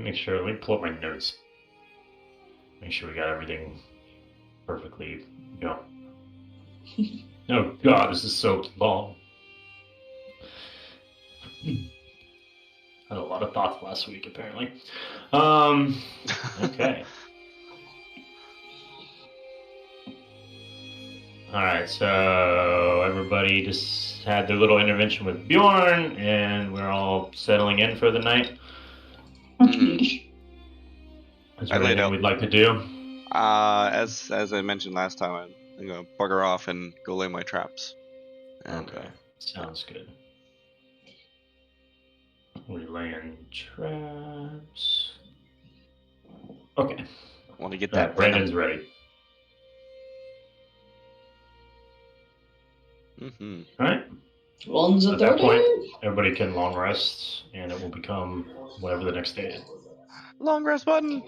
make sure. Let me pull up my notes. Make sure we got everything perfectly. Oh God, this is so long. Had a lot of thoughts last week, apparently. Okay. Alright, so everybody just had their little intervention with Bjorn, and we're all settling in for the night. Is there anything we'd like to do? As I mentioned last time, I'm gonna bugger off and go lay my traps. And, okay, sounds good. We're laying traps. Okay. Want to get that? Brandon's ready. Mm-hmm. All right. At that point, everybody can long rest, and it will become whatever the next day is. Long rest button.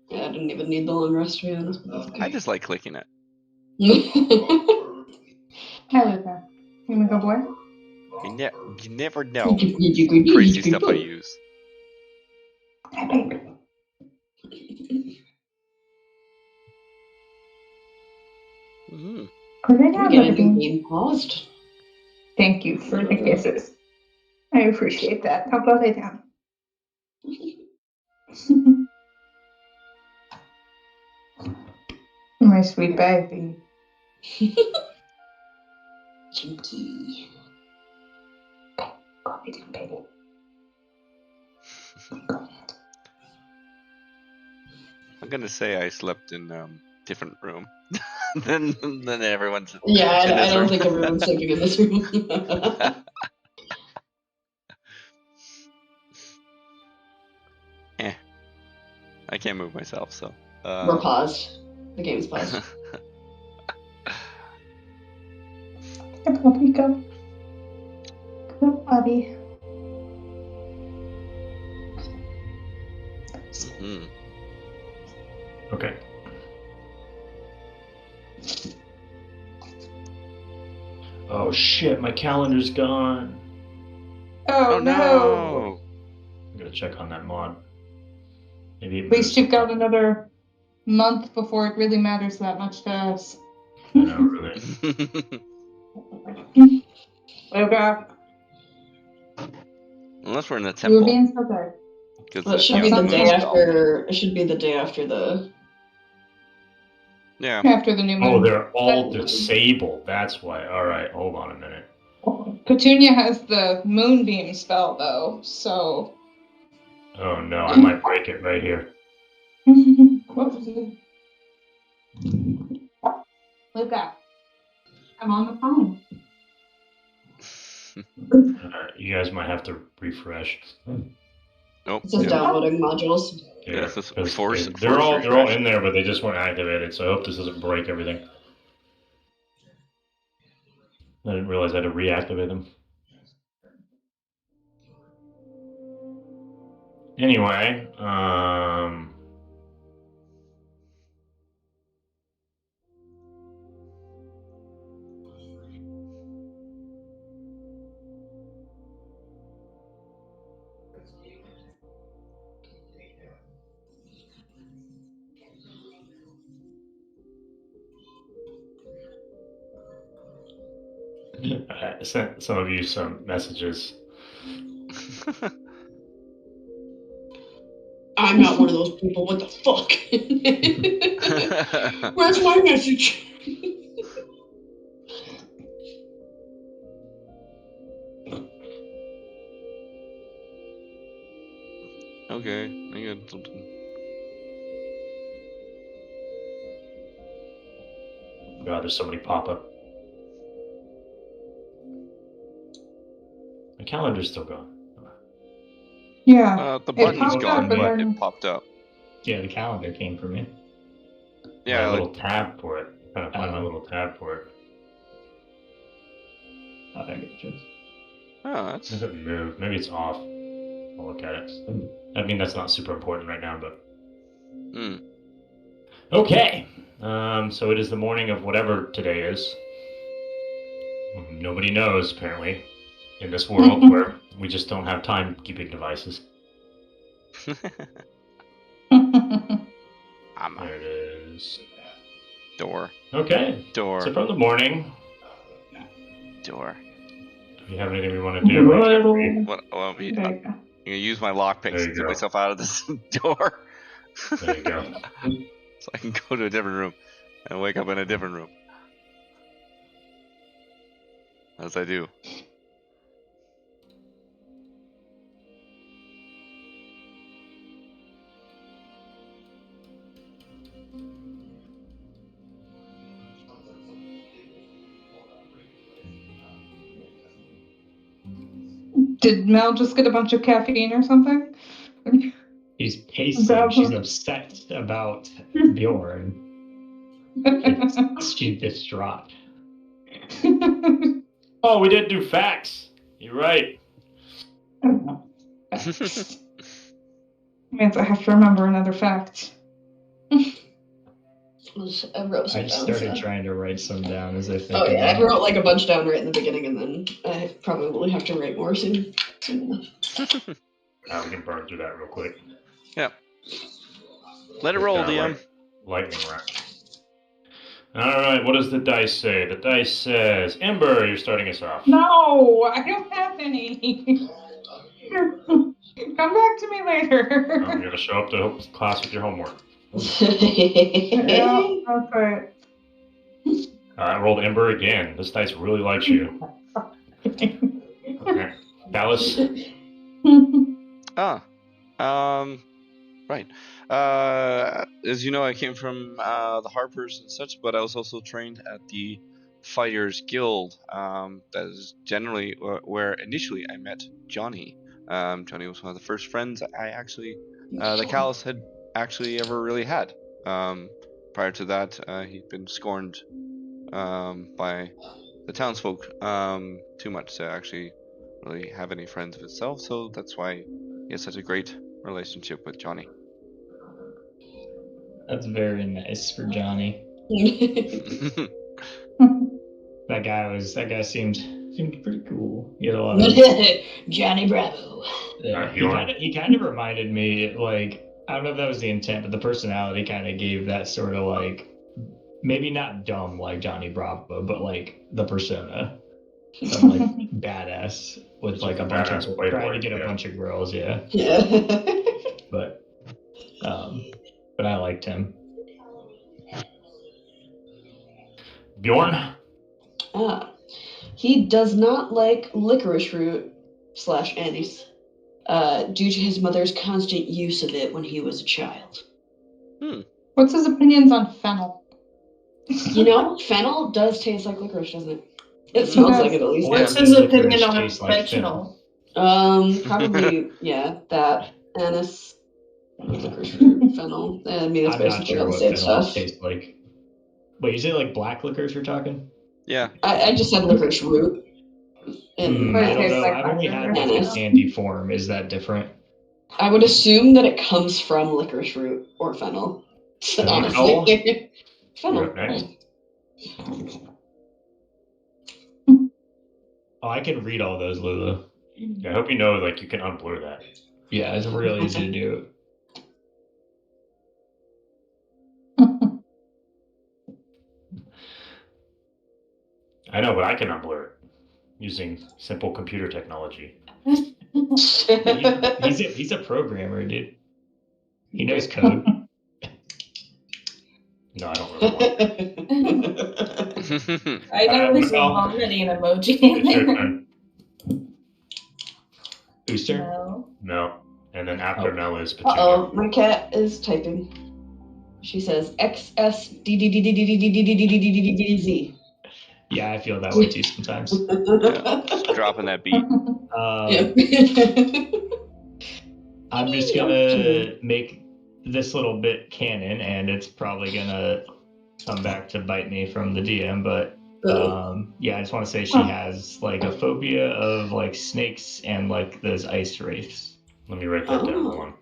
Yeah, I didn't even need the long rest, to be honest. Okay. I just like clicking it. Hi, Luca. You wanna go, boy? You never know crazy stuff I use. Mm-hmm. Could I have getting game paused? Thank you for the kisses. I appreciate that. How about I down? My sweet baby. Chinky. Go down, baby. I'm gonna say I slept in different room than everyone's. Yeah, I don't think everyone's sleeping in this room. I can't move myself, so. We're paused. The game's paused. Come on, go. Come on, Bobby. Mm-hmm. Okay. Oh shit, my calendar's gone. Oh no! I'm gonna check on that mod. Maybe at least you've got another month before it really matters that much to us. I know, really. Okay. Unless we're in the temple. You were being so good. Well, it should be the day after. It should be the day after the. Yeah. After the new moon. Oh, they're all disabled. That's why. All right, hold on a minute. Petunia has the moonbeam spell, though, so. Oh no, I might break it right here. Luca, I'm on the phone. Alright, you guys might have to refresh. Nope. It says downloading modules. Yeah, force they're all in there, but they just weren't activated. So I hope this doesn't break everything. I didn't realize I had to reactivate them. Anyway, I sent some of you some messages. I'm not one of those people. What the fuck? Where's my message? Okay, I got something. God, there's so many pop-up. My calendar's still gone. Yeah. The button's gone, but then... it popped up. Yeah, the calendar came for me. Yeah, my little tab for it. I'm trying to find my little tab for it. Oh, there it is. Oh, that's. It doesn't move. Maybe it's off. I'll look at it. I mean, that's not super important right now, but. Okay. So it is the morning of whatever today is. Nobody knows, apparently, in this world where we just don't have timekeeping devices. There it is. Door. Okay. Door. So from the morning, Door. do you have anything we want to do? What? Well, There you go. I'm gonna use my lockpicks There you to get go. myself out of this door. There you go. So I can go to a different room and wake up in a different room. As I do. Did Mel just get a bunch of caffeine or something? He's pacing. She's upset about Bjorn. She's distraught. Oh, we didn't do facts. You're right. Means I have to remember another fact. I wrote some I just down, started so. trying to write some down as I think. Oh yeah, I about wrote like a bunch down right in the beginning, and then I probably have to write more soon. Now we can burn through that real quick. Yeah. Let it roll, DM. Lightning round. Alright, what does the dice say? The dice says, Ember, you're starting us off. No, I don't have any. Come back to me later. You're going to show up to class with your homework. Yeah, that's right. Alright, rolled Ember again. This dice really likes you. Okay. Calus? Right. As you know, I came from the Harpers and such, but I was also trained at the Fighters Guild. That is generally where initially I met Johnny. Johnny was one of the first friends I actually, that Calus had actually ever really had. Prior to that, he'd been scorned by the townsfolk too much to actually really have any friends of himself, so that's why he has such a great relationship with Johnny. That's very nice for Johnny. That guy seemed pretty cool. He had a lot of Johnny Bravo. he kind of reminded me, like, I don't know if that was the intent, but the personality kind of gave that sort of like, maybe not dumb like Johnny Bravo, but like the persona. Some like badass with like a bunch of trying to get a bunch of girls, yeah. But I liked him. Bjorn? He does not like licorice root / anise due to his mother's constant use of it when he was a child. What's his opinions on fennel? You know, fennel does taste like licorice, doesn't it? It smells like it at least. What's his opinion on fentanyl? Probably, yeah, that anise, licorice root, fennel. I mean, it's I'm not basically sure all the what same fennel stuff. tastes like. Wait, you say like black licorice you're talking? Yeah. I just said licorice root. I don't know. like I've only had like anise. the candy form. Is that different? I would assume that it comes from licorice root or fennel. Honestly. Fennel. You're up next. Oh, I can read all those, Lulu. Yeah, I hope you know, like, you can unblur that. Yeah, it's real easy to do. I know, but I can unblur it using simple computer technology. He's a programmer, dude. He knows code. No, I don't really want to. I know there's a vomiting emoji in there. Booster? No. And then after Mel is Petunia. Uh-oh, my cat is typing. She says XSDDDDDDDDDDDDDZ. Yeah, I feel that way too sometimes. Just dropping that beat. I'm just gonna make this little bit canon, and it's probably gonna come back to bite me from the DM, but yeah, I just want to say she has like a phobia of like snakes and like those ice wraiths. Let me write that down. Hold on.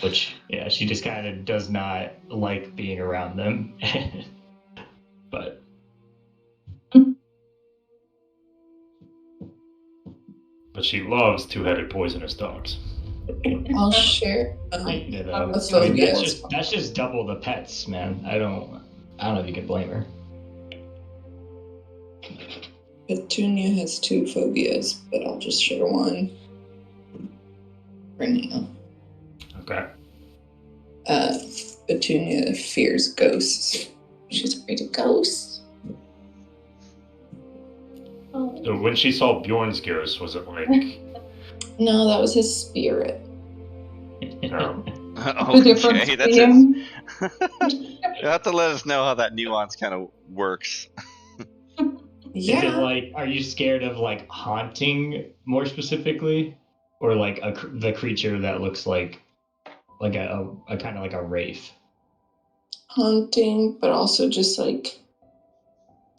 Which, yeah, she just kind of does not like being around them. But she loves two-headed poisonous dogs. I'll share. Kinda, though. A I mean, phobia. that's just double the pets, man. I don't know if you can blame her. Petunia has 2 phobias, but I'll just share one for now. Okay. Petunia fears ghosts. She's afraid of ghosts. So when she saw Bjorn's ghost, was it like... No, that was his spirit. Oh. The difference Okay, between You'll have to let us know how that nuance kind of works. Is it like, are you scared of like haunting more specifically, or like the creature that looks like a kind of like a wraith? Haunting, but also just like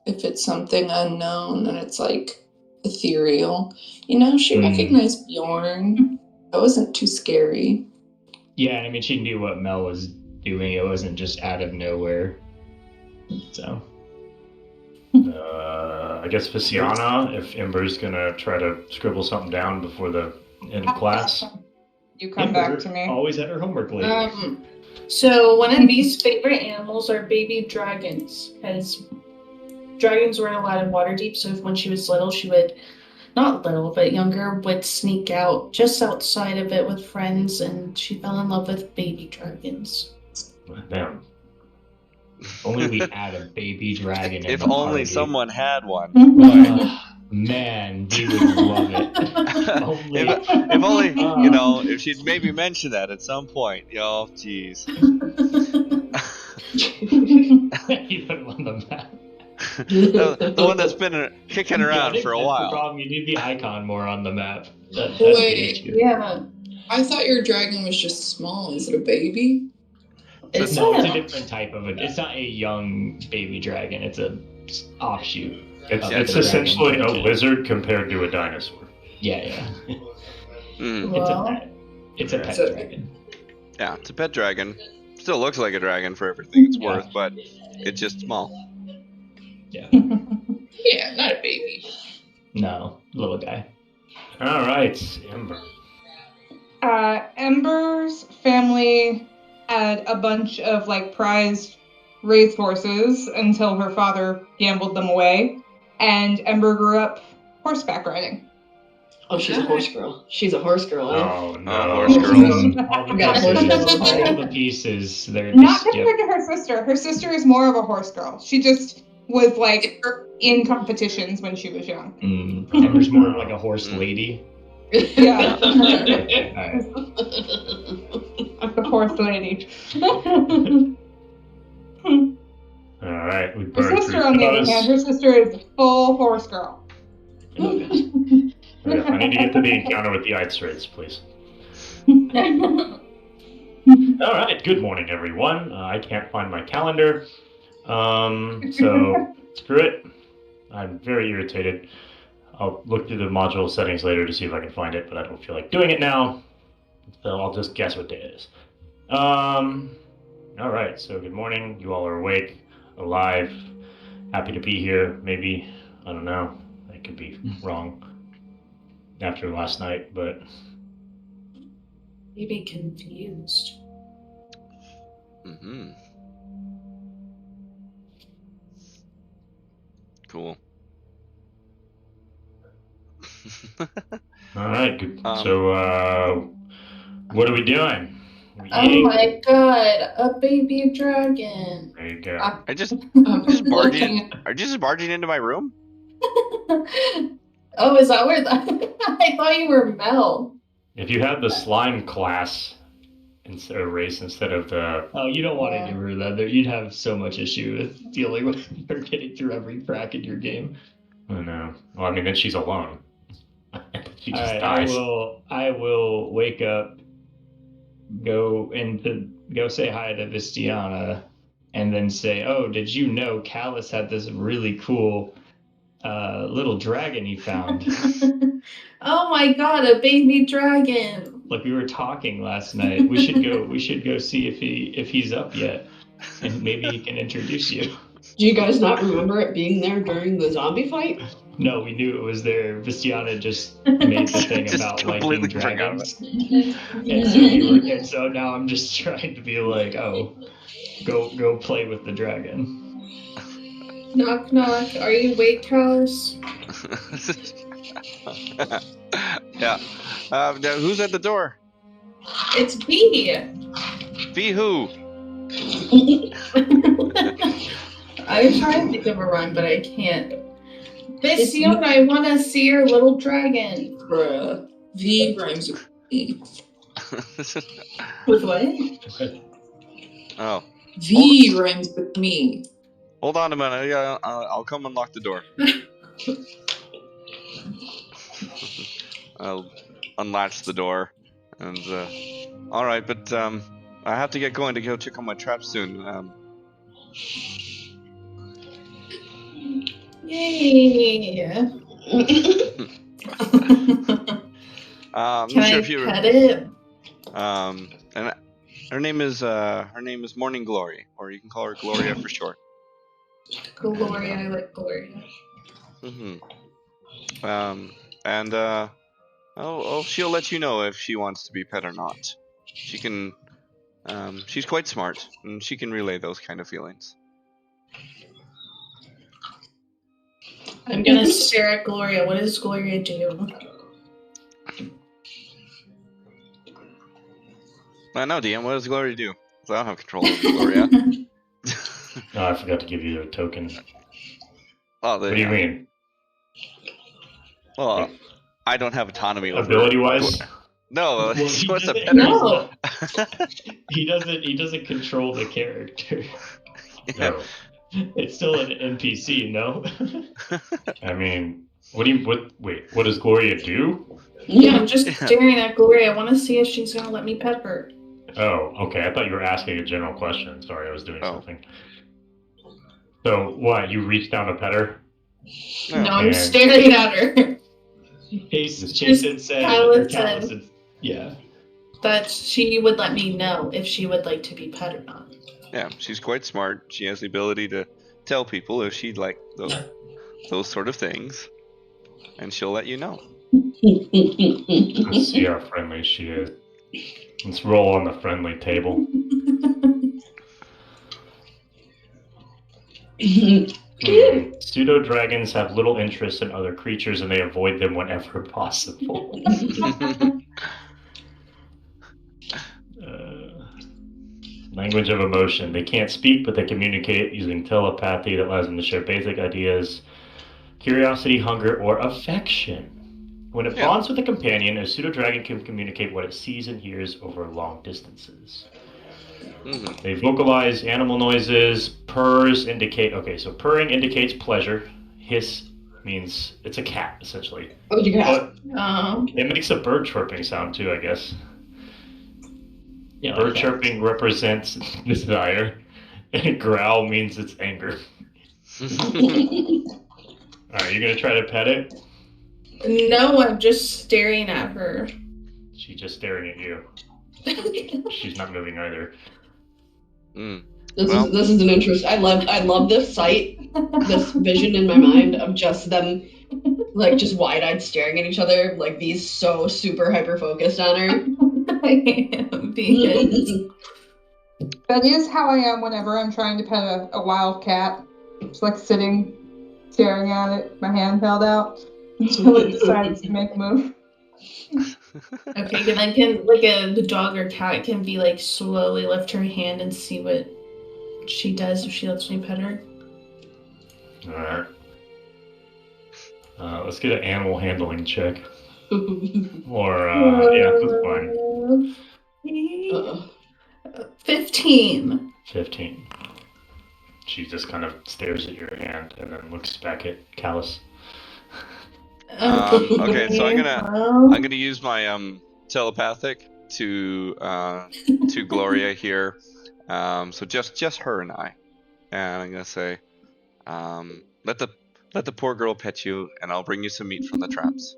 if it's something unknown and it's like ethereal. You know, she recognized Bjorn. That wasn't too scary. Yeah, I mean, she knew what Mel was doing. It wasn't just out of nowhere. So. I guessFiciana, if Ember's gonna try to scribble something down before the end of class. You come back to me. Always had her homework late. So one of B's favorite animals are baby dragons, because dragons weren't allowed in Waterdeep. So when she was little, she would, not little but younger, would sneak out just outside of it with friends, and she fell in love with baby dragons. Damn. Only we had a baby dragon. If in the only party. someone had one. Man, we would love it. if only, you know, if she'd maybe mention that at some point. Yo, jeez. You put him on the map. the one that's been kicking around for a while. The problem. You need the icon more on the map. That's Wait. the issue. Yeah. I thought your dragon was just small. Is it a baby? It's No, it's a different type of it. It's not a young baby dragon. It's a offshoot. It's essentially a lizard compared to a dinosaur. Yeah. Mm. It's a pet dragon. Yeah, it's a pet dragon. Still looks like a dragon for everything it's worth, but it's just small. Yeah. Yeah, not a baby. No, little guy. All right, Ember. Ember's family had a bunch of like prized race horses until her father gambled them away, and Ember grew up horseback riding. Oh, she's a horse girl. She's a horse girl. Eh? Oh no, horse girls. All the pieces. They're Not compared to her sister. Her sister is more of a horse girl. She just was like in competitions when she was young. Ember's more like a horse lady. Yeah. Alright. The horse lady. Alright, we Her burned sister, on the other hand, her sister is a full horse girl. Okay. I need to get to the encounter with the ice rates, please. Alright, good morning, everyone. I can't find my calendar. So, screw it. I'm very irritated. I'll look through the module settings later to see if I can find it, but I don't feel like doing it now. So I'll just guess what day it is. Alright, so good morning. You all are awake, alive, happy to be here, maybe. I don't know. I could be wrong after last night, but... Maybe confused. Mm-hmm. Cool. Alright, good. So, what are we doing? Oh my god, a baby dragon. There you go. Are you just looking- barging into my room? Oh, is that where I thought you were Mel. If you had the slime class instead of race instead of the... Oh, you don't want to give her that. You'd have so much issue with dealing with her getting through every crack in your game. I know. Well, I mean, then she's alone. She just Alright, dies. I will wake up, go say hi to Vistiana, and then say, "Oh, did you know Calus had this really cool little dragon he found?" Oh my god, a baby dragon. Like, we were talking last night. We should go see if he's up yet, and maybe he can introduce you. Do you guys not remember it being there during the zombie fight? No, we knew it was there. Vistiana just made the thing Just about completely liking forgot about dragons. And so now I'm just trying to be like, oh, go play with the dragon. Knock, knock. Are you awake, Calus? Yeah. Now who's at the door? It's B. Be who? I was trying to think of a rhyme, but I can't. Vision, I want to see your little dragon. Bruh. V rhymes with E. With what? Oh. V rhymes with me. Hold on a minute. Yeah, I'll come unlock the door. I'll unlatch the door, and all right. But I have to get going to go check on my trap soon. Yay! I'm Can not sure I if you. pet it? And her name is Morning Glory, or you can call her Gloria for short. Gloria, I like Gloria. And she'll let you know if she wants to be pet or not. She can. She's quite smart, and she can relay those kind of feelings. I'm gonna stare at Gloria. What does Gloria do? I know, DM. What does Gloria do? 'Cause I don't have control over Gloria. Oh, I forgot to give you a token. Oh, What do you mean? Well, I don't have autonomy over Ability-wise? No, Well, she he wants to doesn't- pet her. No. He doesn't control the character. No. It's still an NPC, no? I mean, what does Gloria do? Yeah, I'm just staring at Gloria. I want to see if she's gonna let me pet her. Oh, okay. I thought you were asking a general question. Sorry, I was doing Oh. something. So, what? You reached down to pet her? No, I'm man. staring at her. Jason said, Calus Calus said- said, yeah. That she would let me know if she would like to be pet or not. Yeah, she's quite smart. She has the ability to tell people if she'd like those sort of things, and she'll let you know. Let's see how friendly she is. Let's roll on the friendly table. Pseudo dragons have little interest in other creatures and they avoid them whenever possible. Language of emotion. They can't speak, but they communicate using telepathy that allows them to share basic ideas, curiosity, hunger, or affection. When it bonds with a companion, a pseudo dragon can communicate what it sees and hears over long distances. They vocalize animal noises. Purrs indicate. Okay, so purring indicates pleasure. Hiss means it's a cat, essentially. Oh, you got. Oh. It makes a bird chirping sound too, I guess. Yeah, Bird chirping represents desire, and growl means it's anger. Alright, you gonna try to pet it? No, I'm just staring at her. She's just staring at you. She's not moving either. This is an interest. I love this sight, this vision in my mind of just them, like just wide-eyed staring at each other, like these so super hyper focused on her. I am because That is how I am whenever I'm trying to pet a wild cat. Just like sitting, staring at it, my hand held out, until it decides to make a move. okay, then I can the dog or cat can be like slowly lift her hand and see what she does if she lets me pet her. Alright. Let's get an animal handling check. Or, yeah, that's fine. 15. 15. She just kind of stares at your hand and then looks back at Calus. Okay, so I'm gonna use my telepathic to Gloria here. So just her and I, and I'm gonna say, let the poor girl pet you, and I'll bring you some meat from the traps.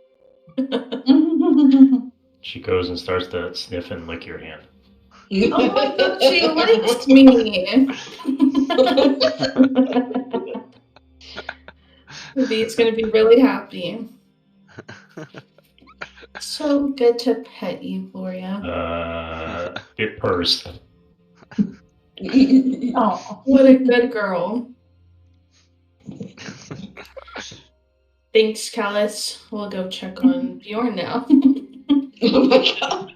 She goes and starts to sniff and lick your hand. Oh my god, she likes me. V's gonna be really happy. So good to pet you, Gloria. Get pursed. Oh, What a good girl. Thanks, Calus. We'll go check on Bjorn now. Oh my god.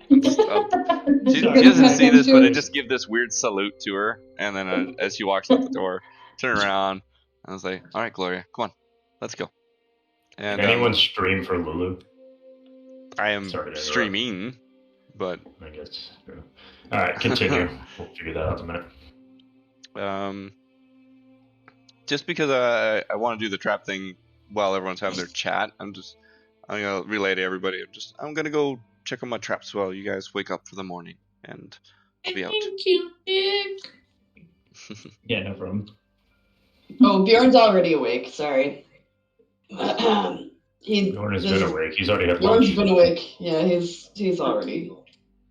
She doesn't see this, but I just give this weird salute to her, and then as she walks out the door, turn around, and I was like, "All right, Gloria, come on, let's go." And Can anyone stream for Lulu? I am Sorry to interrupt. streaming, but I guess. All right, continue. We'll figure that out in a minute. just because I want to do the trap thing while everyone's having their chat, I'm gonna relay to everybody. I'm gonna go check on my traps while you guys wake up for the morning, and I'll be out. Thank you, Dick. Yeah, no problem. Oh, Bjorn's already awake. Sorry. Bjorn has been awake. He's already had Bjorn's lunch. been awake. Yeah, he's already.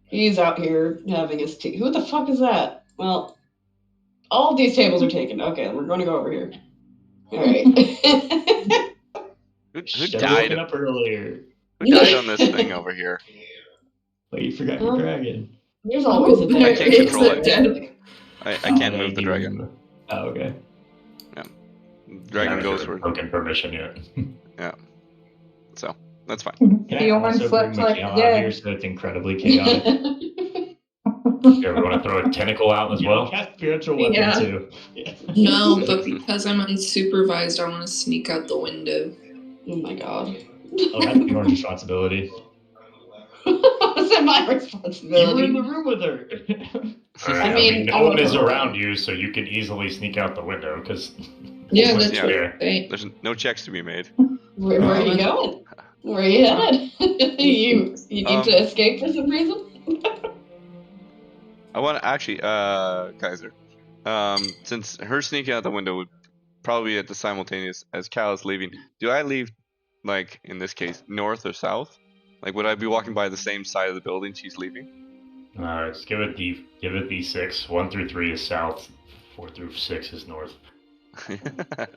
He's out here having his tea. Who the fuck is that? Well, all of these tables are taken. Okay, we're going to go over here. All right. Who Should've died? woken up earlier. Who died on this thing over here? But you forgot your dragon. There's always a I can't control it. Dead. I can't move the dragon. Oh, okay. Dragon Not goes sure for I've broken permission yet. yeah. So that's fine. Can I Bjorn also slept bring like Mikhail dead. out here so it's incredibly chaotic? Yeah, we want to throw a tentacle out as well. Cast spiritual weapon Yeah. too. Yeah. No, but because I'm unsupervised, I want to sneak out the window. Oh my god. Oh, that's Bjorn's responsibility. Is it my You were responsibility? in the room with her. All right, I mean, no I one don't is know. around you, so you can easily sneak out the window because. Yeah, that's Yeah. what I'm saying. There's no checks to be made. Where are you going? Where are you headed? you need to escape for some reason? I want to actually, Kaiser. Since her sneaking out the window would probably be at the simultaneous as Calus leaving. Do I leave, like in this case, north or south? Like, would I be walking by the same side of the building she's leaving? Just give it D6. 1 through 3 is south. 4 through 6 is north. What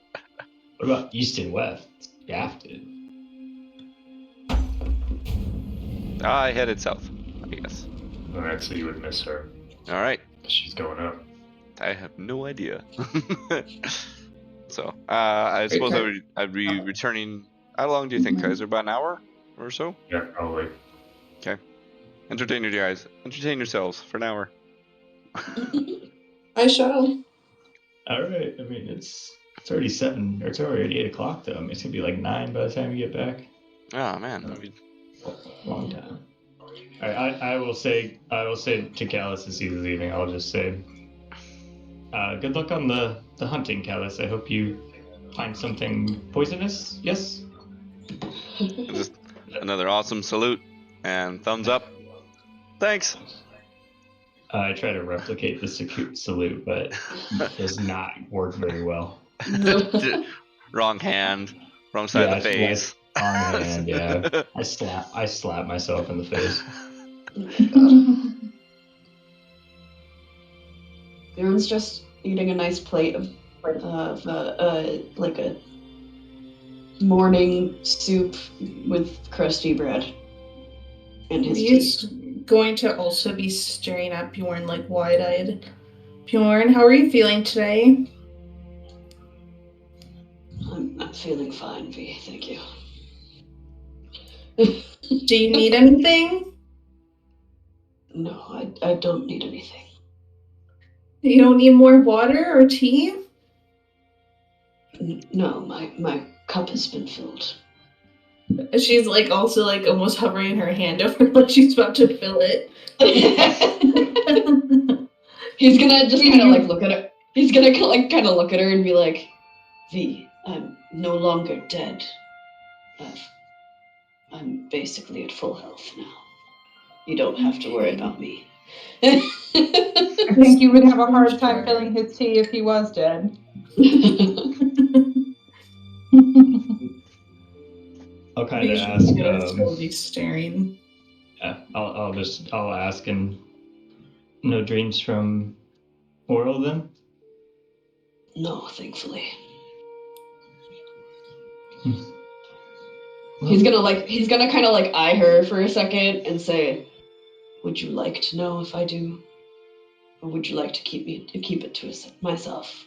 about east and west? Shafted. I headed south, I guess. All right, so you would miss her. All right. She's going up. I have no idea. So, I suppose I'd be returning. How long do you think, Kaiser? About an hour or so? Yeah, probably. Okay. Entertain your guys. Entertain yourselves for an hour. I shall. All right. I mean, it's already 7, or it's already 8 o'clock though. I mean, it's gonna be like 9 by the time you get back. Oh man, I mean, Long time. All right, I will say to Calus as he's leaving, I'll just say, good luck on the hunting, Calus. I hope you find something poisonous. Yes. just another awesome salute and thumbs up. Thanks. I try to replicate the salute, but it does not work very well. Wrong hand, wrong side of the face. Wrong hand, yeah. I slap myself in the face. Bjorn's just eating a nice plate of like a morning soup with crusty bread. And his He's going to also be staring at Bjorn like wide-eyed. Bjorn, how are you feeling today? I'm feeling fine, V. Thank you. Do you need anything? No, I don't need anything. You don't need more water or tea? No, my cup has been filled. She's like also like almost hovering her hand over like she's about to fill it. He's gonna just kind of like look at her. He's gonna like kind of look at her and be like, "V, I'm no longer dead. I'm basically at full health now. You don't have to worry about me." I think you would have a hard time filling his tea if he was dead. I'll kind of ask. Totally staring. Yeah, I'll ask, and no dreams from Oral then? No, thankfully. He's gonna kind of like eye her for a second and say, "Would you like to know if I do, or would you like to keep it to myself?"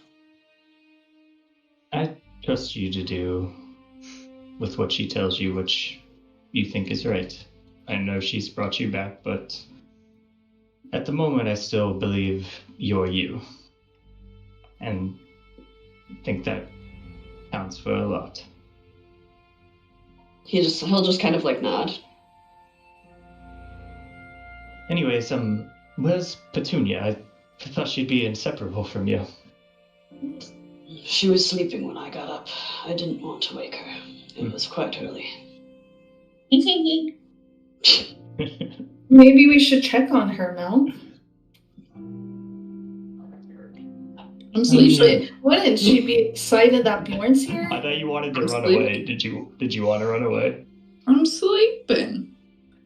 I trust you to do with what she tells you, which you think is right. I know she's brought you back, but at the moment I still believe you're you. And I think that counts for a lot. He'll just kind of like nod. Anyways, where's Petunia? I thought she'd be inseparable from you. She was sleeping when I got up. I didn't want to wake her. It was quite early. Maybe we should check on her, Mel. I'm sleeping. Wouldn't she be excited that Bjorn's here? I thought you wanted to I'm run sleeping. away. Did you want to run away? I'm sleeping.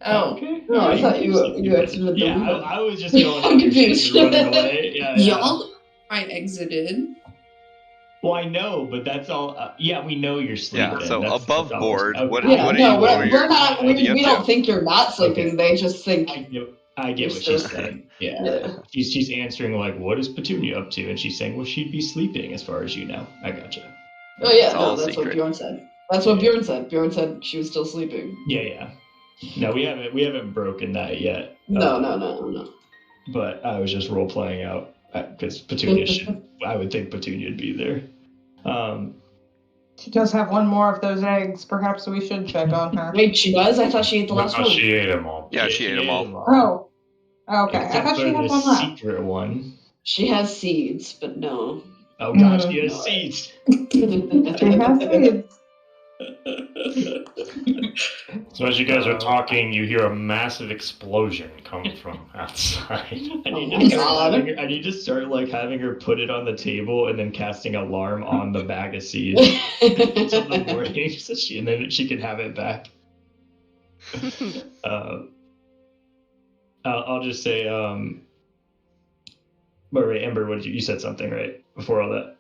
Oh. Okay. No, I thought you sleeping. exited the Yeah, window. I was just going I'm on your shit. confused. You're running away. Yeah. Y'all, I exited. Well, I know, but that's all. Yeah, we know you're sleeping. Yeah, so that's above all. board, Okay. what Yeah, are no, you we're over not. what are you up We to? don't think you're not sleeping. Okay. They just think. I get what she's saying. Yeah. Yeah. She's answering like, "What is Petunia up to?" And she's saying, "Well, she'd be sleeping, as far as you know." I gotcha. Oh yeah, It's all no, that's secret. what Bjorn said. That's what Bjorn said. Bjorn said she was still sleeping. Yeah. No, we haven't broken that yet. No. But I was just role playing out because Petunia I would think Petunia'd be there. She does have one more of those eggs. Perhaps we should check on her. Wait, she does? I thought she ate the last No, one. she ate them all. Yeah, she ate them all. Oh. Okay. I Except thought for she had the one left. secret one. She has seeds, but no. Oh gosh, she has seeds. She has seeds. So as you guys are talking, you hear a massive explosion come from outside. I Oh need my to start God. having her put it on the table and then casting alarm on the bag of seeds until the morning, and then she can have it back. I'll just say, wait, Ember, what did you said something right before all that?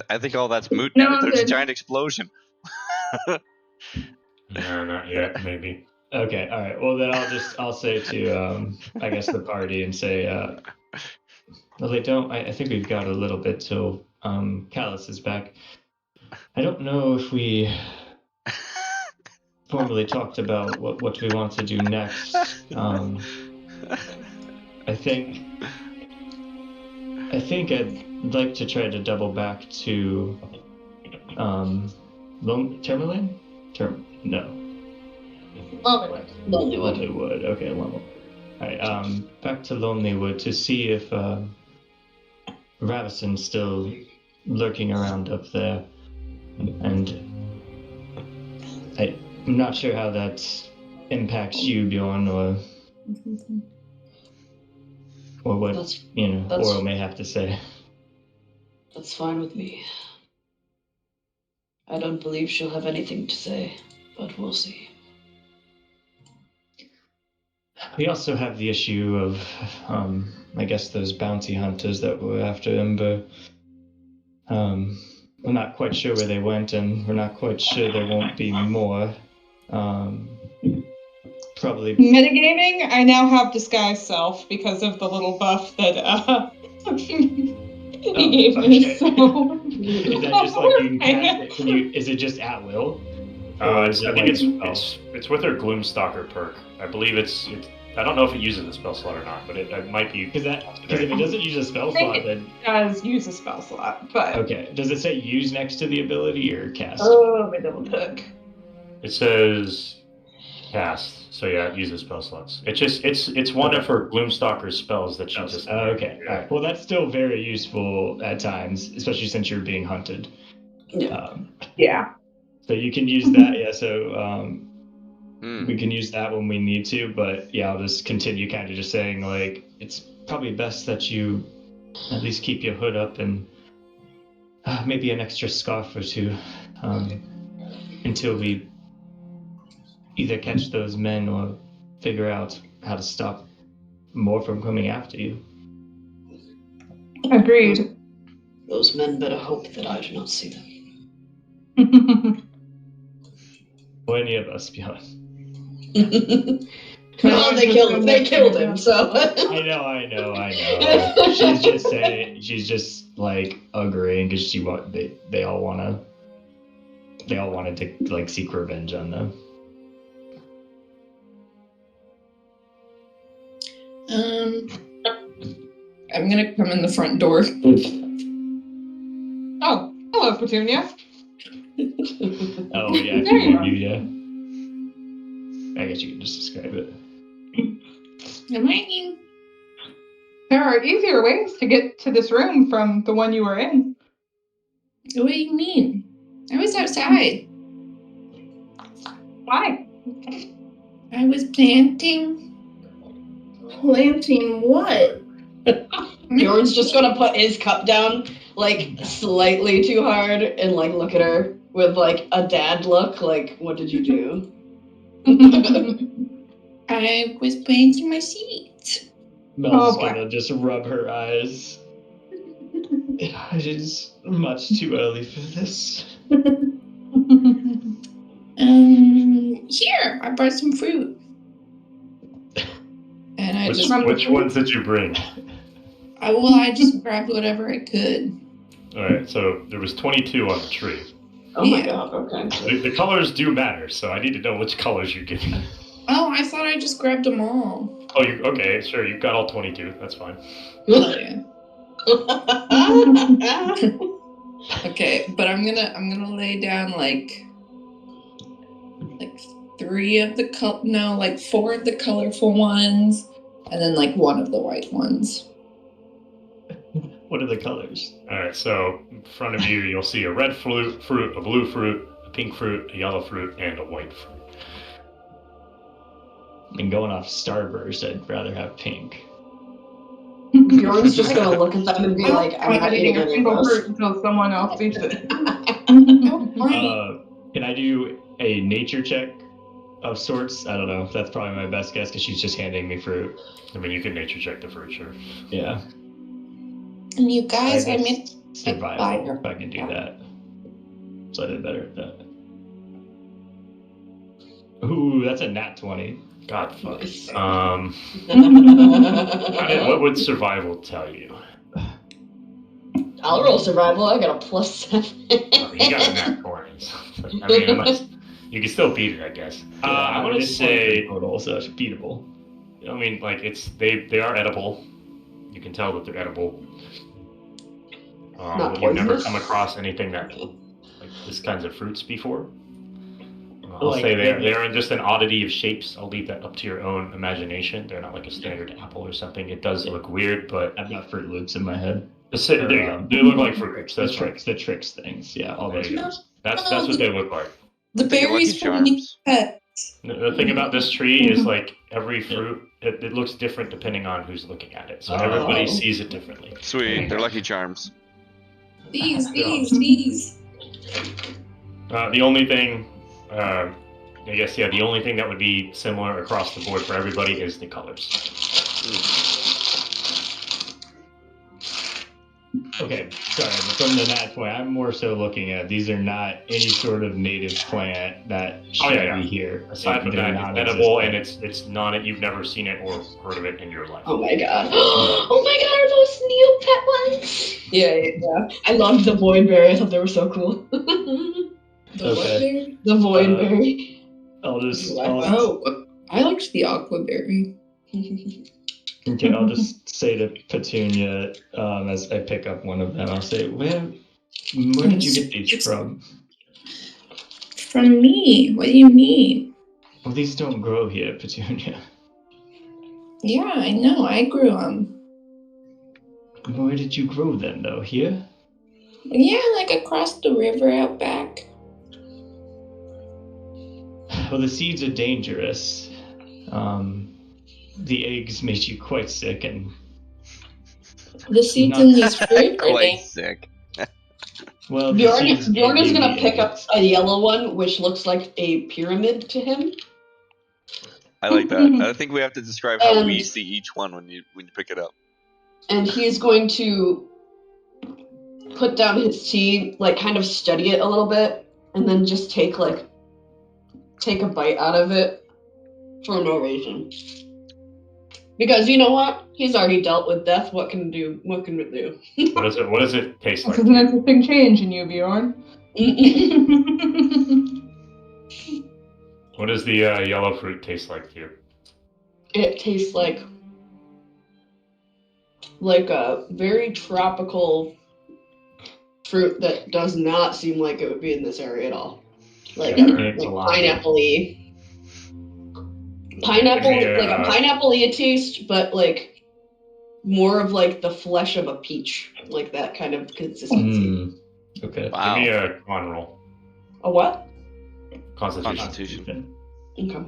I think all that's moot No, now. I'm There's a good. giant explosion. No, not yet. Maybe. Okay, all right. Well, then I'll say to I guess the party and say, well, they don't. I think we've got a little bit till Calus is back. I don't know if we formally talked about what we want to do next. I think I'd like to try to double back to Tourmaline? No. Lonelywood. Lonelywood. Okay, Lonelywood. Alright, back to Lonelywood to see if Ravison's still lurking around up there. And I'm not sure how that impacts you, Bjorn, or what Oro may have to say. That's fine with me. I don't believe she'll have anything to say, but we'll see. We also have the issue of, I guess, those bounty hunters that were after Ember. We're not quite sure where they went, and we're not quite sure there won't be more. Probably. Metagaming, I now have disguise self because of the little buff that he gave me. Okay. So Is that just like you can cast it? Is it just at will? I think it's with her Gloomstalker perk. I believe it's. I don't know if it uses a spell slot or not, but it might be. Because if it doesn't use a spell slot, then does use a spell slot, but okay. Does it say use next to the ability or cast? Oh, let me double check. It says cast, so yeah, it uses spell slots. It's one of her Gloomstalker spells that she just. Okay. All right. Well, that's still very useful at times, especially since you're being hunted. Yeah. Yeah. So you can use that. Yeah. So we can use that when we need to, but yeah, I'll just continue kind of just saying like it's probably best that you at least keep your hood up and maybe an extra scarf or two until we either catch those men or figure out how to stop more from coming after you. Agreed. Those men better hope that I do not see them. Or any of us, Bjorn. No, they killed him, so. I know. She's just like agreeing because they all wanted to like seek revenge on them. I'm gonna come in the front door. Oh, hello, Petunia. Oh yeah, There you are. yeah. I guess you can just describe it. Am I? There are easier ways to get to this room from the one you were in. What do you mean? I was outside. Why? I was planting. Planting what? Bjorn's just gonna put his cup down, like, slightly too hard and, like, look at her with, like, a dad look, like, what did you do? I was planting my seeds. Mel's Oh, boy. gonna just rub her eyes. It is much too early for this. Here, I brought some fruit. And I Which ones did you bring? I just grabbed whatever I could. All right, so there was 22 on the tree. Oh my Yeah. god, okay. The colors do matter, so I need to know which colors you're giving. Oh, I thought I just grabbed them all. Oh, okay, sure, you've got all 22. That's fine. Oh yeah. Okay, but I'm gonna lay down like 4 of the colorful ones, and then like 1 of the white ones. What are the colors? All right, so in front of you, you'll see a red fruit, a blue fruit, a pink fruit, a yellow fruit, and a white fruit. And going off Starburst, I'd rather have pink. Bjorn's just gonna look at them and be like, I'm not eating a any of single those. fruit until someone else eats it. Can I do a nature check of sorts? I don't know. That's probably my best guess because she's just handing me fruit. I mean, you can nature check the fruit, sure. Yeah. And you guys, I made survival if I can do that. So I did better at that. Ooh, that's a nat 20. God fuck. Nice. What would survival tell you? I'll roll survival. I got a +7. He got a nat 20. I mean, unless you can still beat it, I guess. I want to say total, so it's beatable. I mean, like they are edible. You can tell that they're edible. Not you've never poisonous? come across anything that like this kinds of fruits before. I'll Like, say they're just an oddity of shapes. I'll leave that up to your own imagination. They're not like a standard apple or something. It does look weird, but I've got Fruit Loops in my head. there you go. They look like fruit loops. That's right. The tricks things. Yeah, all those. That's what they look like. The berries for me. The thing about this tree is like every fruit, it looks different depending on who's looking at it. So everybody sees it differently. Sweet, they're Lucky Charms. These. The only thing, the only thing that would be similar across the board for everybody is the colors. Okay, sorry, from the nat 20, I'm more so looking at these are not any sort of native plant that should be here. Aside from that, it's edible and it's not, you've never seen it or heard of it in your life. Oh my god. Oh my god, are those Neopet ones? Yeah. I loved the void berry. I thought they were so cool. The void berry. I liked the aqua berry. Okay, I'll just say to Petunia, as I pick up one of them, I'll say, where did you get these from? From me? What do you mean? Well, these don't grow here, Petunia. Yeah, I know. I grew them. Where did you grow them, though? Here? Yeah, like across the river out back. Well, the seeds are dangerous. The eggs made you quite sick, and the seeds in these fruit are quite sick. Well, Bjorn is gonna pick up a yellow one, which looks like a pyramid to him. I like that. I think we have to describe how we see each one when you pick it up. And he's going to put down his tea, like kind of study it a little bit, and then just take a bite out of it for no reason. Because you know what? He's already dealt with death. What can it do? What does it taste like? This is an interesting change in you, Bjorn. What does the yellow fruit taste like to you? It tastes like a very tropical fruit that does not seem like it would be in this area at all. Like pineapple-y. Pineapple, like a pineapple-y taste, but like more of like the flesh of a peach, like that kind of consistency. Okay. Wow. Give me a con roll. A what? Constitution. Okay.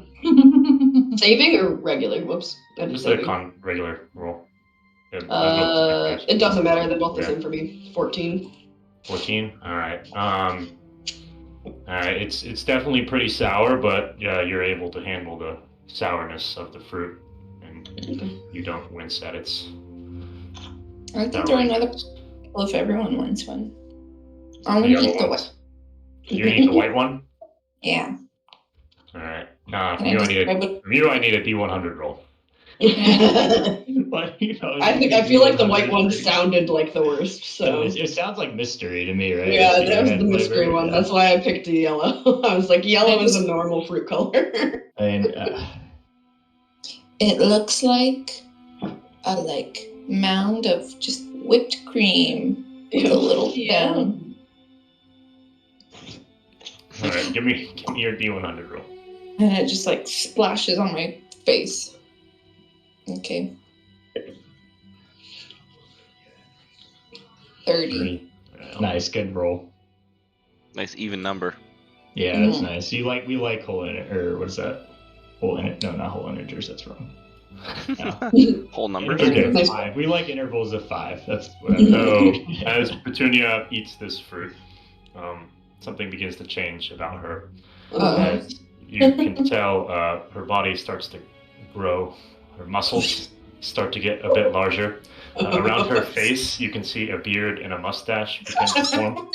Saving or regular? Whoops. Just a regular roll. It doesn't matter. They're both the same for me. 14. 14. All right. It's definitely pretty sour, but you're able to handle the sourness of the fruit, and you don't wince at its. I think there are another. Well, if everyone wants one, I want to eat the white. You're gonna eat the white one? Yeah. All right. From you, I need a D100 roll. But, you know, I feel like the white one sounded like the worst. So it sounds like mystery to me, right? Yeah, that was the mystery one. Yeah. That's why I picked a yellow. I was like, yellow is a normal fruit color. And it looks like a mound of just whipped cream with a little stone. All right, give me your D100 roll. And it just splashes on my face. Okay. 30. Nice, good roll. Nice even number. Yeah, that's nice. We like whole or what is that? Whole no, not whole integers. That's wrong. No. Whole numbers. Okay, Nice. 5. We like intervals of 5. That's what So as Petunia eats this fruit, something begins to change about her. As you can tell, her body starts to grow. Her muscles start to get a bit larger. Around her face, you can see a beard and a mustache begin to form.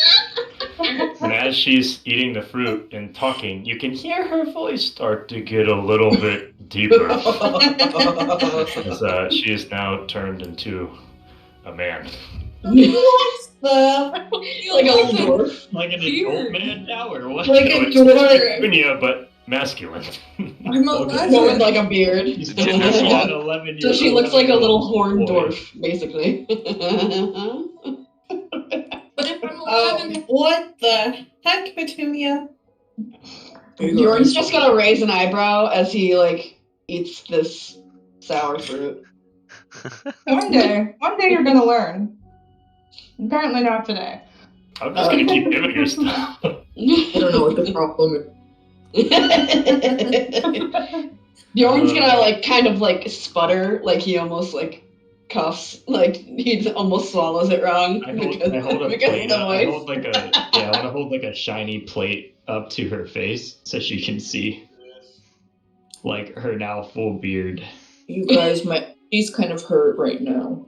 And as she's eating the fruit and talking, you can hear her voice start to get a little bit deeper. As she is now turned into a man. Like a little dwarf. Like an adult man now, or what? Like a dwarf. Petunia, but masculine. I'm 11. But with like a beard. She's an 11-year-old. So she looks like a little horned dwarf, basically. But if I'm 11, What the heck, Petunia? Bjorn's just gonna raise an eyebrow as he eats this sour fruit. One day you're gonna learn. Apparently not today. I'm just gonna keep giving her stuff. I don't know what the problem is. Bjorn's gonna kind of sputter, he almost coughs, he almost swallows it wrong. I hold a plate. I want to hold a shiny plate up to her face so she can see her now full beard. You guys, she's kind of hurt right now.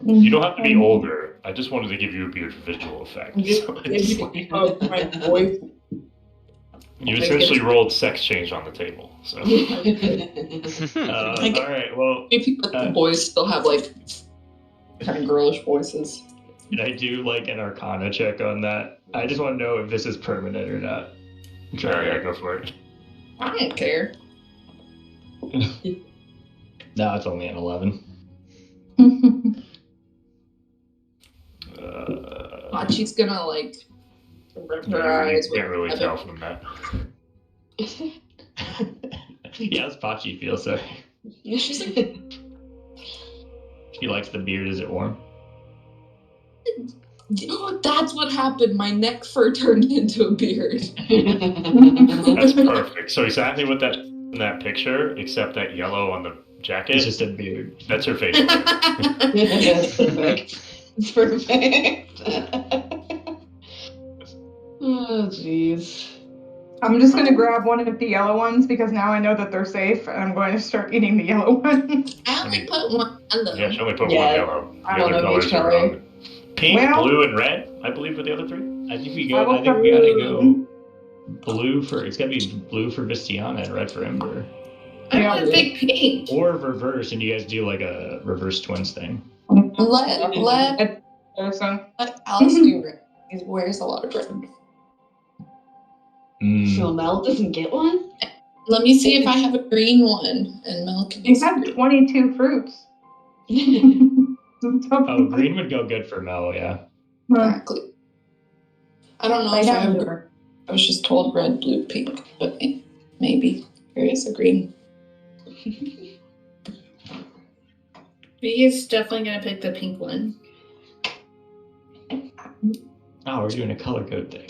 You don't have to be older. I just wanted to give you a beard for visual effect. My voice. You essentially rolled sex change on the table. So. All right. Well, Maybe the boys still have kind of girlish voices. Can I do an Arcana check on that? I just want to know if this is permanent or not. All right, go for it. I don't care. No, it's only an 11. She's gonna rip her eyes. Can't really tell from that. Yeah, how's Pachi feel? So She's she likes the beard. Is it warm? That's what happened. My neck fur turned into a beard. That's perfect. So exactly what that picture, except that yellow on the jacket. It's just a beard. That's her face. It's perfect. It's perfect. Oh, jeez. I'm just gonna grab one of the yellow ones because now I know that they're safe, and I'm going to start eating the yellow one. I only put one yellow. Yeah, she only put one Yeah, yellow. I The don't other know which colors are color. Pink, Well- blue, and red, I believe, are the other three. I think we I will gotta start- go blue for. It's gotta be blue for Vistiana and red for Ember, I Yeah. want a big pink. or reverse, and you guys do like a reverse twins thing. Let Calus do red. He wears a lot of red. So Mel doesn't get one? Let me see if I have a green one, and Mel can You have 22 fruits. Oh, green would go good for Mel, yeah. Exactly. I don't know Lay if I down, have. River. I was just told red, blue, pink, but maybe there is a green. B is definitely gonna pick the pink one. Oh, we're doing a color code thing.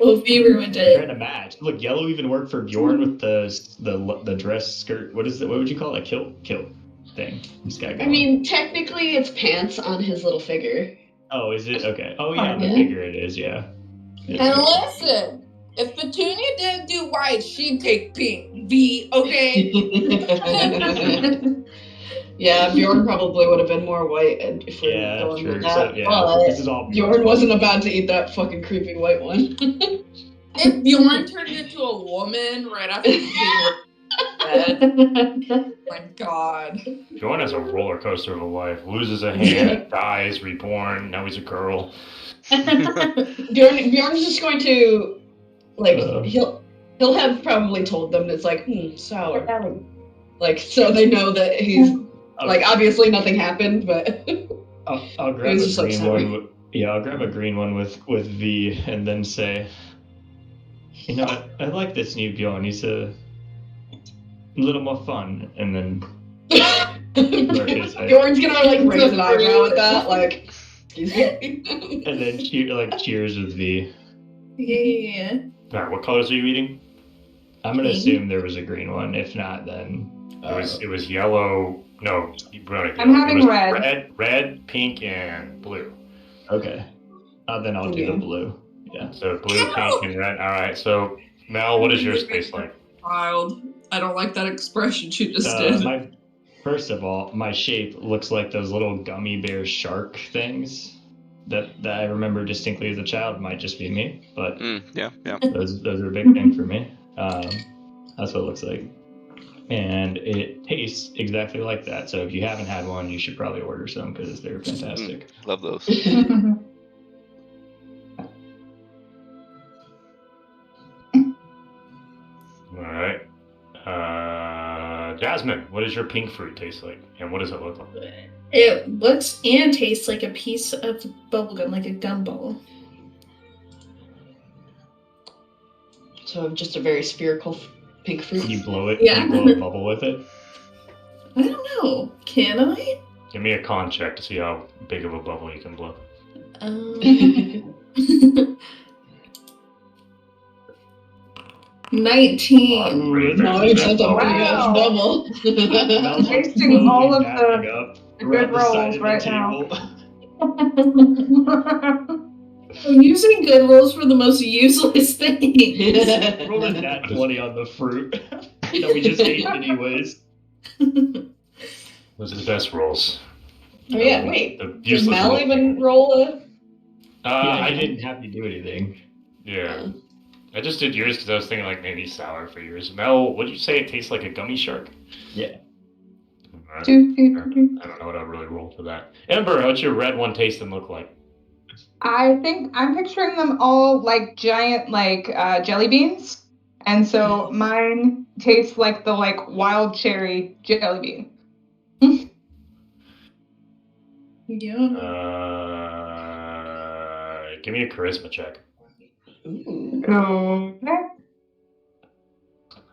Well, B ruined We're trying it. to match. Look, yellow even worked for Bjorn with the dress skirt. What is it? What would you call it? Kilt thing. He's got I going. mean, technically it's pants on his little figure. Oh, is it okay? Oh yeah, on the Yeah. figure it is. Yeah. And listen, if Petunia didn't do white, she'd take pink. V, okay? Yeah, Bjorn probably would have been more white if we're Yeah, going sure. with that. So yeah, but this is all Bjorn wasn't about to eat that fucking creepy white one. If Bjorn turned into a woman right after being dead, oh my god. Bjorn has a roller coaster of a life. Loses a hand, dies, reborn. Now he's a girl. Bjorn's just going to like Uh. he'll have probably told them it's like sour, like so they know that he's like obviously nothing happened, but I'll it grab was a just like green sour. one. Yeah, I'll grab a green one with V, and then say, you know what? I like this new Bjorn. He's a little more fun, and then Bjorn's gonna like raise an eyebrow at that, like excuse me. and then cheers with V. Yeah. All right, what colors are you eating? I'm gonna Pink. assume there was a green one. If not, then It was yellow. No, you brought it. I'm having it was red. red, pink, and blue. okay. Then I'll do Yeah. the blue. Yeah. So blue, pink, and red. All right. So Mel, what does yours taste like? Child. I don't like that expression you just did. First of all, my shape looks like those little gummy bear shark things that I remember distinctly as a child. Might just be me, but Yeah. those are a big thing for me. That's what it looks like, and it tastes exactly like that. So if you haven't had one, you should probably order some because they're fantastic. Love those. All right. Jasmine, what does your pink fruit taste like, and what does it look like? It looks and tastes like a piece of bubblegum, like a gumball. So just a very spherical pink fruit. Can you blow it? Yeah. Can you blow a bubble with it? I don't know. Can I? Give me a con check to see how big of a bubble you can blow. 19. Ooh, No, it's just a Wow. big ass Wow. double. Mel's like Tasting slowly all of backing the up good around the side rolls of the right now. table. I'm using good rolls for the most useless things. Roll a nat 20 on the fruit that we just ate anyways. Those are the best rolls. Oh yeah, wait. The Did useless Mel roll. even roll a? I didn't have to do anything. Yeah. I just did yours because I was thinking like maybe sour for yours. Mel, what did you say? It tastes like a gummy shark? Yeah. All right. I don't know what I'll really roll for that. Ember, what's your red one taste and look like? I think I'm picturing them all like giant jelly beans. And so mine tastes like the wild cherry jelly bean. Yeah. Give me a charisma check. Ooh. Okay.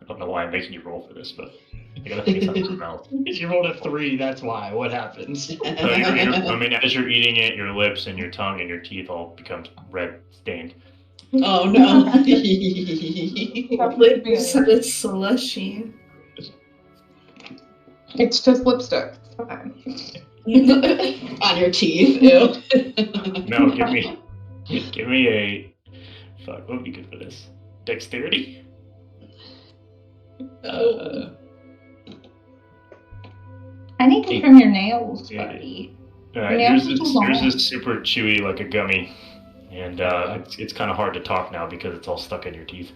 I don't know why I'm making you roll for this, but I gotta think it's something else. If you rolled a 3, that's why. What happens? So as you're eating it, your lips and your tongue and your teeth all become red stained. Oh no. Lips said it's slushy. It's just lipstick. It's fine. On your teeth. Ew. No, give me a fuck. What would be good for this? Dexterity. I need to trim your nails, buddy. Alright, Yeah. yours is super chewy like a gummy. And it's kind of hard to talk now because it's all stuck in your teeth.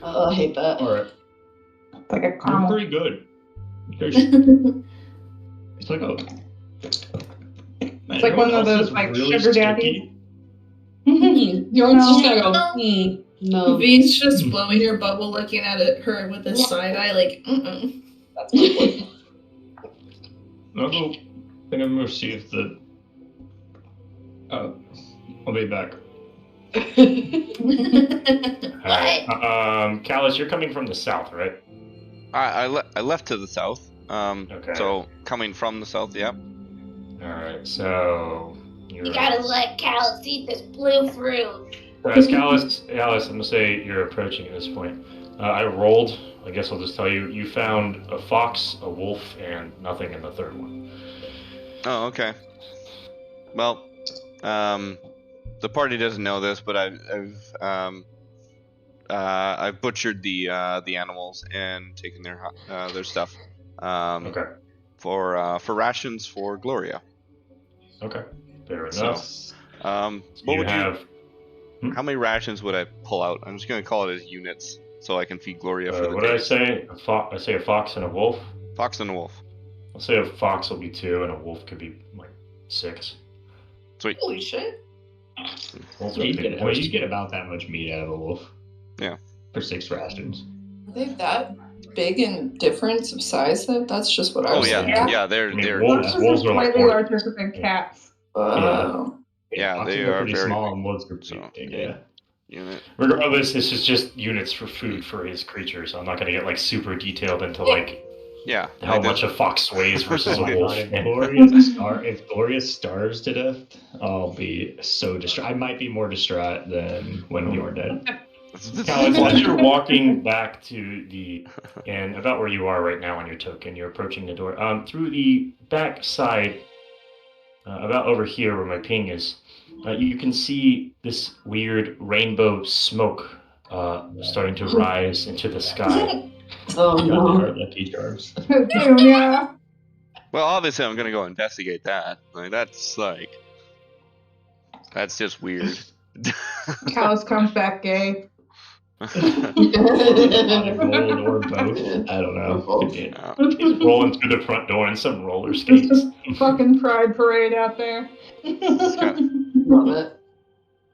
Oh, I hate that. Alright. It's like a You're caramel. pretty good. It's like a... It's like one of those like sugar daddies. Bjorn's just gonna go, no. V's just blowing her bubble, looking at her with a side eye, like, That's lovely. I'll go. I think I'm gonna see if the. I'll be back. Alright. Calus, you're coming from the south, right? I left to the south. Okay. So coming from the south, yeah. Alright, so You gotta let Calus eat this blue fruit. As Calus, I'm gonna say you're approaching at this point. I rolled. I guess I'll just tell you. You found a fox, a wolf, and nothing in the third one. Oh, okay. Well, the party doesn't know this, but I've butchered the animals and taken their stuff. Okay. For rations for Gloria. Okay. Fair enough. So, So you have. How many rations would I pull out? I'm just gonna call it as units, so I can feed Gloria for the What day. did I say? I say a fox and a wolf. Fox and a wolf. I'll say a fox will be 2, and a wolf could be like 6. Sweet. Holy shit. Wolves Yeah, are you big get, boys. you get about that much meat out of a wolf. Yeah. For 6 rations. Are they that big in difference of size though? That's just what I Oh was yeah, thinking. yeah. They're I mean, they're wolves- wolves are like slightly horse. larger than cats. Wow. Yeah, Foxes they are are pretty very small, big, and wolves are pretty so- big. Yeah. unit. Regardless, this is just units for food for his creatures. I'm not gonna get like super detailed into like Yeah. how like much this. a fox weighs versus Oh a my wolf. god, if Gloria starves to death, I'll be so distraught. I might be more distraught than when Bjorn died. Calus, as you're walking back to the inn, about where you are right now on your token, you're approaching the door. Through the back side, about over here where my ping is, you can see this weird rainbow smoke starting to rise into the sky. Oh God, they no. are lucky charms. Yeah. Well, obviously, I'm gonna go investigate that. That's just weird. Calus comes back gay. Pot of gold or both. I don't know. Both. He's rolling through the front door in some roller skates. Fucking pride parade out there. Love it.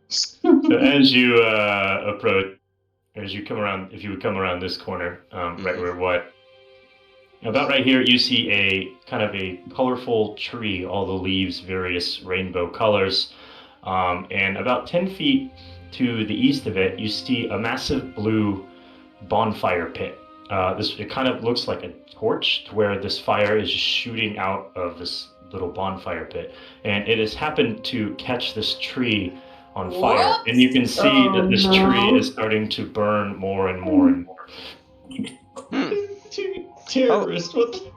So as you approach, as you come around, if you would come around this corner, right where what? About right here, you see a kind of a colorful tree, all the leaves, various rainbow colors. And about 10 feet to the east of it, you see a massive blue bonfire pit. It kind of looks like a torch to where this fire is just shooting out of this little bonfire pit. And it has happened to catch this tree on fire. What? And you can see Oh, that this no. tree is starting to burn more and more and more. Terrorist, what the...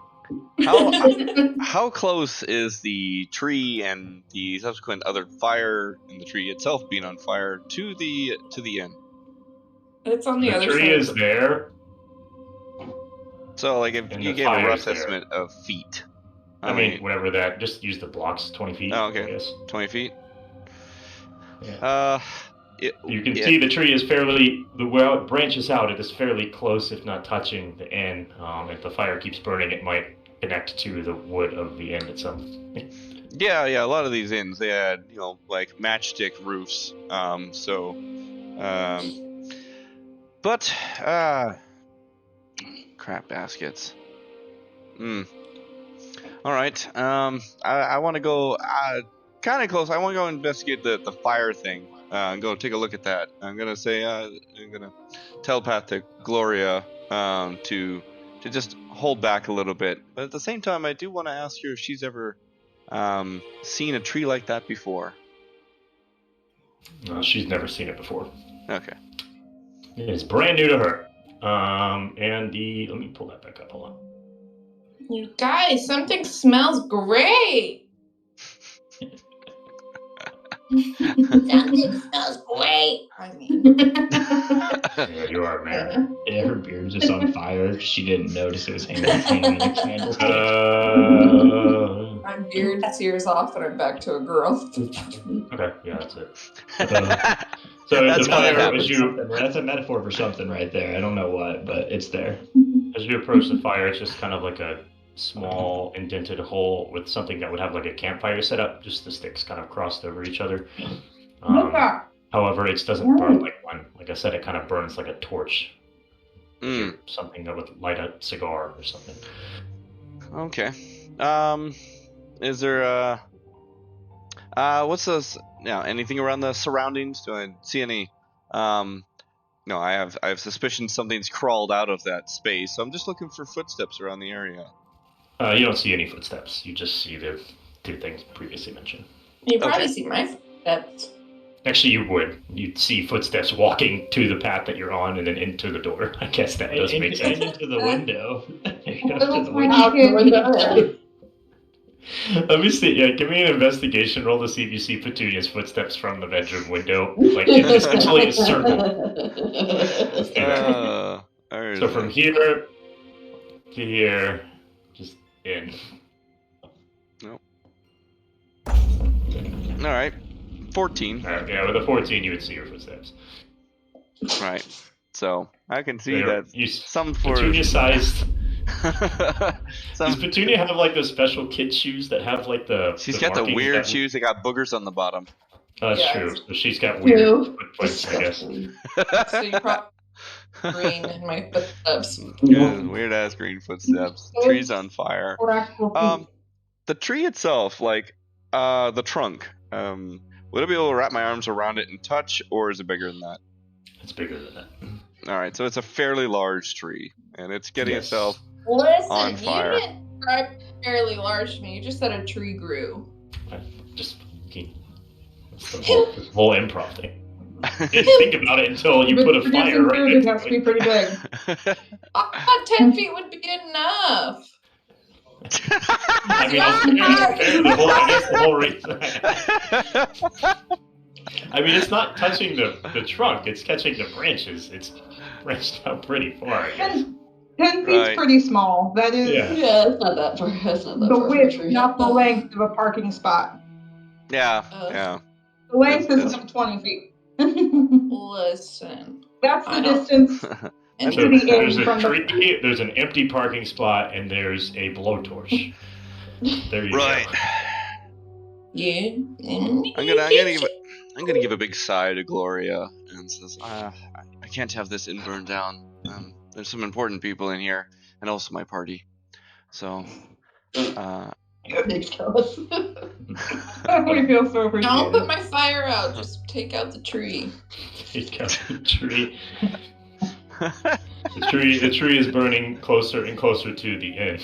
How close is the tree and the subsequent other fire and the tree itself being on fire to the inn? It's on the The other tree side. is there. So, like, if And you the gave a fire's rough there. estimate of feet, I mean, whatever that, just use the blocks, 20 feet. Oh, okay. I guess. 20 feet. Yeah. You can yeah. see the tree is where it branches out, it is fairly close, if not touching the end. If the fire keeps burning, it might connect to the wood of the end itself. Yeah, a lot of these inns, they had, like matchstick roofs. But, crap baskets. Alright, I want to go, kind of close. I want to go investigate the fire thing. And go take a look at that. I'm gonna say, I'm gonna telepath to Gloria, to just hold back a little bit. But at the same time, I do want to ask her if she's ever, seen a tree like that before. She's never seen it before. Okay. It is brand new to her. Let me pull that back up, hold on. You guys, something smells great. Something smells great. I mean, Yeah, you are, man. Yeah, her beard's just on fire. She didn't notice it was hanging in a candlestick. my beard tears off and I'm back to a girl. Okay, yeah, that's it. So That's the fire happens. That's a metaphor for something right there. I don't know what, but it's there. As you approach the fire, it's just kind of like a small indented hole with something that would have like a campfire set up, just the sticks kind of crossed over each other. However, it doesn't burn like one. Like I said, it kind of burns like a torch. Something that would light a cigar or something. Okay. Is there what's this? Anything around the surroundings? Do I see any? No, I have suspicion something's crawled out of that space. So I'm just looking for footsteps around the area. You don't see any footsteps. You just see the two things previously mentioned. You probably see my footsteps. Actually, you would. You'd see footsteps walking to the path that you're on and then into the door. I guess that does make sense. And into the window. Out the window. Let me see. Yeah, give me an investigation roll to see if you see Petunia's footsteps from the bedroom window. Like, it's essentially a circle. Let's do that. So from here to here, just in. Nope. All right. 14. All right, yeah, with a 14, you would see your footsteps. Right. So I can see that some for Petunia-sized. Does Petunia have like those special kid shoes that have like the? She's got the weird shoes that got boogers on the bottom. That's true. So she's got weird footprints, I guess. So you probably green in my footsteps. Yeah, weird ass green footsteps. Tree's on fire. The tree itself, like the trunk. Would I be able to wrap my arms around it and touch, or is it bigger than that? It's bigger than that. All right, so it's a fairly large tree, and it's getting itself Listen, on fire. you didn't describe fairly large to me. You just said a tree grew. That's the whole improv thing. You didn't think about it until you put a fire right It next has to to be it. pretty big. I thought 10 feet would be enough. I mean, I guess the whole reason. I mean, it's not touching the trunk; it's catching the branches. It's branched out pretty far, I guess. 10 feet's pretty small. That is Yeah, it's not that far. That's not that the far width, from a tree. not the length of a parking spot. Yeah. The length is about 20 feet. Listen. That's the distance. And So the there's end a from the- tree, there's an empty parking spot, and there's a blowtorch. There you Right. go. Yeah. I'm gonna give a big sigh to Gloria and says, I can't have this inn burned down. There's some important people in here, and also my party. So, Thanks, Calus. We feel so appreciated. Don't put my fire out. Just take out the tree. Take out the tree. The tree is burning closer and closer to the inn.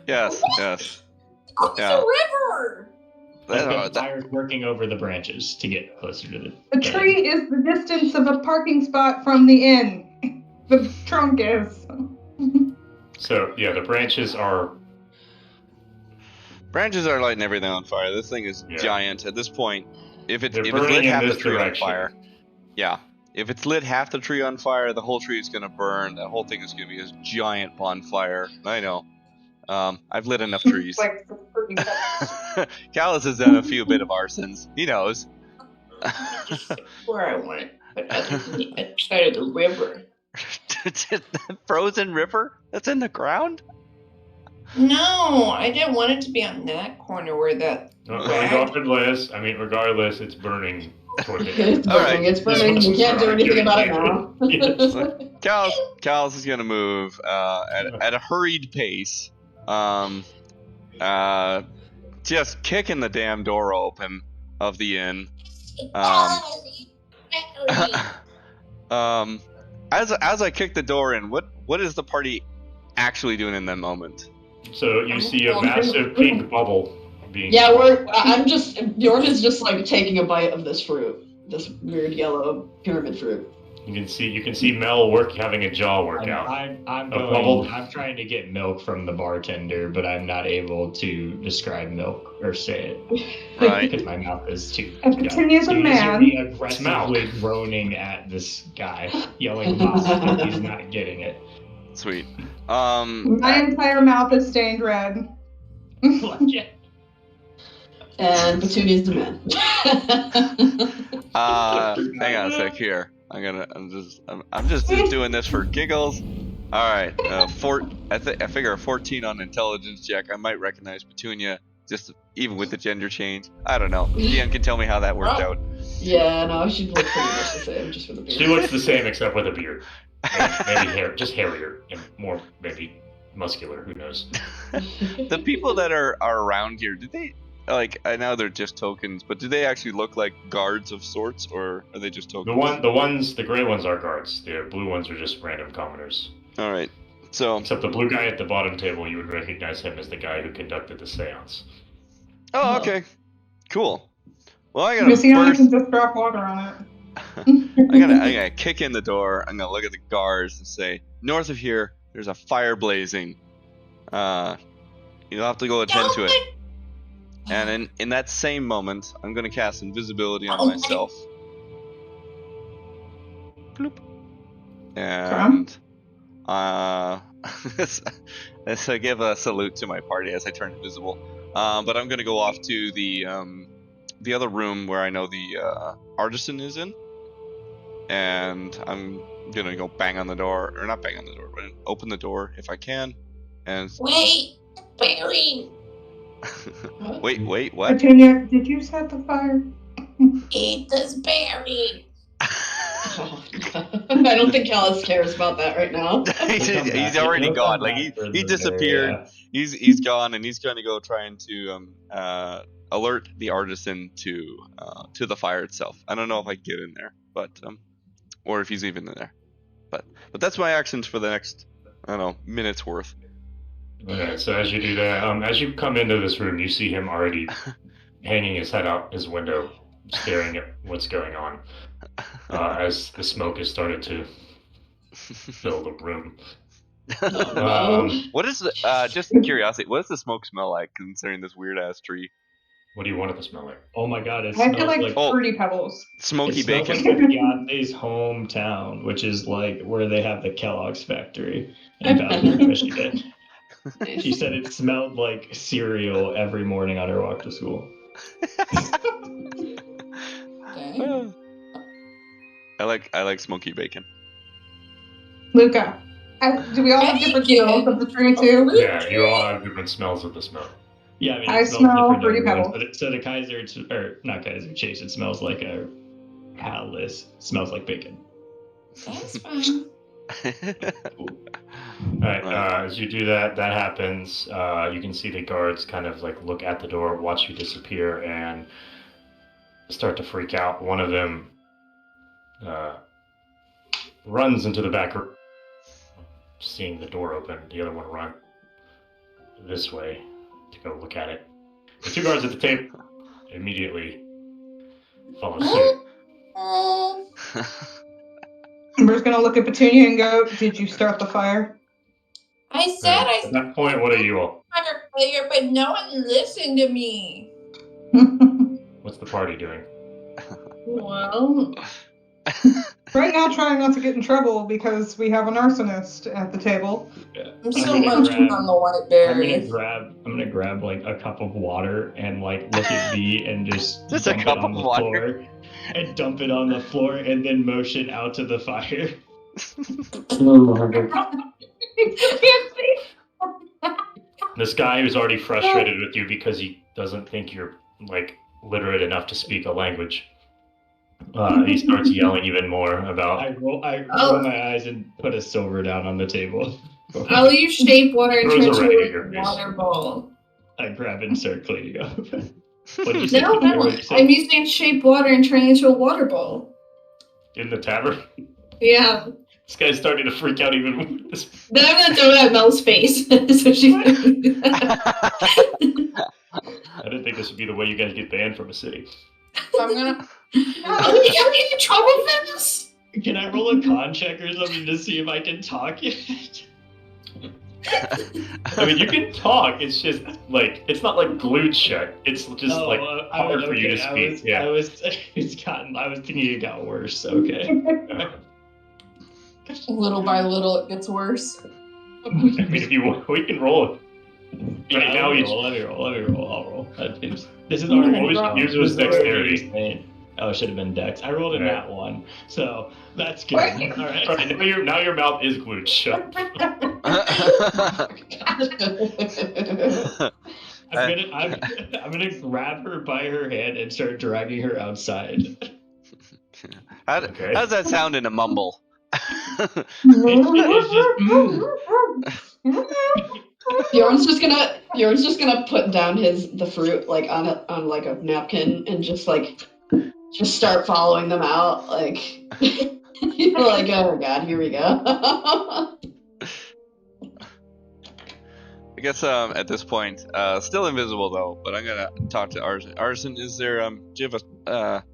Yes. It's Yeah. a river. The fire's working over the branches to get closer to the. The tree is the distance of a parking spot from the inn. The trunk is. So yeah, the branches are. Branches are lighting everything on fire. This thing is giant at this point. If it's lit burning in half the this tree direction. on fire, if it's lit half the tree on fire, the whole tree is gonna burn. That whole thing is gonna be a giant bonfire. I know. I've lit enough trees. Like, Calus has done a few bit of arsons. He knows. Where I went, but other than the other side of the river. The frozen river that's in the ground? No, I didn't want it to be on that corner where that. Regardless, it's burning toward the end. It's All burning. right. It's burning. We can't do anything about it now. Yes. Calus is gonna move at a hurried pace. Just kicking the damn door open of the inn. As I kick the door in, what is the party actually doing in that moment? So you see a massive pink bubble being. Yeah, Bjorn is just like taking a bite of this fruit, this weird yellow pyramid fruit. You can see Mel having a jaw workout. I'm trying to get milk from the bartender, but I'm not able to describe milk or say it. Right. Because my mouth is too. Petunia's a man. He's aggressively groaning at this guy, yelling milk. He's not getting it. Sweet. My entire mouth is stained red. And Petunia's the man. Hang on a sec here. I'm just doing this for giggles. All right. I figure a 14 on intelligence check. I might recognize Petunia, just even with the gender change. I don't know. Ian can tell me how that worked out. Yeah, no, she looks pretty much the same, just with a beard. She looks the same except with a beard. Maybe just hairier and more maybe muscular. Who knows? The people that are around here, did they? Like, I know they're just tokens, but do they actually look like guards of sorts, or are they just tokens? The gray ones are guards. The blue ones are just random commoners. All right. So. Except the blue guy at the bottom table, you would recognize him as the guy who conducted the seance. Oh, okay. Cool. Well, I gotta Because he only first. can just drop water on it. I gotta kick in the door. I'm gonna look at the guards and say, north of here, there's a fire blazing. You'll have to go attend to it. And in that same moment, I'm going to cast invisibility on myself. Bloop. And so I give a salute to my party as I turn invisible. But I'm going to go off to the other room where I know the artisan is in. And I'm going to go bang on the door. Or not bang on the door, but open the door if I can. And Wait, Barry. Wait, what? Petunia, did you set the fire? Eat this berry. Oh, I don't think Calus cares about that right now. He's already gone. Like he disappeared. Yeah. He's gone, and he's going to go trying to alert the artisan to the fire itself. I don't know if I can get in there, but or if he's even in there. But that's my actions for the next minute's worth. Okay, so as you do that, as you come into this room, you see him already hanging his head out his window, staring at what's going on. As the smoke has started to fill the room. What is just curiosity? What does the smoke smell like, considering this weird ass tree? What do you want it to smell like? Oh my god, it I smells feel like Fruity Pebbles. Smoky bacon. It smells like Beyonce's hometown, which is like where they have the Kellogg's factory in Bowser, Michigan. She said it smelled like cereal every morning on her walk to school. Dang. I like smoky bacon. Luca, do we all have different smells of the tree too? Yeah, you all have different smells of the smoke. Yeah, I mean, I smell Fruity Pebbles. So the Kaiser, or not Kaiser Chase, it smells like a Calus. Smells like bacon. That's fine. Alright, as you do that happens. You can see the guards kind of like look at the door, watch you disappear, and start to freak out. One of them runs into the back room, seeing the door open. The other one runs this way to go look at it. The two guards at the table immediately follow suit. Amber's gonna look at Petunia and go, "Did you start the fire?" I said I At that point, what are you all? started a fire, but no one listened to me. What's the party doing? Well, Right now, trying not to get in trouble because we have an arsonist at the table. I'm still munching on the white I'm berry. gonna grab like a cup of water and like look at V and just Just a dump cup it on of the water? floor and dump it on the floor and then motion out to the fire. This guy who's already frustrated with you because he doesn't think you're like literate enough to speak a language. He starts yelling even more about. I roll my eyes and put a silver down on the table. I'll use shape water and Throws turn a ring at into your a face. water ball. I grab it and start cleaning up. What did you say? No, What did you say? I'm using shape water and turning it into a water ball. In the tavern. Yeah. This guy's starting to freak out even more. Then I'm gonna throw it at Mel's face. So she's I didn't think this would be the way you guys get banned from a city. So I'm gonna. I'm gonna get in trouble for this. Can I roll a con check or something to see if I can talk yet? I mean, you can talk. It's just like it's not like glue shut. It's just like hard for you to speak. I was thinking it got worse. Okay. Little by little, it gets worse. I mean, if you want, we can roll it. Yeah, Right, now let me each- roll. I'll roll. This is already. Yours was dexterity. Oh, it should have been dex. I rolled a nat 1, so that's good. What? All right. All right, now your mouth is glued shut. I'm gonna grab her by her hand and start dragging her outside. How's that sound in a mumble? It's just. Bjorn's just gonna put down the fruit like on like a napkin and just start following them out like you're like, oh god, here we go. I guess at this point, still invisible though, but I'm gonna talk to Arson. Arson, is there do you have a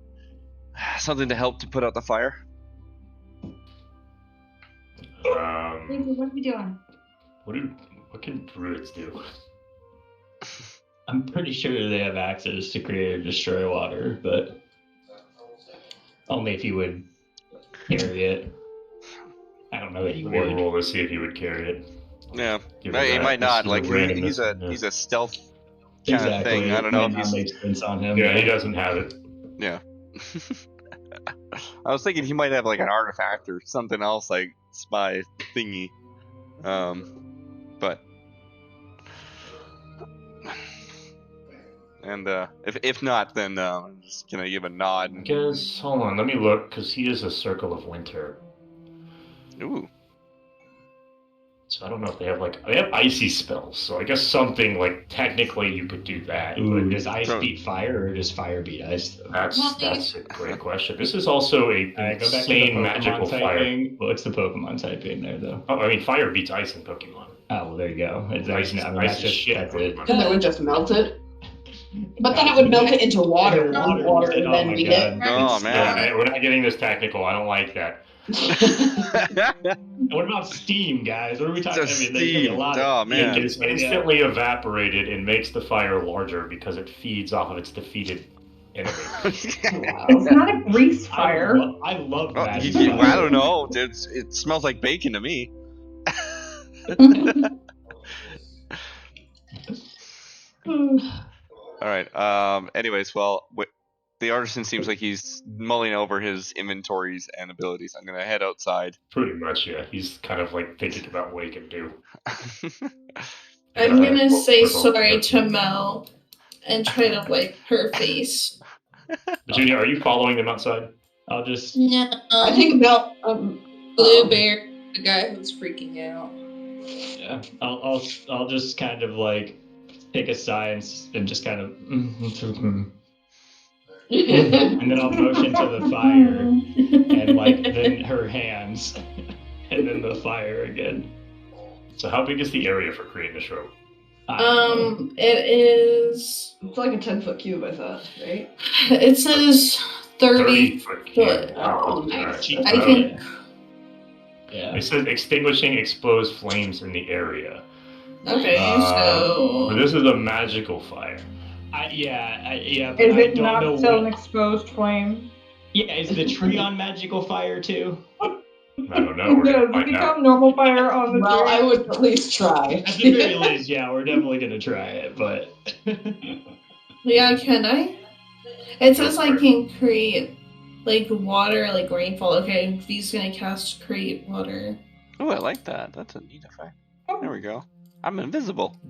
something to help to put out the fire? What are we doing? What can druids do? I'm pretty sure they have access to create or destroy water, but only if you would carry it. I don't know that you Let me would. roll to see if you would carry it. Yeah, Give he it might that. not. Like he's a Yeah. he's a stealth kind of thing. I don't know if Might not make sense on him. Yeah, but- he doesn't have it. Yeah. I was thinking he might have like an artifact or something else like spy thingy. But and if not, then I'm just gonna give a nod. I guess, hold on, let me look, because he is a circle of winter. Ooh. So I don't know if they have they have icy spells, so I guess something technically you could do that. Ooh, but does ice beat fire or does fire beat ice? Though? That's a great question. This is also a Alright, go back to the insane magical Pokemon fire. typing. What's the Pokemon typing there, though? Oh, I mean, fire beats ice in Pokemon. Oh, well, there you go. It's Ice ice. is- I mean, ice that's is just shit that's in it. Pokemon. And it would just melt it. But then it would melt it into water. Water, Water you said, would then oh my beat God. Oh Yeah, man. we're not getting this technical. I don't like that. it. What about steam, guys? What are we talking? Just I mean, there's gonna be a steam. lot Oh, of man. It gets instantly evaporated and makes the fire larger because it feeds off of its defeated enemy. It's not a grease fire. I love Well, magic I fire. don't know. It smells like bacon to me. All right. Anyways, well, the artisan seems like he's mulling over his inventories and abilities. I'm gonna head outside. Pretty much, yeah. He's kind of thinking about what he can do. I'm gonna say sorry to Mel and try to wipe her face. Junior, are you following them outside? I'll just. No. I think Mel. Blueberry, the guy who's freaking out. Yeah. I'll just kind of take a sigh and just kind of. And then I'll motion to the fire and then her hands and then the fire again. So how big is the area for creating this rope? It is. It's like a 10-foot cube, I thought, right? It says 30 foot. foot. Oh, Alright. nice. I think. Yeah. It says extinguishing exposed flames in the area. Okay, so. But this is a magical fire. Yeah, but Is I it don't not know still what. an exposed flame? Yeah, is the tree on magical fire too? I don't know. We're Does gonna it find out. become normal fire on the Well, tree? I would at least try. At the very least, yeah, we're definitely gonna try it, but. Yeah, can I? It says I can create water, rainfall. Okay, V's gonna cast create water. Oh, I like that. That's a neat effect. There we go. I'm invisible.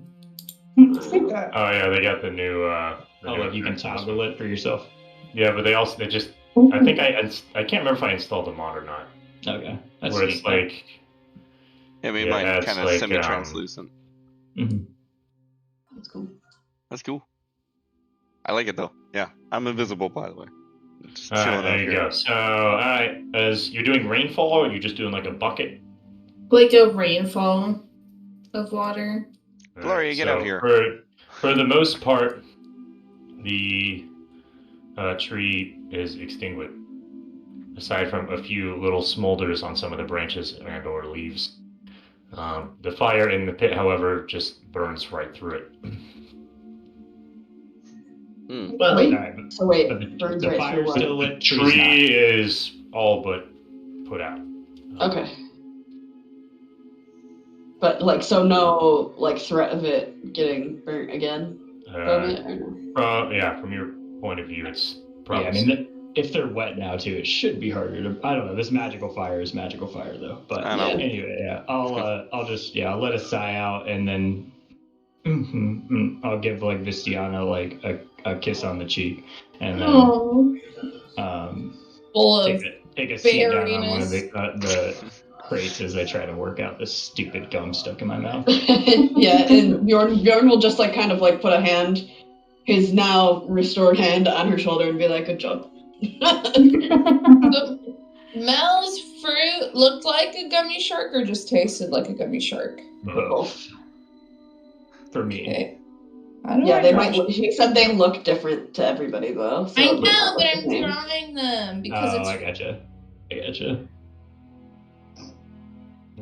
See that? Oh yeah, they got the new. You can toggle it for yourself. Yeah, but they just. I think I can't remember if I installed the mod or not. Okay. That's Where it's neat. I mean, Yeah, mine's it's kind of semi-translucent. Mhm. That's cool. That's cool. I like it though. Yeah, I'm invisible by the way. Just Alright, chilling there out you here. go. So, alright, as you're doing rainfall, or you're just doing a bucket? Like a rainfall of water. Gloria, get out here. For the most part, the tree is extinguished. aside from a few little smolders on some of the branches and or leaves. The fire in the pit, however, just burns right through it. Well, Wait. Alright, So wait, but burns the right fire's through what? still lit. The tree's tree is all but put out. Okay. But like, so no like threat of it getting burnt again from it, or no? Yeah, from your point of view, it's not. probably. Yeah, I mean, if they're wet now too, it should be harder to. I don't know. This magical fire is magical fire though. But I know. anyway, yeah, I'll just I'll let it sigh out and then I'll give like Vistiana like a kiss on the cheek and then Full of take a seat down on one of berryness. the crates as I try to work out this stupid gum stuck in my mouth. Yeah, and Bjorn will just like kind of like put his now restored hand on her shoulder and be like, "Good job." Mel's fruit looked like a gummy shark or just tasted like a gummy shark? Both. For me. Okay. Yeah, they might. She said they look different to everybody though. So I it might know, not but look I'm the same. trying them because I it's gotcha.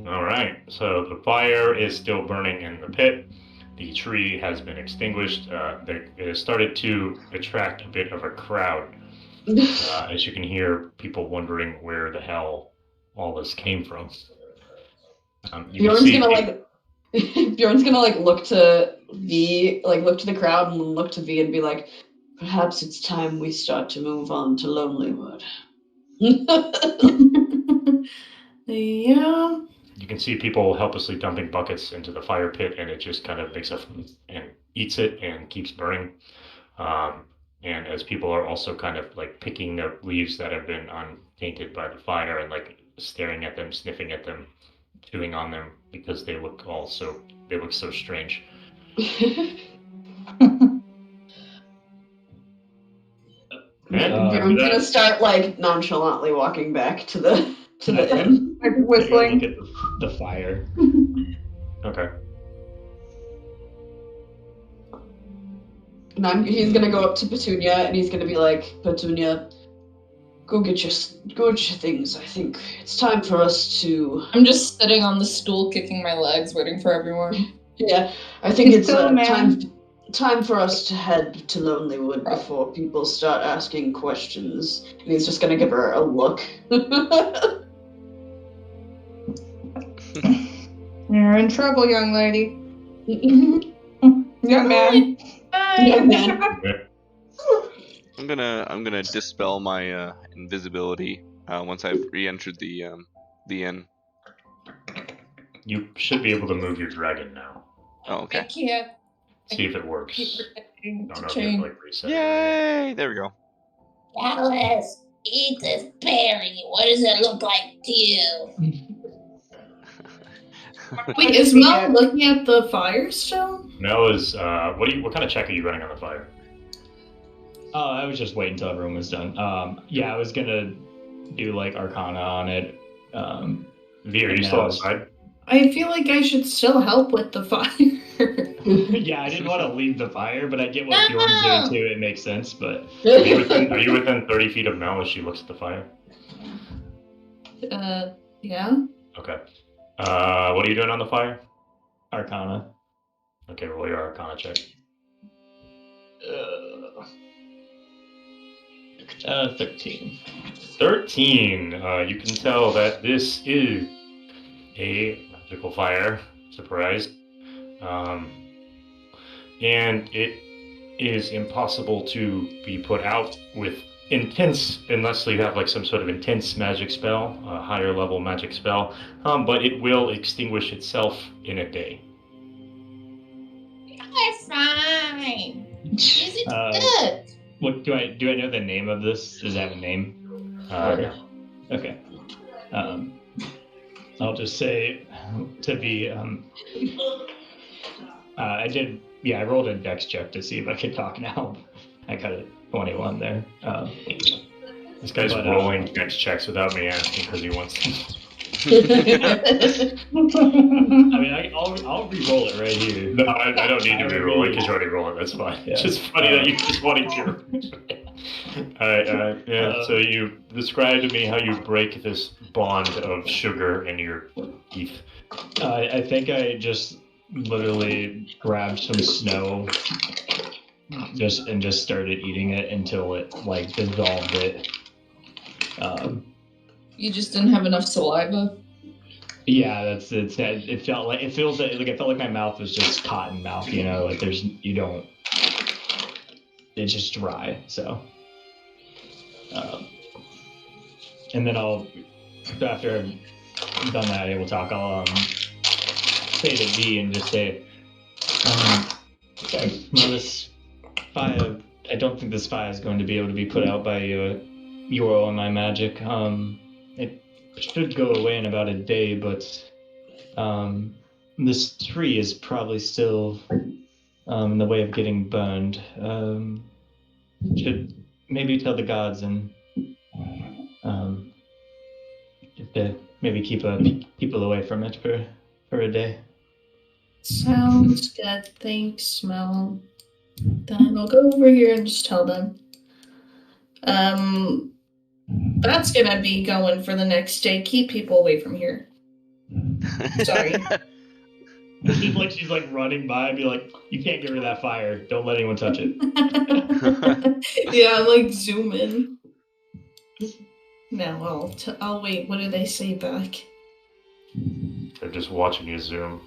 All right, so the fire is still burning in the pit. The tree has been extinguished. It has started to attract a bit of a crowd. As you can hear people wondering where the hell all this came from. Bjorn's gonna like look to the crowd and look to V and be like, perhaps it's time we start to move on to Lonelywood. Yeah. You can see people helplessly dumping buckets into the fire pit, and it just kind of makes up and eats it and keeps burning. And as people are also kind of like picking the leaves that have been untainted by the fire and like staring at them, sniffing at them, chewing on them because they look so strange. Bjorn's gonna start like nonchalantly walking back to the inn. Whistling. Look at the fire. Okay. And he's gonna go up to Petunia and he's gonna be like, Petunia, go get your things. I think it's time for us to. I'm just sitting on the stool, kicking my legs, waiting for everyone. Yeah, I think it's still a man. time for us to head to Lonelywood before people start asking questions. And he's just gonna give her a look. You're in trouble, young lady. Young man. Young man. I'm gonna dispel my invisibility once I've re-entered the inn. You should be able to move your dragon now. Oh, I okay. can't See if it works. keep pretending I to don't know if you have change. to like reset. Yay! There we go. Calus, eat this berry. What does it look like to you? Wait, is Mel looking at the fire still? Mel is what kind of check are you running on the fire? Oh, I was just waiting until everyone was done. Yeah, I was gonna do like Arcana on it. V, are you still outside? I feel like I should still help with the fire. Yeah, I didn't want to leave the fire, but I get what Bjorn's doing too. It makes sense, but Are you within 30 feet of Mel as she looks at the fire? Yeah. Okay. What are you doing on the fire? Arcana. Okay, roll your Arcana check. 13. 13. You can tell that this is a magical fire. Surprise. And it is impossible to be put out with intense, unless you have like some sort of intense magic spell, a higher level magic spell. But it will extinguish itself in a day. You're fine. Is it good? What do I know the name of this? Does it have a name? Yeah. Okay. I'll just say to be I rolled a dex check to see if I could talk now. I got a 21 there. This guy's rolling dex checks without me asking because he wants to. mean, I'll re-roll it right here. No, I don't need to re-roll it because you're already rolling. That's fine. Yeah. It's just funny that you just wanted to. All right. Yeah. So you describe to me how you break this bond of sugar in your teeth. I think I just literally grabbed some snow, just started eating it until it like dissolved it. You just didn't have enough saliva. Yeah, it felt like it felt like my mouth was just cotton mouth, you know, like it's just dry. So, and then after I've done that, I will talk. I'll say to V and just say, well, this fire. I don't think this fire is going to be able to be put out by your and my magic. It should go away in about a day, but this tree is probably still in the way of getting burned. Should maybe tell the gods and if they maybe keep people away from it for a day. Sounds good. Thanks, Mel. Then I'll go over here and just tell them. That's gonna be going for the next day. Keep people away from here. Sorry. She's like running by and be like, you can't get rid of that fire. Don't let anyone touch it. Yeah, like zoom in. Now I'll wait. What do they say back? They're just watching you zoom.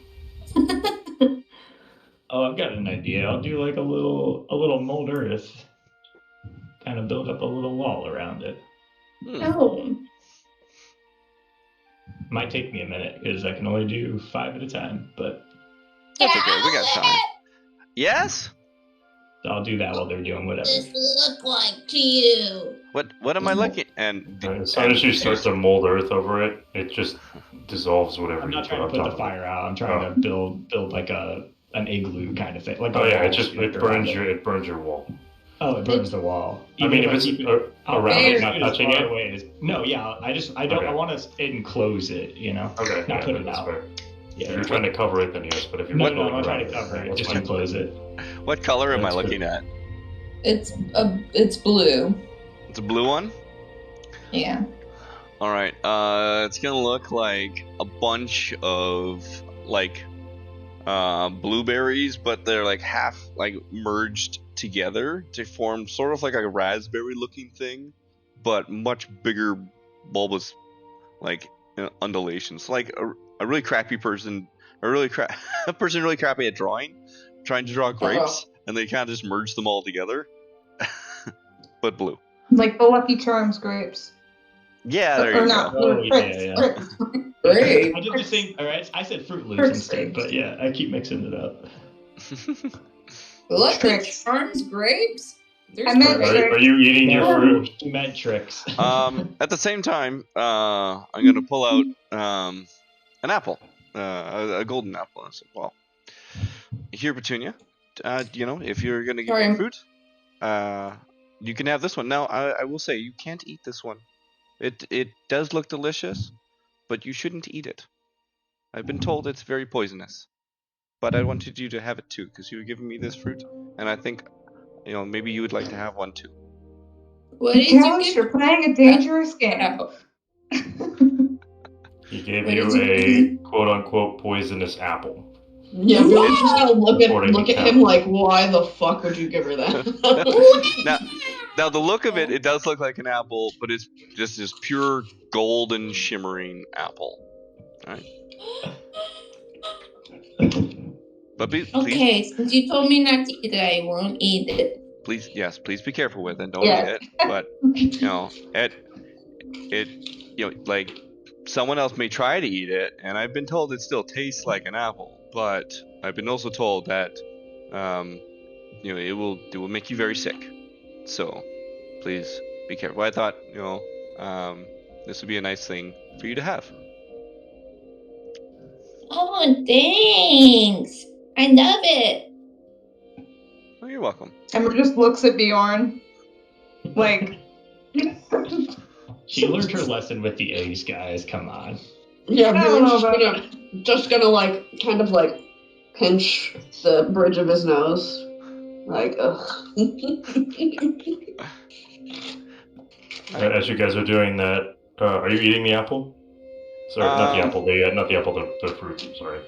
Oh, I've got an idea. I'll do like a little mold earth. Kind of build up a little wall around it. Oh. Might take me a minute because I can only do 5 at a time, but That's okay. We got time. Yes? I'll do that while they're doing whatever. What does this look like to you? What am I looking? And As soon as you start to mold earth over it, it just dissolves whatever. I'm not you trying to on put top the fire out. I'm trying to build like an igloo kind of thing. Like it burns your wall. Oh, it burns the wall. I mean, if it's around it, not touching it. No, yeah. I want to enclose it. You know. Okay. Not put it that's out. fair. Yeah. If you're trying to cover it, then yes. But if you're No, just I'm not trying to cover it. Just enclose it. what color am I That's looking at? It's blue. It's a blue one? Yeah. All right. It's gonna look like a bunch of like blueberries, but they're like half like merged together to form sort of like a raspberry-looking thing, but much bigger, bulbous, like undulations. Like a really crappy person, a person really crappy at drawing, trying to draw grapes, and they kind of just merge them all together, but blue. Like the Lucky Charms grapes. Yeah, there you go. Oh, yeah. Great. I did the same. All right, I said Fruit Loops instead, but yeah, I keep mixing it up. Lucky Charms grapes? I meant Are you eating your fruit? You meant tricks. At the same time, I'm gonna pull out an apple, a golden apple. I said, well, here, Petunia, if you're gonna give me fruit, you can have this one. Now, I will say, you can't eat this one. It does look delicious, but you shouldn't eat it. I've been told it's very poisonous. But I wanted you to have it too, because you were giving me this fruit, and I think, maybe you would like to have one too. What did you Calus, you're playing a dangerous game. He gave you a quote-unquote poisonous apple. Yeah, we were just gonna look at him like, why the fuck would you give her that? Now the look of it does look like an apple, but it's just this pure golden shimmering apple. All right. But Okay, since you told me not to eat it, I won't eat it. Please be careful with it. Don't eat it. But like someone else may try to eat it, and I've been told it still tastes like an apple. But I've been also told that it will make you very sick. So please be careful. I thought this would be a nice thing for you to have. Oh, thanks. I love it. Oh, you're welcome. Ember just looks at Bjorn, like. She learned her lesson with the eggs, guys. Come on. Yeah, I don't know Bjorn's just about gonna just gonna like kind of like pinch the bridge of his nose. Like, ugh. As you guys are doing that, are you eating the apple? Sorry, not the apple. Not the apple. The fruit. Sorry.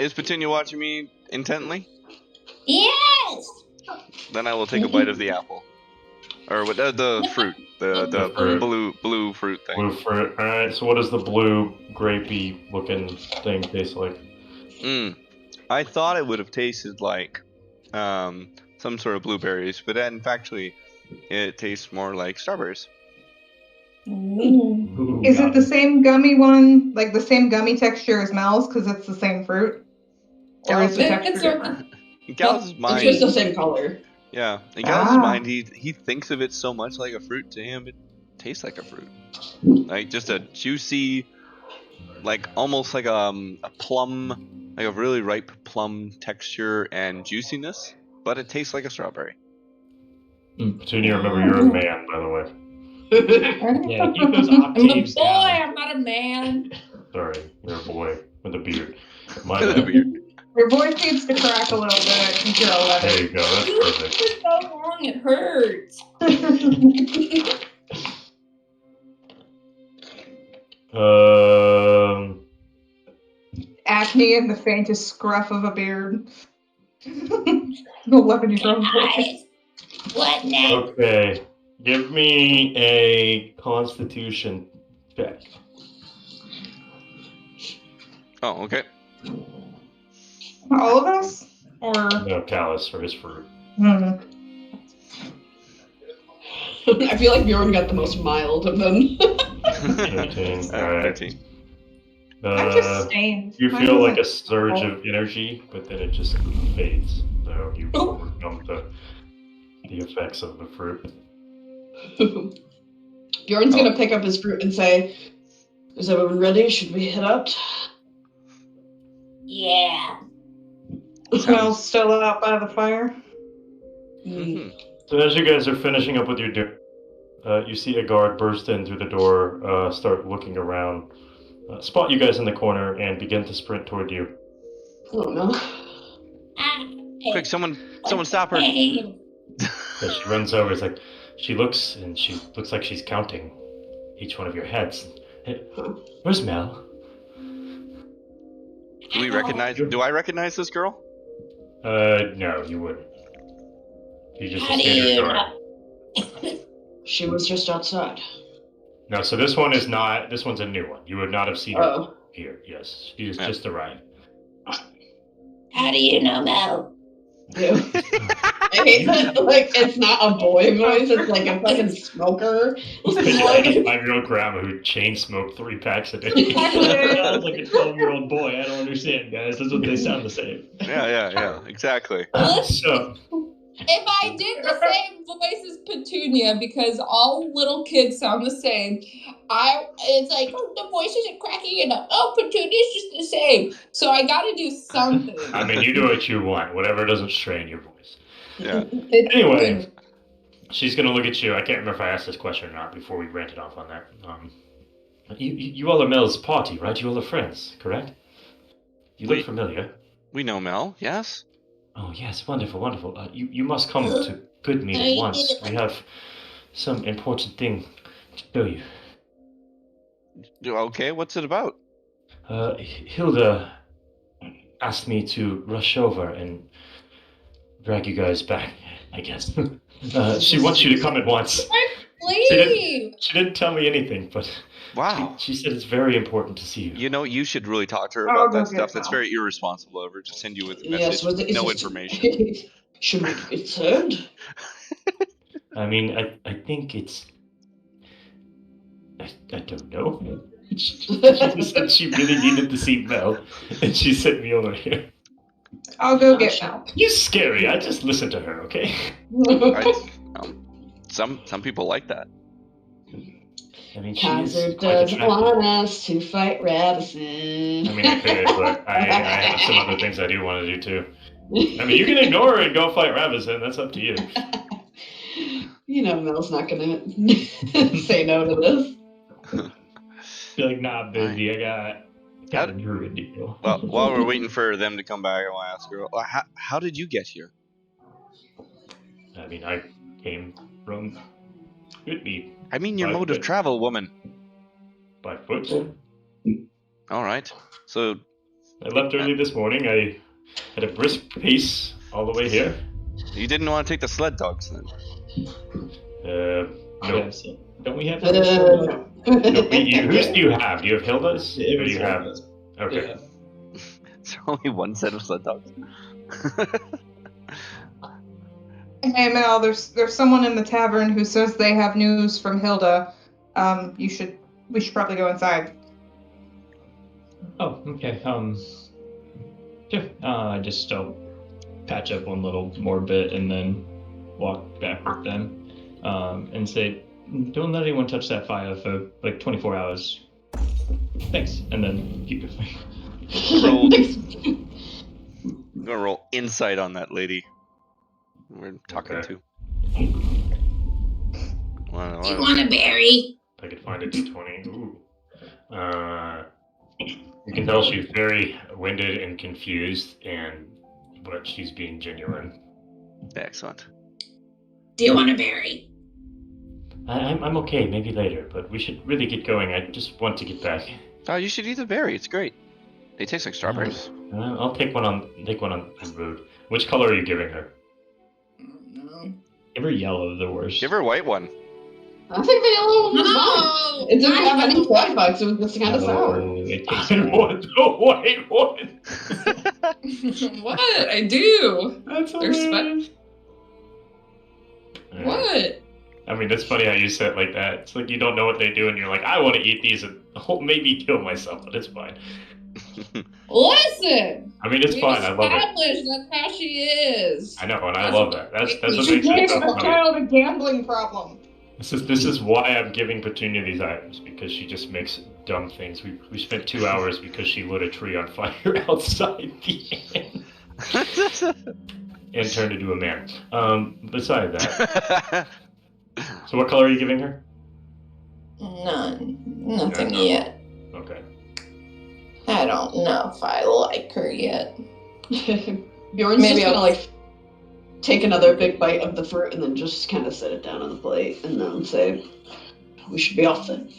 Is Petunia watching me intently? Yes! Then I will take a bite of the apple. Or what? The fruit. The fruit. blue fruit thing. Blue fruit. All right. So what does the blue grapey looking thing taste like? I thought it would have tasted like some sort of blueberries, but then factually, it tastes more like strawberries. Ooh, is it the same gummy one, like the same gummy texture as Mel's, because it's the same fruit? Or is the texture different? In Calus' mind, it's just the same color. Yeah, in Calus' mind, he thinks of it so much like a fruit. To him, it tastes like a fruit, like just a juicy, like almost like a plum, like a really ripe plum texture and juiciness, but it tastes like a strawberry. Petunia, remember you're a man, by the way. Yeah, keep those I'm a octaves boy, down. I'm not a man. Sorry, you're a boy with a beard. My With a bad. beard. Your voice needs to crack a little bit since you're 11. There you go. That's You perfect. for so long, it hurts. Acne and the faintest scruff of a beard. The 11-year-old boy. What next? Okay, give me a Constitution check. Oh, okay. All of us? Or No, Calus for his fruit. I feel like Bjorn got the most mild of them. 13. All right. 13. I'm just stained. You Mine feel like a doesn't- surge of energy, but then it just fades. So you overcome the effects of the fruit. Bjorn's gonna pick up his fruit and say, "Is everyone ready? Should we head out?" Yeah. Mel's still out by the fire. Mm-hmm. So as you guys are finishing up with your dinner, you see a guard burst in through the door, start looking around, spot you guys in the corner, and begin to sprint toward you. Oh no. Quick, someone stop her. So she runs over. It's like she looks like she's counting each one of your heads. Hey, where's Mel? Do I recognize this girl? No, you wouldn't. You just How do standard you guard. know? She was just outside. No, so this one is not. This one's a new one. You would not have seen her here. Yes, she has just arrived. How do you know Mel? I hate that. Like, it's not a boy voice. It's like a fucking smoker. It's like a 5-year-old grandma who chain smoked 3 packs a day. Sounds like a 12-year-old boy. I don't understand, guys. That's what they sound the same. Yeah, exactly. So, If I did the same voice as Petunia, because all little kids sound the same, it's like, oh, the voices are cracking it up. Oh, Petunia's just the same. So I got to do something. I mean, you do what you want. Whatever doesn't strain your voice. Yeah. Anyway, she's gonna look at you. I can't remember if I asked this question or not before we ranted off on that. You all are Mel's party, right? You all are friends, correct? You look familiar. We know Mel, yes? Oh, yes, wonderful, wonderful. You must come to good meet at once. We have some important thing to show you. Okay, what's it about? Hilda asked me to rush over and drag you guys back, I guess. She wants you to come at once. Leave! She didn't tell me anything, but Wow. she said it's very important to see you. You know, you should really talk to her about that stuff. That's very irresponsible of her to send you with a message with no information. Should we be concerned? I mean, I think it's... I don't know. She just said she really needed to see Mel, and she sent me over here. I'll go get Mel. You're scary. I just listen to her, okay? Some people like that. I mean, Kaiser doesn't want us to fight Ravison. I mean, I could, but I have some other things I do want to do too. I mean, you can ignore her and go fight Ravison. That's up to you. You know Mel's not gonna say no to this. You're like, nah, busy. I got a How- druid deal. Well, while we're waiting for them to come back, I want to ask her, how did you get here? I mean, I came from Whitby. I mean, your By mode of foot. travel, woman. By foot. All right. So, I left early this morning. I had a brisk pace all the way here. you didn't want to take the sled dogs then? No. Yes. Don't we have No. Whose do you have? Do you have Hilda's? It Or was do you have? Hilda's. Okay. Yeah. There's only one set of sled dogs. Hey Mel, there's someone in the tavern who says they have news from Hilda. We should probably go inside. Oh, okay. Sure. I'll patch up one little more bit and then walk back with them, and say, "Don't let anyone touch that fire for like 24 hours." Thanks, and then keep it. Roll. I'm gonna roll insight on that lady we're talking Okay. to. Do you want a berry? If I could find a d20. Ooh. You can tell she's very winded and confused, but she's being genuine. Excellent. Do you want a berry? I'm okay, maybe later, but we should really get going. I just want to get back. Oh, you should eat the berry. It's great. They taste like strawberries. I'll take one on the road. Which color are you giving her? No. Give her yellow, the worst. Give her a white one. I think the yellow one was No, fine. It didn't have any side effects. It was just kind of sour. It tastes I want the white one. What? I do. That's They're hilarious. What? I mean, it's funny how you say it like that. It's like you don't know what they do, and you're like, I want to eat these and maybe kill myself, but it's fine. Listen. I mean, it's We've fine. I love it. established that's how she is. I know, and I love that. That's what You makes She it gave so the funny. child a gambling problem. This is why I'm giving Petunia these items, because she just makes dumb things. We spent 2 hours because she lit a tree on fire outside the inn and turned into a man. Beside that, so what color are you giving her? None. Nothing No. yet. Okay. I don't know if I like her yet. Bjorn's Maybe just gonna I'll- like take another big bite of the fruit and then just kind of set it down on the plate and then say, "We should be off then."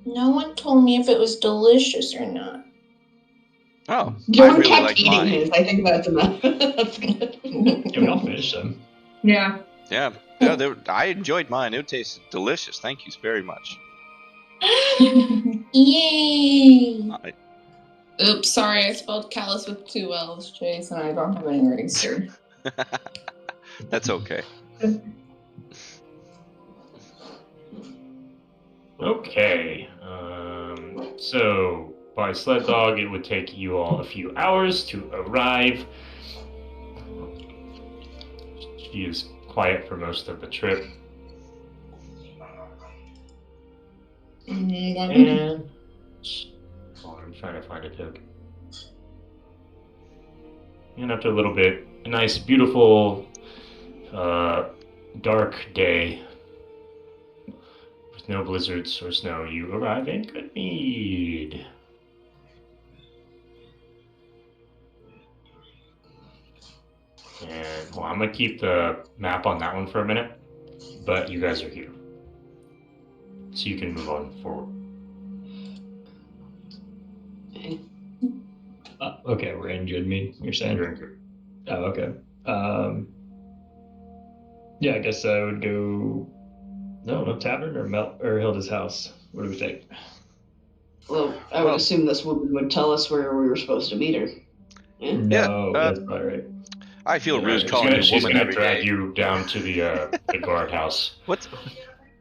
No one told me if it was delicious or not. Oh, Bjorn I really kept like eating mine. his. I think that's enough. That's good. Yeah, we all finish them. Yeah. Yeah, I enjoyed mine. It tasted delicious. Thank you very much. Yay! Oops, sorry, I spelled Calus with 2 L's, Chase, and I don't have any eraser. That's okay. Okay. So by sled dog, it would take you all a few hours to arrive. She is quiet for most of the trip. And I'm trying to find a token. And after a little bit, a nice, beautiful, dark day with no blizzards or snow, you arrive in Goodmead. And well, I'm gonna keep the map on that one for a minute, but you guys are here, so you can move on forward. Okay, we're in Goodmead. You're saying? You're in Goodmead. Oh, okay. Yeah, I guess I would go. No tavern or Hilda's house. What do we think? Well, I would assume this woman would tell us where we were supposed to meet her. Yeah. No, that's probably right. I feel Yeah, rude she's calling you She's woman gonna every drag day. you down to the guardhouse.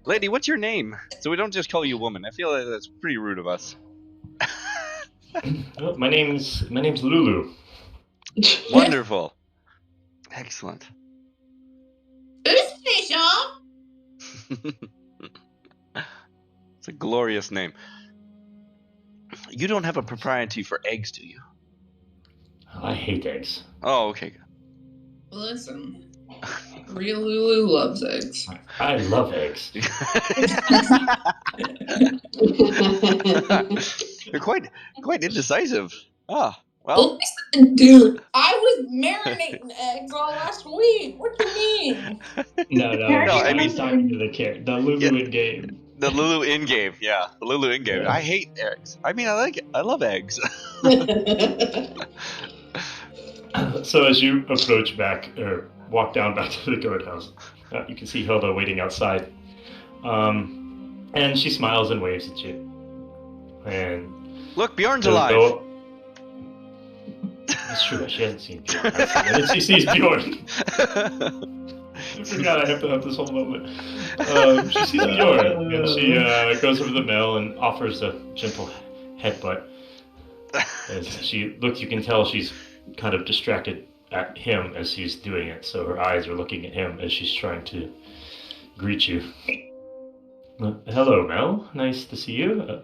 Lady, what's your name? So we don't just call you woman. I feel like that's pretty rude of us. Oh, my name's Lulu. Wonderful. Excellent. Official. It's a glorious name. You don't have a propriety for eggs, do you? I hate eggs. Oh, okay. Listen, Real Lulu loves eggs. I love eggs. You're quite indecisive. Ah, well. Dude, I was marinating eggs all last week. What do you mean? No, No, I mean, he's talking to the Lulu in game. the Lulu in game. Yeah, the Lulu in game. Yeah. I hate eggs. I mean, I like it. I love eggs. So as you approach back, or walk down back to the guardhouse, you can see Hilda waiting outside. And she smiles and waves at you. And Look, Bjorn's she'll alive. go- That's true, she hasn't seen Bjorn. And then she sees Bjorn. I forgot I have to have this whole moment. She sees Bjorn, and she goes over to the mill and offers a gentle headbutt. As she looks, you can tell she's kind of distracted at him as he's doing it, so her eyes are looking at him as she's trying to greet you. Hello, Mel. Nice to see you.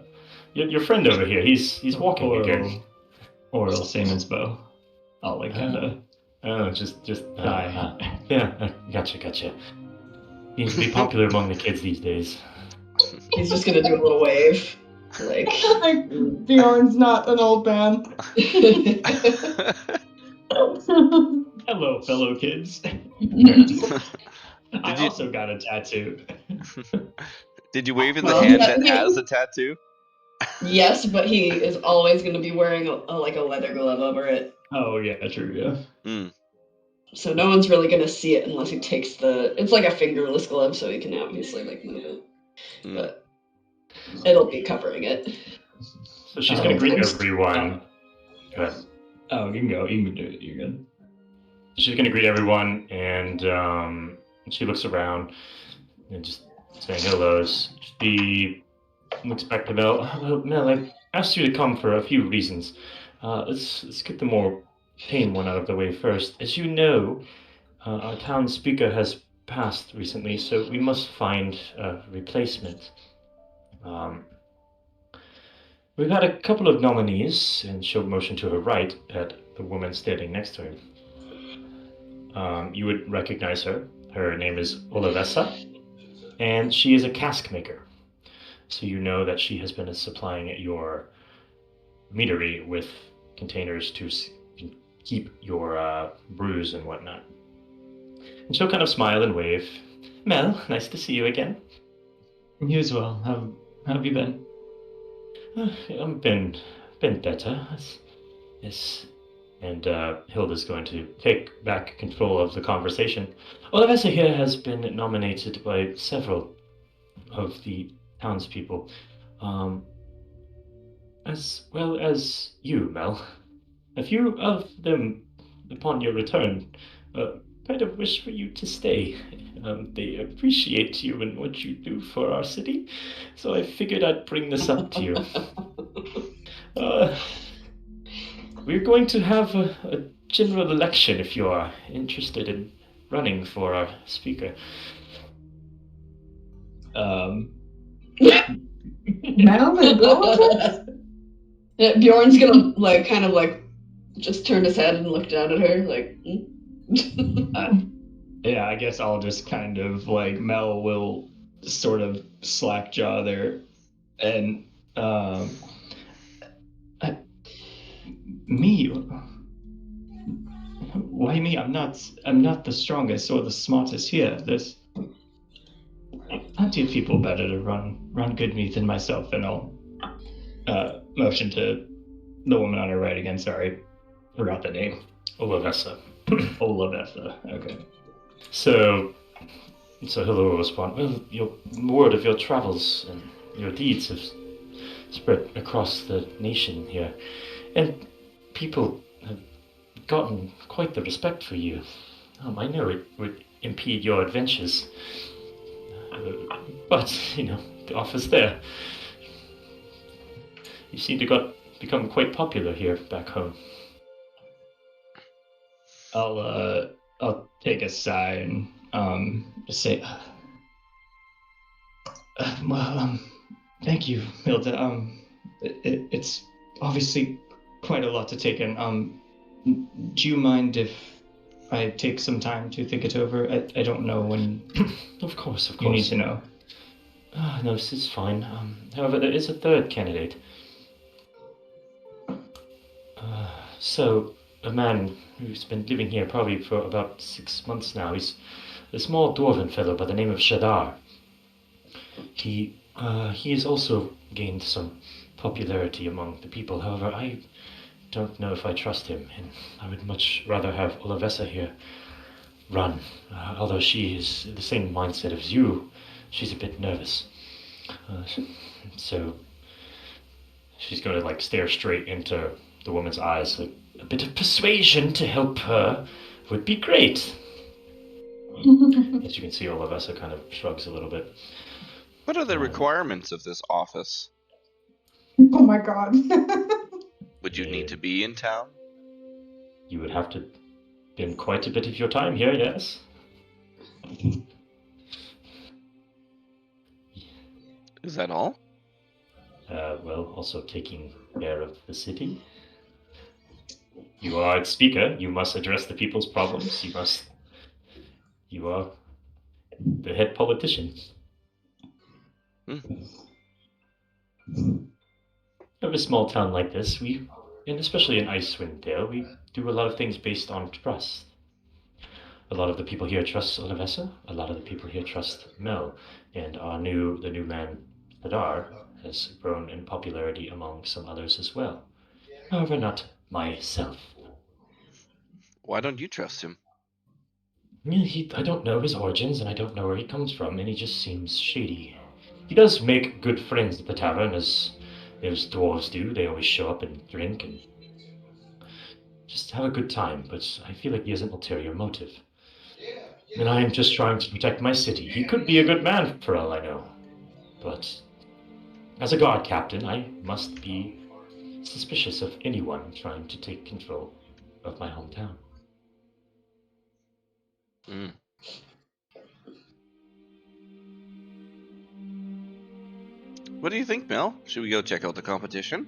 Your friend over here, he's walking again. Oral Samon's bow. I'll like kinda. Oh, just Hi. Yeah, gotcha. Seems to be popular among the kids these days. He's just gonna do a little wave. Like Bjorn's not an old man. Hello, fellow kids. I also got a tattoo. Did you wave in the Well, hand that- that has the tattoo? Yes, but he is always gonna be wearing a leather glove over it. Oh yeah, true. Yeah. Mm. So no one's really gonna see it unless he takes it's like a fingerless glove, so he can obviously like move it. Mm. But it'll be covering it. So she's going to greet everyone. Go ahead. Oh, you can go. You can do it. You're good. She's going to greet everyone, and she looks around and just saying hellos. She expected Mel. Hello, Mel. I asked you to come for a few reasons. Let's get the more tame one out of the way first. As you know, our town speaker has passed recently, so we must find a replacement. We've had a couple of nominees, and she'll motion to her right at the woman standing next to him. You would recognize her. Her name is Olivessa, and she is a cask maker. So you know that she has been supplying your meadery with containers to keep your brews and whatnot. And she'll kind of smile and wave. Mel, nice to see you again. You as well. How have you been? I've been better. Yes. And Hilda's going to take back control of the conversation. Olivessa here has been nominated by several of the townspeople, as well as you, Mel. A few of them, upon your return, kind of wish for you to stay. They appreciate you and what you do for our city, so I figured I'd bring this up to you. We're going to have a general election if you are interested in running for our speaker. Mel in politics? Yeah, Bjorn's gonna kind of just turn his head and look down at her like. Yeah, I guess I'll just kind of Mel will sort of slack jaw there, and me. Why me? I'm not the strongest or the smartest here. There's plenty of people better to run good meat than myself, and I'll motion to the woman on her right again. Sorry, forgot the name. Olivessa. Olivessa. Okay. So Hilda will respond, well, your word of your travels and your deeds have spread across the nation here, and people have gotten quite the respect for you. I know it would impede your adventures, but, the offer's there. You seem to become quite popular here back home. I'll take a sigh and just say, thank you, Hilda. It's obviously quite a lot to take in. Do you mind if I take some time to think it over? I don't know when Of course. you need to know. No, this is fine. However, there is a third candidate. So, a man who's been living here probably for about 6 months now. He's a small dwarven fellow by the name of Shadar. He has also gained some popularity among the people. However, I don't know if I trust him, and I would much rather have Olivessa here run. Although she is the same mindset as you, she's a bit nervous. So she's going to like stare straight into the woman's eyes. Like, a bit of persuasion to help her would be great. As you can see, Olivessa kind of shrugs a little bit. What are the requirements of this office? Oh my god. Would you need to be in town? You would have to spend quite a bit of your time here, yes? Is that all? Well, also taking care of the city. You are its speaker. You must address the people's problems. You are the head politician. Of a small town like this, and especially in IceWind Dale, we do a lot of things based on trust. A lot of the people here trust Olivessa. A lot of the people here trust Mel, and the new man, Hadar, has grown in popularity among some others as well. However, not myself. Why don't you trust him? I don't know his origins, and I don't know where he comes from, and he just seems shady. He does make good friends at the tavern, as dwarves do. They always show up and drink and just have a good time, but I feel like he has an ulterior motive. And I am just trying to protect my city. He could be a good man for all I know, but as a guard captain, I must be suspicious of anyone trying to take control of my hometown. What do you think, Mel? Should we go check out the competition?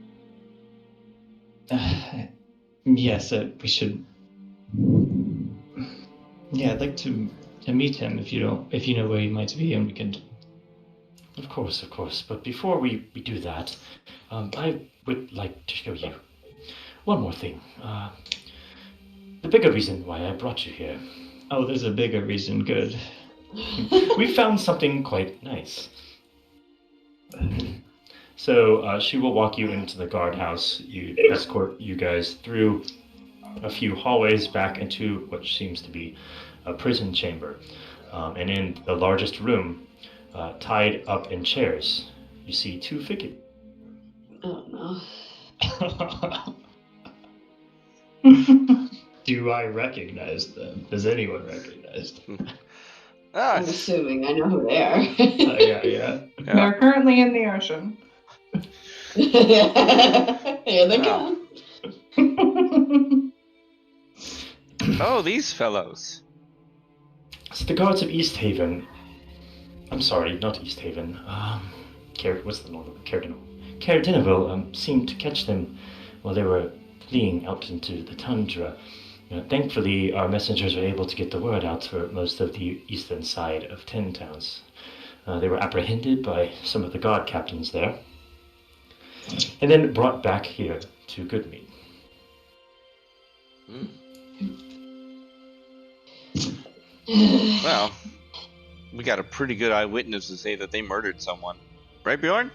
Yes, we should. Yeah, I'd like to meet him if you know where he might be, and we could. Of course. But before we do that, I would like to show you one more thing. The bigger reason why I brought you here. Oh, there's a bigger reason. Good. We found something quite nice. So she will walk you into the guardhouse. You escort you guys through a few hallways back into what seems to be a prison chamber. And in the largest room, tied up in chairs, you see two figures. Oh no. Do I recognize them? Does anyone recognize them? I'm assuming I know who they are. Yeah. They're currently in the ocean. Here they come. Oh, these fellows. So the guards of East Haven. I'm sorry, not East Haven. What's the name of it? Caradinaville seemed to catch them while they were fleeing out into the tundra. Thankfully, our messengers were able to get the word out for most of the eastern side of 10 towns. They were apprehended by some of the guard captains there, and then brought back here to Goodmead. Well, we got a pretty good eyewitness to say that they murdered someone. Right, Bjorn?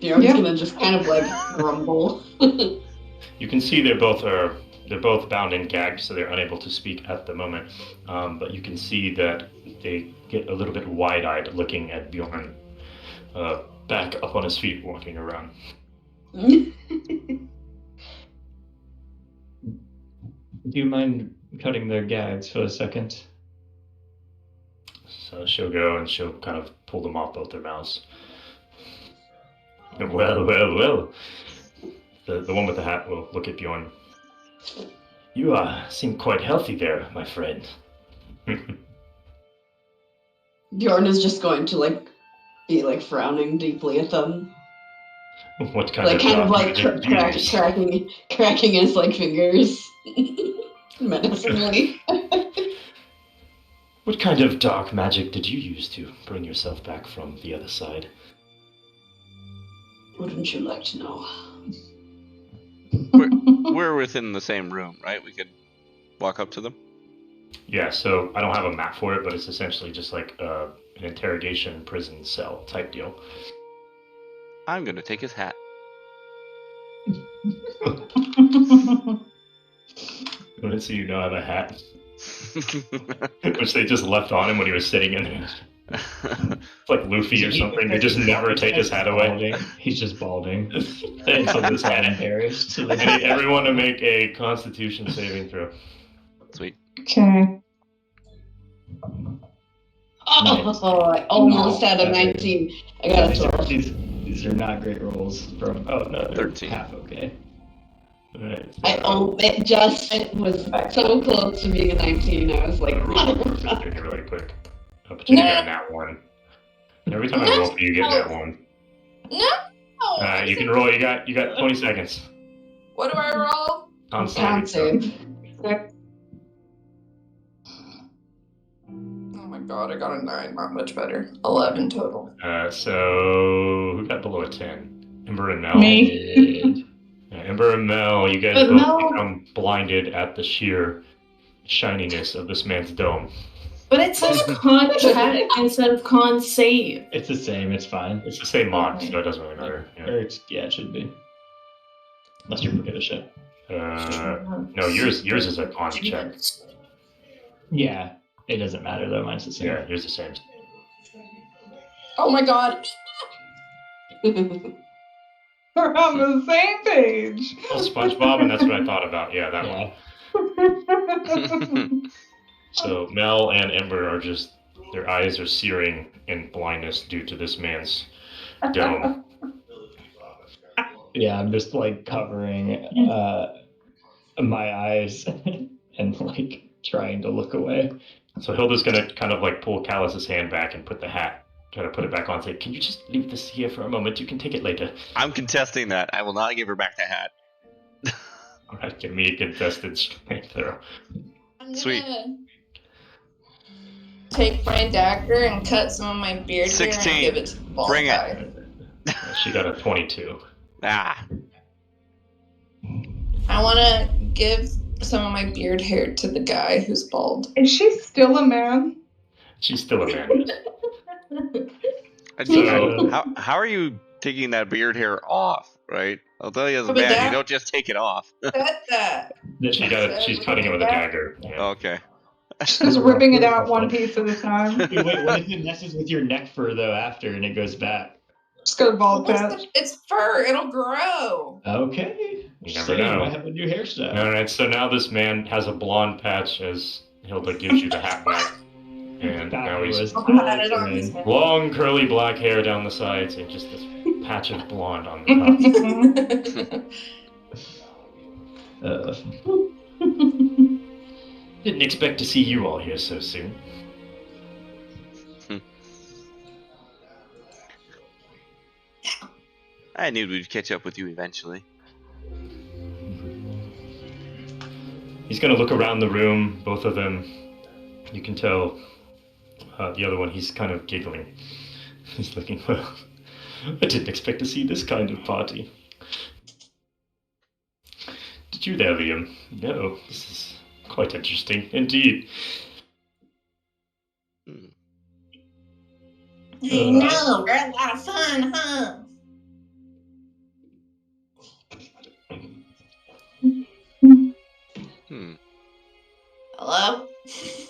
Bjorn's gonna just kind of like grumble. You can see they're both bound and gagged, so they're unable to speak at the moment. But you can see that they get a little bit wide-eyed looking at Bjorn, back up on his feet, walking around. Do you mind cutting their gags for a second? So she'll go and she'll kind of pull them off both their mouths. Well. The one with the hat will look at Bjorn. You seem quite healthy there, my friend. Bjorn is just going to be frowning deeply at them. What kind of cracking his fingers. Menacingly. What kind of dark magic did you use to bring yourself back from the other side? Wouldn't you like to know? We're within the same room, right? We could walk up to them. Yeah, so I don't have a map for it, but it's essentially just like an interrogation prison cell type deal. I'm gonna take his hat. Let's see, you don't have a hat. Which they just left on him when he was sitting in there. It's like Luffy or something. They just never take his hat away. Balding. He's just balding. Until this hat embarrassed. So I need everyone to make a Constitution saving throw. Sweet. Okay. Oh, I almost had a 19. I got a 12. These are not great rolls from. Oh no, they're 13. half okay. Alright. It just was so close to being a 19. I was like, Here really quick. Oh, but you got that one. Every time I roll for you, get that one. No. You can roll. You got 20 seconds. What do I roll? On Can't saving. save. Oh my god, I got a 9. Not much better. 11 total. So who got below a 10? Ember and Mel. Me. Yeah, Ember and Mel, you guys But both Mel- become blinded at the sheer shininess of this man's dome. But it says con check instead of con save. It's the same. It's fine. It's the same mod, Okay. so it doesn't really matter. Or it should be. Unless you forget a shit. No, yours is a con check. Yeah, it doesn't matter though. Mine's the same. Yeah, yours the same. Oh my god. We're on the same page. Oh, SpongeBob, and that's what I thought about. Yeah, that one. So Mel and Ember are just, their eyes are searing in blindness due to this man's dome. Yeah, I'm just like covering my eyes and like trying to look away. So Hilda's gonna kind of like pull Calus's hand back and put the hat, try to put it back on. Say, can you just leave this here for a moment? You can take it later. I'm contesting that. I will not give her back the hat. All right, give me a contested strength throw. I'm Sweet. gonna take my dagger and cut some of my beard 16. here and give it to the bald Bring it. guy. She got a 22. Ah. I want to give some of my beard hair to the guy who's bald. Is she still a man? She's still a man. How are you taking that beard hair off, right? I'll tell you as a But man, that- you don't just take it off. That. She's cutting it with a dagger. Yeah. Okay. Just ripping it out one piece at a time. Wait, what if it messes with your neck fur though after and it goes back? Just got a bald patch. It's fur. It'll grow. Okay. You never So know. I have a new hairstyle. All right, so now this man has a blonde patch as Hilda gives you the hat back. And now he's I'll pat it on his head. long curly black hair down the sides and just this patch of blonde on the top. Didn't expect to see you all here so soon. I knew we'd catch up with you eventually. He's gonna look around the room, both of them. You can tell the other one, he's kind of giggling. He's looking, well, I didn't expect to see this kind of party. Did you there, Liam? No, this is quite interesting indeed. Hey, no, we're a lot of fun, huh? Hello?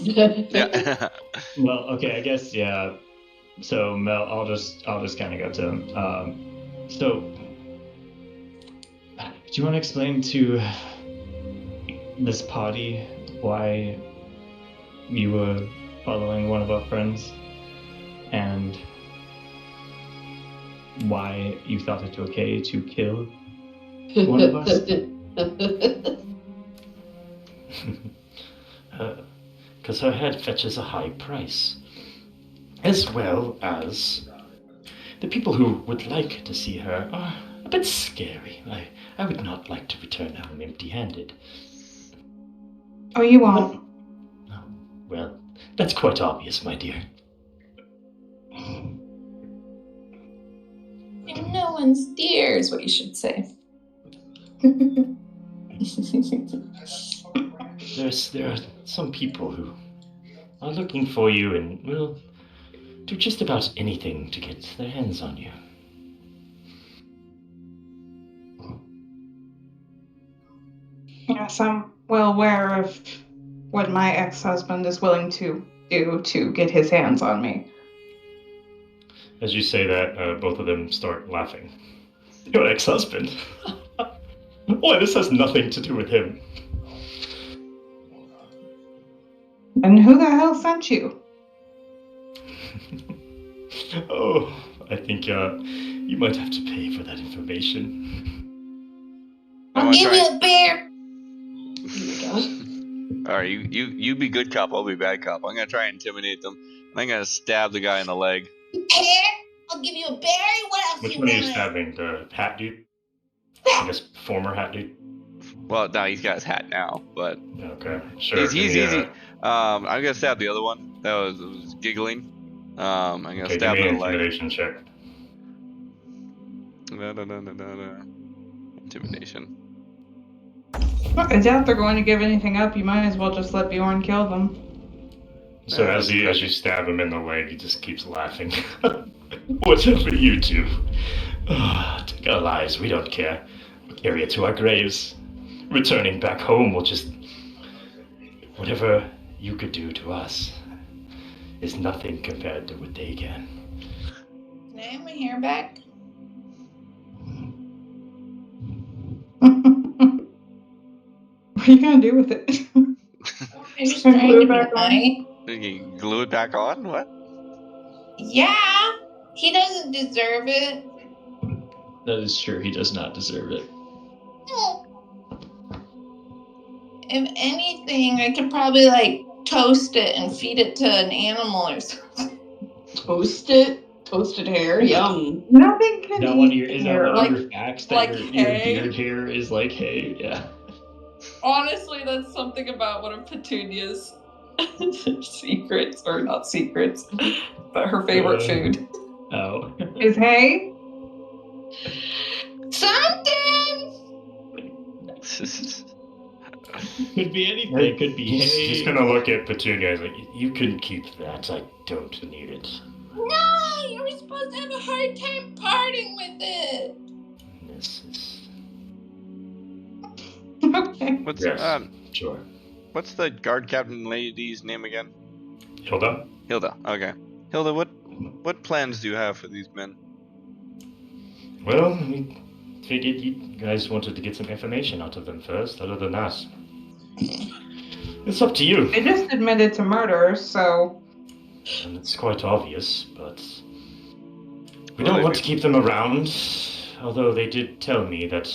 Yeah. Well, okay, I guess yeah. So Mel, I'll just kind of go to him. So, do you want to explain to this party why you were following one of our friends and why you thought it okay to kill one of us? Because her head fetches a high price, as well as the people who would like to see her are a bit scary. I would not like to return home empty-handed. Oh, you won't. Oh, well, that's quite obvious, my dear. No one's dear is what you should say. There are some people who are looking for you and will do just about anything to get their hands on you. Yes, I'm well aware of what my ex-husband is willing to do to get his hands on me. As you say that, both of them start laughing. Your ex-husband? Boy, this has nothing to do with him. And who the hell sent you? Oh, I think you might have to pay for that information. I'll give you a beer. Oh my god. Alright, you be good cop, I'll be bad cop. I'm gonna try and intimidate them. And I'm gonna stab the guy in the leg. Here, I'll give you a berry. What else Which you one are you want? stabbing? The hat dude? I guess former hat dude? Well, no, he's got his hat now, but Okay, sure. he's give me easy. a- I'm gonna stab the other one. That was giggling. I'm gonna Okay, give stab me him an in the leg. intimidation check. No. Intimidation. I doubt they're going to give anything up. You might as well just let Bjorn kill them. So Yeah, as that's you good. stab him in the leg, he just keeps laughing. Whatever you do, take our lives, we don't care. We'll carry it to our graves. Returning back home will just... Whatever you could do to us is nothing compared to what they can. Can I have my hair back? What are you gonna do with it? I'm just Can I trying glue to it be back on? nice. Did you glue it back on? What? Yeah, he doesn't deserve it. That is true, he does not deserve it. No. If anything, I could probably like toast it and feed it to an animal or something. Toast it? Toasted hair? Yum. Nothing can That one of eat your, is that hair. one of Like- your facts that like your hay? beard hair is like hay? Yeah. Honestly, that's something about one of Petunia's secrets, or not secrets, but her favorite food. Oh. Is hay? Something! Could be anything, could be hay. He's gonna look at Petunia. He's like, "You can keep that. I don't need it." No, you were supposed to have a hard time parting with it. This is Okay. What's yes, sure. what's the guard captain lady's name again? Hilda. Hilda. Okay. Hilda, what plans do you have for these men? Well, we figured you guys wanted to get some information out of them first. Other than that, it's up to you. They just admitted to murder, so And it's quite obvious, but we Well, don't want maybe. to keep them around. Although they did tell me that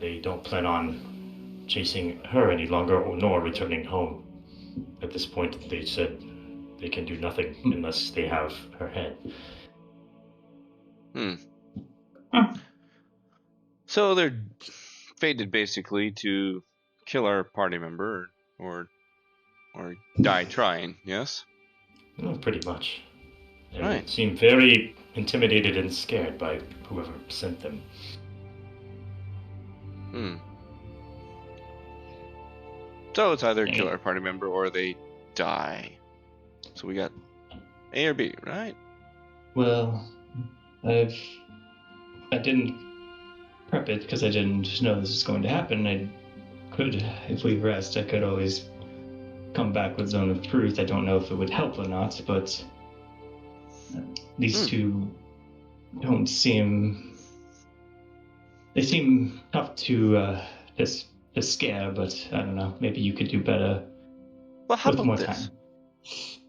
they don't plan on chasing her any longer, or nor returning home. At this point, they said they can do nothing unless they have her head. So they're fated basically to kill our party member or die trying, yes? Well, pretty much. They Right. seem very intimidated and scared by whoever sent them. So it's either kill our party member or they die. So we got A or B, right? Well, I didn't prep it because I didn't know this was going to happen. I could, if we rest, I could always come back with Zone of Truth. I don't know if it would help or not, but these two don't seem... They seem tough to scare, but I don't know. Maybe you could do better Well, how with about more this? time.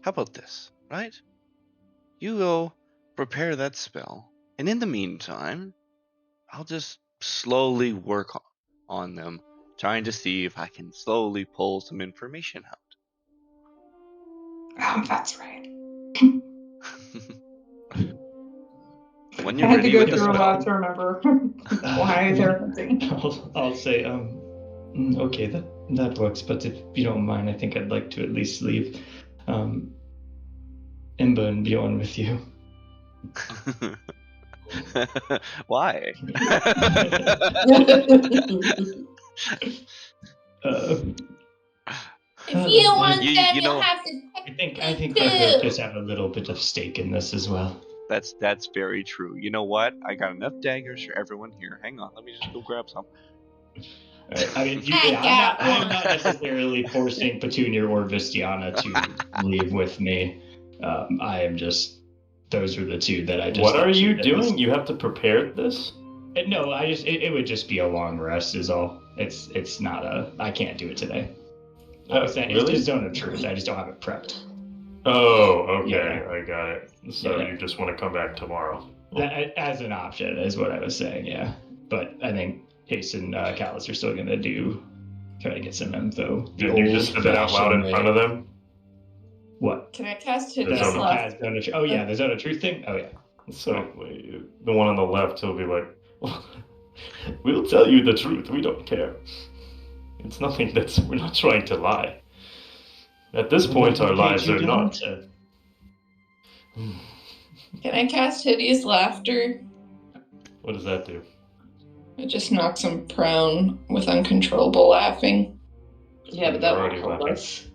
How about this, right? You go prepare that spell, and in the meantime, I'll just slowly work on them, trying to see if I can slowly pull some information out. oh, that's right. When I you're had to ready go with the through a lot spell, to remember why they're hunting. I'll say, okay then. That works, but if you don't mind, I think I'd like to at least leave Ember and Bjorn with you. Why? If you want you them, know, you'll have to I think my brothers have a little bit of stake in this as well. that's very true. You know what? I got enough daggers for everyone here. Hang on, let me just go grab some. I mean, I I'm not necessarily forcing Petunia or Vistiana to leave with me. I am just, those are the two that I just. What are you doing? You have to prepare this? No, it would just be a long rest is all. It's not I can't do it today. Really? It's just Zone of Truth. I just don't have it prepped. Oh, okay. Yeah. I got it. So you just want to come back tomorrow? As an option is what I was saying, yeah. But I think Case and Calus are still going to try to get some info. Did you just spit out loud in front of them? What? Can I cast Hidden The Zone Left? Oh, yeah, the Zone of Truth thing? Oh, yeah. So the one on the left, he'll be like, we'll tell you the truth. We don't care. It's nothing we're not trying to lie. At this point, our lives are not. Can I cast Hideous Laughter? What does that do? It just knocks him prone with uncontrollable laughing. Yeah, but that won't Already help laughing. us.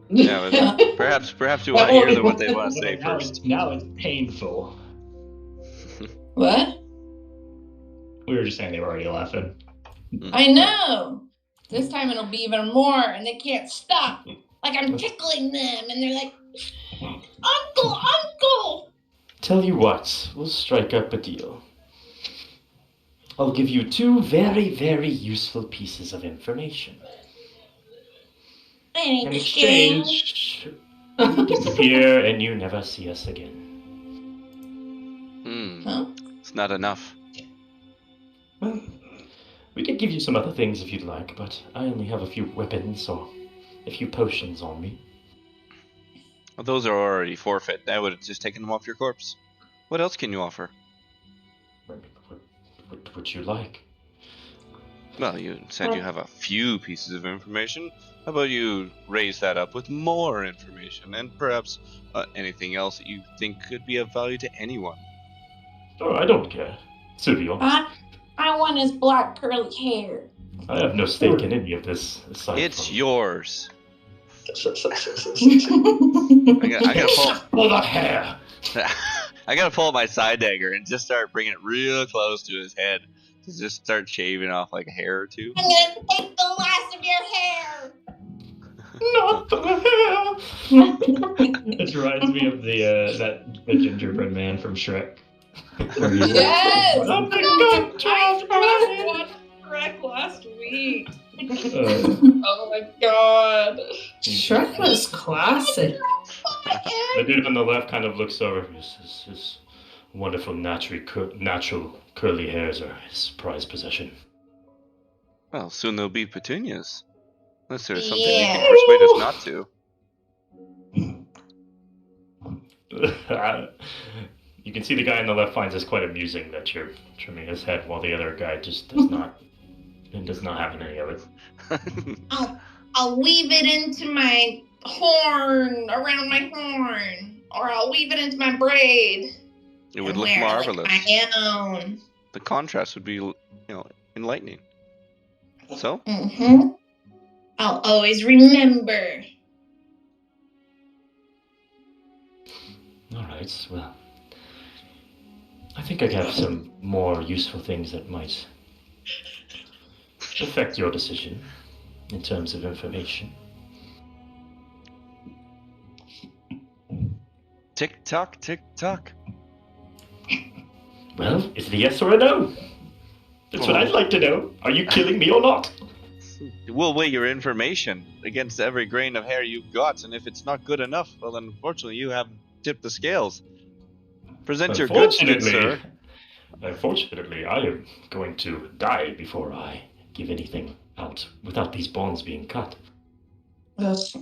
Yeah, but perhaps you want to hear what they want to say first. Now it's painful. What? We were just saying they were already laughing. I know! This time it'll be even more, and they can't stop. Like I'm tickling them, and they're like, Uncle, Uncle! Tell you what, we'll strike up a deal. I'll give you 2 very, very useful pieces of information. In exchange, you disappear and you never see us again. Huh? It's not enough. Well, we could give you some other things if you'd like, but I only have a few weapons or a few potions on me. Well, those are already forfeit. I would have just taken them off your corpse. What else can you offer? What would you like? Well, you said you have a few pieces of information. How about you raise that up with more information and perhaps anything else that you think could be of value to anyone? Oh, I don't care. To be honest. I want his black curly hair. I have no stake in any of this aside It's from... yours. I gotta pull. For the hair! I gotta pull my side dagger and just start bringing it real close to his head to just start shaving off like a hair or two. I'm gonna take the last of your hair. Not the hair! This reminds me of the gingerbread man from Shrek. Yes! Something I got just watched Shrek last week. Oh my god. Shrek was classic. The dude on the left kind of looks over. His wonderful natural curly hairs are his prized possession. Well, soon they'll be petunias. Unless there's something you can persuade us not to. You can see the guy on the left finds this quite amusing that you're trimming his head while the other guy just does not have any of it. I'll weave it into my horn, around my horn, or I'll weave it into my braid. It would and look wear marvelous. Like my own. The contrast would be, enlightening. So? Mm-hmm. I'll always remember. All right, well, I think I have some more useful things that might affect your decision in terms of information. Tick tock, tick tock. Well, is it a yes or a no? That's what I'd like to know. Are you killing me or not? We'll weigh your information against every grain of hair you've got, and if it's not good enough, well, then unfortunately you haven't tipped the scales. Present your goods, good sir. Unfortunately, I am going to die before I give anything out without these bonds being cut. Yes.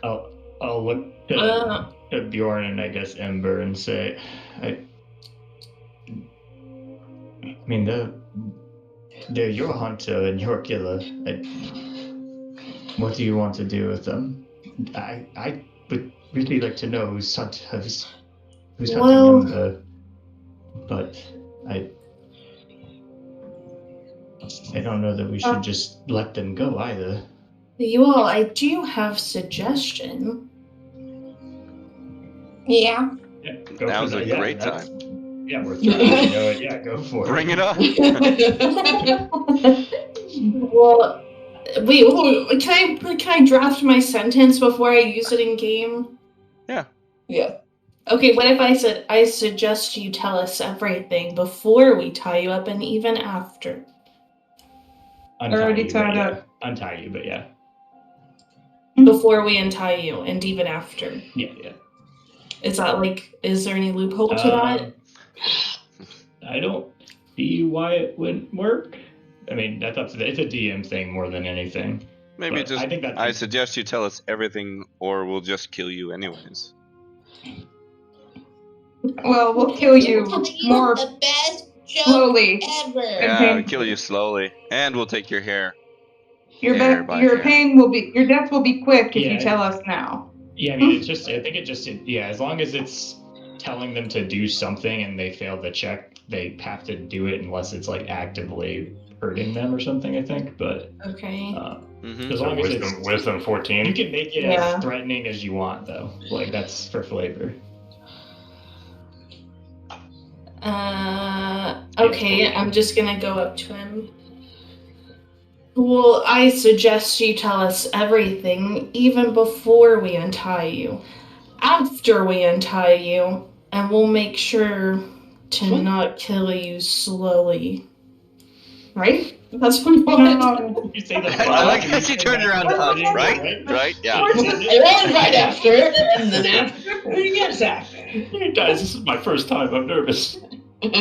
I'll look at Bjorn and I guess Ember and say, I mean, they're your hunter and your killer. What do you want to do with them? I would really like to know who's hunting Ember, but I don't know that we should just let them go either. You all, I do have suggestion. Yeah. Go Now's for a that. great That's- time. Yeah, we're trying to go. Yeah, go for Bring it. it on. Well, wait, can I draft my sentence before I use it in game? Yeah. Yeah. Okay, what if I said, I suggest you tell us everything before we tie you up and even after? Already tied up. Untie you, but yeah. Before we untie you and even after. Yeah. Is there any loophole to that? I don't see why it wouldn't work. I mean, that's up to it's a DM thing more than anything. Maybe But just. I think that's I suggest you tell us everything, or we'll just kill you anyways. Well, we'll kill you more The best joke slowly. ever. Yeah, we'll kill you slowly, and we'll take your hair. Your Hair by your hair. pain will be your death will be quick if you Yeah. tell us now. Yeah, I mean, I think as long as it's telling them to do something and they fail the check, they have to do it unless it's like actively hurting them or something, I think. But Okay. as long as it's wisdom 14. you can make it as threatening as you want, though. Like that's for flavor. Okay, I'm just gonna go up to him. Well, I suggest you tell us everything, even before we untie you. After we untie you, and we'll make sure to not kill you slowly. Right? That's what you want. You say that. I like how she turned around to us, right? Right? Yeah. And right after, and then after, yes, after. Hey guys, this is my first time. I'm nervous. Here's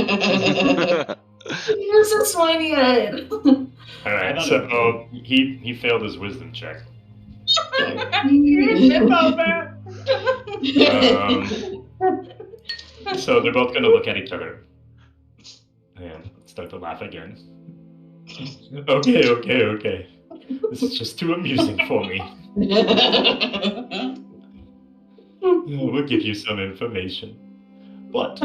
a slimy head. All right, so he failed his wisdom check. So they're both gonna look at each other and start to laugh again. Okay. This is just too amusing for me. We'll give you some information, but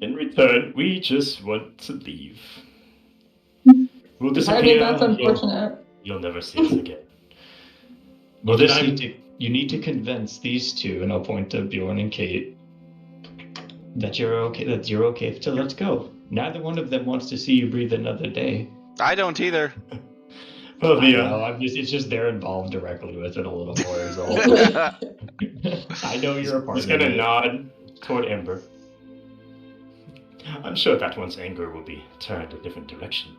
in return, we just want to leave. We'll disappear. I mean, that's unfortunate. You'll never see us again. Well, you need to convince these two, and I'll point to Bjorn and Kate, that you're okay to let go. Neither one of them wants to see you breathe another day. I don't either. Well, it's just they're involved directly with it a little more is all. I know you're a part of it. He's gonna nod toward Ember. I'm sure that one's anger will be turned a different direction.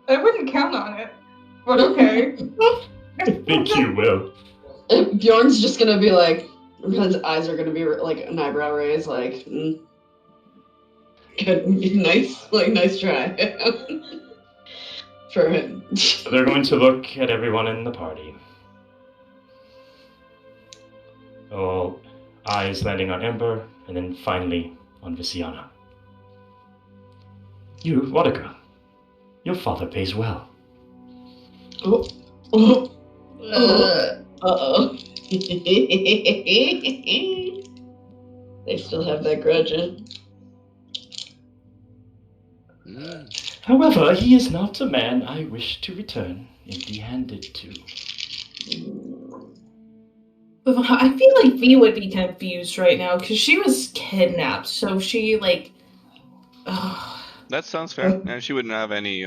I wouldn't count on it, but okay. I think you will. Bjorn's just gonna be like, his eyes are gonna be like an eyebrow raise, like, good, nice try. For him. So they're going to look at everyone in the party. All eyes landing on Ember, and then finally on Visiana. You, Wadaga, your father pays well. Uh-oh. They still have that grudge, huh? However, he is not a man I wish to return empty-handed to. I feel like V would be confused right now because she was kidnapped. So she That sounds fair. And she wouldn't have any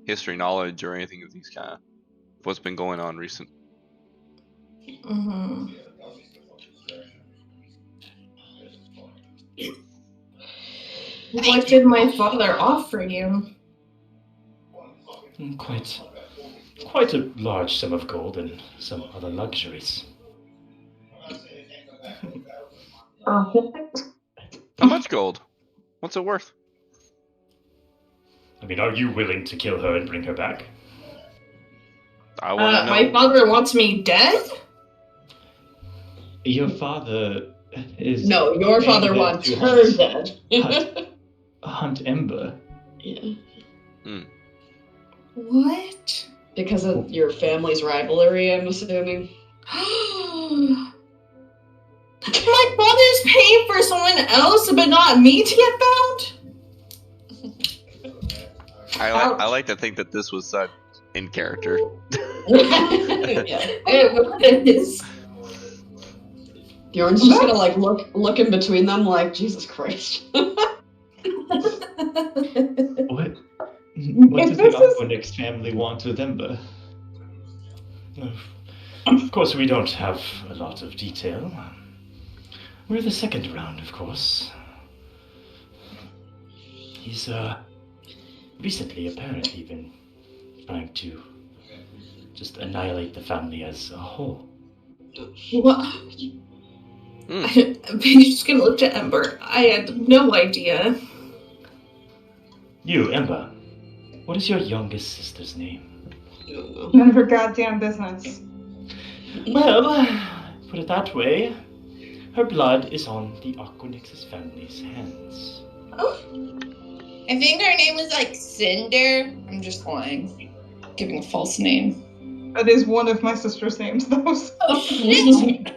history knowledge or anything of these kind of what's been going on recent. Mm-hmm. What did my father offer you? Quite a large sum of gold and some other luxuries. How much gold? What's it worth? I mean, are you willing to kill her and bring her back? I want to know. My father wants me dead? Your father is No, your father anger wants to her dead. hunt Ember. Yeah. What? Because of your family's rivalry, I'm assuming. My father's paying for someone else, but not me to get found? I like to think that this was in character. Yeah. It was. Bjorn's just gonna like look in between them like Jesus Christ. What? What does the Aquanix family want with Ember? Of course, we don't have a lot of detail. We're the second round, of course. He's recently apparently been trying to just annihilate the family as a whole. What? I'm just gonna look to Ember. I had no idea. You, Ember, what is your youngest sister's name? None of her goddamn business. Well, put it that way, her blood is on the Aquanix's family's hands. Oh. I think her name was like Cinder. I'm just lying. Giving a false name. That is one of my sister's names, though. So. Oh shit!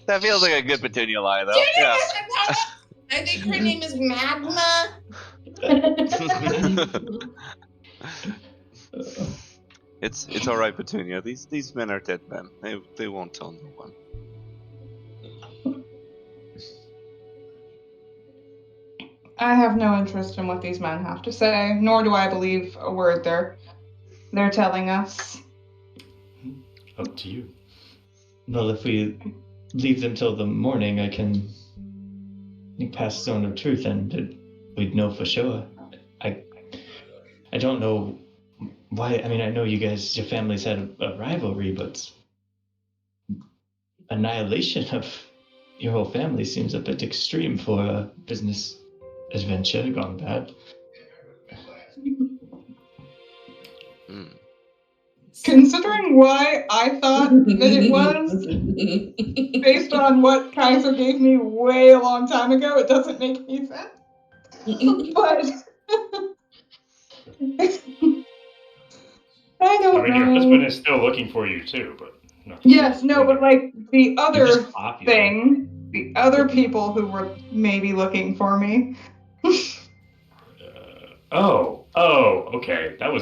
That feels like a good Petunia lie, though. Yeah. I think her name is Magma. It's all right, Petunia. These men are dead men. They won't tell no one. I have no interest in what these men have to say, nor do I believe a word they're telling us. Up to you. Well, if we leave them till the morning, I can pass Zone of Truth and we'd know for sure. I don't know why. I mean, I know you guys, your families had a rivalry, but annihilation of your whole family seems a bit extreme for a business adventure gone bad. Considering why I thought that it was, based on what Kaiser gave me way a long time ago, it doesn't make any sense. But I don't know. Your husband is still looking for you too, but no. Yes, no, but like the other popular. thing, the other people who were maybe looking for me. Okay. I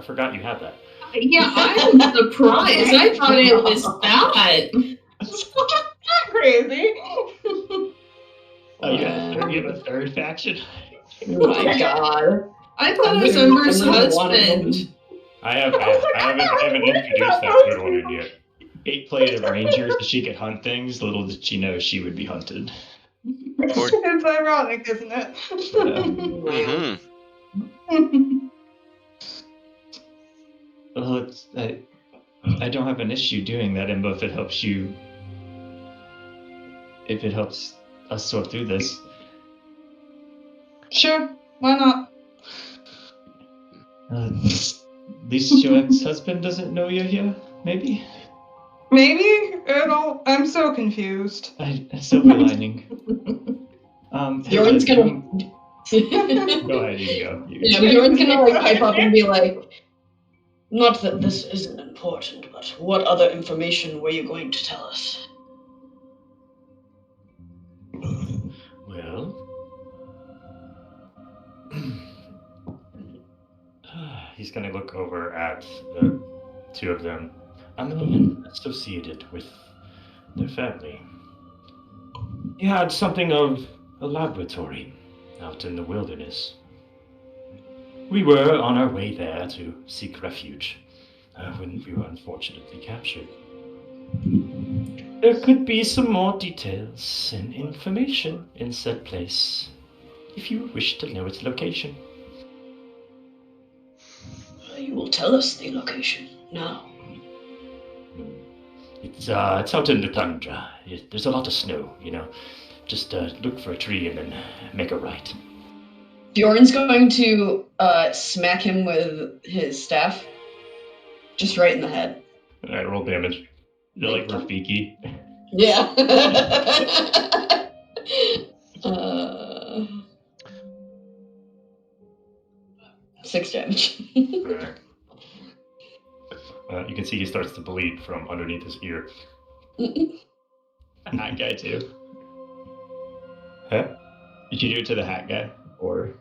forgot you had that. Yeah, I'm surprised. I thought it was that. It's not crazy. Oh, you have a third faction? Oh my god. I thought it was Ember's husband. I haven't introduced that third one in yet. 8 played of Rangers so she could hunt things. Little did she know she would be hunted. It's ironic, isn't it? Well, I don't have an issue doing that, Embo, if it helps us sort through this. Sure, why not? At least your ex-husband doesn't know you're here, maybe? Maybe? I'm so confused. Silver lining. Bjorn's gonna... Go ahead, you go. Yeah, Bjorn's gonna like pipe up and be like, not that this isn't important, but what other information were you going to tell us? Well, he's gonna look over at the two of them. I'm a man associated with their family. He had something of a laboratory out in the wilderness. We were on our way there to seek refuge when we were unfortunately captured. There could be some more details and information in said place, if you wish to know its location. You will tell us the location now. It's out in the tundra. There's a lot of snow, Just look for a tree and then make a right. Bjorn's going to smack him with his staff. Just right in the head. Alright, roll damage. They're like Rafiki. Yeah. 6 damage. Alright. You can see he starts to bleed from underneath his ear. Hat guy too. Huh? Did you do it to the hat guy or?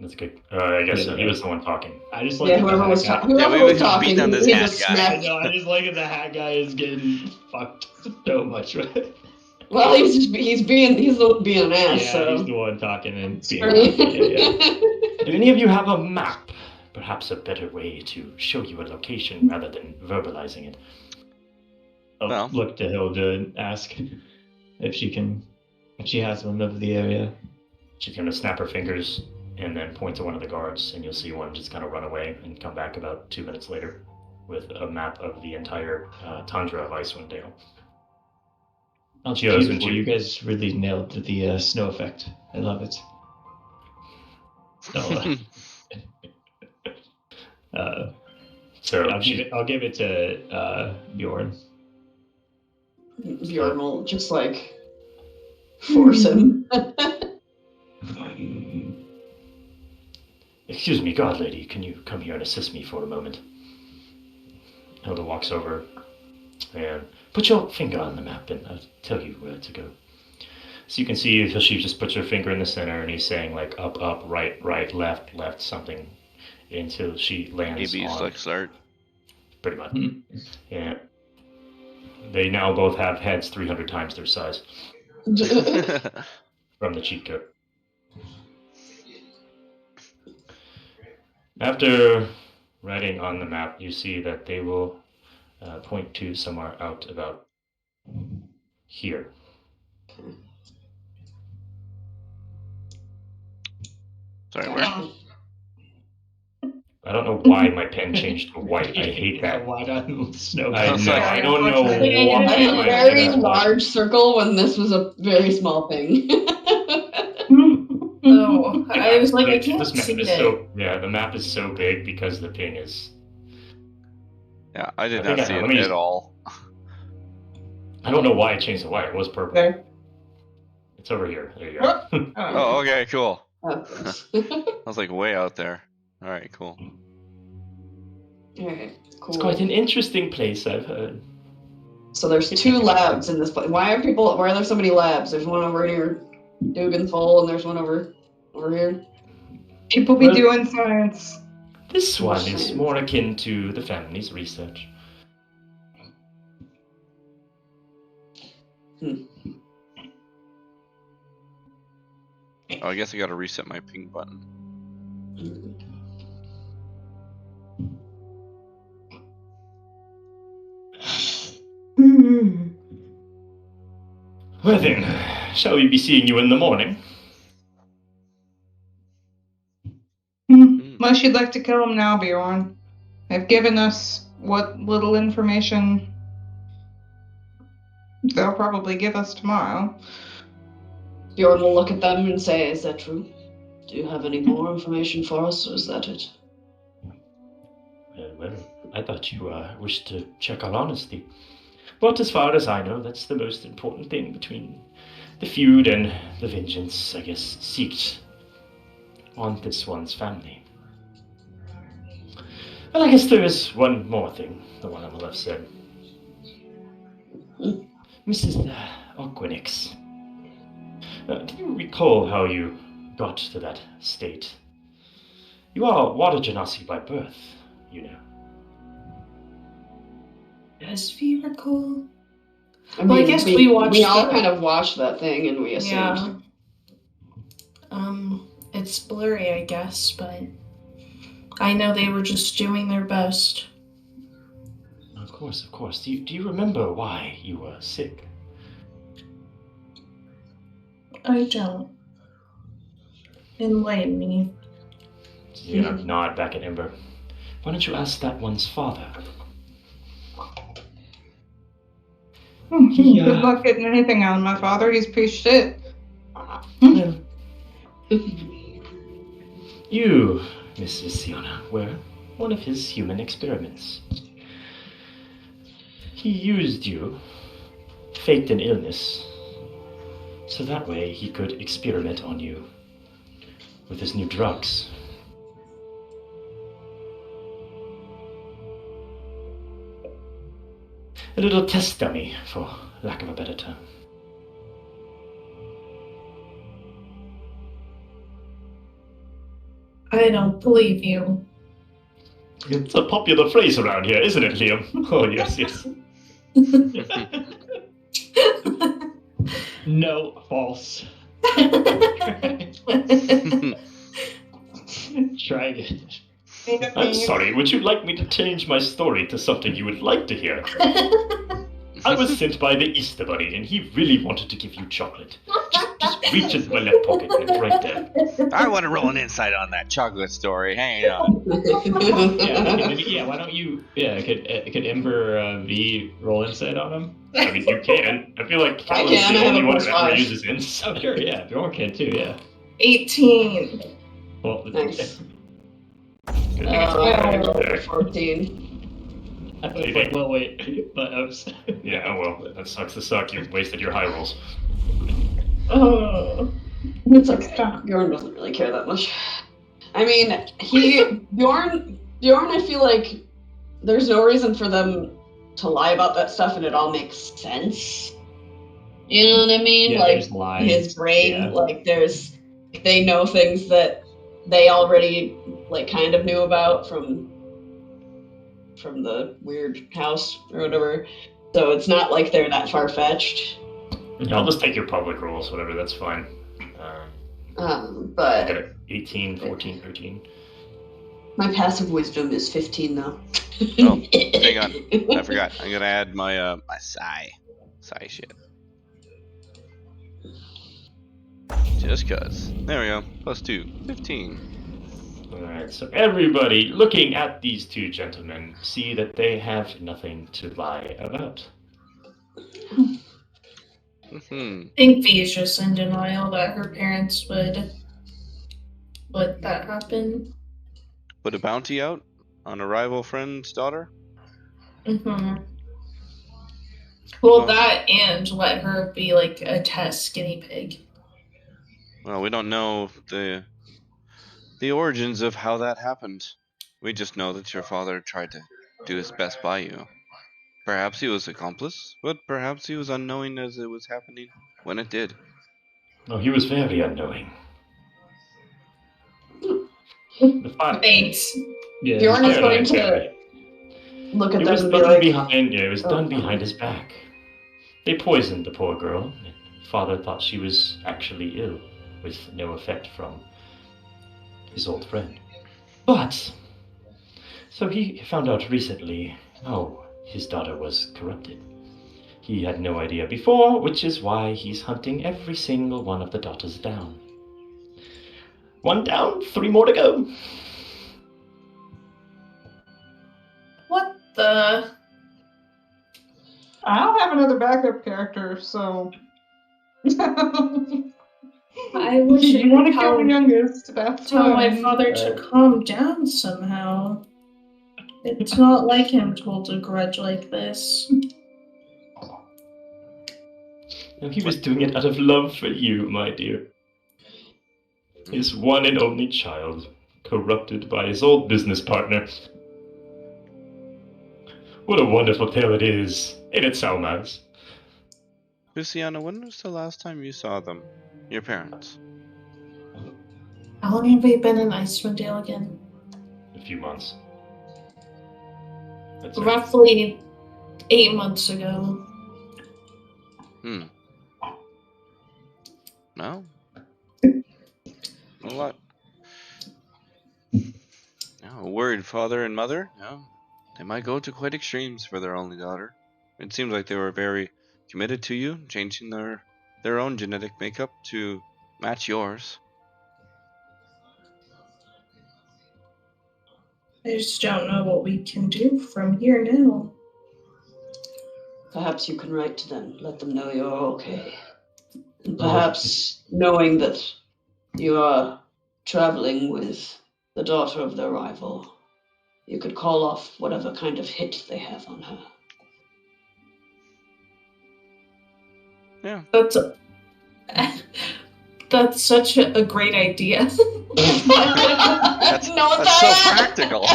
That's good. I guess so. He was the one talking. I just like Yeah, whoever was, Yeah, whoever we was was talking, beating on this he hat just guy. I smacked. know. I just like that the hat guy is getting fucked so much. Well, he's the one being an ass. Yeah, So. he's the one talking and being. Yeah. Do any of you have a map? Perhaps a better way to show you a location rather than verbalizing it. I'll Well. look to Hilda and ask if she has one of the area. She's going to snap her fingers and then point to one of the guards, and you'll see one just kind of run away and come back about 2 minutes later with a map of the entire tundra of Icewind Dale. Beautiful. You guys really nailed the snow effect. I love it. So I'll give it to Bjorn. Bjorn will just like force him. Excuse me, guard lady, can you come here and assist me for a moment? Hilda walks over and put your finger on the map and I'll tell you where to go. So you can see she just puts her finger in the center and he's saying like up, right, left, something until she lands AB's on... like start. Pretty much. Yeah. They now both have heads 300 times their size. From the cheat code. After writing on the map, you see that they will point to somewhere out about here. Sorry, where? I don't know why my pen changed to white. I hate that. White on snow. I know. I don't know why. That's a very large circle when this was a very small thing. Oh, I was like, I can't see it. Yeah, the map is so big because the ping is... Yeah, I did not see it at all. I don't know why I changed the white. It was purple. There. It's over here. There you go. Oh, okay, cool. I I was like way out there. All right, cool. Alright, cool. It's quite an interesting place, I've heard. So there's 2 labs in this place. Why are there so many labs? There's one over near Duganful and there's one over here. People be doing science. This one is more akin to the family's research. Oh, I guess I gotta reset my ping button. Well then, shall we be seeing you in the morning? Unless you'd like to kill him now, Bjorn. They've given us what little information they'll probably give us tomorrow. Bjorn will look at them and say, is that true? Do you have any more information for us, or is that it? Well, I thought you wished to check our honesty. But as far as I know, that's the most important thing between the feud and the vengeance, I guess, seeked on this one's family. Well, I guess there is one more thing, the one on the left said. Mrs. Aquinix, do you recall how you got to that state? You are water genasi by birth, you know. Does we recall? I guess we watched. We all kind of watched that thing, and we assumed. Yeah. It's blurry, I guess, but I know they were just doing their best. Of course. Do you remember why you were sick? I don't. Enlighten me. You nod back at Ember. Why don't you ask that one's father? Good luck getting anything out of my father. He's a piece of shit. You, Miss Siona, were one of his human experiments. He used you, faked an illness, so that way he could experiment on you with his new drugs. A little test dummy, for lack of a better term. I don't believe you. It's a popular phrase around here, isn't it, Liam? Oh, yes, yes. No, false. Try again. I'm sorry, would you like me to change my story to something you would like to hear? I was sent by the Easter Bunny, and he really wanted to give you chocolate. Just reach into my left pocket, and it's right there. I want to roll an insight on that chocolate story. Hang on. Yeah, why don't you? Yeah, could Ember V roll insight on him? I mean, you can. I feel like I Calus is can, the I have only a one who +5. ever uses insight. Oh, sure, yeah. Bjorn can too, yeah. 18. Well, Nice. Good thing it's all there. 14. I was like, well, wait, but I was. Yeah, oh well. That sucks to suck. You wasted your high rolls. Oh, it's okay. Bjorn doesn't really care that much. I mean, Bjorn, I feel like there's no reason for them to lie about that stuff, and it all makes sense. You know what I mean? Yeah, like there's lies. his brain, Yeah. like they know things that they already like kind of knew about from the weird house or whatever. So it's not like they're that far fetched. I'll just take your public rolls, whatever, that's fine. I But got it 18, 14, 13. my passive wisdom is 15 though. Oh, hang on. I forgot. I'm gonna add my my psi shit. Just cause. There we go. +2. 15. Alright, so everybody looking at these two gentlemen see that they have nothing to lie about. Mm-hmm. I think V is just in denial that her parents would let that happen. Put a bounty out on a rival friend's daughter? Mm-hmm. Well, Well- that and let her be like a test guinea pig. Well, we don't know the origins of how that happened. We just know that your father tried to do his best by you. Perhaps he was accomplice, but perhaps he was unknowing as it was happening when it did. Oh, he was very unknowing. The fact, Thanks. Yeah, Bjorn is Yeah, going exactly. to look at It them was and be done like, behind. Yeah, it was Oh. done behind his back. They poisoned the poor girl. And father thought she was actually ill, with no effect from his old friend. But so he found out recently how his daughter was corrupted. He had no idea before, which is why he's hunting every single one of the daughters down. 1 down, 3 more to go. What the? I don't have another backup character, so. I wish You want to I kill could the youngest? That's tell my fine. father to calm down somehow. It's not like him to hold a grudge like this. And he was doing it out of love for you, my dear. His one and only child, corrupted by his old business partner. What a wonderful tale it is, ain't it, Salmaz? Luciana, when was the last time you saw them? Your parents? How long have we been in Icewind Dale again? A few months. That's right. Roughly 8 months ago. No? A lot. No, a worried father and mother? No. They might go to quite extremes for their only daughter. It seems like they were very committed to you, changing their own genetic makeup to match yours. I just don't know what we can do from here now. perhaps you can write to them, let them know you're okay. And perhaps knowing that you are traveling with the daughter of their rival, you could call off whatever kind of hit they have on her. Yeah. That's such a great idea. That's No, so practical.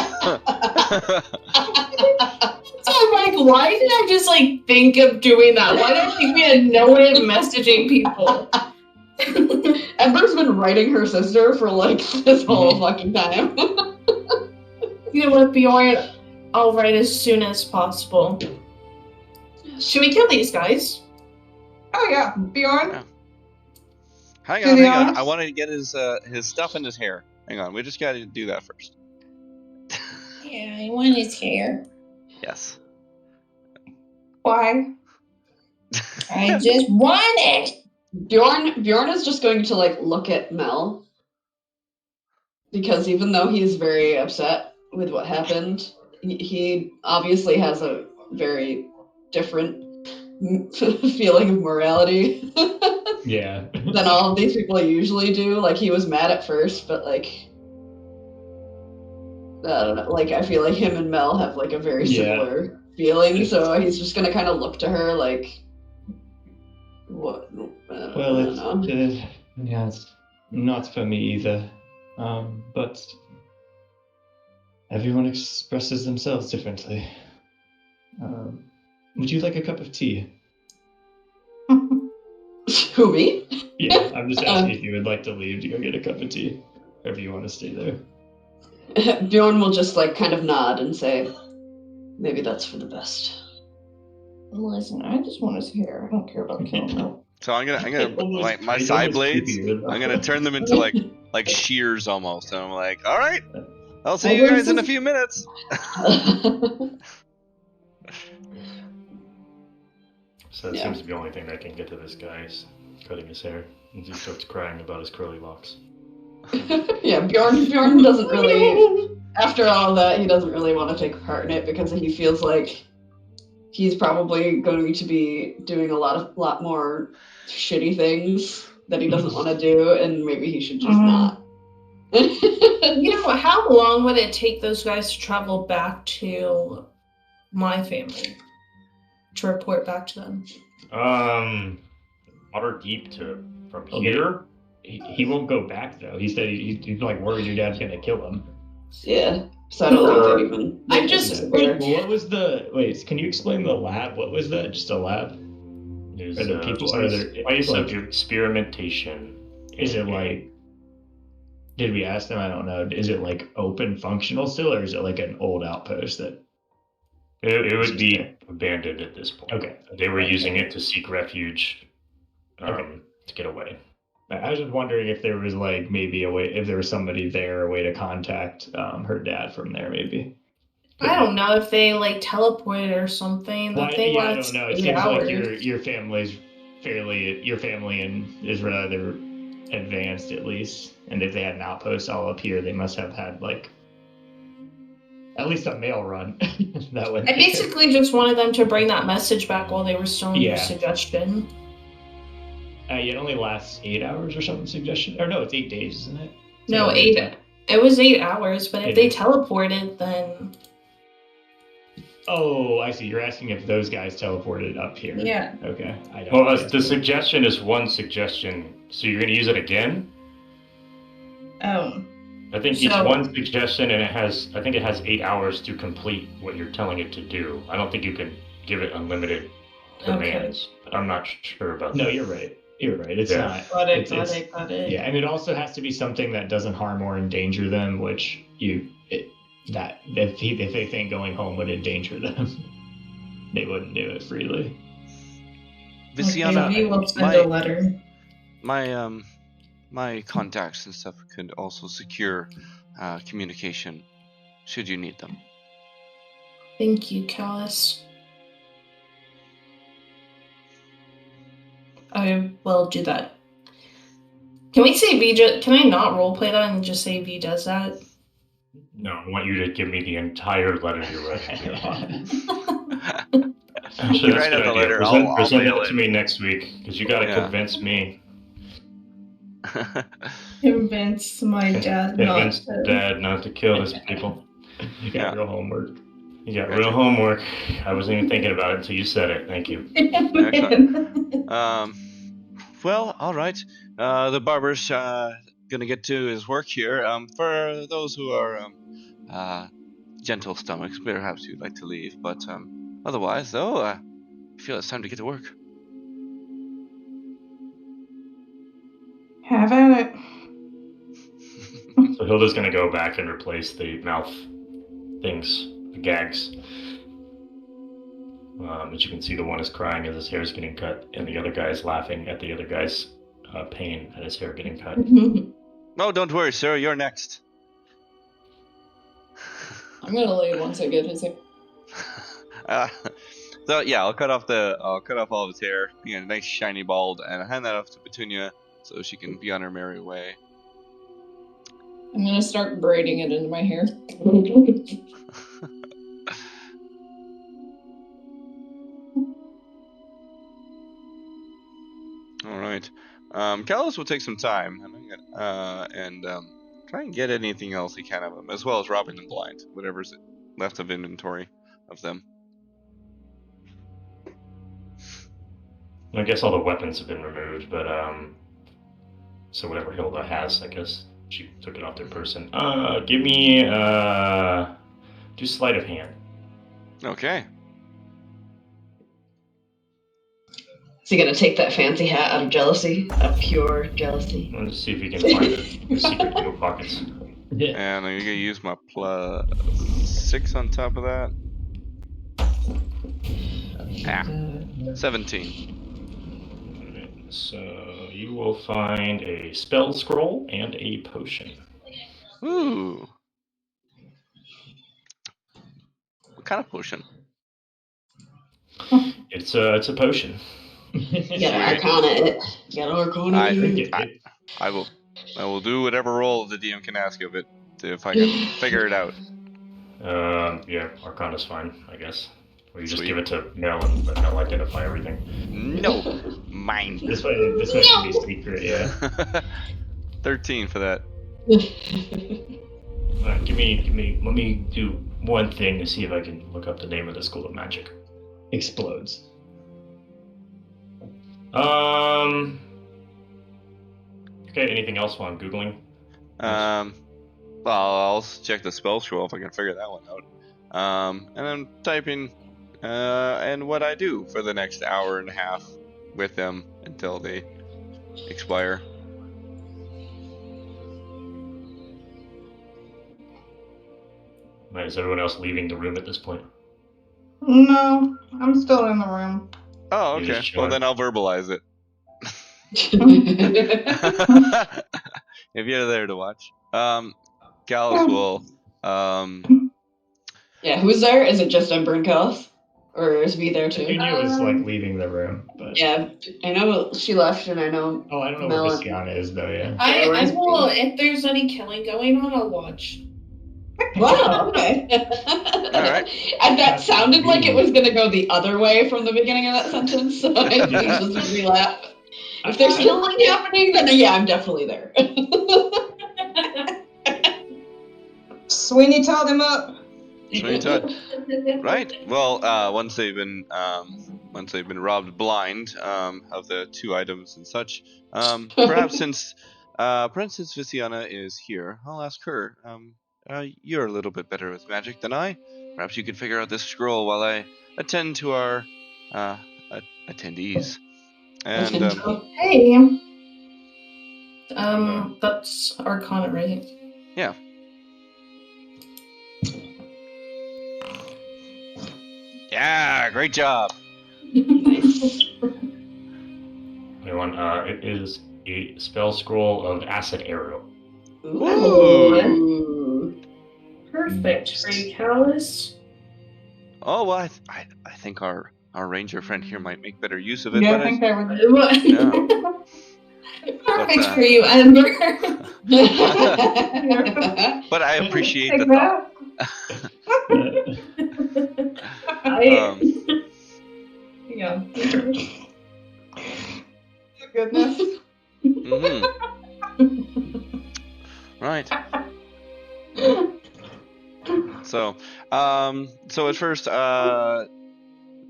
So I'm like, why did I just like think of doing that? Why did I think we had no way of messaging people? Ember's been writing her sister for like this whole fucking time. You know what, Bjorn? I'll write as soon as possible. Should we kill these guys? Oh yeah, Bjorn. Yeah. Hang To on, the hang on. honest- I want to get his stuff in his hair. Hang on, we just got to do that first. Yeah, I want his hair. Yes. Why? I just want it. Bjorn is just going to like look at Mel because even though he's very upset with what happened, he obviously has a very different feeling of morality Yeah. than all of these people usually do. Like he was mad at first, but like I don't know. Like I feel like him and Mel have like a very similar feeling, so he's just gonna kind of look to her like, what? Well, it's not for me either. But everyone expresses themselves differently. Would you like a cup of tea? Who, me? Yeah, I'm just asking if you would like to leave to go get a cup of tea, or if you want to stay there. Bjorn will just like kind of nod and say, maybe that's for the best. Listen, I just want his hair. I don't care about killing him. So I'm gonna my side blades. I'm gonna turn them into like shears almost. And I'm like, all right, I'll see you guys in a few minutes. So it seems to be the only thing that can get to this guy is cutting his hair. And he starts crying about his curly locks. Yeah, Bjorn doesn't really, after all of that, he doesn't really want to take part in it because he feels like he's probably going to be doing a lot more shitty things that he doesn't want to do, and maybe he should just not. You know, how long would it take those guys to travel back to my family to report back to them? Water deep from here. He won't go back though. He said he's like worried your dad's gonna kill him. Yeah, so I don't think that even. I just Well, what was the wait? Can you explain the lab? What was that? Just a lab? There's Are there people? a Are there place like, of experimentation. is it like? Did we ask them? I don't know. Is it like open, functional still, or is it like an old outpost that? It would be abandoned at this point. Okay. They were using it to seek refuge. Okay. To get away. I was just wondering if there was like maybe a way, if there was somebody there, a way to contact her dad from there, maybe. I don't know if they like teleported or something. Well, The thing I don't know. It seems hours. like your family's your family is rather advanced at least, and if they had an outpost all up here, they must have had like at least a mail run. That would. I basically just wanted them to bring that message back while they were still in your suggestion. It only lasts 8 hours or something. Suggestion, or no, it's 8 days, isn't it? No, 8. It was 8 hours, but if they teleported, then. Oh, I see. You're asking if those guys teleported up here. Yeah. Okay. I don't. Well, the suggestion is one suggestion, so you're going to use it again. Oh. I think each one suggestion, and I think it has 8 hours to complete what you're telling it to do. I don't think you can give it unlimited commands. Okay. I'm not sure about that. No, you're right. You're right. It's not. Got it. Yeah, and it also has to be something that doesn't harm or endanger them, which if they think going home would endanger them, they wouldn't do it freely. Visiana, we will send a letter. My contacts and stuff could also secure communication should you need them. Thank you, Calus. I will do that. Can we say V? Can I not roleplay that and just say V does that? No, I want you to give me the entire letter you're writing. Actually, that's a good idea. Present it to me next week, because you got to convince me. Convince my dad not to kill his people. You got real homework. You got real homework. I wasn't even thinking about it until you said it. Thank you. Excellent. Well, all right. The barber's gonna get to his work here. For those who are gentle stomachs, perhaps you'd like to leave. But otherwise, though, I feel it's time to get to work. Have at it. So Hilda's gonna go back and replace the mouth things, the gags. As you can see, the one is crying as his hair is getting cut, and the other guy is laughing at the other guy's pain at his hair getting cut. Oh, don't worry, sir. You're next. I'm gonna leave once I get his hair. So yeah, I'll cut off all of his hair, a nice shiny bald, and I'll hand that off to Petunia so she can be on her merry way. I'm gonna start braiding it into my hair. All right. Calus will take some time and try and get anything else he can of them, as well as robbing them blind, whatever's left of inventory of them. I guess all the weapons have been removed, but so whatever Hilda has, I guess she took it off their person. Give me do sleight of hand. Okay. Is he gonna take that fancy hat out of jealousy? Out of pure jealousy? Let's see if you can find the secret little pockets. Yeah. And I'm gonna use my +6 on top of that. 17. So you will find a spell scroll and a potion. Ooh. What kind of potion? It's a potion. You gotta arcana it. You gotta arcana it. I will do whatever role the DM can ask of it if I can figure it out. Yeah, Arcana's fine, I guess. Or you just Sweet. give it to Mel and let Mel identify everything. No, mine. This way should be secret, yeah. 13 for that. Alright, let me do one thing to see if I can look up the name of the School of Magic. Explodes. Okay, anything else while I'm Googling? Well, I'll check the spell scroll if I can figure that one out. And I'm typing and what I do for the next hour and a half with them until they expire. Right, is everyone else leaving the room at this point? No, I'm still in the room. Oh, You're okay. just Well, chilling. then I'll verbalize it. If you're there to watch. Calus will Yeah, who's there? Is it just Ember and Calus? Or is V there too? Petunia was like leaving the room, but Yeah, I know she left, and I know. oh, I don't know Mel where and- Vissiana is though. Yeah. I will, if there's any killing going on, I'll watch. Wow. Okay. right. And that sounded like it was gonna go the other way from the beginning of that sentence. So it Yeah. just made me laugh. If there's killing happening, then yeah, I'm definitely there. Sweeney taught him up. Sweeney Todd. Right. Well, once they've been robbed blind of the 2 items and such, perhaps since Vissiana is here, I'll ask her. You're a little bit better with magic than I. Perhaps you could figure out this scroll while I attend to our attendees. And Hey. That's Arcana, right? yeah. Yeah, great job. Everyone, it is a spell scroll of Acid Arrow. Ooh. Perfect for you, Calus. Oh well, I think our ranger friend here might make better use of it. Yeah, But I think that would. Perfect for you, Ember. but I appreciate Take the that. Yeah. Goodness. Mhm. Right. So So at first, I'm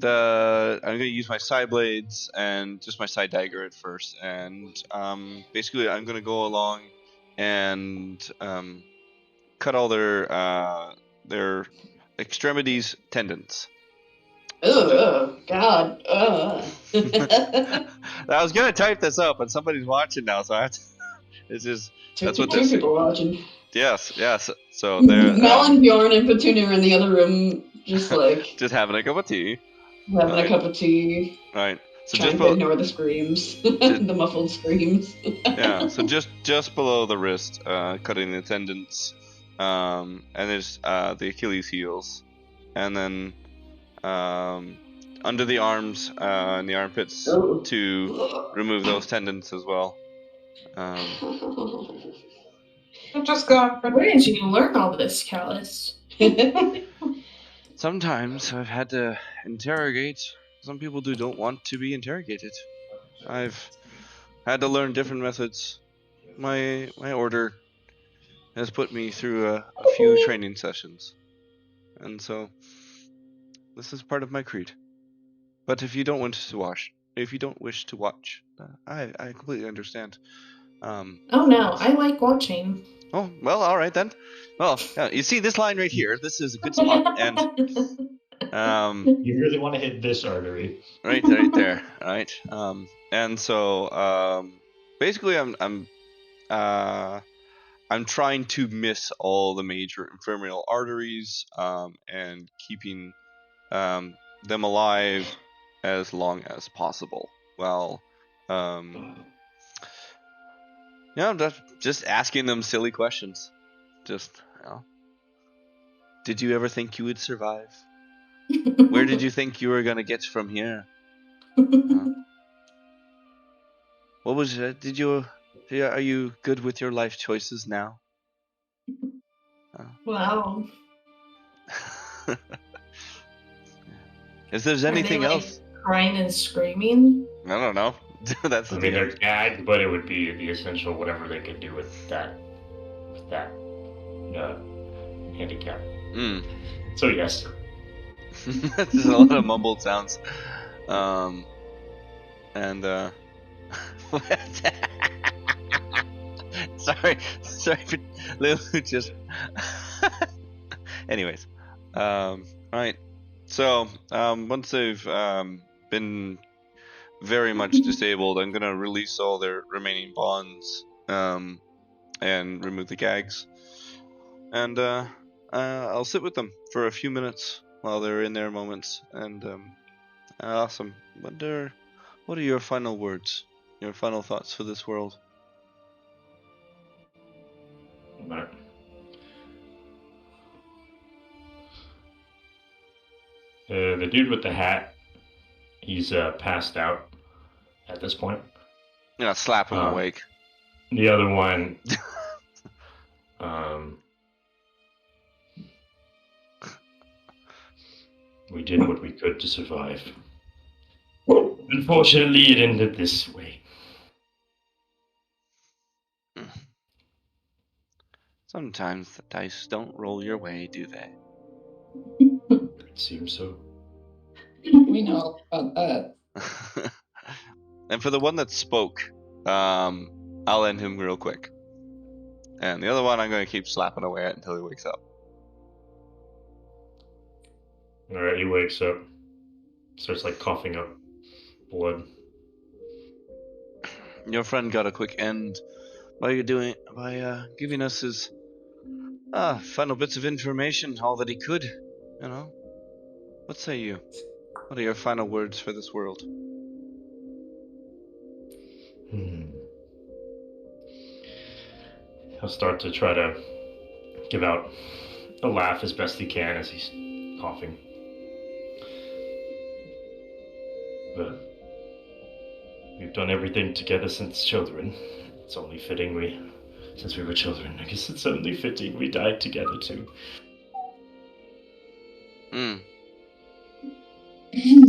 gonna use my side blades and just my side dagger at first, and basically I'm gonna go along and cut all their extremities, tendons. Oh God. I was gonna type this up, but somebody's watching now, so I have to, it's just that's what Two this. people watching. Yes. So they're Mel and Bjorn and Petunia are in the other room, just like just having a cup of tea. having a cup of tea. Right. So trying just to ignore the screams, the muffled screams. Yeah. So just below the wrist, cutting the tendons, and there's the Achilles heels, and then under the arms and the armpits to remove those tendons as well. Just gone. Where did you learn all this, Calus? Sometimes I've had to interrogate some people who don't want to be interrogated. I've had to learn different methods. My order has put me through a few training sessions, and so this is part of my creed. But if you don't wish to watch, I completely understand. Oh no, I like watching. Oh well, all right then. Well, you see this line right here. This is a good spot, and you really want to hit this artery, right there, right. And so basically, I'm trying to miss all the major ephemeral arteries, and keeping them alive as long as possible. Well, just asking them silly questions. Just, did you ever think you would survive? Where did you think you were gonna get from here? What was it? Are you good with your life choices now? Wow. If there's anything else, crying and screaming. I don't know. That's the they're gagged, but it would be the essential whatever they could do with that handicap. So yes. There's a lot of mumbled sounds. And sorry, Lulu just. Anyways, right. So once they've been very much disabled, I'm gonna release all their remaining bonds, and remove the gags, and I'll sit with them for a few minutes while they're in their moments, and awesome. What are your final words? Your final thoughts for this world? Right. The dude with the hat, he's passed out at this point. Yeah, slap him awake. The other one, we did what we could to survive. Unfortunately, it ended this way. Sometimes the dice don't roll your way, do they? It seems so. We know about that. And for the one that spoke, I'll end him real quick. And the other one, I'm going to keep slapping away at until he wakes up. Alright, he wakes up. Starts coughing up blood. Your friend got a quick end by giving us his final bits of information, all that he could. What say you? What are your final words for this world? He'll start to try to give out a laugh as best he can as he's coughing. But we've done everything together since children. It's only fitting since we were children, I guess it's only fitting we died together too.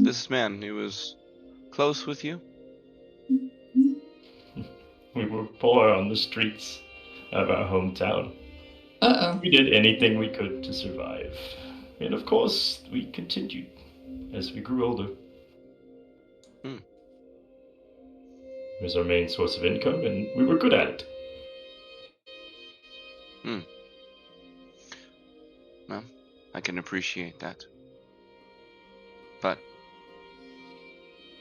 This man, he was close with you? We were poor on the streets of our hometown. Uh-oh. We did anything we could to survive. And of course, we continued as we grew older. It was our main source of income, and we were good at it. Well, I can appreciate that. But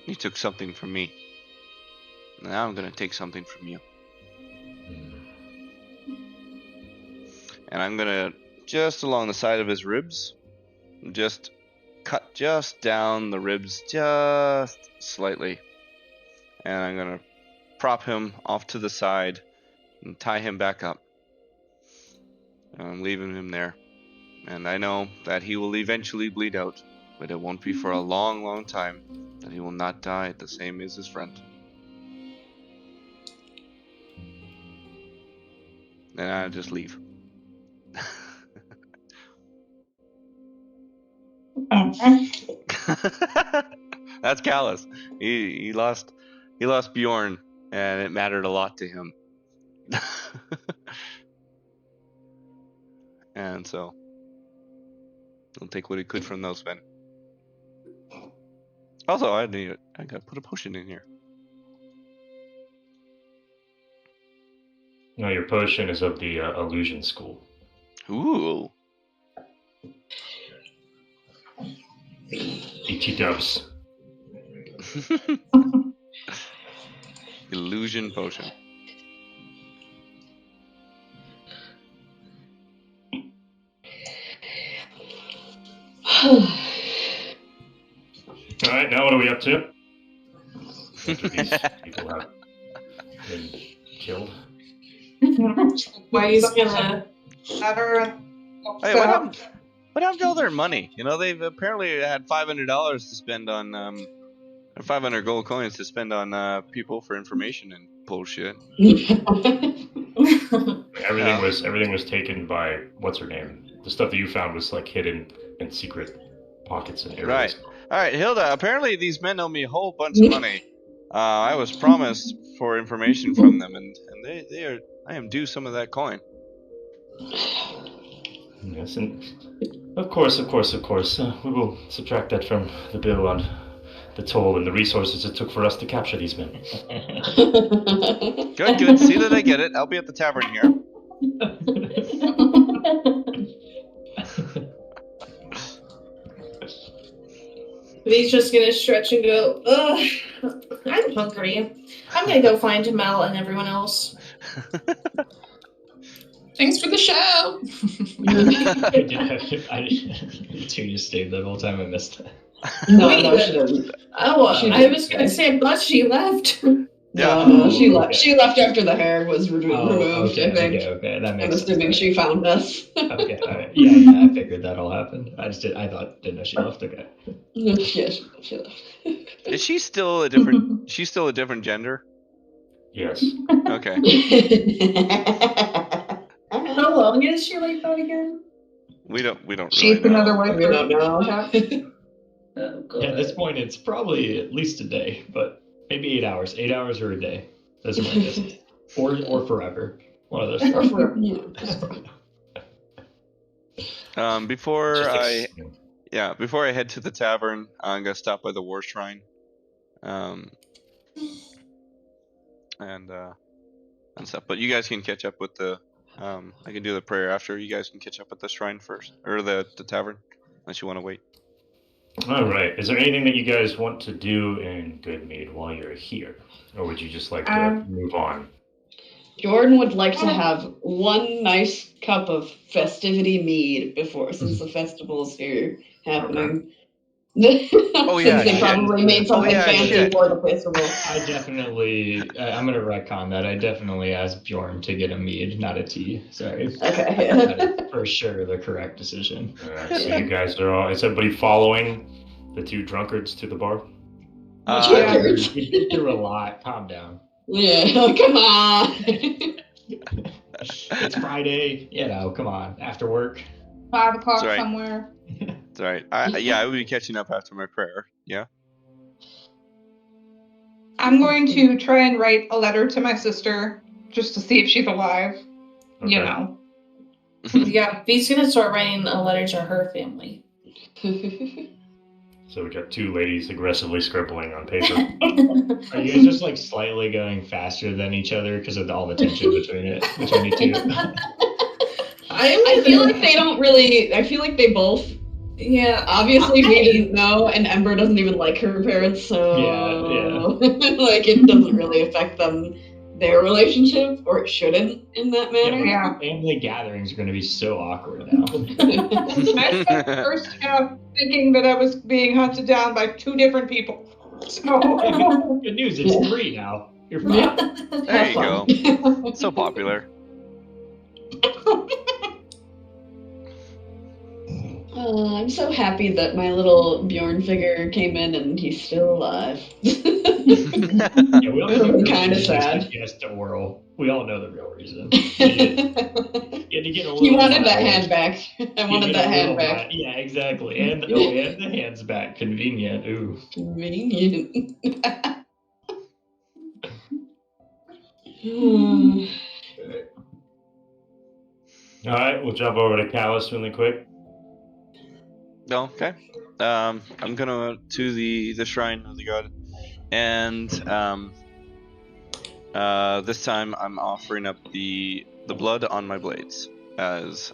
you took something from me. Now I'm gonna take something from you. And I'm gonna, just along the side of his ribs, just cut just down the ribs just slightly. And I'm gonna prop him off to the side and tie him back up. And I'm leaving him there. And I know that he will eventually bleed out, but it won't be for a long, long time that he will not die the same as his friend. And I just leave. That's Calus. He lost Bjorn, and it mattered a lot to him. And so he'll take what he could from those men. Also, I gotta put a potion in here. No, your potion is of the illusion school. Ooh. ET dubs. Illusion potion. Alright, now what are we up to? After these people have been killed. Why he's gonna... Hey, what happened to all their money? You know, they've apparently had $500 to spend on, or 500 gold coins to spend on people for information and bullshit. Everything was taken by what's her name. The stuff that you found was like hidden in secret pockets and areas. Right. All right, Hilda. Apparently, these men owe me a whole bunch of money. I was promised for information from them, and they are. I am due some of that coin. Yes, and of course, we will subtract that from the bill on the toll and the resources it took for us to capture these men. Good. See that I get it. I'll be at the tavern here. He's just gonna stretch and go, ugh, I'm hungry. I'm gonna go find Mel and everyone else. Thanks for the show. Petunia stayed the whole time. I missed that. No, she didn't. Oh, She I was gonna say, but she left. No, she left. Okay. She left after the hair was removed. I think. Okay, that makes I'm sense. assuming she found us. Okay, all right. Yeah, I figured that all happened. I didn't know she left. Okay. Yeah, she left. Is she still a different? She's still a different gender. Yes. Okay. How long is she like that again? We don't really She's know. another way. We don't know. Oh, God. Yeah, at this point, it's probably at least a day, but maybe 8 hours. 8 hours or a day. That's my guess. Or forever. One of those. Or for, Before I head to the tavern, I'm gonna stop by the war shrine. And stuff. But you guys can catch up with the. I can do the prayer after. You guys can catch up at the shrine first, or the tavern, unless you want to wait. All right. Is there anything that you guys want to do in Goodmead while you're here, or would you just like to move on? Jordan would like to have one nice cup of festivity mead since the festival's here happening. Oh, yeah, Since they probably made something fancy for the festival. I'm going to retcon that. I definitely asked Bjorn to get a mead, not a tea. Sorry. Okay. That is for sure the correct decision. All right. So you guys are all. Is everybody following the two drunkards to the bar? Drunkards? We've been through a lot. Calm down. Yeah, come on. It's Friday. Come on. After work. 5 o'clock That's right. somewhere. That's right. I will be catching up after my prayer. Yeah. I'm going to try and write a letter to my sister just to see if she's alive. Okay. You know. Yeah, V's gonna start writing a letter to her family. So we got two ladies aggressively scribbling on paper. Are you guys just like slightly going faster than each other because of all the tension between you two? I feel like they don't really. I feel like they both. Yeah. Obviously, we didn't know, and Ember doesn't even like her parents, so like it doesn't really affect their relationship, or it shouldn't in that manner. Yeah, family gatherings are going to be so awkward now. I spent the first half thinking that I was being hunted down by 2 different people. So Good news, it's 3 now. You're fine. Yeah. There you go. So popular. I'm so happy that my little Bjorn figure came in and he's still alive. Yeah, we all know the real Kinda reason sad. he said yes to Oral. We all know the real reason. You had to get a little He wanted that mileage. hand back. I wanted that hand back. Yeah, exactly. And the hands back. Convenient. Ooh. Convenient. All right, we'll jump over to Calus really quick. Okay. I'm gonna to the shrine of the god, and this time I'm offering up the blood on my blades as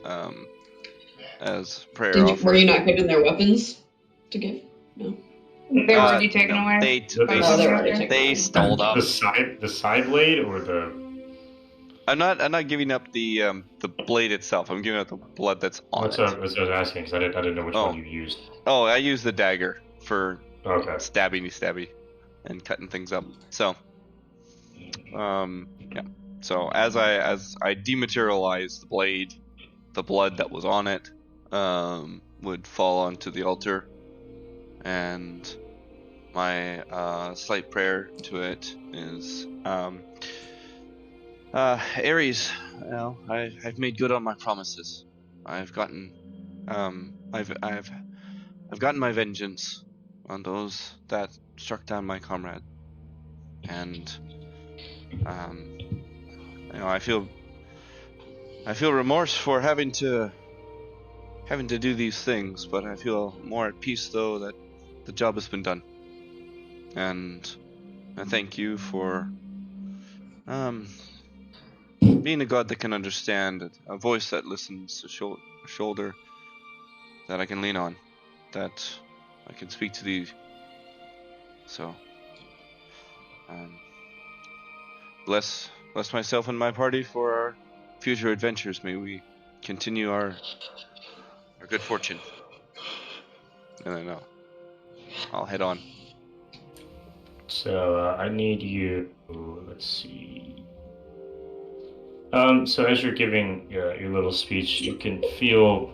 prayer offering. Were you not given their weapons to give? No. they were already taken no, away. They they're already taken away. stalled up. The side blade or the. I'm not giving up the blade itself. I'm giving up the blood that's on That's what I was asking because I didn't know which one you used. Oh, I use the dagger for Okay. stabby and cutting things up. So, yeah. So as I dematerialize the blade, the blood that was on it would fall onto the altar, and my slight prayer to it is, Ares, I've made good on my promises. I've gotten my vengeance on those that struck down my comrade, and I feel remorse for having to do these things, but I feel more at peace though that the job has been done, and I thank you for being a god that can understand, a voice that listens, a shoulder that I can lean on, that I can speak to thee. So, bless myself and my party for our future adventures. May we continue our good fortune. And then I'll head on. So I need you. Let's see. So as you're giving your little speech, you can feel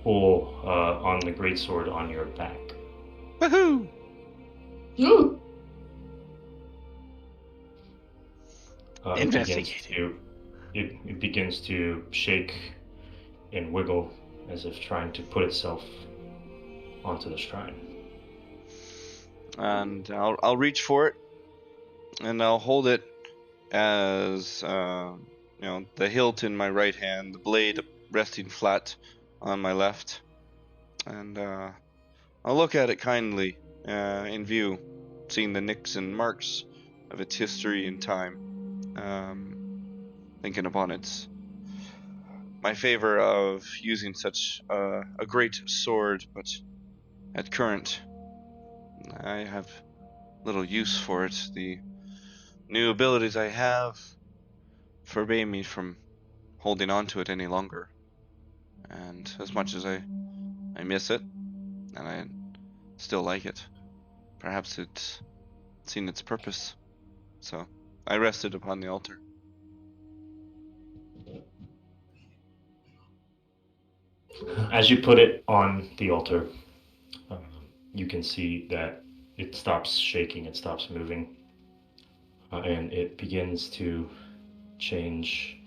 pull on the greatsword on your back. Woohoo! Ooh. It begins to shake and wiggle as if trying to put itself onto the shrine. And I'll reach for it, and I'll hold it as the hilt in my right hand, the blade resting flat on my left, and I'll look at it kindly in view, seeing the nicks and marks of its history and time, thinking upon my favor of using such a great sword, but at current I have little use for it. The new abilities I have forbade me from holding on to it any longer, and as much as I miss it, and I still like it, perhaps it's seen its purpose. So I rested upon the altar. As you put it on the altar, you can see that it stops shaking, it stops moving, and it begins to change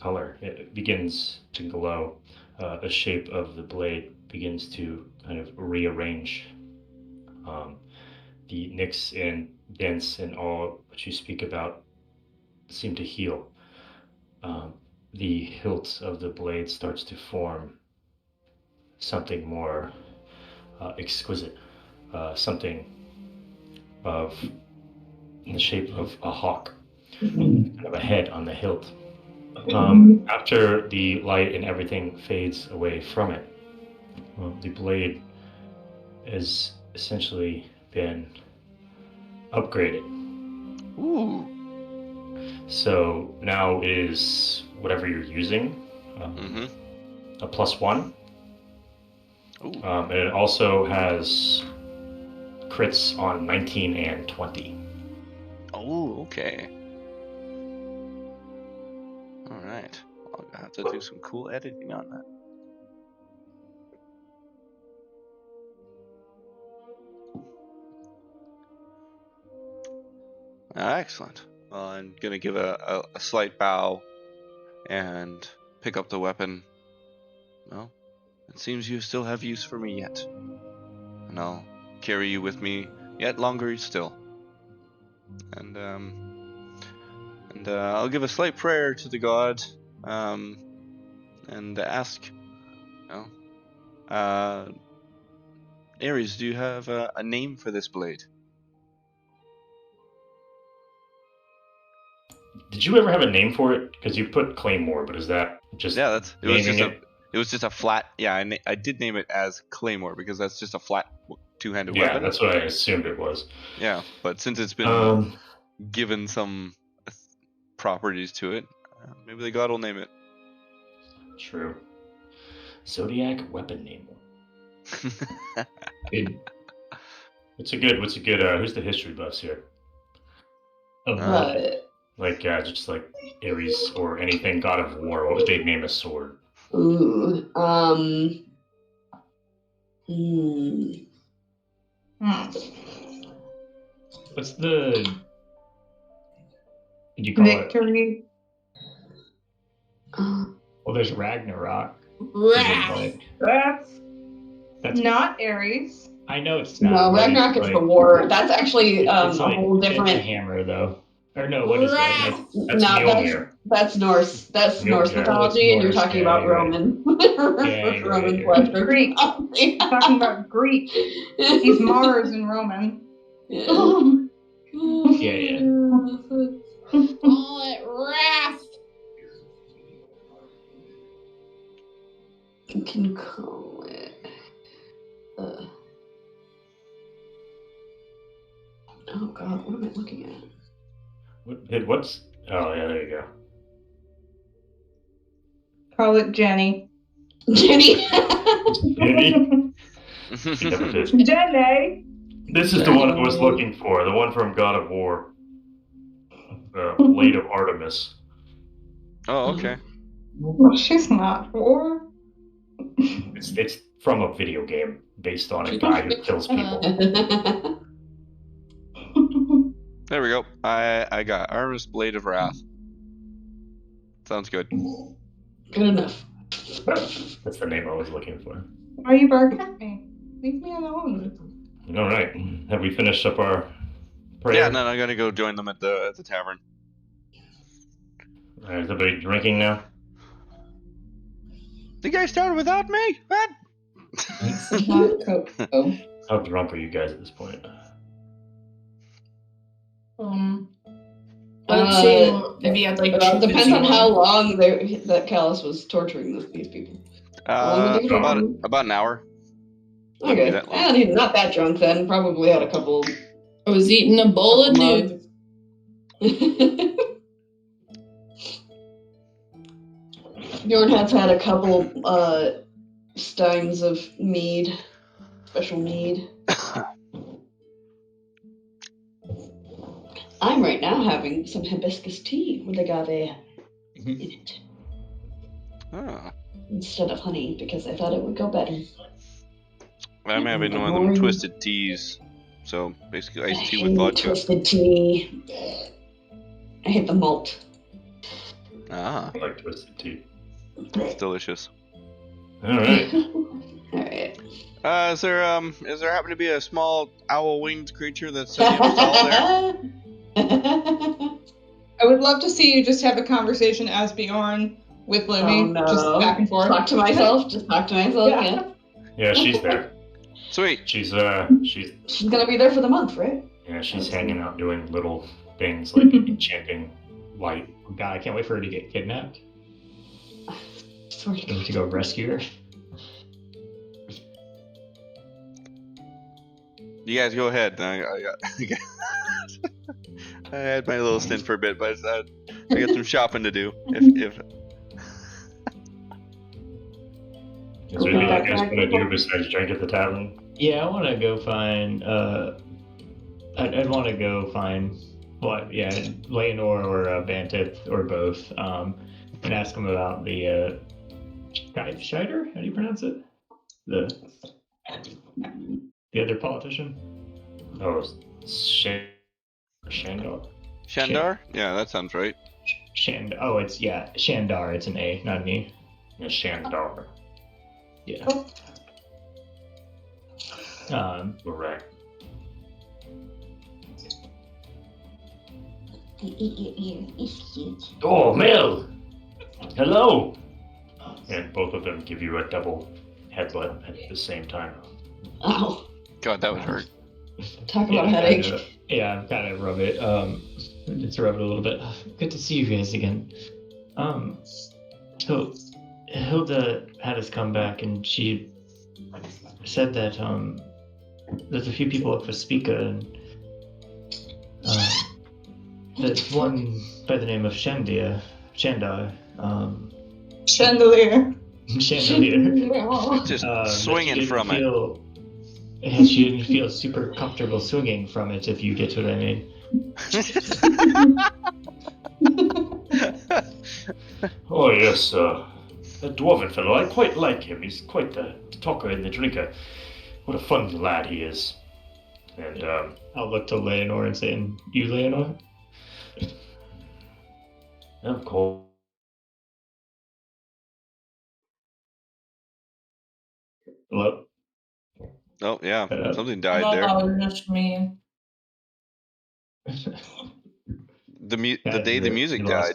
color. It begins to glow. The shape of the blade begins to kind of rearrange. The nicks and dents and all what you speak about seem to heal. the hilt of the blade starts to form something more exquisite, something in the shape of a hawk, kind of a head on the hilt. After the light and everything fades away from it, the blade has essentially been upgraded. Ooh. So now it is whatever you're using, a +1. And it also has crits on 19 and 20. Oh, okay. Alright. I'll have to do some cool editing on that. Excellent. Well, I'm going to give a slight bow and pick up the weapon. Well, it seems you still have use for me yet. And I'll carry you with me yet longer still. And I'll give a slight prayer to the god, and ask, Ares, do you have a name for this blade? Did you ever have a name for it? Because you put Claymore, but is that just It was just a flat. Yeah, I did name it as Claymore because that's just a flat two-handed weapon. Yeah, that's what I assumed it was. Yeah, but since it's been given some properties to it, maybe the god will name it. True. Zodiac weapon name. What's a good? Who's the history buffs here? Like just like Ares or anything God of War. What would they name a sword? Ooh. What's the? Did you call Victory? Well, there's Ragnarok. That's not Ares. I know it's not. No, Ragnarok is the war. That's actually a whole different. It's a hammer, though. Or no, what is that? That's Mjolnir. That's Norse. That's Norse mythology, and you're talking about Roman. Roman pleasure. Greek. You're talking about Greek. He's Mars in Roman. Yeah. Call it Wrath. You can call it. Oh God, what am I looking at? What's? Oh yeah, there you go. Call it Jenny. Jenny. Jenny. Jenny. This is the one I was looking for. The one from God of War. Blade of Artemis. Oh, okay. Well, she's not war. It's from a video game based on a guy who kills people. There we go. I got Artemis Blade of Wrath. Sounds good. Good enough. That's the name I was looking for. Why are you barking at me? Leave me alone. All right. Have we finished up our prayer? Yeah, no, I'm gonna go join them at the tavern. All right, is everybody drinking now? The guy started without me. What? How drunk are you guys at this point? Let's see if he had like. Depends on how long that Calus was torturing these people. About an hour. Okay, not that drunk then. Probably had a couple. I was eating a bowl of noodles. Bjorn has had a couple steins of mead, special mead. I'm right now having some hibiscus tea with agave in it. Instead of honey, because I thought it would go better. I'm having one of them twisted teas. So basically iced tea with vodka. Twisted tea. I hate the malt. I like twisted tea. It's delicious. Alright. Alright. Is there happen to be a small owl-winged creature that's sitting in a stall there? I would love to see you just have a conversation as Bjorn with Lumi, just back and forth. Talk to myself. Just talk to myself. Yeah. Yeah, she's there. Sweet. She's gonna be there for the month, right? Yeah, she's hanging out doing little things like enchanting light. Oh, God, I can't wait for her to get kidnapped. Sorry. We need to go rescue her. You guys go ahead. I had my little stint for a bit, but I got some shopping to do. If Is there anything you guys want to do besides drink at the tavern? Yeah, I want to go find. I'd want to go find what? Yeah, Leonor or Bantith or both, and ask them about the Scheider. How do you pronounce it? The other politician. Oh, Shandor. Shandar? Yeah, that sounds right. Oh, it's Shandar. It's an A, not an E. Yeah, Shandor. Yeah. Correct. Oh, Mel! Hello! And both of them give you a double headbutt at the same time. Ow. God, that would hurt. Talk about headache. I'm kind of rub it. Just rub it a little bit. Good to see you guys again. So Hilda had us come back, and she said that there's a few people up for Spica, and there's one by the name of Shandar. Chandelier. Chandelier. Just swinging from it. And she didn't feel super comfortable swinging from it, if you get what I mean. Oh, yes, that dwarven fellow, I quite like him. He's quite the talker and the drinker. What a fun lad he is. And, I'll look to Leonor and say, and you, Leonor? Of course. Hello? Oh, yeah. Something died I there. thought that was just me. The day the music died.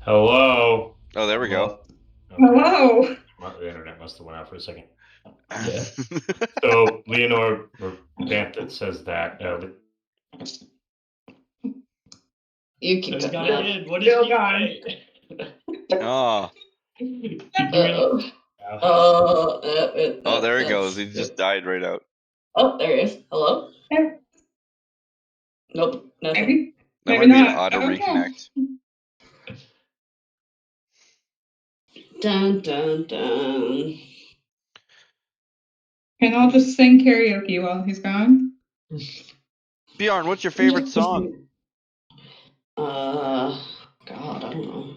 Hello? Oh, there we go. Okay. Hello. The internet must have went out for a second. Yeah. So, Leonor Banthet says that You keep What talking about. did he say? Oh, Oh, there he goes. He just died right out. Oh, there he is. Hello? There. Nope, nothing. That Maybe might be an not. auto I don't know. reconnect. Dun dun dun. And I'll just sing karaoke while he's gone. Bjorn, what's your favorite song? God, I don't know.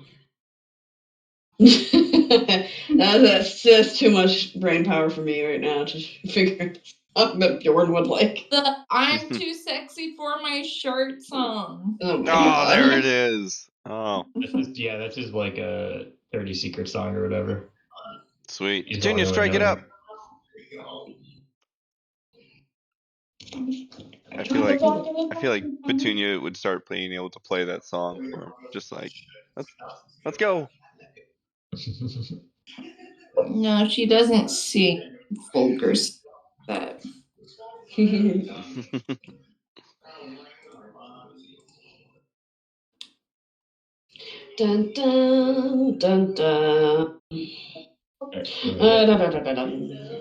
that's too much brain power for me right now to figure out that Bjorn would like. The I'm too sexy for my shirt song. Oh my Oh, god. there it is. Oh, That's just like a 30 Secret song or whatever. sweet. He's Petunia, the only strike one it up. I feel like Petunia would start being able to play that song for him. Just like, let's go. No, she doesn't sing vulgar that. Dun dun dun dun.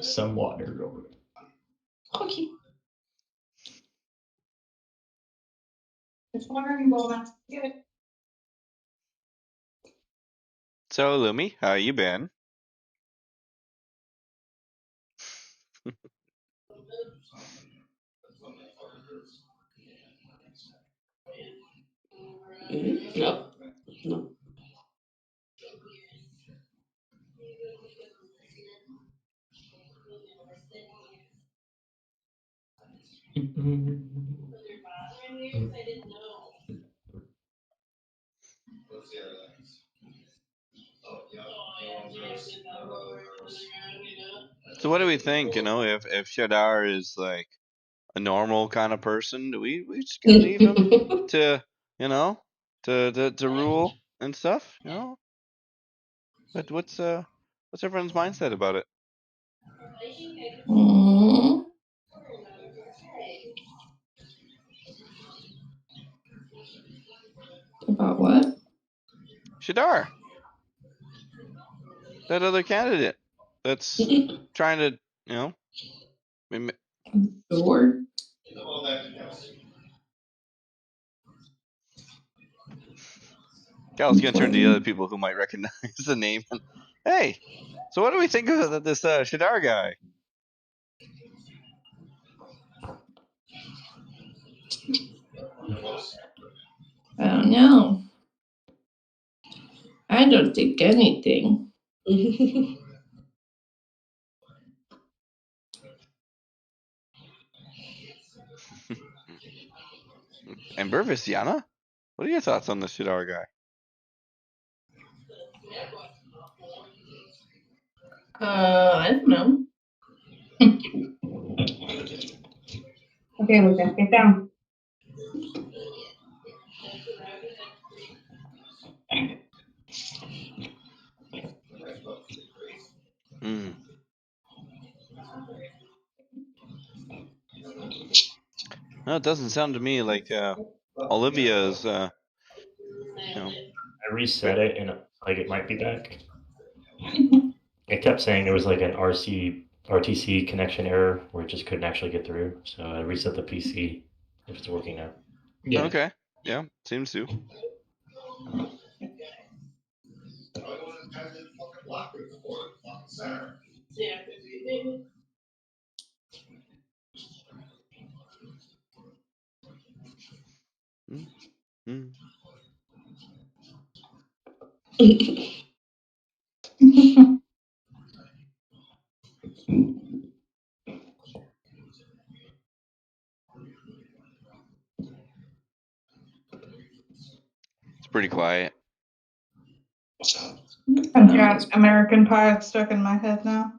Some water over it. Okay. It's watering bowl now. Good. So, Lumi, how you been? Nope. Nope. So, what do we think? You know, if Shadar is like a normal kind of person. We just gotta leave him to to rule and stuff. But what's everyone's mindset about it? Mm. About what? Shadar, that other candidate that's trying to, Sure. Cal's gonna turn to the other people who might recognize the name. And, hey, so what do we think of this Shadar guy? I don't know. I don't think anything. And Burvis, Yana, what are your thoughts on the Shadar guy? I don't know. Okay, Luca, get down. Hmm. No, it doesn't sound to me like Olivia's. I reset it and like it might be back. It kept saying there was like an RTC connection error where it just couldn't actually get through. So I reset the PC. If it's working now. Yeah. Okay. Yeah, seems to. Mm. It's pretty quiet. I've got American Pie stuck in my head now.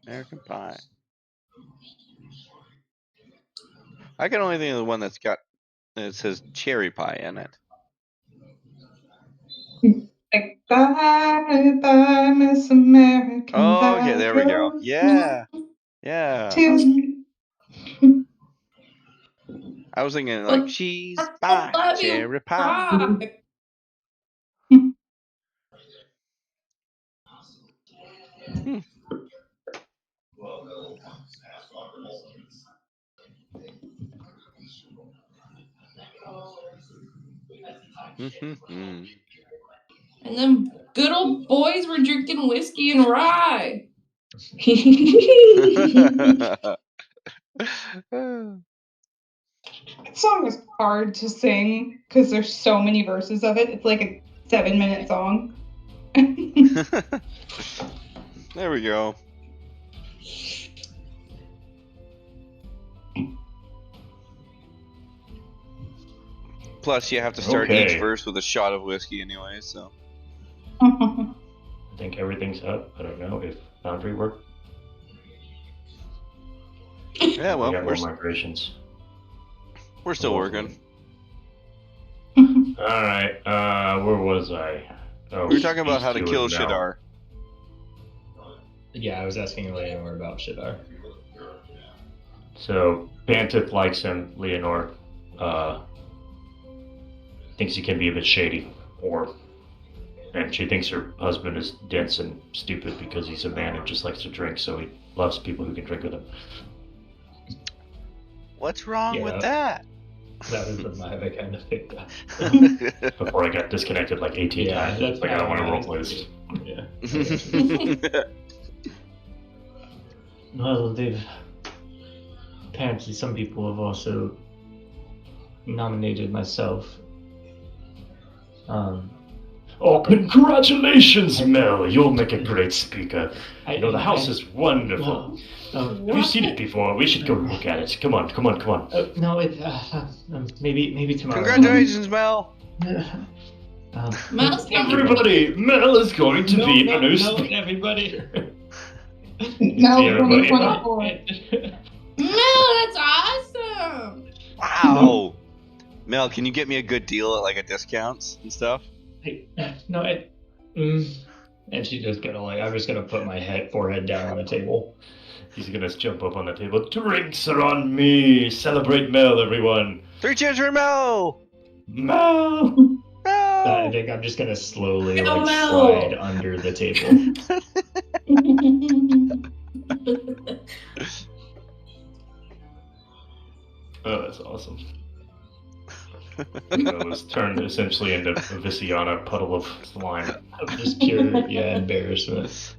American Pie. I can only think of the one that says cherry pie in it. Like, bye, bye, Miss American Oh, Pie. okay, there we go. Yeah. Yeah. I was thinking like cheese pie, love you. cherry pie. Bye. Hmm. And them good old boys were drinking whiskey and rye. That song is hard to sing because there's so many verses of it. It's like a 7-minute song. There we go. Plus, you have to start each verse with a shot of whiskey anyway, so. I think everything's up. I don't know if Foundry worked. Yeah, well, we got more migrations. We're still working. All right, where was I? Oh, we were talking about how to kill Shadar. Yeah, I was asking Leonor about Shadar. So Bantith likes him. Leonor thinks he can be a bit shady, and she thinks her husband is dense and stupid because he's a man who just likes to drink, so he loves people who can drink with him. What's wrong with that? That was the vibe I kind of picked up. Before I got disconnected like 18 times. That's like I don't want to roleplay this. Yeah. Well, apparently some people have also nominated myself. Oh, congratulations, Mel. You'll make a great speaker. The house is wonderful. Have you seen it before? We should go look at it. Come on. No, maybe tomorrow. Congratulations, Mel. Mel's Everybody, Mel is going to be a new speaker. Everybody. Now See everybody. 2024. Mel, that's awesome. Wow. Mel, can you get me a good deal at like a discounts and stuff? And she's just gonna I'm just gonna put my forehead down on the table. He's gonna jump up on the table. Drinks are on me. Celebrate Mel, everyone. 3 cheers for Mel. Mel. I think I'm just gonna slowly No, Mel. slide under the table. Oh, that's awesome. It was turned essentially into a Visiana puddle of slime. Of just pure embarrassment.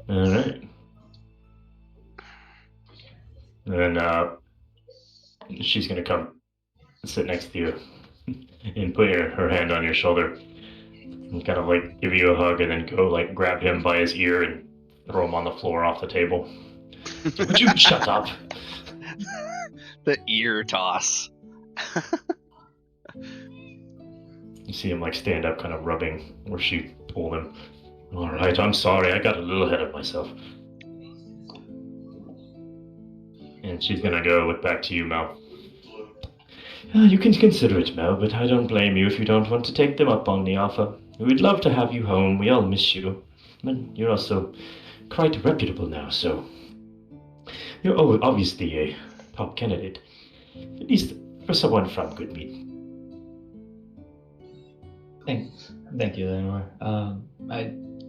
All right. And then she's gonna come and sit next to you and put her hand on your shoulder and kind of give you a hug and then go grab him by his ear and throw him on the floor off the table. Would you shut up? The ear toss. You see him stand up, kind of rubbing where she pulled him. All right, I'm sorry, I got a little ahead of myself. And she's gonna go look back to you, Mel. You can consider it, Mel, but I don't blame you if you don't want to take them up on the offer. We'd love to have you home. We all miss you. But you're also quite reputable now, so you're obviously a top candidate. At least for someone from Goodmead. Thank you, Lenore. I'm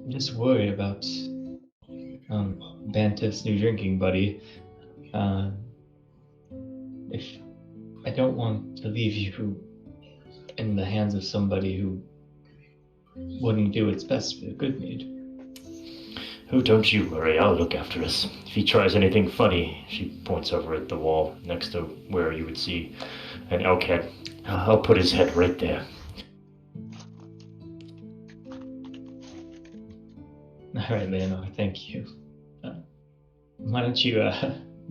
just worried about Bantiff's new drinking buddy. If I don't want to leave you in the hands of somebody who wouldn't do its best for Goodmead. Oh, don't you worry, I'll look after us. If he tries anything funny, she points over at the wall next to where you would see an elk head. I'll put his head right there. Alright, Leonor, thank you. Why don't you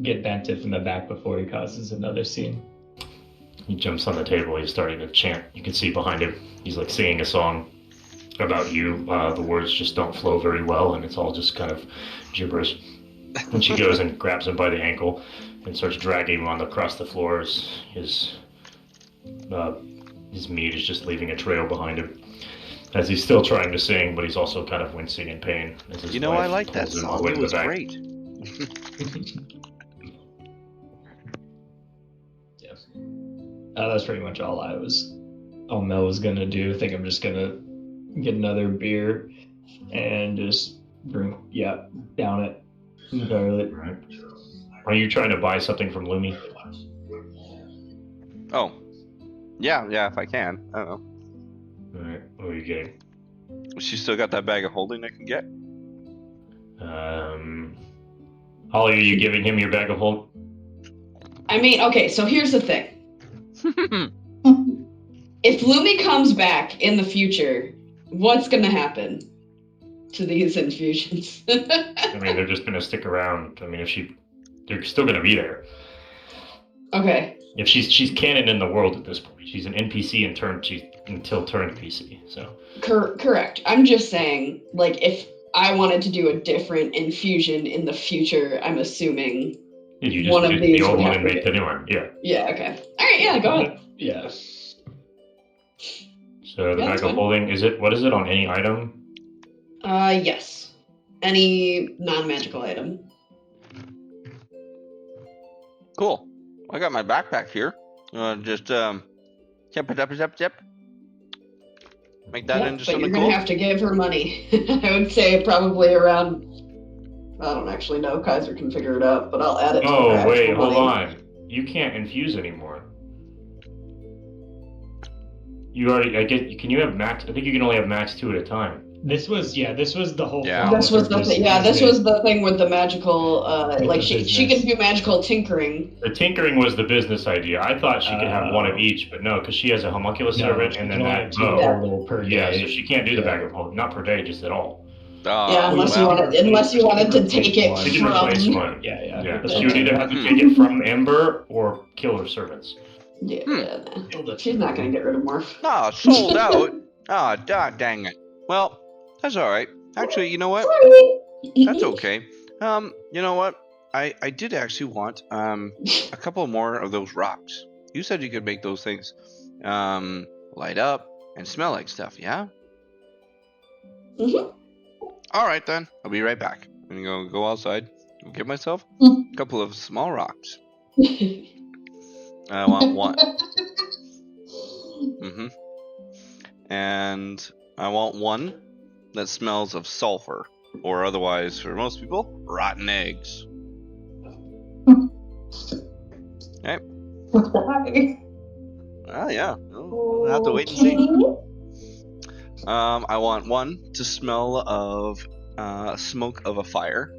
get Bantiff in the back before he causes another scene? He jumps on the table, he's starting to chant. You can see behind him, he's singing a song about you. The words just don't flow very well, and it's all just kind of gibberish. And she goes and grabs him by the ankle and starts dragging him across the floor. His meat is just leaving a trail behind him. As he's still trying to sing, but he's also kind of wincing in pain. As his I wife like that pulls him song. away It to the was back. great. Yeah. That's pretty much all Mel was gonna do. I think I'm just gonna get another beer and just drink, down it entirely. Right. Are you trying to buy something from Lumi? Oh. Yeah, if I can. I don't know. Alright, what are you getting? She still got that bag of holding I can get? Holly, are you giving him your bag of hold? I mean, okay, so here's the thing. If Lumi comes back in the future, what's gonna happen to these infusions? I mean, they're just gonna stick around. I mean, they're still gonna be there. Okay. If she's canon in the world at this point, she's an NPC until turned PC. So. Correct. I'm just saying, if I wanted to do a different infusion in the future, I'm assuming You just one of do these the old would one have and to make be. the new one. Yeah. Yeah. Okay. All right. Yeah. Go ahead. Yeah. So the Yeah, bag that's of holding what is it on any item? Yes. Any non-magical item. Cool. I got my backpack here. Just yep. Make that Yep, into but something you're cool. gonna have to give her money. I would say probably around. I don't actually know. Kaiser can figure it out, but I'll add it. To her Oh actual wait, hold money. on. You can't infuse anymore. You already. Can you have max? I think you can only have max 2 at a time. This was the whole Yeah. flaw This with was her the thing. Yeah, this was the thing with the magical. Like she can do magical tinkering. The tinkering was the business idea. I thought she could have one of each, but no, because she has a homunculus servant and then that bow. total per day. Yeah, so she can't do the bag of holding. Not per day, just at all. Yeah, unless you wanted to take it She can from. replace one. Yeah. She would either have to take it from Ember or kill her servants. Yeah, she's not gonna get rid of Morph. Ah, sold out. Dang it. Well, that's all right. Actually, you know what? That's okay. You know what? I did actually want a couple more of those rocks. You said you could make those things light up and smell like stuff, yeah? Mhm. All right then. I'll be right back. I'm gonna go outside, go get myself a couple of small rocks. I want one. And I want one that smells of sulfur, or otherwise, for most people, rotten eggs. Okay. Why? Well, yeah. We'll have to wait and see. I want one to smell of smoke of a fire.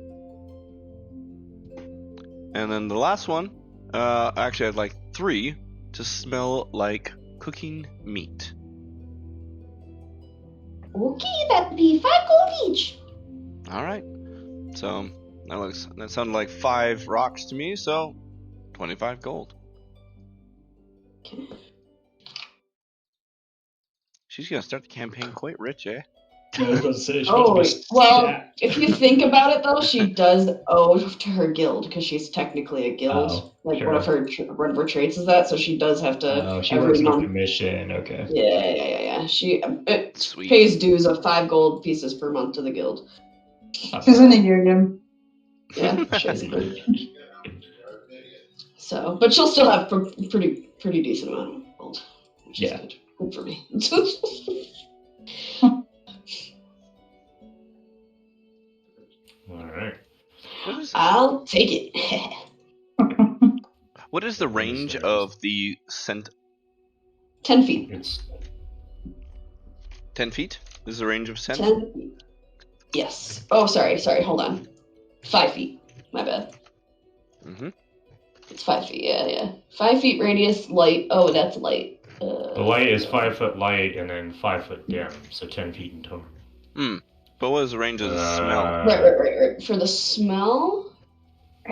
And then the last one, actually I'd like 3 to smell like cooking meat. Okay, that'd be 5 gold each. Alright. So that sounded like 5 rocks to me, so 25 gold. She's gonna start the campaign quite rich, eh? I was about to say, well, if you think about it, though, she does owe to her guild because she's technically a guild. One of her traits is that, so she does have to. She works on commission. Okay. Yeah. She pays dues of 5 gold pieces per month to the guild. She's in a union. Yeah, basically. So, but she'll still have pretty decent amount of gold. Which is good for me. Alright. I'll take it. What is the range of the scent? 10 feet. It's 10 feet? This is the range of scent? 10 feet. Yes. Oh, sorry, hold on. 5 feet. My bad. It's 5 feet, yeah. 5 feet radius, light. Oh, that's light. The light is 5 foot light and then 5 foot dim, so 10 feet in total. But what is the range of the smell? Right. For the smell?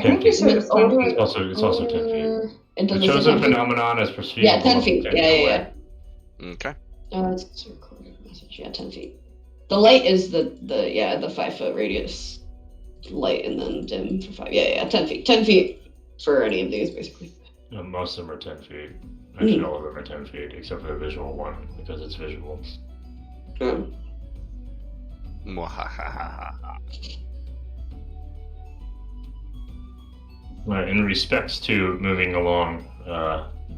10 feet. It's also 10 feet. It shows a phenomenon as perceived. Yeah, 10 feet. Yeah. Okay. It's a recorded message. Yeah, 10 feet. The light is the 5 foot radius light and then dim for 5. Yeah, 10 feet. 10 feet for any of these, basically. Most of them are 10 feet. Actually, all of them are 10 feet, except for the visual one, because it's visual. In respects to moving along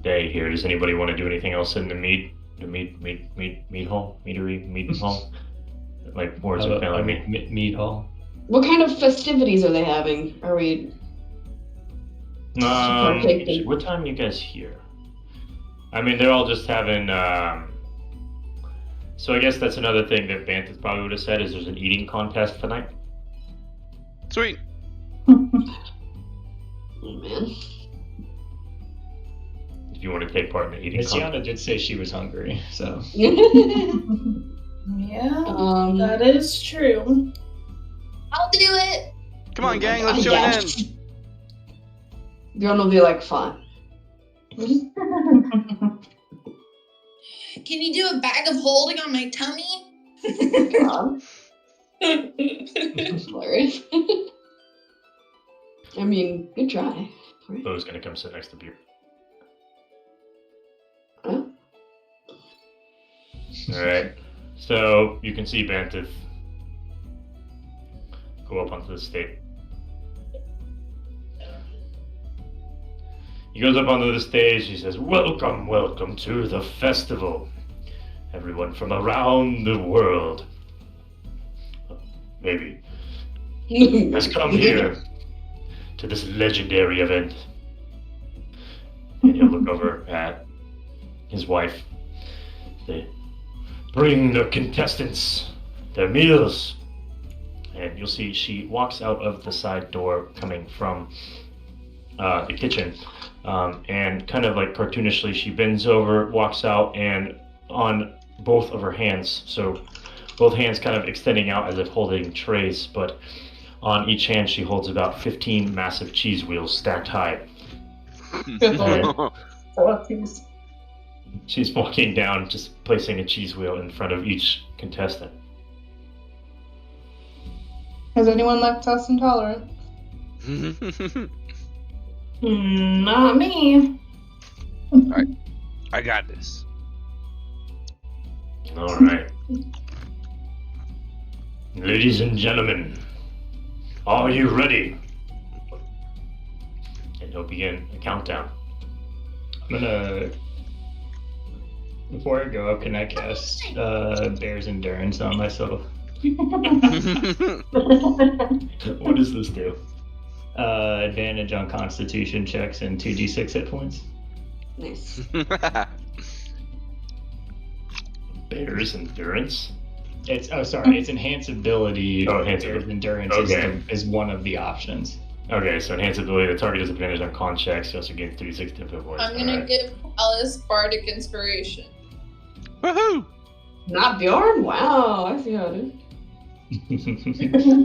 day here, does anybody want to do anything else in the meat hall? Meat hall? Like words of family meat hall? What kind of festivities are they having? Are we what time are you guys here? I mean, they're all just having so I guess that's another thing that Banthas probably would have said is there's an eating contest tonight. Sweet. Oh, man. If you want to take part in the eating contest. Tiana did say she was hungry, so. Yeah, that is true. I'll do it. Come on, gang, let's join in. Bjorn will be like, fine. Can you do a bag of holding on my tummy? Hilarious. I mean, good try. Bo's gonna come sit next to Bjorn. Oh. Alright. So you can see Banthas go up onto the stage. He goes up onto the stage, he says, welcome to the festival. Everyone from around the world, maybe, has come here to this legendary event. And he'll look over at his wife. They bring the contestants their meals. And you'll see she walks out of the side door coming from the kitchen. And kind of like cartoonishly, she bends over, walks out, and on both of her hands, so both hands kind of extending out as if holding trays, but on each hand she holds about 15 massive cheese wheels stacked high. And she's walking down, just placing a cheese wheel in front of each contestant. Has anyone lactose intolerant? Not me. I got this. All right. Ladies and gentlemen, are you ready? And he'll begin a countdown. I'm gonna. Before I go up, can I cast Bear's Endurance on myself? What does this do? Advantage on Constitution checks and 2d6 hit points. Nice. Bear's Endurance? It's it's enhance ability. Oh, enhance Bear's ability. Endurance Okay. is one of the options. Okay, so enhance ability, the target has advantage on con checks, he also gains 3d6 hit points. I'm gonna give Calus Bardic Inspiration. Woohoo! Not Bjorn? Wow, I see how it is.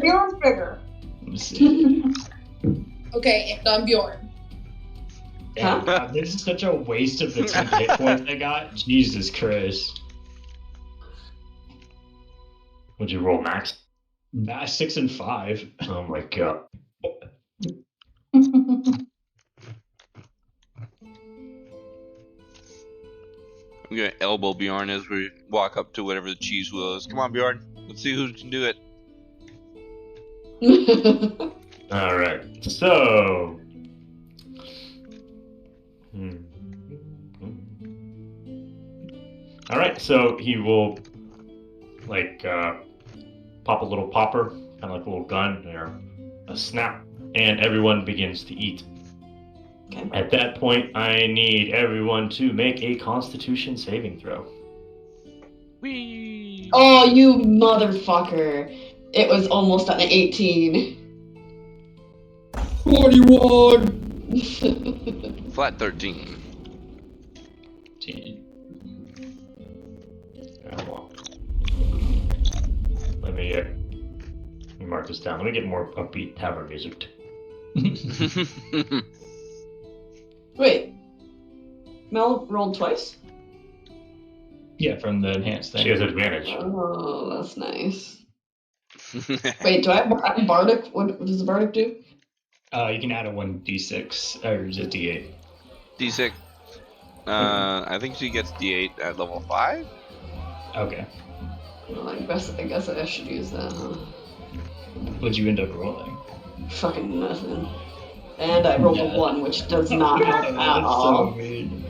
Bjorn's bigger. Let me see. Okay, and I'm Bjorn. Damn, God, this is such a waste of the 10 hit points I got. Jesus Christ. Would you roll max? 6 and 5. Oh my god. I'm gonna elbow Bjorn as we walk up to whatever the cheese wheel is. Come on, Bjorn. Let's see who can do it. Alright, so. Alright, so he will, pop a little popper, kind of like a little gun, or a snap, and everyone begins to eat. Okay. At that point, I need everyone to make a Constitution saving throw. Whee! Oh, you motherfucker. It was almost an 18. 41! Flat 13. 10. Let me mark this down. Let me get more upbeat tavern music. Wait. Mel rolled twice? Yeah, from the enhanced thing. She has advantage. Oh, that's nice. Wait, do I have Bardic? What does the Bardic do? You can add a 1d6, or is it d8? D6. I think she gets D8 at level 5. Okay. Well, I guess I should use that, huh? What'd you end up rolling? Fucking nothing. And I rolled a 1, which does not help at all. So mean.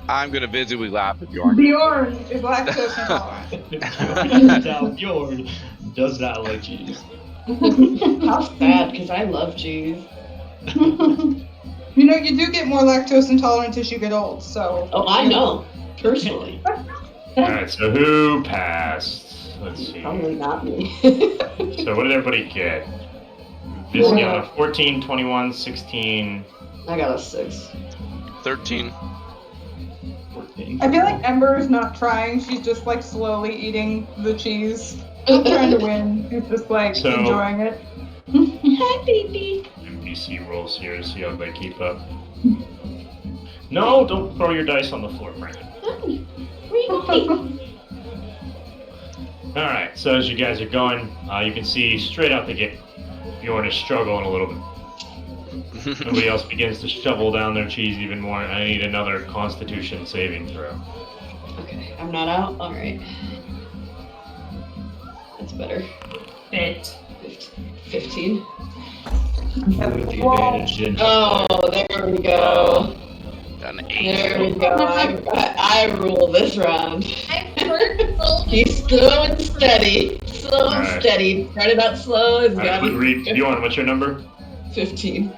I'm gonna visibly laugh at Bjorn. Bjorn is lactose intolerant. Now, Bjorn does not like cheese. How sad, because I love cheese. You know, you do get more lactose intolerant as you get old, so. Oh, I know. Personally. Alright, so who passed? Let's see. Probably not me. So what did everybody get? This got a 14, 21, 16. I got a 6. 13. 14. I feel like Ember is not trying. She's just like slowly eating the cheese. Not trying to win. She's just like So- enjoying it. Hi, baby. NPC rolls here to see how they keep up. No, don't throw your dice on the floor, Brandon. Alright, so as you guys are going, you can see straight out the gate, Bjorn is struggling a little bit. Nobody else begins to shovel down their cheese even more. I need another Constitution saving throw. Okay, I'm not out? Alright. That's better. Bit. 15. With the advantage, didn't you? Oh, there we go. An 8. There we go. I rule this round. I heard roll. He's slow and steady. Slow and Alright. steady. Started out slow and Alright, got read. Bjorn, what's your number? 15.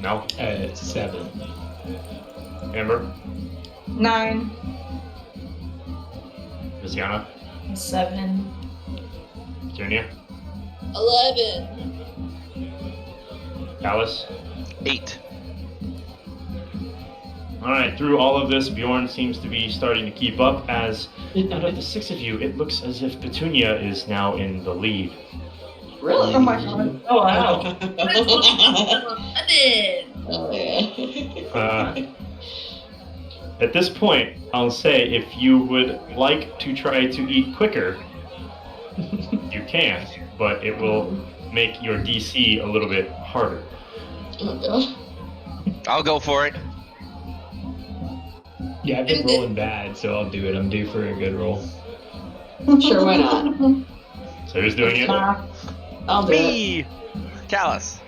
No? It's 7. Amber? 9. Visiana? 7. Junior? 11. Calus? 8. Alright, through all of this, Bjorn seems to be starting to keep up as, out of the 6 of you, it looks as if Petunia is now in the lead. Really? Oh my god. Oh wow. 11. Oh yeah. At this point, I'll say if you would like to try to eat quicker, you can, but it will make your DC a little bit harder. Oh god. I'll go for it. Yeah, I've been rolling bad, so I'll do it. I'm due for a good roll. Sure, why not? So who's doing it? I'll do it. Me! Calus.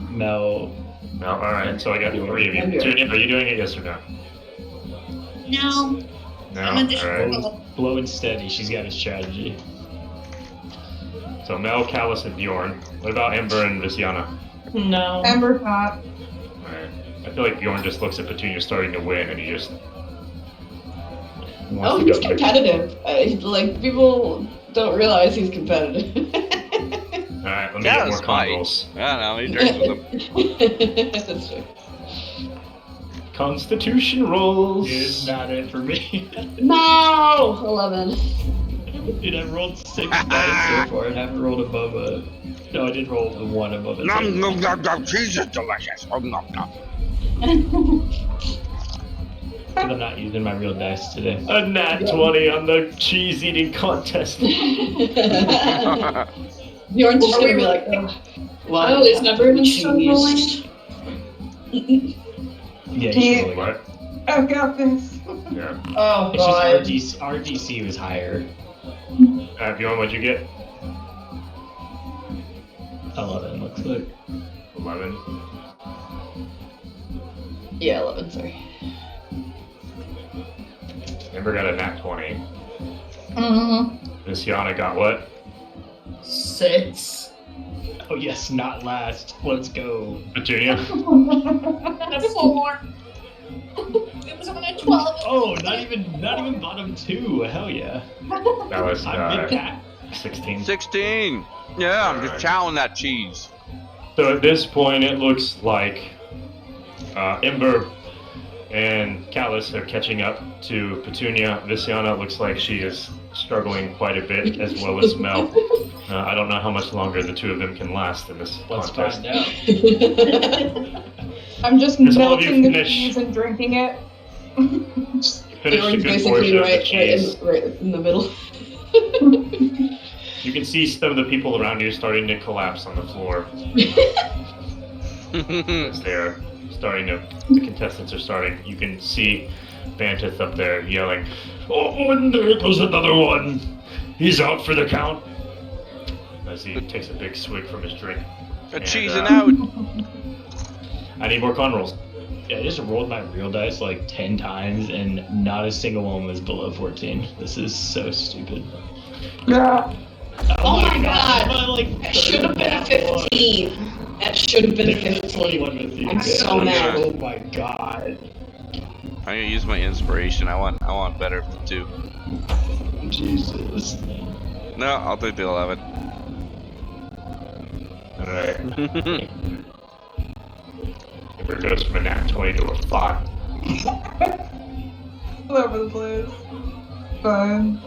No. No, alright, so I got 3 of you. Junior, are you doing it, yes or no? No. No, I'm just alright. Slow and steady. She's got a strategy. So Mel, Calus, and Bjorn. What about Ember and Visiana? No. Ember's not. Alright. I feel like Bjorn just looks at Petunia starting to win, and he just Oh, wants to he's go. competitive. Like, people don't realize he's competitive. Alright, let me That get was more con fine. rolls. I don't know, he drinks with them. That's true. Constitution rolls. It's not it for me. No! 11. Dude, I've rolled 6 dice so far and haven't rolled above a... No, I did roll the 1 above a 10. Nom nom nom nom, cheese is delicious. Nom nom nom. Because I'm not using my real dice today. A nat 20 on the cheese eating contest. Bjorn's just gonna be like, oh, why Oh, is not everyone cheese? still rolling? Yeah, Yeah. you totally What? I've got this. Yeah. Oh It's god. just our DC was higher. Bjorn, what'd you get? 11 looks like. 11. Yeah, 11, sorry. Ember got a nat 20. Mm-hmm. Visiana got what? 6. Oh yes, not last. Let's go. Petunia? Got a 4. It was on a 12. Oh, not even bottom 2. Hell yeah. That was I'm big cat. 16. 16. Yeah, I'm just chowing that cheese. So at this point, it looks like Ember and Calus are catching up to Petunia. Visiana looks like she is struggling quite a bit, as well as Mel. I don't know how much longer the 2 of them can last in this Let's contest. find out. I'm just As all of you melting the finish- cheese and drinking it. Finish a Bjorn's good basically portion of the right cheese. in the middle. You can see some of the people around you starting to collapse on the floor as they're starting to. The contestants are starting. You can see Bantith up there yelling, "Oh, and there goes another one! He's out for the count!" As he takes a big swig from his drink. A And, cheesing out. I need more con rolls. Yeah, I just rolled my real dice like 10 times and not a single one was below 14. This is so stupid. Yeah. Oh my god! Am I, like, That should have been a 15. That should have been a 15. 21 with you. I'm so mad. Oh my god. I'm gonna use my inspiration. I want better of the 2. Jesus. No, I'll take the 11. Alright. It goes from a nat 20 to a 5. All over the place. Fun.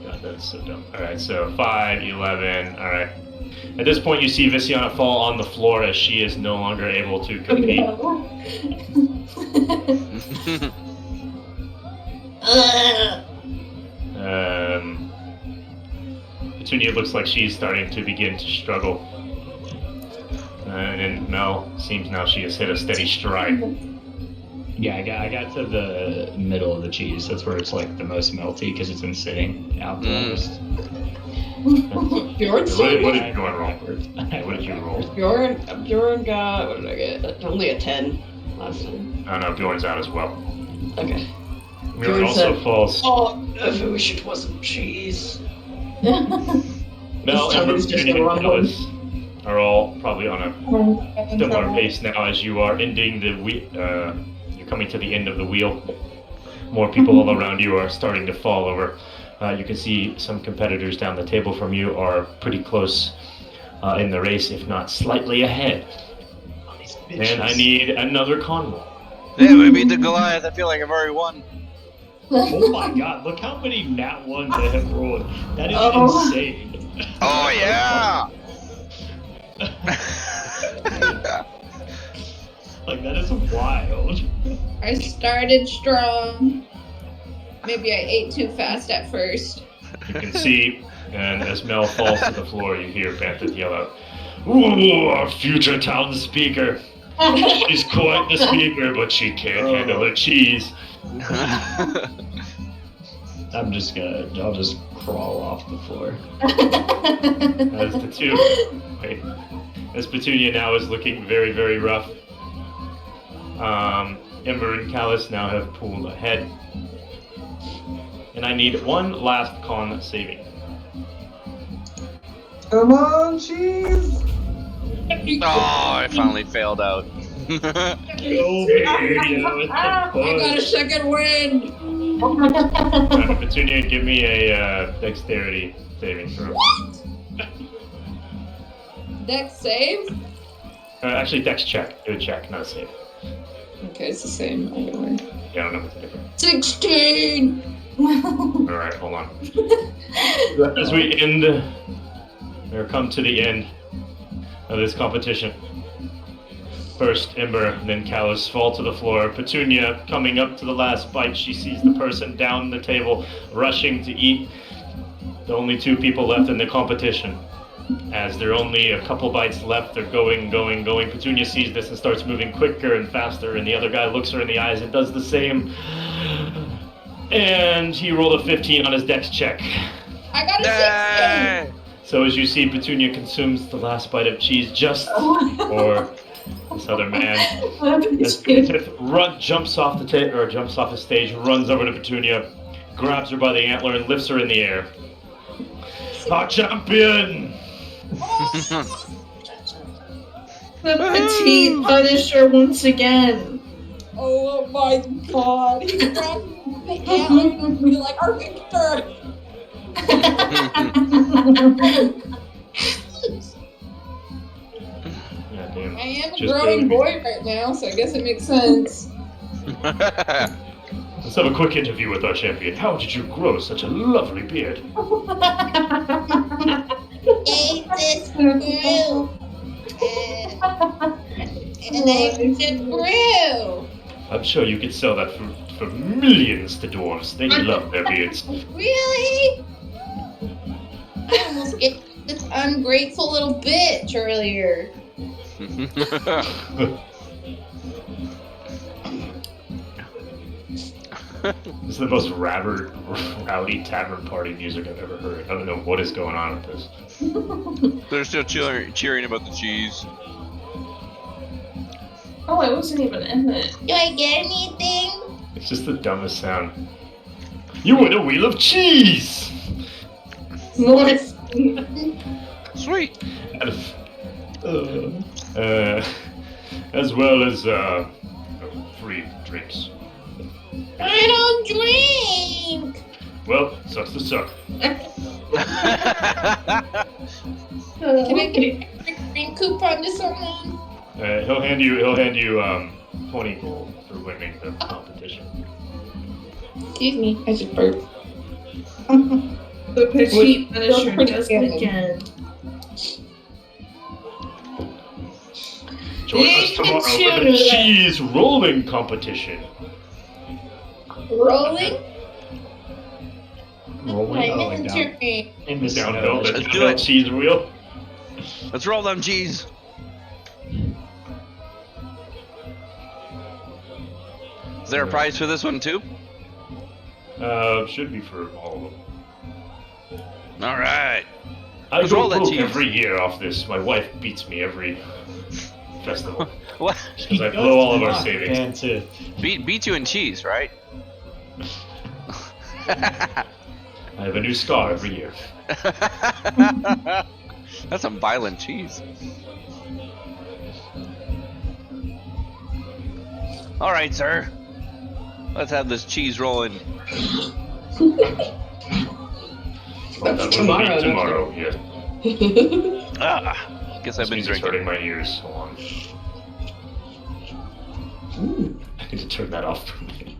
God, that's so dumb. Alright, so 5, 11, alright. At this point, you see Visiana fall on the floor as she is no longer able to compete. Petunia looks like she's starting to begin to struggle. And then Mel seems now she has hit a steady stride. Yeah, I got to the middle of the cheese. That's where it's like the most melty because it's been sitting out the longest. Bjorn's What did Bjorn roll? What did you roll? Bjorn got, what did I get? Only a 10 last time. Oh no, Bjorn's out as well. Okay. Bjorn Bjorn also said- falls. Oh, if I wish it wasn't cheese. Mel, This Ember, is just Petunia, the and wrong Calus are all probably on a similar pace now as you are ending the wheel. You're coming to the end of the wheel. more people all around you are starting to fall over. You can see some competitors down the table from you are pretty close in the race, if not slightly ahead. And I need another con roll. Yeah, we beat the Goliath. I feel like I've already won. Oh my god, look how many nat ones I have rolled. That is insane. Oh, yeah! Like, that is wild. I started strong. Maybe I ate too fast at first. You can see, and as Mel falls to the floor, you hear Bantha yell out, "Ooh, our future town speaker. She's quite the speaker, but she can't handle her cheese." I'll just crawl off the floor. As Petunia now is looking very, very rough. Ember and Calus now have pulled ahead. And I need one last con saving. Come on, cheese! Oh, I finally failed out. Oh, Petunia, I got a second wind. Petunia, give me a dexterity saving throw. What? Dex save? Actually, dex check. Do a check, not a save. Okay, it's the same. Either way. Yeah, I don't know what's the difference. 16. Alright, hold on. As we end, or come to the end of this competition, first Ember, then Calus fall to the floor. Petunia, coming up to the last bite, she sees the person down the table rushing to eat. The only two people left in the competition. As there are only a couple bites left, they're going. Petunia sees this and starts moving quicker and faster, and the other guy looks her in the eyes and does the same. And he rolled a 15 on his dex check. I got a 16. So as you see, Petunia consumes the last bite of cheese just for this other man. As Petunia jumps off the stage, runs over to Petunia, grabs her by the antler, and lifts her in the air. Our champion! The petite Punisher once again. Oh my god. He grabbed the antler and be like, our victor! Yeah, damn. I am a Just growing barely. boy right now, so I guess it makes sense. Let's have a quick interview with our champion. How did you grow such a lovely beard? Ate this grew. And I just grew. I'm sure you could sell that for millions to dwarves. They love their beards. Really? I almost ate this ungrateful little bitch earlier. This is the most rowdy tavern party music I've ever heard. I don't know what is going on with this. They're still cheering about the cheese. Oh, I wasn't even in it. Do I get anything? It's just the dumbest sound. You win a wheel of cheese! What? Sweet. As well as free drinks. I don't drink. Well, sucks to suck. Can I get a drink coupon to someone? He'll hand you 20 gold for winning the competition. Excuse me, I just burped. The petite Wait, Punisher pretty does good. it again. Join us tomorrow for the cheese rolling competition. Rolling? Rolling I'm going down entering. in the Downhill, snow. the Let's do downhill it. cheese wheel. Let's roll them cheese. Is there a prize for this one too? Should be for all of them. All right. I Let's roll go that broke cheese. every year off this. My wife beats me every festival What? because I blow all of our savings. Fantastic. Beat you in cheese, right? I have a new scar every year. That's some violent cheese. All right, sir. Let's have this cheese rolling. Well, That's that will be tomorrow, tomorrow. Yes. Guess I've been This music's drinking. hurting my ears. Hold on. I need to turn that off for me.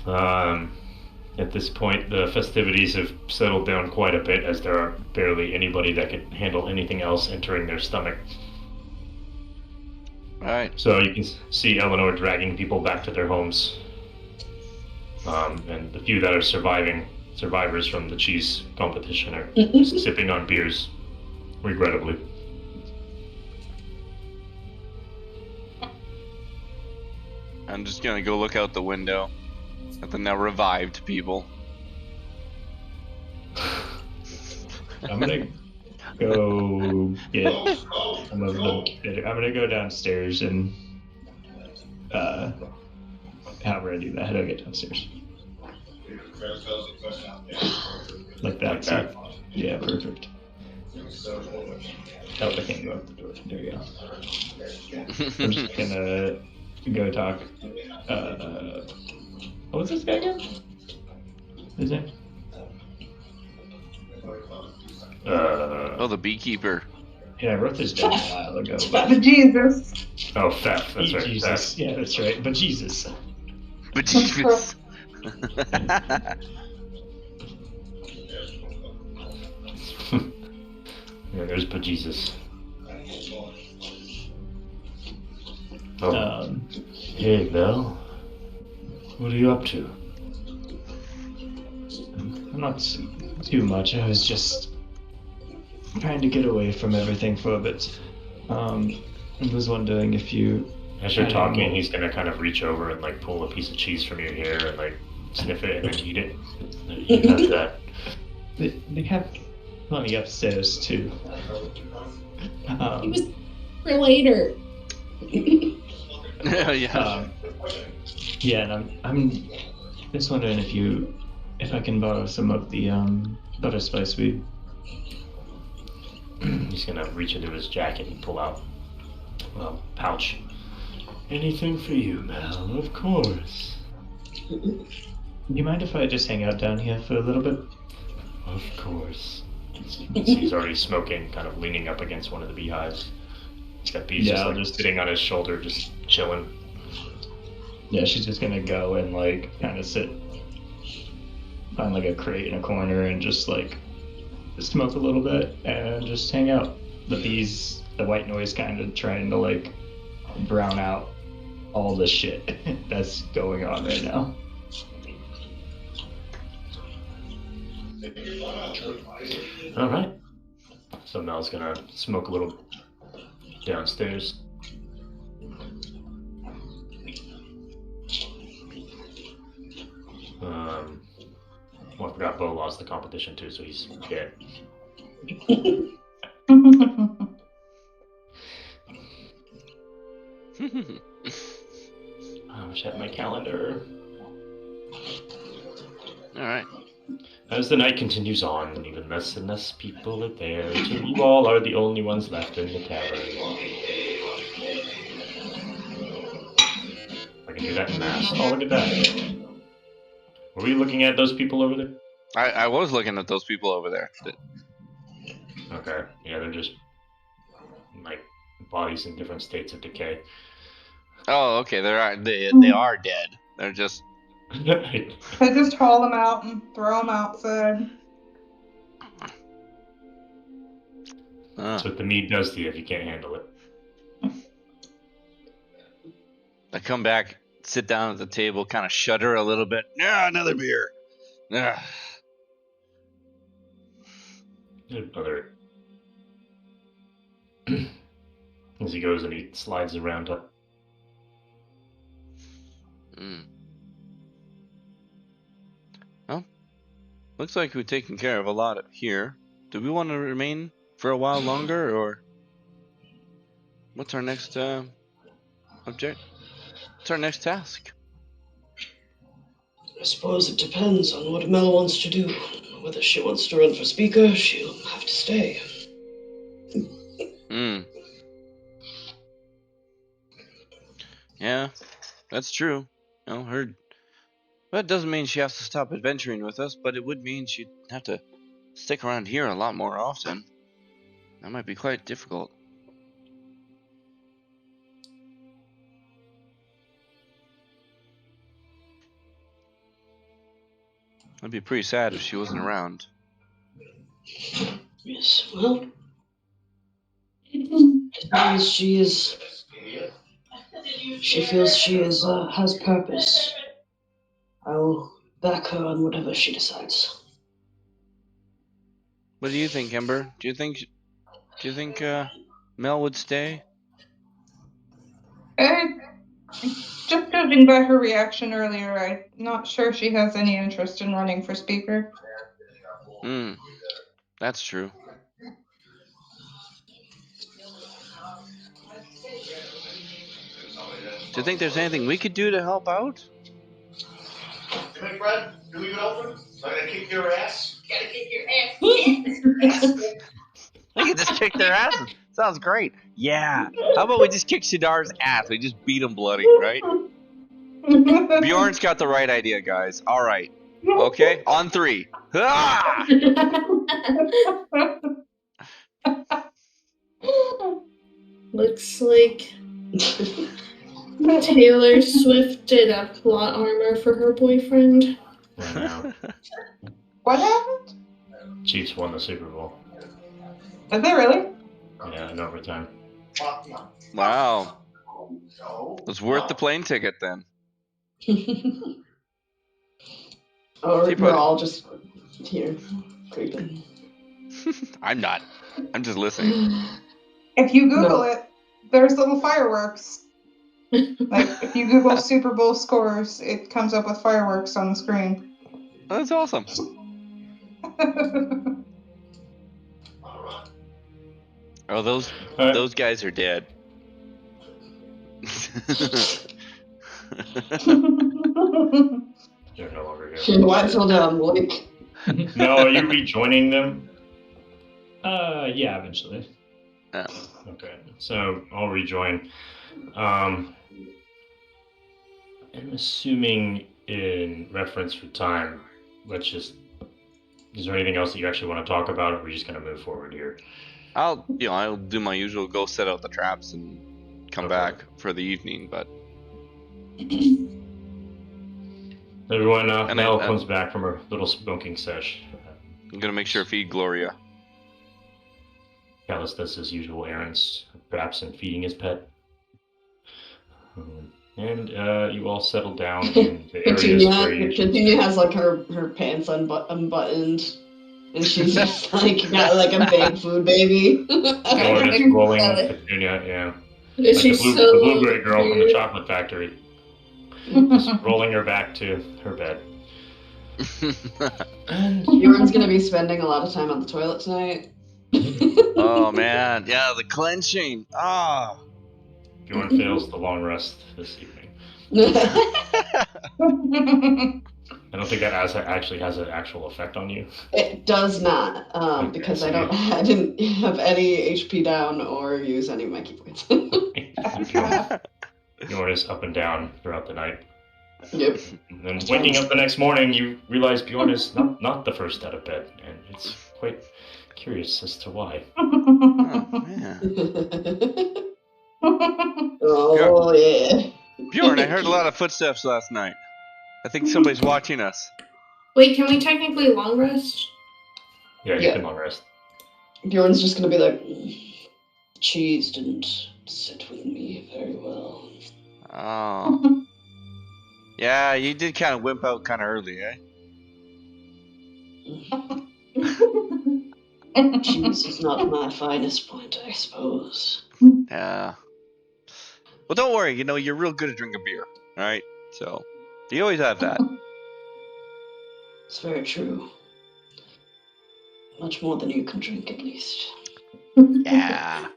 Alright. At this point, the festivities have settled down quite a bit, as there are barely anybody that can handle anything else entering their stomach. Alright. So you can see Eleanor dragging people back to their homes. And the few that are survivors from the cheese competition are sipping on beers, regrettably. I'm just gonna go look out the window at the now revived people. I'm gonna go get some of the. I'm gonna go downstairs and. How would I do that? How do I get downstairs? Like that. Like that. Yeah, perfect. Oh, I can't go up the door. There you go. I'm just gonna go talk. What was this guy again? His name? Oh, the beekeeper. Yeah, I wrote this down a while ago. But Jesus. Oh, Theft. That's right. Jesus. Theft. Yeah, that's right. But Jesus. But Jesus. Yeah, there's Bejesus. Oh. Hey, Belle. What are you up to? Not too much. I was just trying to get away from everything for a bit. I was wondering if you... As you're talking, he's gonna kind of reach over and like pull a piece of cheese from your hair and like sniff it and then eat it. You have that. They have plenty upstairs too. He was for later. Yeah. Yeah, and I'm just wondering if I can borrow some of the butter spice weed. He's gonna reach into his jacket and pull out a pouch. Anything for you, Mel? Of course. Do you mind if I just hang out down here for a little bit? Of course. He's already smoking, kind of leaning up against one of the beehives. He's got bees just sitting on his shoulder, just chilling. Yeah, she's just gonna go and like kind of sit, find like a crate in a corner and just like smoke a little bit and just hang out. The bees, the white noise kind of trying to like drown out all the shit that's going on right now. All right. So Mel's gonna smoke a little downstairs. Well, I forgot Bo lost the competition too, so he's dead. I wish I had my calendar. Alright. As the night continues on, even less and less people are there, till you all are the only ones left in the tavern. I can do that in mass. Oh, look at that. Were we looking at those people over there? I was looking at those people over there. Okay. Yeah, they're just like bodies in different states of decay. Oh, okay. They are dead. They're just. I just haul them out and throw them outside. That's what the mead does to you if you can't handle it. I come back, sit down at the table, kind of shudder a little bit. Yeah, another beer. Yeah. Another. As he goes and he slides around up. Well, looks like we've taken care of a lot here. Do we want to remain for a while longer, or what's our next object? What's our next task? I suppose it depends on what Mel wants to do. Whether she wants to run for speaker, she'll have to stay. Yeah, that's true. Her. That doesn't mean she has to stop adventuring with us, but it would mean she'd have to stick around here a lot more often. That might be quite difficult. I'd be pretty sad if she wasn't around. Yes, well, as long as she feels she has purpose, I'll back her on whatever she decides. What do you think, Ember? Do you think Mel would stay? Just judging by her reaction earlier, I'm not sure she has any interest in running for speaker. That's true. Do you think there's anything we could do to help out? Hey, Fred, do we go open? I'm gonna kick your ass. Gotta kick your ass. We can just kick their asses. Sounds great. Yeah. How about we just kick Shidar's ass? We just beat him bloody, right? Bjorn's got the right idea, guys. All right. Okay, on 3. Ah! Looks like Taylor Swift did a plot armor for her boyfriend. Yeah, What happened? Chiefs won the Super Bowl. Did they really? Yeah, in overtime. Wow. It was worth the plane ticket then. Or She we're put- all just here creeping. I'm not. I'm just listening. If you Google No. it, there's little fireworks. Like, if you Google Super Bowl scores, it comes up with fireworks on the screen. That's awesome. Oh, those guys are dead. They're no longer here. Why till down, Blake? No, are you rejoining them? Yeah, eventually. Okay, so I'll rejoin. I'm assuming in reference for time, is there anything else that you actually want to talk about, or are we just going to move forward here? I'll do my usual, go set out the traps and come Okay. back for the evening, but Everyone, And Mel I- comes back from her little smoking sesh. I'm gonna make sure to feed Gloria. Calus does his usual errands, perhaps in feeding his pet. And you all settle down in the areas where you... Petunia has like her pants unbuttoned, and she's just like got like a big food baby. Bjorn is rolling Petunia, yeah. Like She's the so blueberry girl from the weird. chocolate factory. Just rolling her back to her bed. And Bjorn's gonna be spending a lot of time on the toilet tonight. Oh man, yeah, the clenching. Ah. Bjorn fails the long rest this evening. I don't think that actually has an actual effect on you. It does not, because I didn't have any HP down or use any of my key points. Bjorn is up and down throughout the night. Yep. And then waking up the next morning, you realize Bjorn is not the first out of bed, and it's quite curious as to why. Oh man. Oh yeah. Bjorn, I heard a lot of footsteps last night. I think somebody's watching us. Wait, can we technically long rest? Yeah, you Yeah. can long rest. Bjorn's just gonna be like, cheese didn't sit with me very well. Oh. Yeah, you did kind of wimp out kind of early, eh? Cheese is not my finest point, I suppose. Yeah. Well, don't worry. You know, you're real good at drinking beer. All right? So, you always have that. It's very true. Much more than you can drink, at least. Yeah.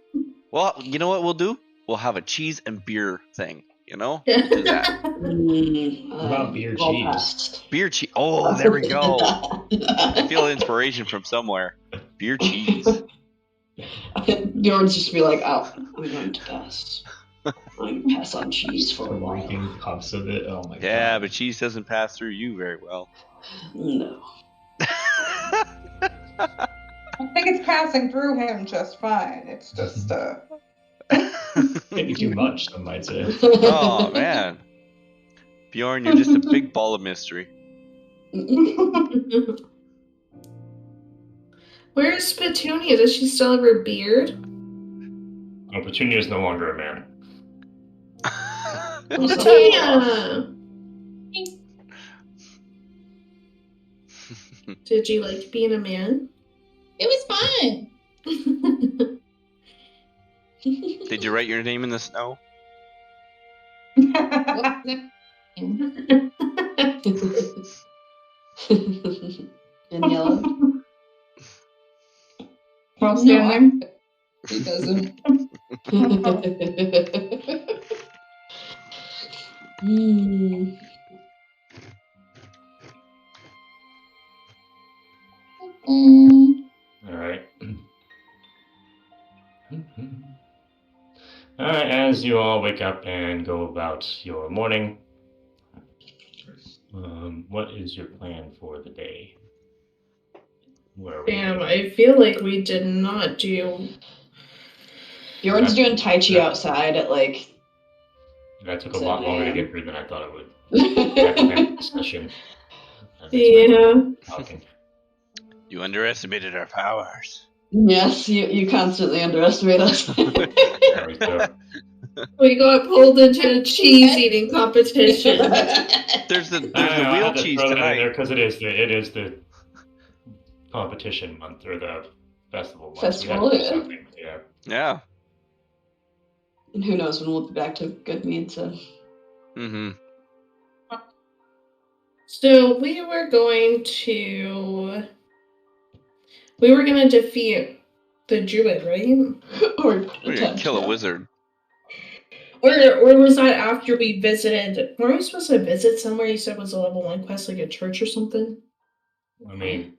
Well, you know what we'll do? We'll have a cheese and beer thing. You know? We'll do that. What about beer cheese? Beer cheese. Oh, there we go. I feel inspiration from somewhere. Beer cheese. Bjorn's just be like, oh, I'm going to pass. I can pass on cheese for a while. Drinking cups of it. Oh my god. Yeah, but cheese doesn't pass through you very well. No. I think it's passing through him just fine. It's just Maybe too much, some might say. Oh man, Bjorn, you're just a big ball of mystery. Where's Petunia? Does she still have her beard? Oh, Petunia is no longer a man. Petunia! Did you like being a man? It was fun. Did you write your name in the snow? What was that? In yellow. well No, standing. It doesn't. Mm. All right. All right. As you all wake up and go about your morning, what is your plan for the day? Where are we? Damn, I feel like we did not do. Bjorn's doing Tai Chi outside at like. That took a lot 7 longer to a.m. get through than I thought it would. I had to plan the session. Yeah. Talking. You underestimated our powers. Yes, you constantly underestimate us. Sorry, so, We got pulled into a cheese eating competition. There's the I wheel had to cheese throw that in there tonight. because it is the competition month or the festival month. Festival, we had to do yeah. something. Yeah. Yeah. And who knows when we'll be back to good mead, so. Mm-hmm. So we were going to defeat the druid, right? Or We're gonna attempt, kill a yeah. wizard. Or was that after we visited? Were we supposed to visit somewhere you said was a level 1 quest, like a church or something? I mean,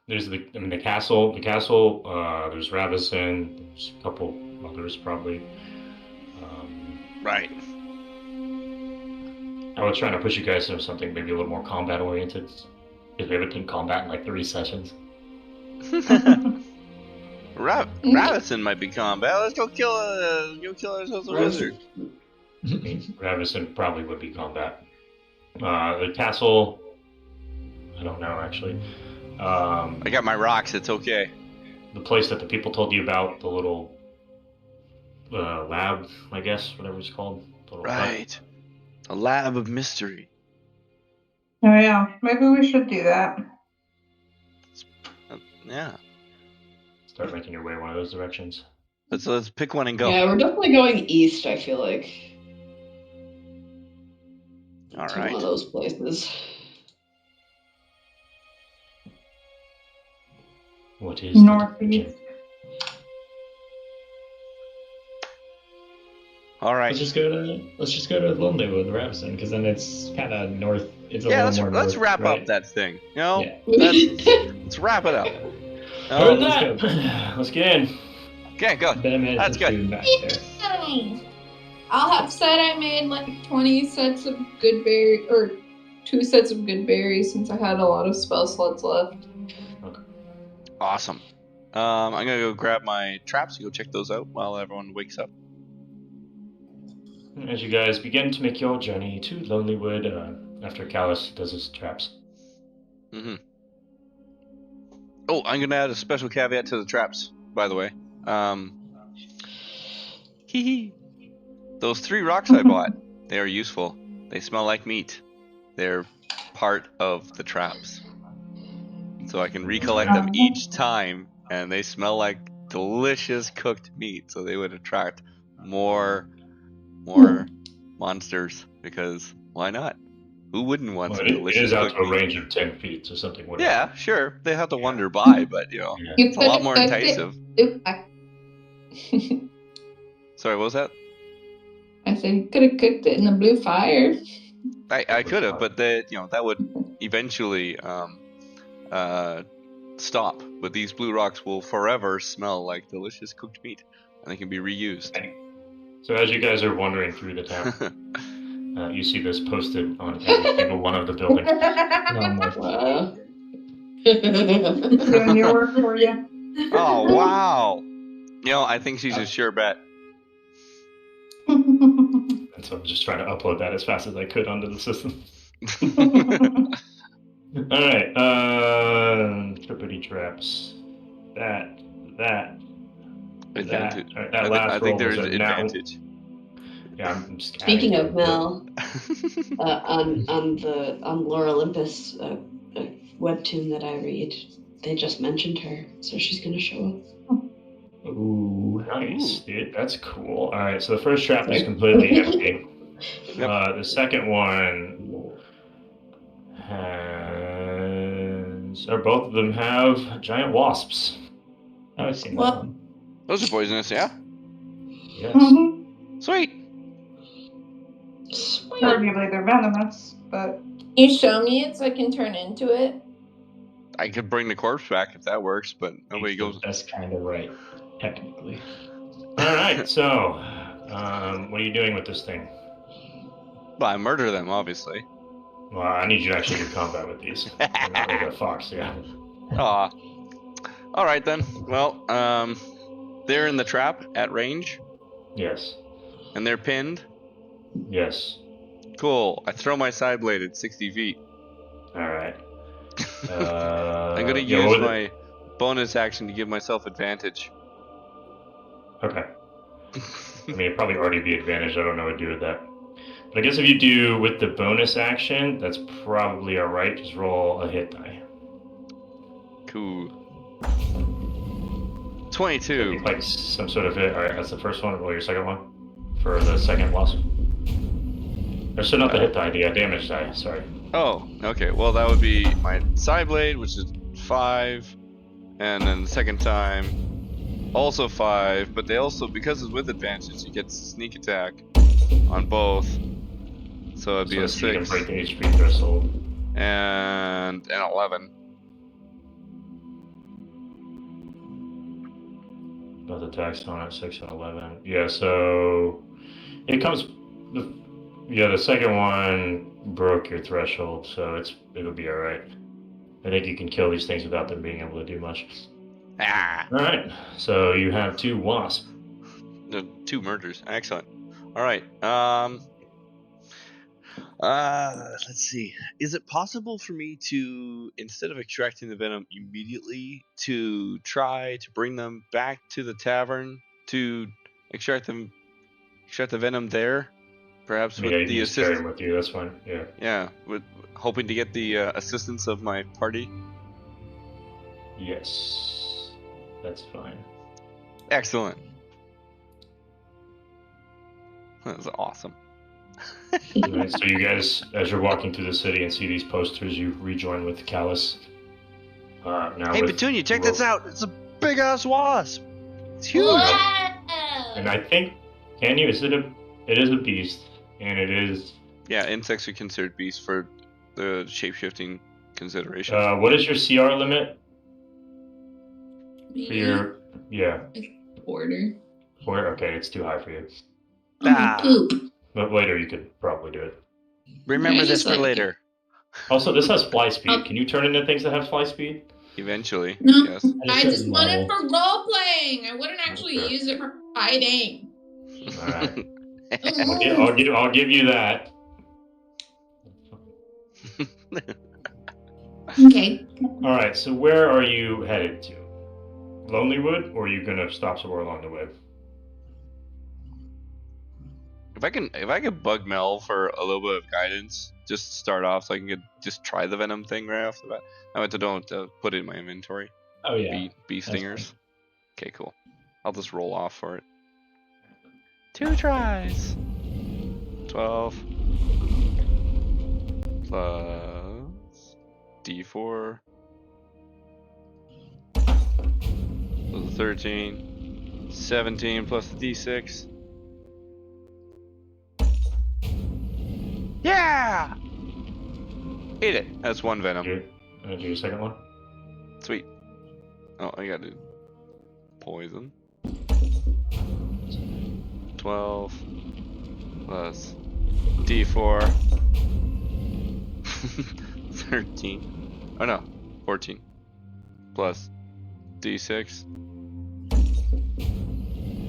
there's the castle. The castle. There's Ravison. There's a couple others probably. Right. I was trying to push you guys into something maybe a little more combat oriented. Because we haven't done combat in like 3 sessions. Ravison might be combat. Let's go kill ourselves a wizard. Ravison probably would be combat. The castle, I don't know actually. I got my rocks. It's okay. The place that the people told you about, the little lab, I guess, whatever it's called. The little Right. A lab of mystery. Oh yeah, maybe we should do that. Yeah. Start making your way one of those directions. Let's pick one and go. Yeah, we're definitely going east, I feel like. All to right. one of those places. What is Northeast. All right. Let's just go to Lonelywood, Ravison, because then it's kind of north. It's a Yeah, little more let's north, wrap right? up that thing. You know, Yeah. let's wrap it up. Other than let's that, let's get in. Okay, go. That's good. Back there. I'll have said I made like 20 sets of good berry, or 2 sets of good berries since I had a lot of spell slots left. Okay. Awesome. I'm gonna go grab my traps and go check those out while everyone wakes up. As you guys begin to make your journey to Lonelywood, after Calus does his traps. Mm-hmm. Oh, I'm gonna add a special caveat to the traps, by the way. Those 3 rocks I bought, they are useful. They smell like meat. They're part of the traps. So I can recollect them each time, and they smell like delicious cooked meat, so they would attract more monsters, because why not? Who wouldn't want some It delicious is out cooked to a meat? range of 10 feet, so something would Yeah, sure. They have to wander by, but Yeah. it's a lot more enticing. Sorry, what was that? I said you could have cooked it in the blue fire. I could have, but that would eventually stop. But these blue rocks will forever smell like delicious cooked meat, and they can be reused. So as you guys are wandering through the town, you see this posted on every single one of the buildings. No, my Wow. Doing your work for you. Oh, wow. I think she's a sure bet. And so I'm just trying to upload that as fast as I could onto the system. All right, trippity traps. That. Advantage. All right, that last I think roll there's was a now. advantage. Yeah, I'm just Speaking adding of to it. Mel, on Lore Olympus webtoon that I read, they just mentioned her, so she's gonna show up. Ooh, nice, Ooh. dude. That's cool. All right, so the first trap is completely empty. Yep. The second one has, or both of them have giant wasps. I've seen What? that one. Those are poisonous, yeah? Yes. Sweet. Arguably they're venomous, but You show me it so I can turn into it. I could bring the corpse back if that works, but nobody goes. That's kind of right, technically. All right, so what are you doing with this thing? Well, I murder them, obviously. Well, I need you to actually do combat with these. Not like a fox, yeah. Aw. All right then. Well, they're in the trap at range, Yes. and they're pinned. Yes. Cool. I throw my side blade at 60 feet. All right. I'm gonna yeah, use my bonus action to give myself advantage. Okay. I mean, it'd probably already be advantage. I don't know what to do with that. But I guess if you do with the bonus action, that's probably all right. Just roll a hit die. Cool. 22. Like some sort of hit. All right, that's the first one. Roll your second one for the second wasp. Or so not the hit die, the damage die. Sorry. Oh, okay. Well, that would be my side blade, which is 5, and then the second time, also 5. But they also, because it's with advantage, you get sneak attack on both. So it'd be a 6 you can break the HP threshold. and an 11. Both attacks on at 6 and 11. Yeah, so it comes. The second one broke your threshold, so it'll be all right. I think you can kill these things without them being able to do much. Ah. All right, so you have 2 wasps. 2 murders. Excellent. All right. Let's see. Is it possible for me to, instead of extracting the venom immediately, to try to bring them back to the tavern to extract the venom there? Perhaps with the you just carry assistance. them with you. That's fine. Yeah. Yeah, with hoping to get the assistance of my party. Yes, that's fine. Excellent. That was awesome. Right, so you guys, as you're walking through the city and see these posters, you rejoin with Calus. Now Hey, with Petunia, check this out! It's a big ass wasp. It's huge. And I think, can you? It is a beast, and it is. Yeah, insects are considered beasts for the shape-shifting considerations. What is your CR limit? For your Order. Okay, it's too high for you. Poop. But later you could probably do it. Remember I this just for like later. Also, this has fly speed. Can you turn into things that have fly speed? Eventually, No. yes. I just want it for role playing. I wouldn't actually Okay. use it for fighting. All right. I'll give you that. Okay. All right. So where are you headed to? Lonelywood, or are you gonna stop somewhere along the way? If I can bug Mel for a little bit of guidance, just to start off, so I can just try the venom thing right off the bat. I don't put it in my inventory. Oh yeah. Bee stingers. Okay, cool. I'll just roll off for it. 2 tries. 12 plus D4. Plus 13. 17 plus the D6. Yeah! Eat it. That's 1 venom. Do your second one. Sweet. Oh, I gotta do poison. 12 plus D4 13. Oh no, 14 plus D6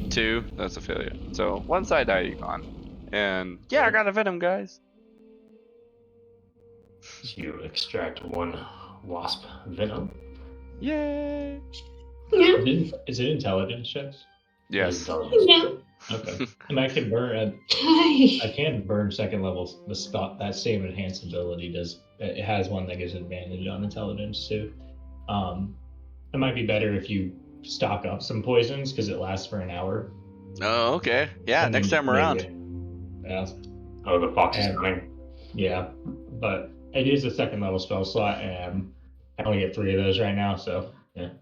2. That's a failure. So one side die gone. And yeah, I got a venom, guys. So you extract 1 wasp venom. Yay! Yeah. Is it intelligence checks? It is Yes. intelligence. Yeah. Okay. And I can burn. Hi. I can burn second levels. The spot that same enhanced ability does. It has one that gives advantage on intelligence too. It might be better if you stock up some poisons because it lasts for an hour. Oh, okay. Yeah, And next then time around. Yeah. Oh, the fox is And- coming. Yeah, but it is a second level spell slot, and I only get 3 of those right now. So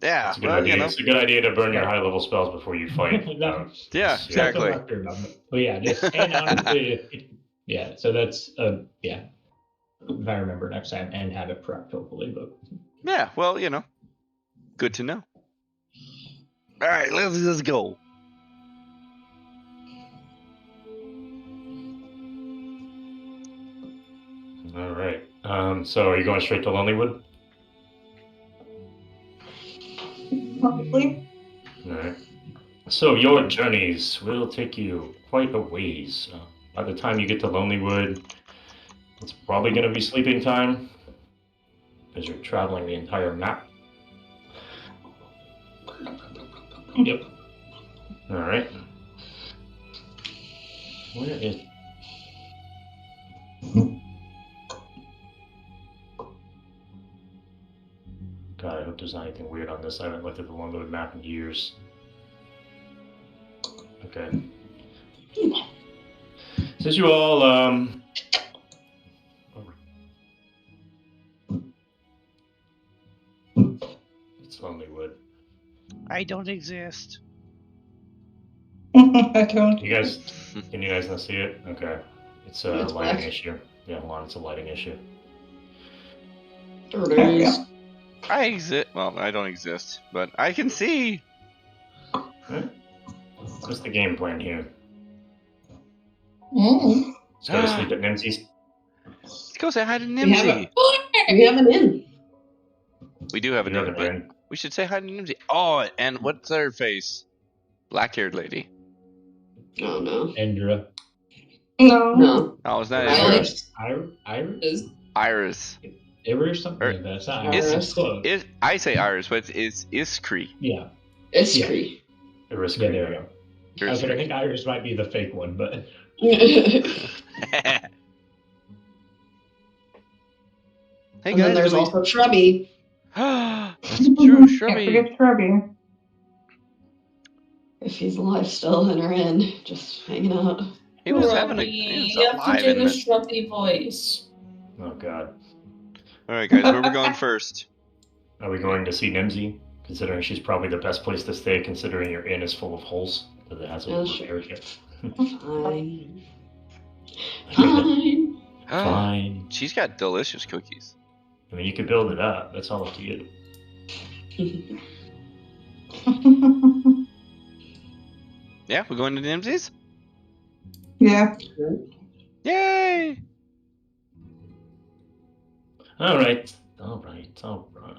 Yeah, It's a good well, idea. you know. It's a good idea to burn your high level spells before you fight. No. Yeah, It's- exactly. That's what I'm after about it. But yeah, just and honestly, yeah. So that's yeah. If I remember next time and have it prepped, hopefully. But Yeah, well, you know. Good to know. All right, let's go. All right. So are you going straight to Lonelywood? Probably. All right. So your journeys will take you quite a ways. By the time you get to Lonelywood, it's probably going to be sleeping time because you're traveling the entire map. yep. All right. Where is? God, I hope there's not anything weird on this. I haven't looked at the Lonelywood map in years. Okay. Since you all it's Lonelywood. I don't exist. I don't. You guys, can you guys not see it? Okay. It's a It's lighting black. issue. Yeah, hold on, it's a lighting issue. There it is. I exist. Well, I don't exist, but I can see. What's the game plan here? Mm. Let's go to sleep at Nimsy's. Let's go say hi to We have Nimsy. We have an inn. We do have an Another inn, but inn. we should say hi to Nimsy. Oh, and what's her face? Black-haired lady. Oh no. Indra. No. No. Oh, it's not Iris. Iris. Iris? Is Iris. Iris or something Or- like that. It's not Iris. Iris. It's close. I say Iris, but it's Iskri. Yeah. Iskri. Risk. Yeah, there we go. I Iskri. think Iris might be the fake one, but Hey And then guys, there's do we- also Shrubby. That's true, Can't Shrubby. forget Shrubby. If he's alive still in her inn, just hanging out. He was having a. He Shrubby. was You have alive to in do the the. Shrubby voice. Oh god. All right, guys, where we going first? Are we going to see Nimsy? Considering she's probably the best place to stay, considering your inn is full of holes. That it has a Yeah, sure. repair kit. Fine. Fine. Fine. She's got delicious cookies. I mean, you can build it up. That's all up to you. Yeah, we're going to Nimsy's? Yeah. Yay! All right. All right. All right.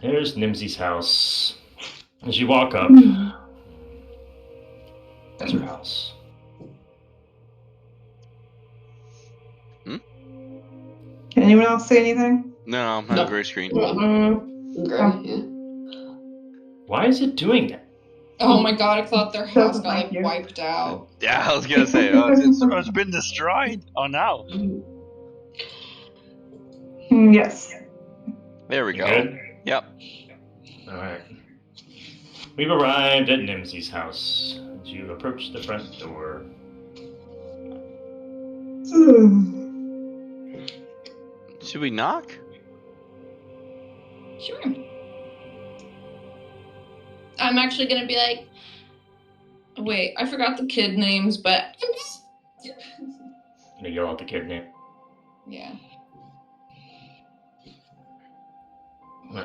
Here's Nimsy's house. As you walk up, that's her house. Can anyone else say anything? No, not No. a gray screen. Great, yeah. Why is it doing that? Oh my god, I thought their house got Thank like you. wiped out. Yeah, I was gonna say, it's been destroyed. Oh no. Yes. There we You go. good? Yep. All right. We've arrived at Nimsy's house. As you approach the front door, Should we knock? Sure. I'm actually gonna be like, wait, I forgot the kid names, but gonna yell out the kid name. yeah.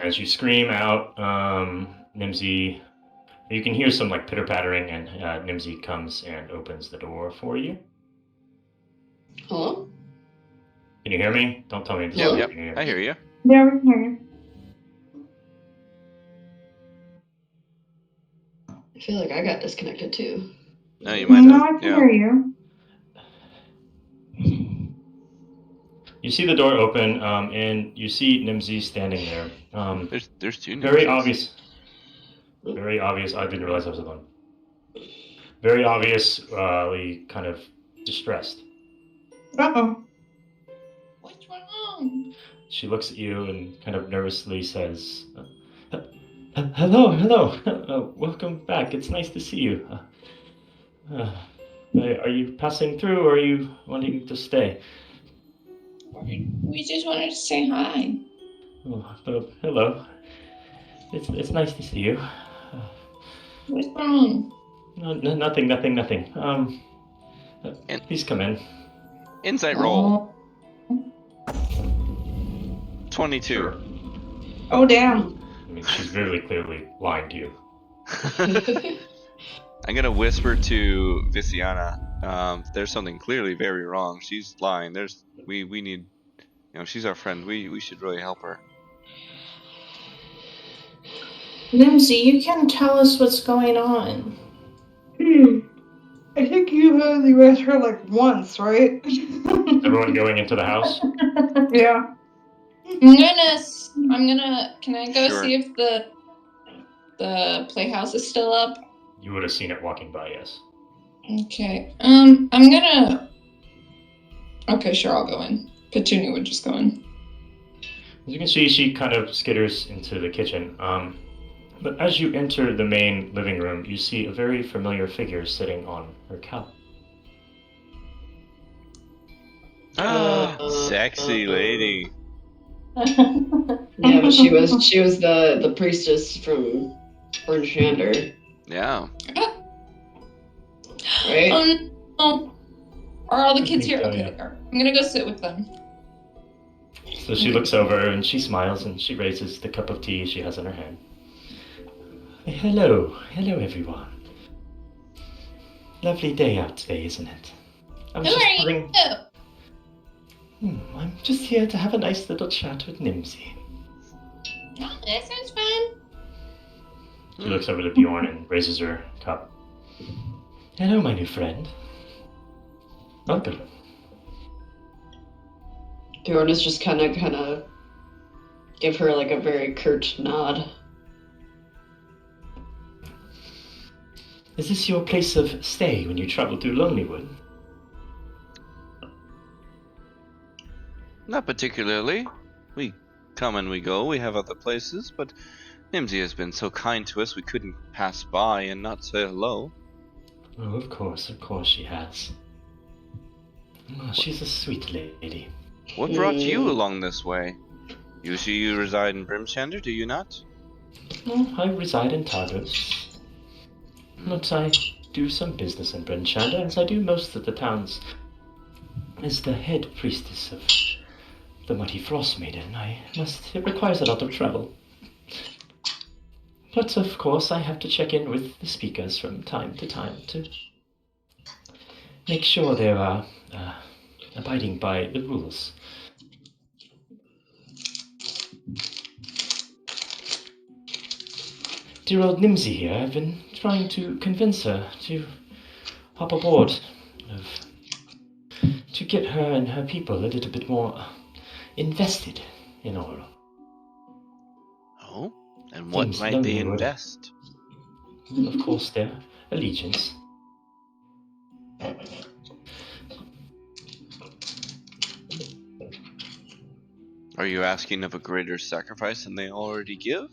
As you scream out, Nimsy You can hear some like pitter pattering, and Nimsy comes and opens the door for you. Hello? Can you hear me? Don't tell me. Yep. I hear you. Yeah, we can hear you. I feel like I got disconnected too. No, you might No, have. I can Yeah. hear you. You see the door open, and you see Nimsy standing there. There's two. Very Nimsies. obvious. Very obvious. I didn't realize I was alone. Very obviously kind of distressed. Uh-oh. What's wrong? She looks at you and kind of nervously says, hello, welcome back. It's nice to see you. Are you passing through, or are you wanting to stay? We just wanted to say hi. Oh, hello. It's nice to see you. What's wrong? No, nothing. Please come in. Insight roll. 22. Sure. Oh, damn. I mean, she's very clearly lying to you. I'm gonna whisper to Visiana. There's something clearly very wrong. She's lying. We need, she's our friend. We should really help her. Nimsy, you can tell us what's going on. I think you only met her like once, right? Everyone going into the house? Yeah. Can I go Sure. see if the playhouse is still up? You would have seen it walking by, yes. Okay. Okay, sure, I'll go in. Petunia would just go in. As you can see, she kind of skitters into the kitchen. But as you enter the main living room, you see a very familiar figure sitting on her couch. Sexy lady. Yeah, but she was the priestess from Bryn Shander, Yeah. right? Oh, are all the I kids think here? so, Okay, yeah. I'm gonna go sit with them. So she looks over and she smiles and she raises the cup of tea she has in her hand. Hello everyone. Lovely day out today, isn't it? Who are you? I'm just here to have a nice little chat with Nimsy. Oh, that sounds fun. She looks over to Bjorn and raises her cup. Hello, my new friend. Welcome. Bjorn is just kind of give her like a very curt nod. Is this your place of stay when you travel through Lonelywood? Not particularly. We come and we go. We have other places, but Nimsy has been so kind to us we couldn't pass by and not say hello. Oh, of course she has. Oh, she's a sweet lady. What brought you along this way? Usually you reside in Brimshander, do you not? Oh, I reside in Tardos. But I do some business in Brimshander, as I do most of the towns. As the head priestess of the Mighty Frost Maiden, it requires a lot of travel. But of course, I have to check in with the speakers from time to time to make sure they are abiding by the rules. Dear old Nimsy here, I've been trying to convince her to hop aboard, to get her and her people a little bit more invested in all. Oh? And what Things might they Lonelywood. invest? Of course, their allegiance. Are you asking of a greater sacrifice than they already give?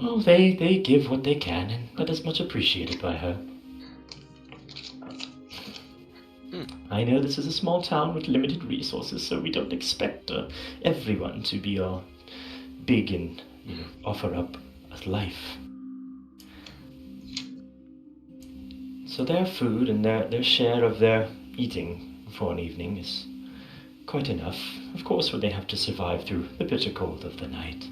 Oh, they give what they can, and that is much appreciated by her. I know this is a small town with limited resources, so we don't expect everyone to be all big and offer up a life. So their food and their share of their eating for an evening is quite enough. Of course, when they have to survive through the bitter cold of the night.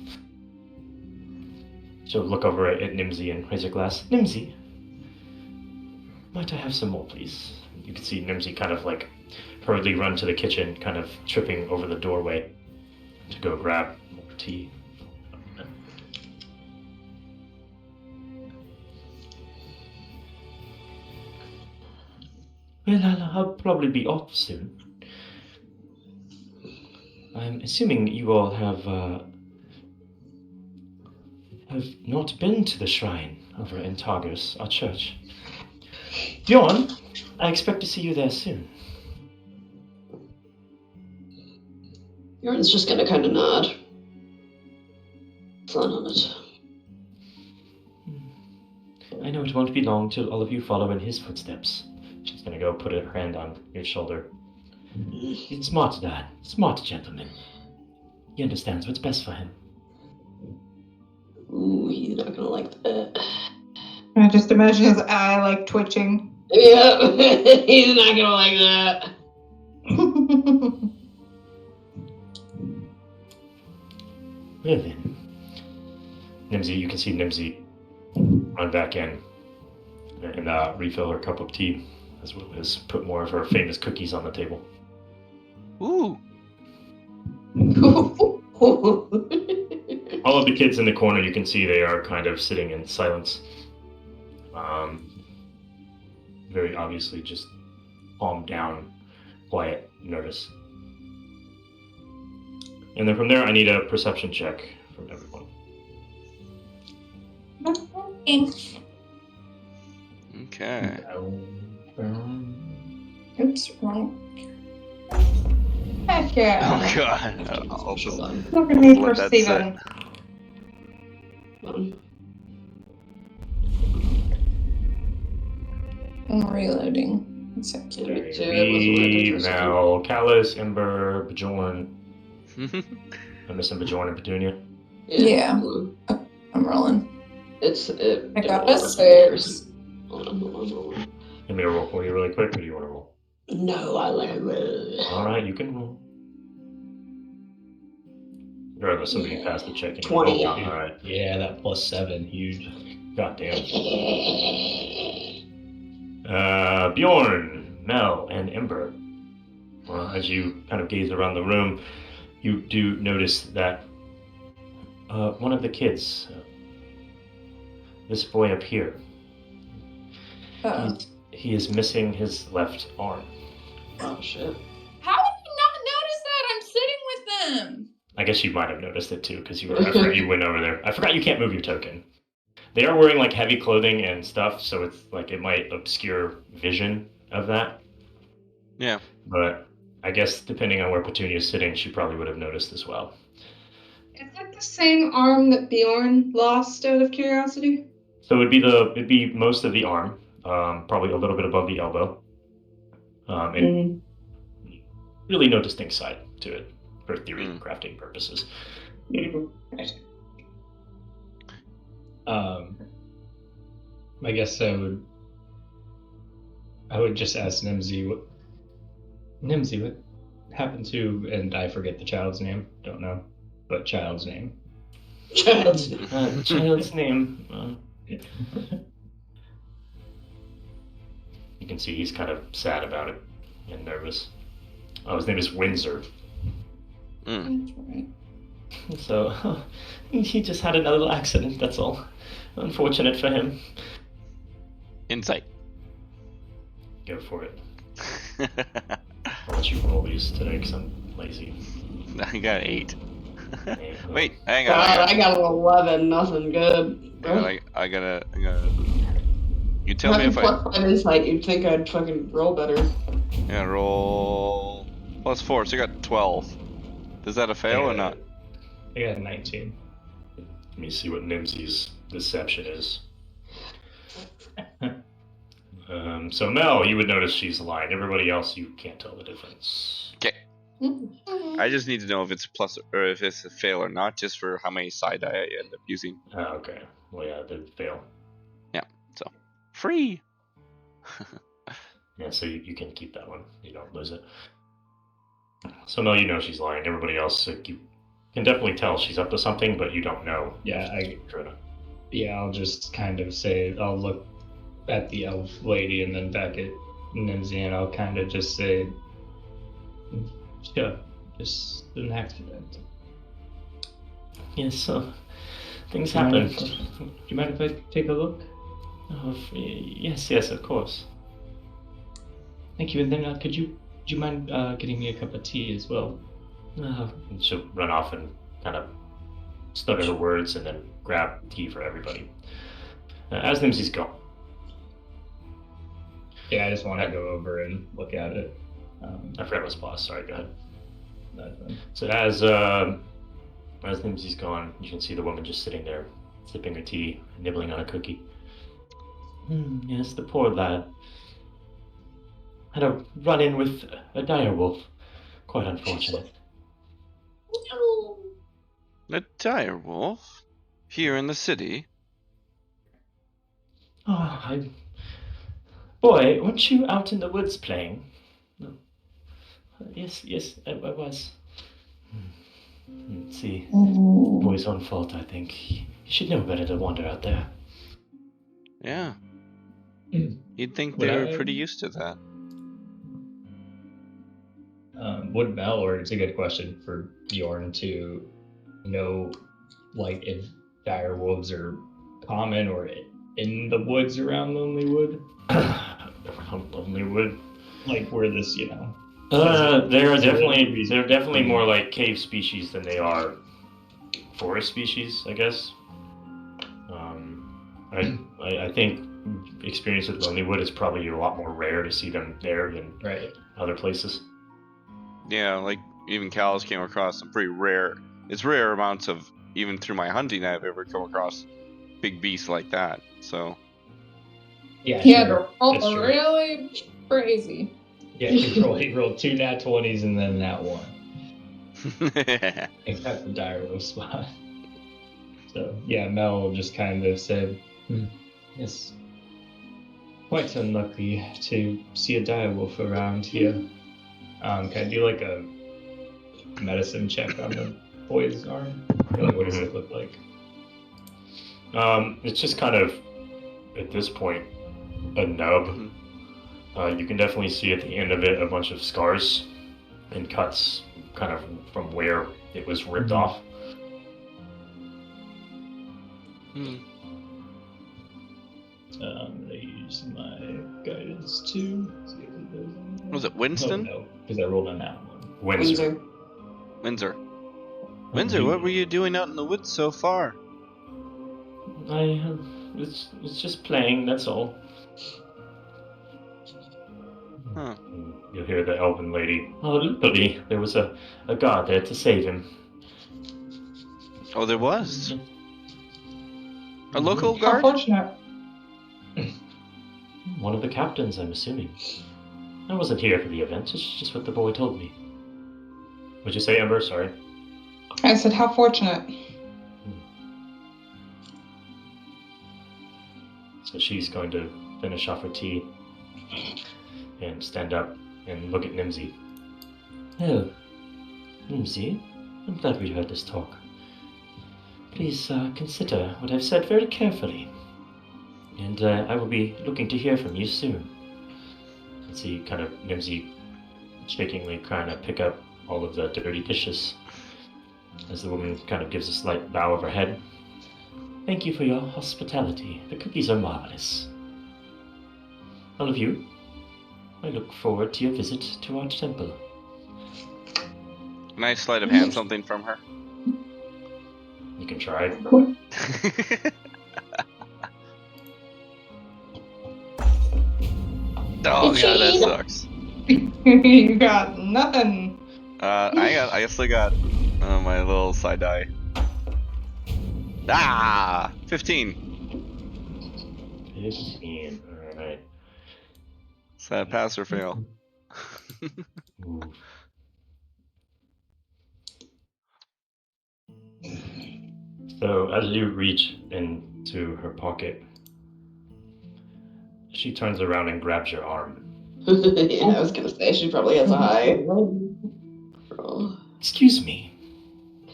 She'll look over at Nimsy and raise her glass. Nimsy, might I have some more, please? You can see Nimsy kind of like hurriedly run to the kitchen, kind of tripping over the doorway to go grab more tea. Well, I'll probably be off soon. I'm assuming you all have not been to the shrine over in Targos, our church. Bjorn, I expect to see you there soon. Bjorn's just gonna kind of nod. Plan on it. I know it won't be long till all of you follow in his footsteps. She's gonna go put her hand on your shoulder. He's a smart dad, smart gentleman. He understands what's best for him. Ooh, he's not gonna like that. I just imagine his eye like twitching. Yeah, he's not gonna like that. Well then. Nimsy, you can see Nimsy run back in and refill her cup of tea, as well as put more of her famous cookies on the table. Ooh. All of the kids in the corner, you can see they are kind of sitting in silence. Very obviously just calm down, quiet, nervous. And then from there, I need a perception check from everyone. Okay. Oops, wrong. Heck yeah. Oh god. I'll just Look at me for let that Steven. I'm reloading. Except Me, Mel, Calus, Ember, Bjorn. I'm missing Bjorn and Petunia. Yeah. I'm rolling. I got a 6. Hold on. Give me a roll for you really quick, or do you want to roll? No, I let it roll. Alright, you can roll. Regardless, somebody passed the check. 20. Oh, alright. Yeah, that +7, huge. Goddamn. Bjorn, Mel, and Ember. As you kind of gaze around the room, you do notice that one of the kids, this boy up here, he is missing his left arm. Oh, shit. How did you not notice that? I'm sitting with them. I guess you might have noticed it too, because I forgot you went over there. I forgot you can't move your token. They are wearing like heavy clothing and stuff, so it's like it might obscure vision of that. Yeah. But I guess depending on where Petunia's sitting, she probably would have noticed as well. Is that the same arm that Bjorn lost out of curiosity? So it'd be most of the arm, probably a little bit above the elbow. And really no distinct side to it for theory crafting purposes. I guess I would just ask Nimsy what happened to, and I forget the child's name, don't know, but child's name. Child's name. You can see he's kind of sad about it and nervous. Oh, his name is Windsor. That's right. So, he just had another little accident, that's all. Unfortunate for him. Insight. Go for it. I'll let you roll these today because I'm lazy. I got 8. Okay, Wait, hang God, on. I got an 11. Nothing good. I gotta. You tell me Having if I. +5 insight, you'd think I'd fucking roll better. Yeah, roll +4, so I got 12. Does that a fail or not? I got 19. Let me see what Nimsy's deception is. So Mel, you would notice she's lying. Everybody else, you can't tell the difference. Okay. I just need to know if it's a plus or if it's a fail or not, just for how many side I end up using. Oh, okay. Well, yeah, they fail. Yeah. So free. Yeah, so you can keep that one. You don't lose it. So Mel, you know she's lying. Everybody else, you can definitely tell she's up to something, but you don't know. Yeah, Yeah, I'll just kind of say, I'll look at the elf lady and then back at Nimsy, and I'll kind of just say, sure, just an accident. Yes, so things Do you mind happen. if- Do you mind if I take a look? Oh, yes, of course. Thank you. And then would you mind getting me a cup of tea as well? And she'll run off and kind of stutter her words and then grab tea for everybody. As Nimsy's gone. Yeah, I just want to go over and look at it. I forgot what's boss. Sorry, go ahead. That's fine. So as Nimsy's gone, you can see the woman just sitting there, sipping her tea, nibbling on a cookie. Yes, the poor lad. Had a run-in with a dire wolf. Quite unfortunate. A dire wolf? Here in the city? Oh, Boy, weren't you out in the woods playing? No. Yes, I was. See, boy's own fault, I think. He should know better to wander out there. Yeah. You'd think Would they were I- pretty used to that. Would Mel, or it's a good question for Bjorn to know, like, if dire wolves are common or in the woods around Lonelywood? Lonelywood? Like, where this, They're definitely more like cave species than they are forest species, I guess. I think experience with Lonelywood is probably a lot more rare to see them there than other places. Yeah, like even Calus came across some pretty rare. It's rare amounts of, even through my hunting, I've ever come across big beasts like that. So. He had to That's roll true. really crazy. Yeah, he rolled 2 nat 20s and then that one. Except the dire wolf spot. So, yeah, Mel just kind of said, yes, quite unlucky to see a dire wolf around here. Can I do like a medicine check on the boy's arm? Like, what does it look like? It's just kind of, at this point, a nub. You can definitely see at the end of it a bunch of scars and cuts kind of from where it was ripped off. I'm gonna use my guidance too. See if it does anything. Was it Winston? No, because I rolled on that one. Windsor. Windsor, what were you doing out in the woods so far? It's just playing, that's all. Huh. You'll hear the elven lady. Oh, luckily, there was a guard there to save him. Oh, there was? A local How guard? fortunate. One of the captains, I'm assuming. I wasn't here for the event, it's just what the boy told me. What'd you say, Ember? Sorry. I said, how fortunate. So she's going to finish off her tea and stand up and look at Nimsy. Oh, Nimsy, I'm glad we heard this talk. Please consider what I've said very carefully. And I will be looking to hear from you soon. And see kind of Nimsy shakingly kind of pick up all of the dirty dishes as the woman kind of gives a slight bow of her head. Thank you for your hospitality. The cookies are marvelous. All of you, I look forward to your visit to our temple. Nice sleight of hand something from her. You can try. Oh god, that sucks. You got nothing. I still got my little side die. 15. 15. Alright. Is that pass or fail? So as you reach into her pocket, she turns around and grabs your arm. Yeah, I was gonna say she probably has a high. Excuse me.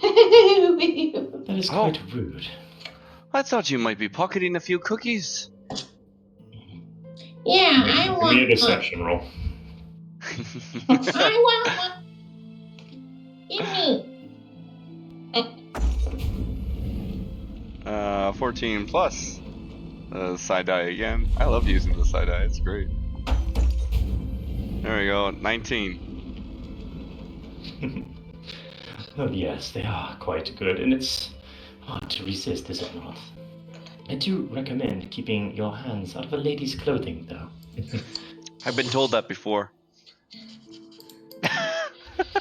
That is quite rude. I thought you might be pocketing a few cookies. Yeah, I Give me a want one. deception roll. I want one. Give me. 14 plus. Side die again. I love using the side die. It's great. There we go. 19. Oh, yes, they are quite good, and it's hard to resist, is it not? I do recommend keeping your hands out of a lady's clothing, though. I've been told that before.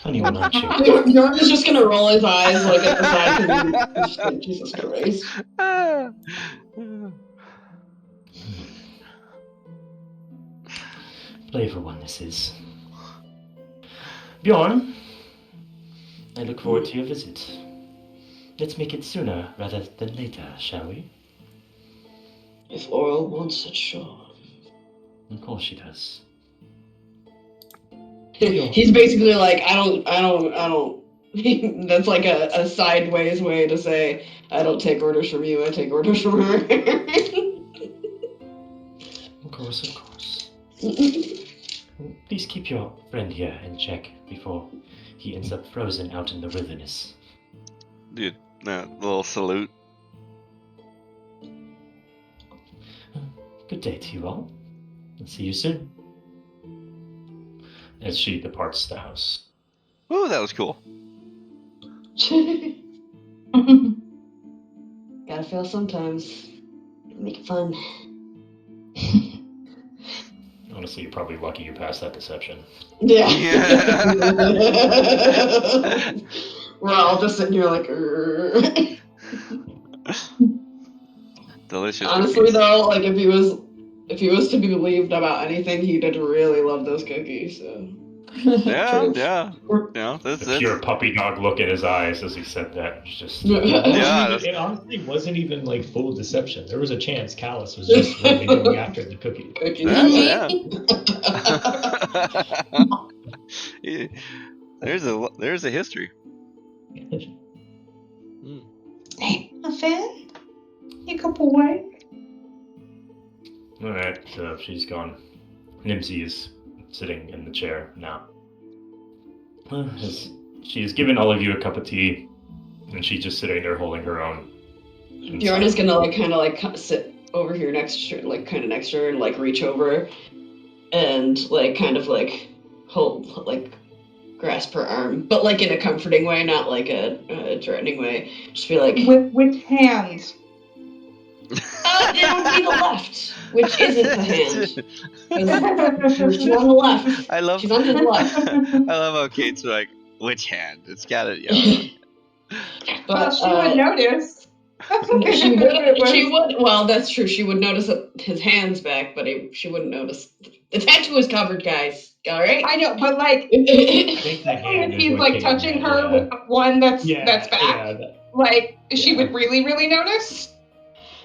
Funny one, aren't you? Bjorn is just gonna roll his eyes like at the side because he's like, Jesus Christ. Flavor one this is. Bjorn, I look forward to your visit. Let's make it sooner rather than later, shall we? If Oral wants it, sure. Of course she does. He's basically like, I don't. That's like a sideways way to say, I don't take orders from you, I take orders from her. Of course. Please keep your friend here in check before he ends up frozen out in the wilderness. Dude, little salute. Good day to you all. I'll see you soon. As she departs the house. Ooh, that was cool. Gotta fail sometimes. Make it fun. Honestly, you're probably lucky you passed that deception. Yeah. Yeah. We're all just sitting here like, Delicious. honestly cookies. though, like if he was to be believed about anything, he did really love those cookies. So. Yeah. That's The pure puppy dog look in his eyes as he said that. It's just Yeah, It honestly wasn't even like full deception. There was a chance Calus was just really going after the cookie. Yeah. There's a history. Hey, Finn, you go boy. Alright, so she's gone. Nimsy is sitting in the chair now. As she has given all of you a cup of tea, and she's just sitting there holding her own. Bjorn is gonna like kind of like sit over here next to her, like kind of next to her, and like reach over, and like kind of like hold, like grasp her arm, but like in a comforting way, not like a threatening way. Just be like, With which hand? it would be the left, which isn't the hand. She's on the left. I love. She's on his left. I love how Kate's like, which hand? It's got it. Yeah. But she would notice. She would. Well, that's true. She would notice his hand's back, but she wouldn't notice. The tattoo is covered, guys. All right. I know, but like, I think the hand if is he's what like came touching in, her with one that's back, like she Yeah. would really notice.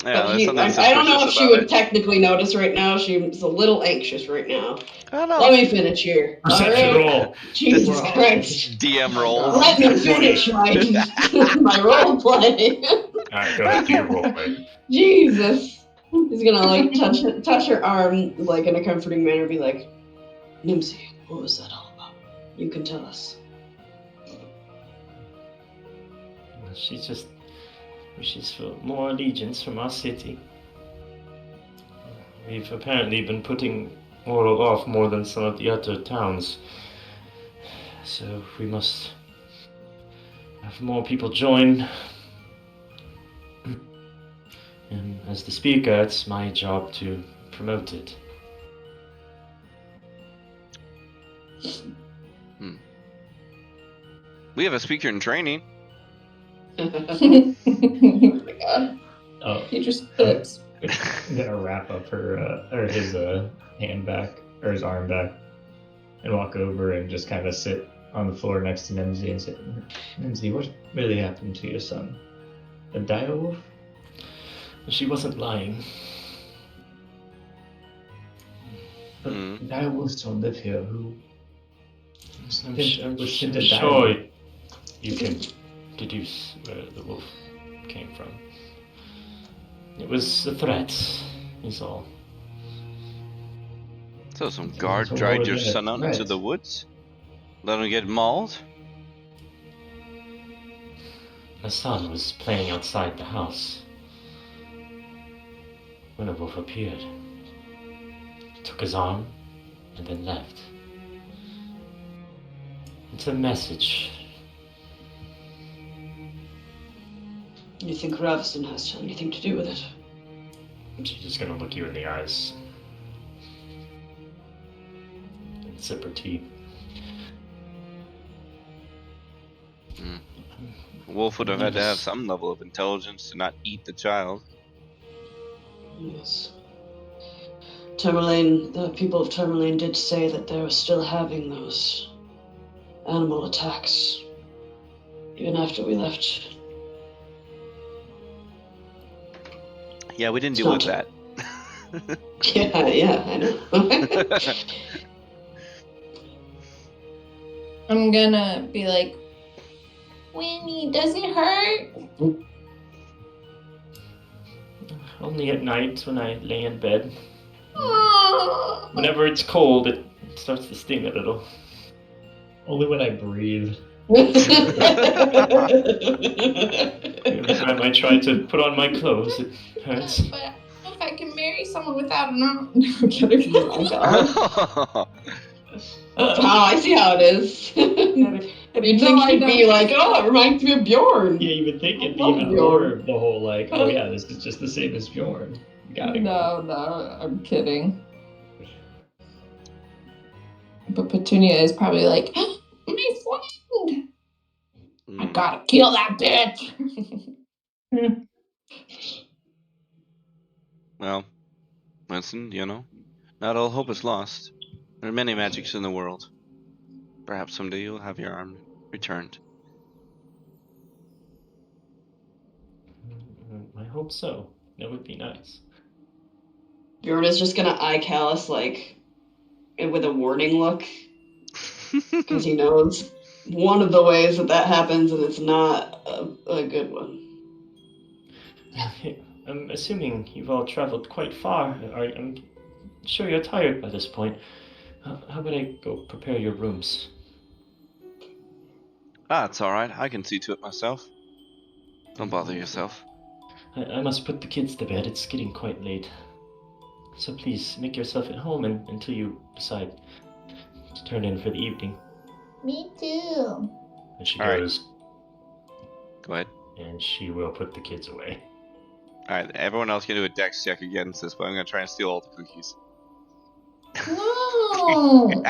Yeah, But there's something I don't know if suspicious she about would it. technically notice right now. She's a little anxious right now. I don't know. Let me finish here. Perception All right? roll. Jesus Christ. DM rolls. Let me finish my role play. Alright, go ahead, do your roll play. Jesus. He's gonna like touch her arm like in a comforting manner, be like, Nimsy, what was that all about? You can tell us. She just wishes for more allegiance from our city. We've apparently been putting Oral off more than some of the other towns. So we must have more people join. And as the speaker, it's my job to promote it. We have a speaker in training. Oh my god. Oh, He just flips. I'm gonna wrap up his hand back or his arm back, and walk over and just kind of sit on the floor next to Nimsy and say, "Nimsy, what really happened to your son? A direwolf?" She wasn't lying. But direwolves don't live here. Who? I'm Was sent a sure direwolf? you can deduce where the wolf came from. It was a threat, is all. So some guard So what dragged was your that son out into threat? the woods? Let him get mauled? My son was playing outside the house when a wolf appeared. Took his arm and then left. It's a message. You think Ravston has anything to do with it? She's just gonna look you in the eyes and sip her tea. Wolf would have had to have some level of intelligence to not eat the child. Yes. Tourmaline, the people of Tourmaline did say that they were still having those animal attacks, even after we left. Yeah, we didn't It's deal not- with that. Yeah, I know. I'm gonna be like, Winnie, does it hurt? Only at night when I lay in bed. Oh. Whenever it's cold, it starts to sting a little. Only when I breathe. Every time I try to put on my clothes, it hurts. But I don't know if I can marry someone without an arm. No, I'm kidding. Oh my god. Oh, I see how it is. You'd think he'd be like, oh, it reminds me of Bjorn. Yeah, you would think it'd be I love even Bjorn. more of the whole like, oh yeah, this is just the same as Bjorn. Got it. No, I'm kidding. But Petunia is probably like, my friend! I gotta kill that bitch! Well, listen, not all hope is lost. There are many magics in the world. Perhaps someday you'll have your arm returned. I hope so. That would be nice. Bjorn is just gonna eye Calus like with a warning look, because he knows one of the ways that happens, and it's not a good one. I'm assuming you've all traveled quite far. I'm sure you're tired by this point. How about I go prepare your rooms? It's alright. I can see to it myself. Don't bother yourself. I must put the kids to bed. It's getting quite late. So please, make yourself at home until you decide to turn in for the evening. Me too. And she All right. goes, Go ahead. and she will put the kids away. Alright, everyone else can do a dex check against this, but I'm gonna try and steal all the cookies. No!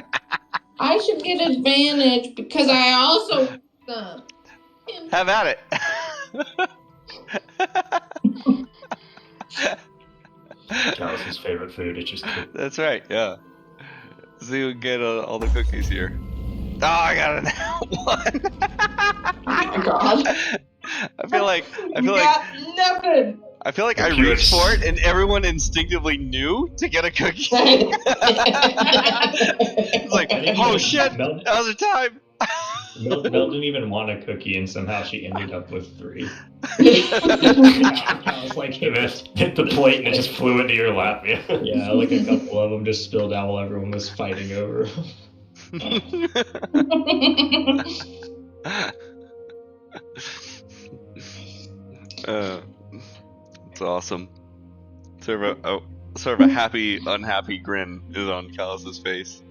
I should get advantage because I also... Have at it! Calus' favorite food is just cookies. That's right, yeah. So you get all the cookies here. Oh, I got it now. One. Oh my god. I feel like Nothing. I reached for it and everyone instinctively knew to get a cookie. It's like, oh shit, now's the time. Mel didn't even want a cookie, and somehow she ended up with 3. I was like, Hit the plate and it just flew into your lap. yeah, like a couple of them just spilled out while everyone was fighting over. It's awesome. Sort of a happy, unhappy grin is on Calus' face.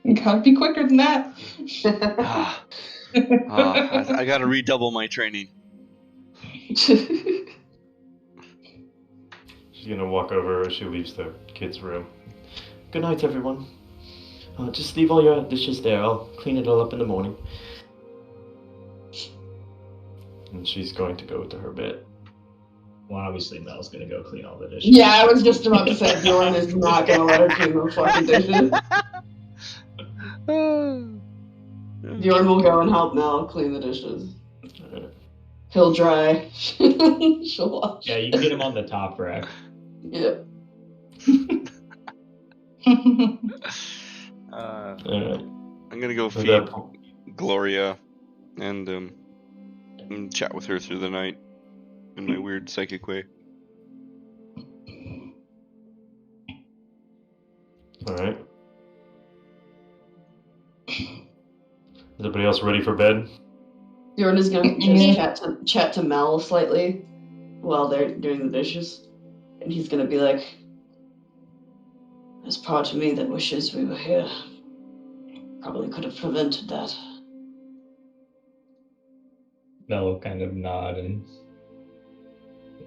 You gotta be quicker than that. I gotta redouble my training. She's gonna walk over as she leaves the kids' room. Good night, everyone. Just leave all your dishes there. I'll clean it all up in the morning. And she's going to go to her bed. Well, obviously Mel's gonna go clean all the dishes. Yeah, I was just about to say Bjorn is not gonna let her clean those fucking dishes. Bjorn will go and help Mel clean the dishes. He'll dry. She'll wash. Yeah, you can get him on the top rack. Yep. I'm gonna go feed Gloria and and chat with her through the night in my weird psychic way. All right. Is everybody else ready for bed? Bjorn is gonna just chat to Mel slightly while they're doing the dishes, and he's gonna be like, "There's part of me that wishes we were here. Probably could have prevented that." Mel will kind of nod and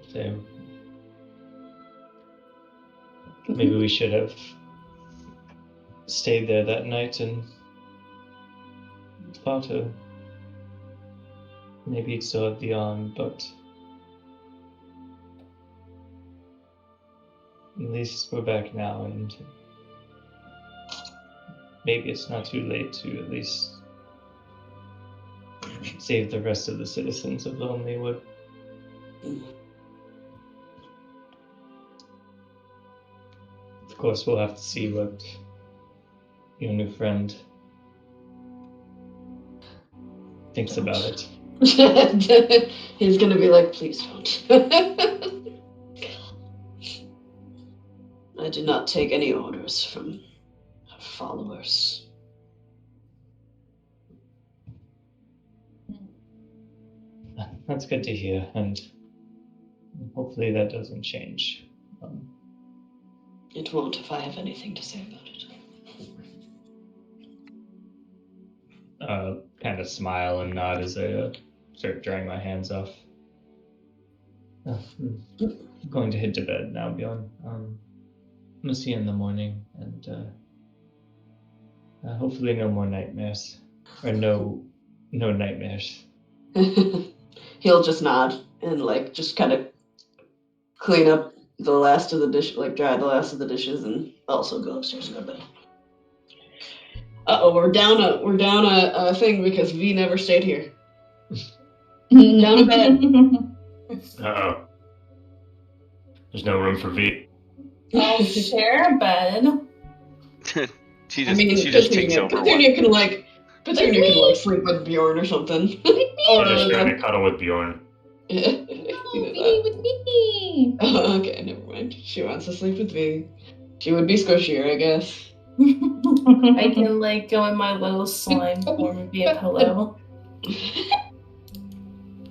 say, maybe we should have stayed there that night and fought her. Maybe it's still at the arm, but at least we're back now, and maybe it's not too late to at least save the rest of the citizens of Lonelywood. Of course, we'll have to see what your new friend thinks about it. He's gonna be like, "Please don't." I did not take any orders from her followers. That's good to hear, and hopefully that doesn't change. It won't if I have anything to say about it. Kind of smile and nod as I start drying my hands off. I'm going to head to bed now, Bjorn. I'm gonna see you in the morning, and hopefully no more nightmares, or no nightmares. He'll just nod and like just kind of clean up the last of the dish, like dry the last of the dishes, and also go upstairs and go to bed. Uh-oh, we're down a thing because V never stayed here. Down a bed. Uh-oh. There's no room for V. I'll share a bed. she just takes over one. Petunia can sleep with Bjorn or something. Or just trying to cuddle with Bjorn. Be with me. Oh, okay, never mind. She wants to sleep with V. She would be squishier, I guess. I can like go in my little slime form and be a pillow.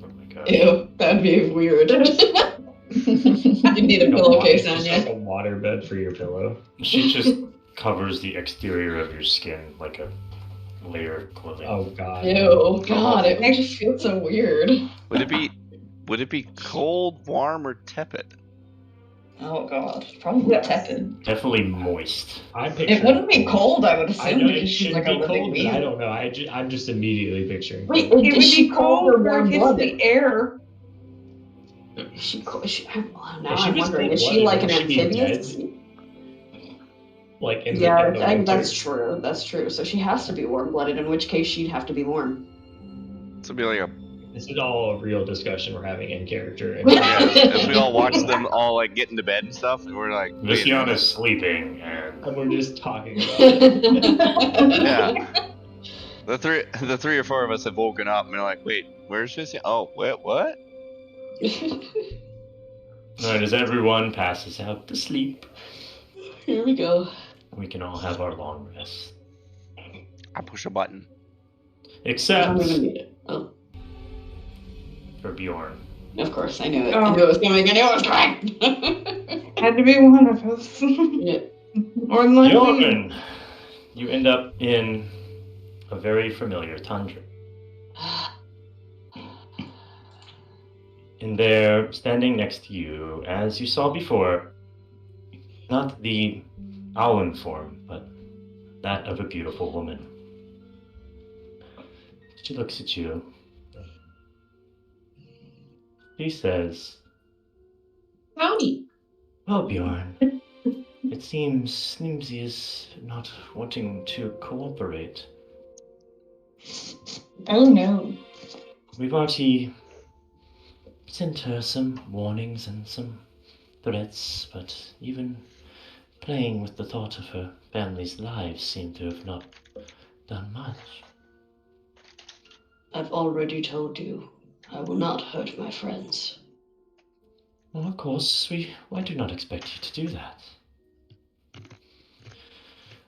Oh my god. Ew, that'd be weird. You need a pillowcase on Just you. like a water bed for your pillow. She just covers the exterior of your skin like a layer of clothing. Oh god. Ew, God, it makes just feel so weird. Would it be cold, warm, or tepid? Oh God, probably tepid. Definitely moist. It wouldn't be cold, I would assume. I know it because she's should like be a living cold, but being. I don't know. I'm just immediately picturing. Wait, It would is she be cold or where it hits warm-blooded? the air. Now If she I'm was wondering, is she cold-blooded, like an wouldn't she be amphibious? dead? Like in Yeah, the winter? that's true. That's true. So she has to be warm-blooded, in which case she'd have to be warm. This would be like a This is all a real discussion we're having in character. as we all watch them all like get into bed and stuff, and we're like, wait a Luciana minute. is sleeping, and And we're just talking about it. Yeah. The three or four of us have woken up and we're like, wait, where's this? Oh, wait, what? Alright, as everyone passes out to sleep, Here we go. we can all have our long rest. I push a button. I Except don't even need it. Oh, for Bjorn. of course, I knew it. Oh. I knew it was coming. I knew it was coming. Had to be one of us. Yeah. Or like Bjorn! You end up in a very familiar tundra. And there, standing next to you, as you saw before, not the owlin form, but that of a beautiful woman. She looks at you. She says, Howdy. "Well, Bjorn, it seems Slimsy is not wanting to cooperate. Oh no. We've already sent her some warnings and some threats, but even playing with the thought of her family's lives seem to have not done much." I've already told you. I will not hurt my friends. Well, of course, I do not expect you to do that.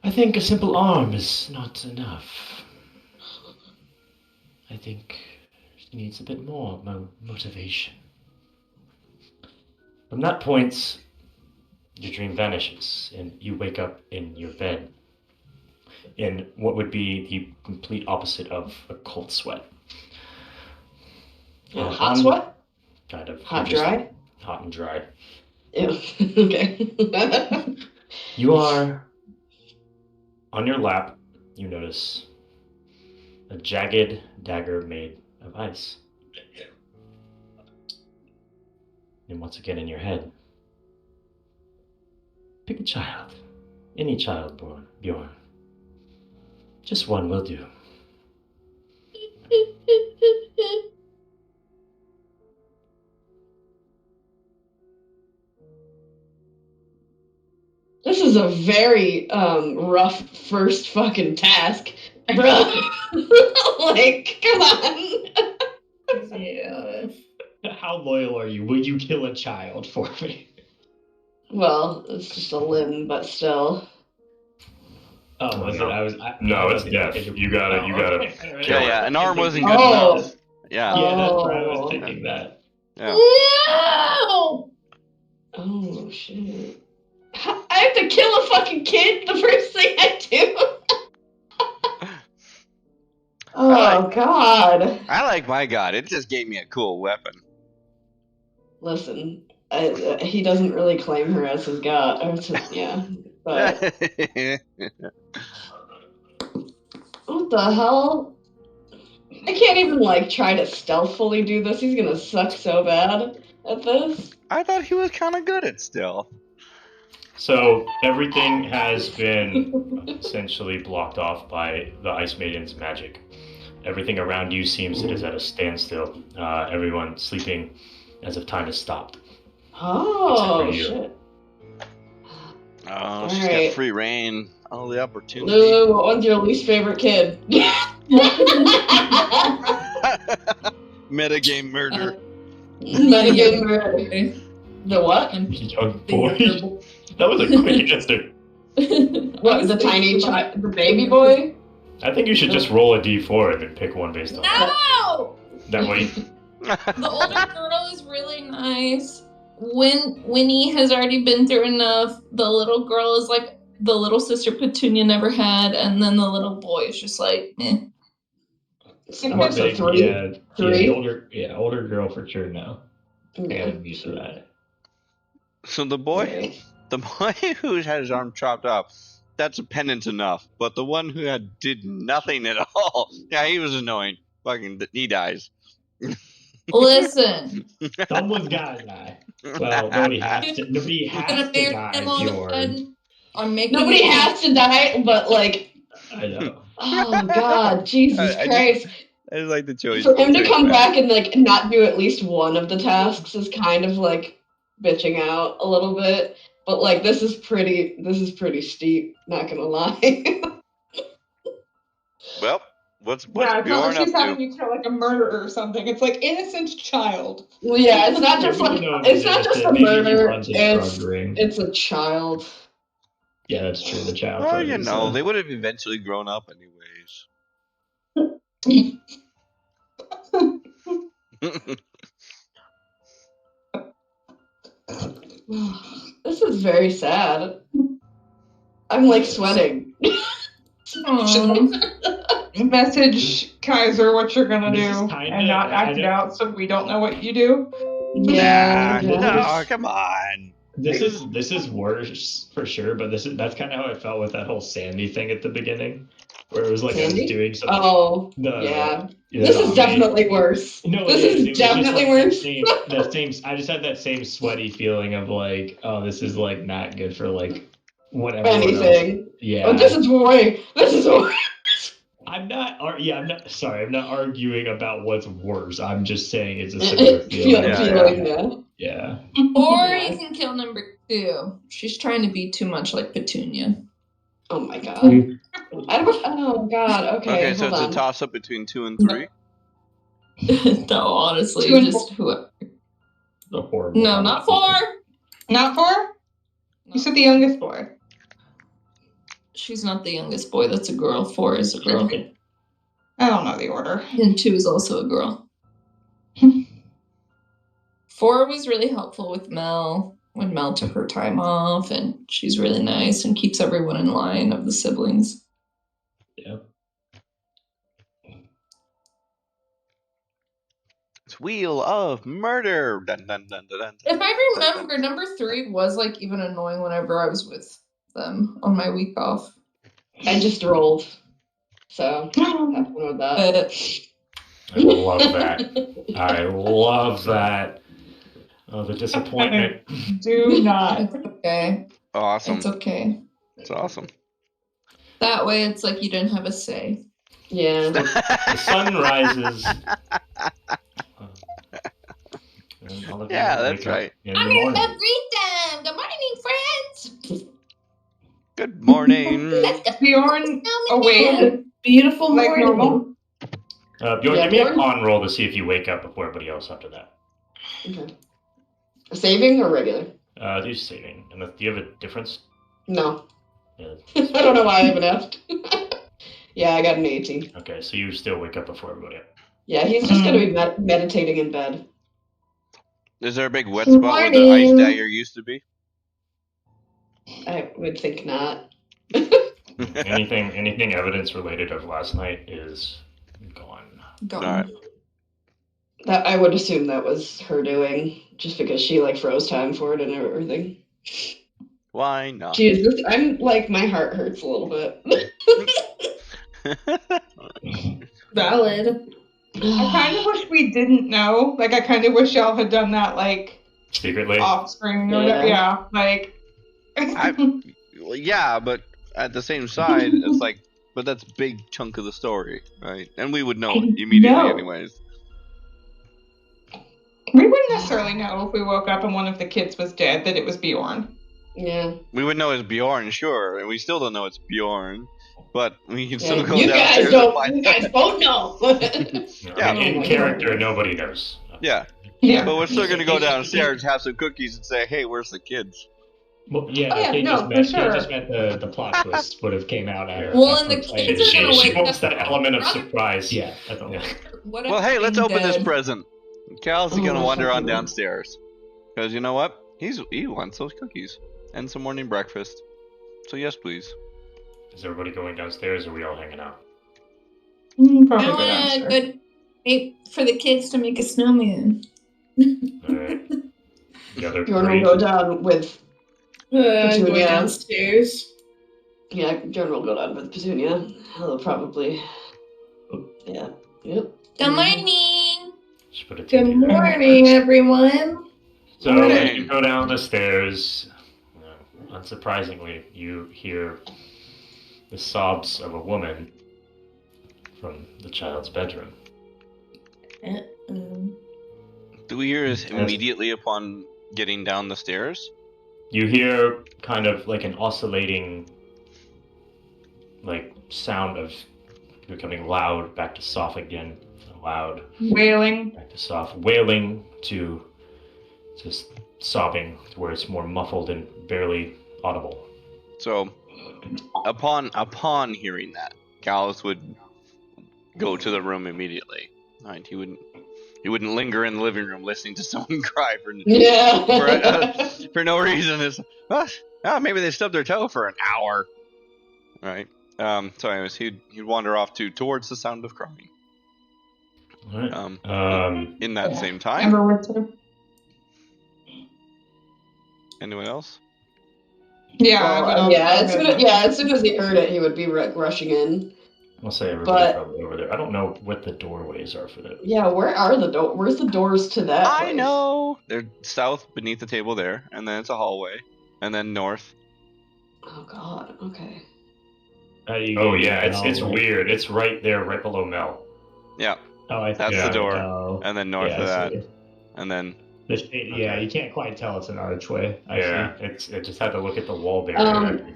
I think a simple arm is not enough. I think she needs a bit more motivation. From that point, your dream vanishes, and you wake up in your bed in what would be the complete opposite of a cold sweat. Hot sweat? Kind of. Hot, dry? Hot and dry. Ew. Okay. You are on your lap. You notice a jagged dagger made of ice. And once again in your head, pick a child. Any child born, Bjorn. Just one will do. This is a very rough first fucking task, bro. Like, come on. Yeah. How loyal are you? Will you kill a child for me? Well, it's just a limb, but still. Oh, was No. it? No, it's death. You gotta okay. kill it. Yeah, an arm wasn't good Oh. enough. Yeah. Yeah, that's why I was Oh. thinking that. Yeah. No! Oh, shit. I have to kill a fucking kid the first thing I do? Oh, God. I like my god. It just gave me a cool weapon. Listen, he doesn't really claim her as his god. Yeah, but what the hell? I can't even, like, try to stealthily do this. He's gonna suck so bad at this. I thought he was kind of good at stealth. So everything has been essentially blocked off by the Ice Maiden's magic. Everything around you seems it is at a standstill. Everyone sleeping as if time has stopped. Oh, you. shit. Oh, she's Alright. got free reign. All the opportunity. Lulu, what one's your least favorite kid? Metagame murder. Metagame murder. The what? Young boy. That was a quick answer. What, the tiny child, the baby boy? I think you should just roll a d4 and then pick one based on that. No! That way. The older girl is really nice. Winnie has already been through enough. The little girl is like the little sister Petunia never had, and then the little boy is just like, eh. What's a three? Yeah, Three? the older girl for sure. No, I Yeah. gotta be for that. So the boy who had his arm chopped off, that's a penance enough. But the one who did nothing at all, yeah, he was annoying. Fucking, he dies. Listen. Someone's gotta die. Well, nobody has to. Nobody has to die, Bjorn. Nobody has to die, but like, I know. oh God, Jesus Christ. I just like the choice. For him to come back and like not do at least one of the tasks is kind of like bitching out a little bit. But like this is pretty steep, not gonna lie. Well, what's Yeah, it's not Bjorn like up she's to? having you kill like a murderer or something. It's like innocent child. Well, yeah, it's not just like it's not just a murder. It's a child. Yeah, that's true. The child. Well, you know, they would have eventually grown up anyways. This is very sad. I'm like sweating. Message Kaiser what you're gonna This is do kinda- and not act it out so we don't know what you do. Yeah. No, come on. This is worse for sure, but that's kind of how I felt with that whole Sandy thing at the beginning, where it was like Sandy? I was doing something. Oh, yeah. This is definitely worse. No, this it is was just definitely like worse. that same. I just had that same sweaty feeling of like, oh, this is like not good for like whatever. Anything. Yeah. Oh, this is way. I'm not arguing about what's worse. I'm just saying it's a similar feeling. Yeah. Or you can kill number 2. She's trying to be too much like Petunia. Oh my God. Oh God. Okay. Okay, so it's a toss up between 2 and 3. No, honestly, 2 and just whoever. The horrible No, not 4. Not 4? You said the youngest boy. She's not the youngest boy. That's a girl. 4 is a girl. I don't know the order. And 2 is also a girl. 4 was really helpful with Mel when Mel took her time off, and she's really nice and keeps everyone in line of the siblings. Yeah. It's Wheel of Murder. Dun, dun, dun, dun, dun. If I remember, number 3 was like even annoying whenever I was with them on my week off. I just rolled. So, have fun with that. I love that. I love that. Oh, the disappointment. Do not. It's okay. Awesome. It's okay. It's awesome. That way, it's like you didn't have a say. Yeah. The sun rises. And all of you Yeah, that's wake up right. in the I'm here to morning. greet them. Good morning, friends. Good morning. Let's go. Bjorn How many awake Beautiful like morning. normal. Bjorn, Yeah, give me a Bjorn? con roll to see if you wake up before everybody else after that. Okay. Saving or regular? Do saving. And do you have a difference? No. Yeah. I don't know why I haven't asked. Yeah, I got an 18. Okay, so you still wake up before everybody else. Yeah, he's just going to be meditating in bed. Is there a big wet spot where the ice dagger used to be? I would think not. Anything evidence related of last night is gone. Gone. All right. That I would assume that was her doing, just because she like froze time for it and everything. Why not? Jeez, I'm like my heart hurts a little bit. Valid. I kind of wish we didn't know. Like, I kind of wish y'all had done that, like, Secretly? off screen or whatever. Yeah, like. Yeah, but at the same side, it's like, but that's a big chunk of the story, right? And we would know it immediately, anyways. We wouldn't necessarily know if we woke up and one of the kids was dead that it was Bjorn. Yeah. We would know it's Bjorn, sure, and we still don't know it's Bjorn, but we can still go you downstairs guys don't. and find You guys both know. Yeah. I mean, in character, nobody knows. Yeah. Yeah. But we're still gonna go downstairs, have some cookies, and say, "Hey, where's the kids?" Well, yeah, Oh, yeah, Kate, no, just for meant, sure. Kate just meant the plot twist would have came out after. Well, and the after kids playing. are gonna She wake wants up. that element of surprise. Yeah, that's all. Yeah. What Well, hey, let's open this dead. present. Cal's Oh, gonna wander on fucking- downstairs, because you know what? He wants those cookies and some morning breakfast. So yes, please. Is everybody going downstairs, or are we all hanging out? Probably I go want downstairs. a good wait for the kids to make a snowman. All right. The other Bjorn three. will go down with. Going Petunia. downstairs. Yeah, Bjorn will go down with Petunia. He'll probably. Yeah. Yep. Good morning. Just put a Good TV there. morning, everyone. So as you go down the stairs, unsurprisingly, you hear the sobs of a woman from the child's bedroom. Do we hear this immediately upon getting down the stairs? You hear kind of like an oscillating, like sound of becoming loud, back to soft again, loud, Wailing. back to soft, wailing to just sobbing, to where it's more muffled and barely audible. So, upon hearing that, Calus would go to the room immediately. Right? He wouldn't linger in the living room listening to someone cry Yeah. for no reason. It's maybe they stubbed their toe for an hour. Right. So anyways, he'd wander off towards the sound of crying. All right. In that same time. Amber would too. Anyone else? Yeah, Well, I would as soon as he heard it, he would be rushing in. I'll say everybody's But- probably over there. I don't know what the doorways are for that. Yeah, where are the doors? Where's the doors to that? I place? know. They're south beneath the table there, and then it's a hallway, and then north. Oh God. Okay. Oh yeah, it's weird. It's right there, right below Mel. Yeah, Oh, I that's see. the door, Oh, and then north yeah, of I that, see. and then The shape, yeah, you can't quite tell it's an archway. I see. It just had to look at the wall barrier.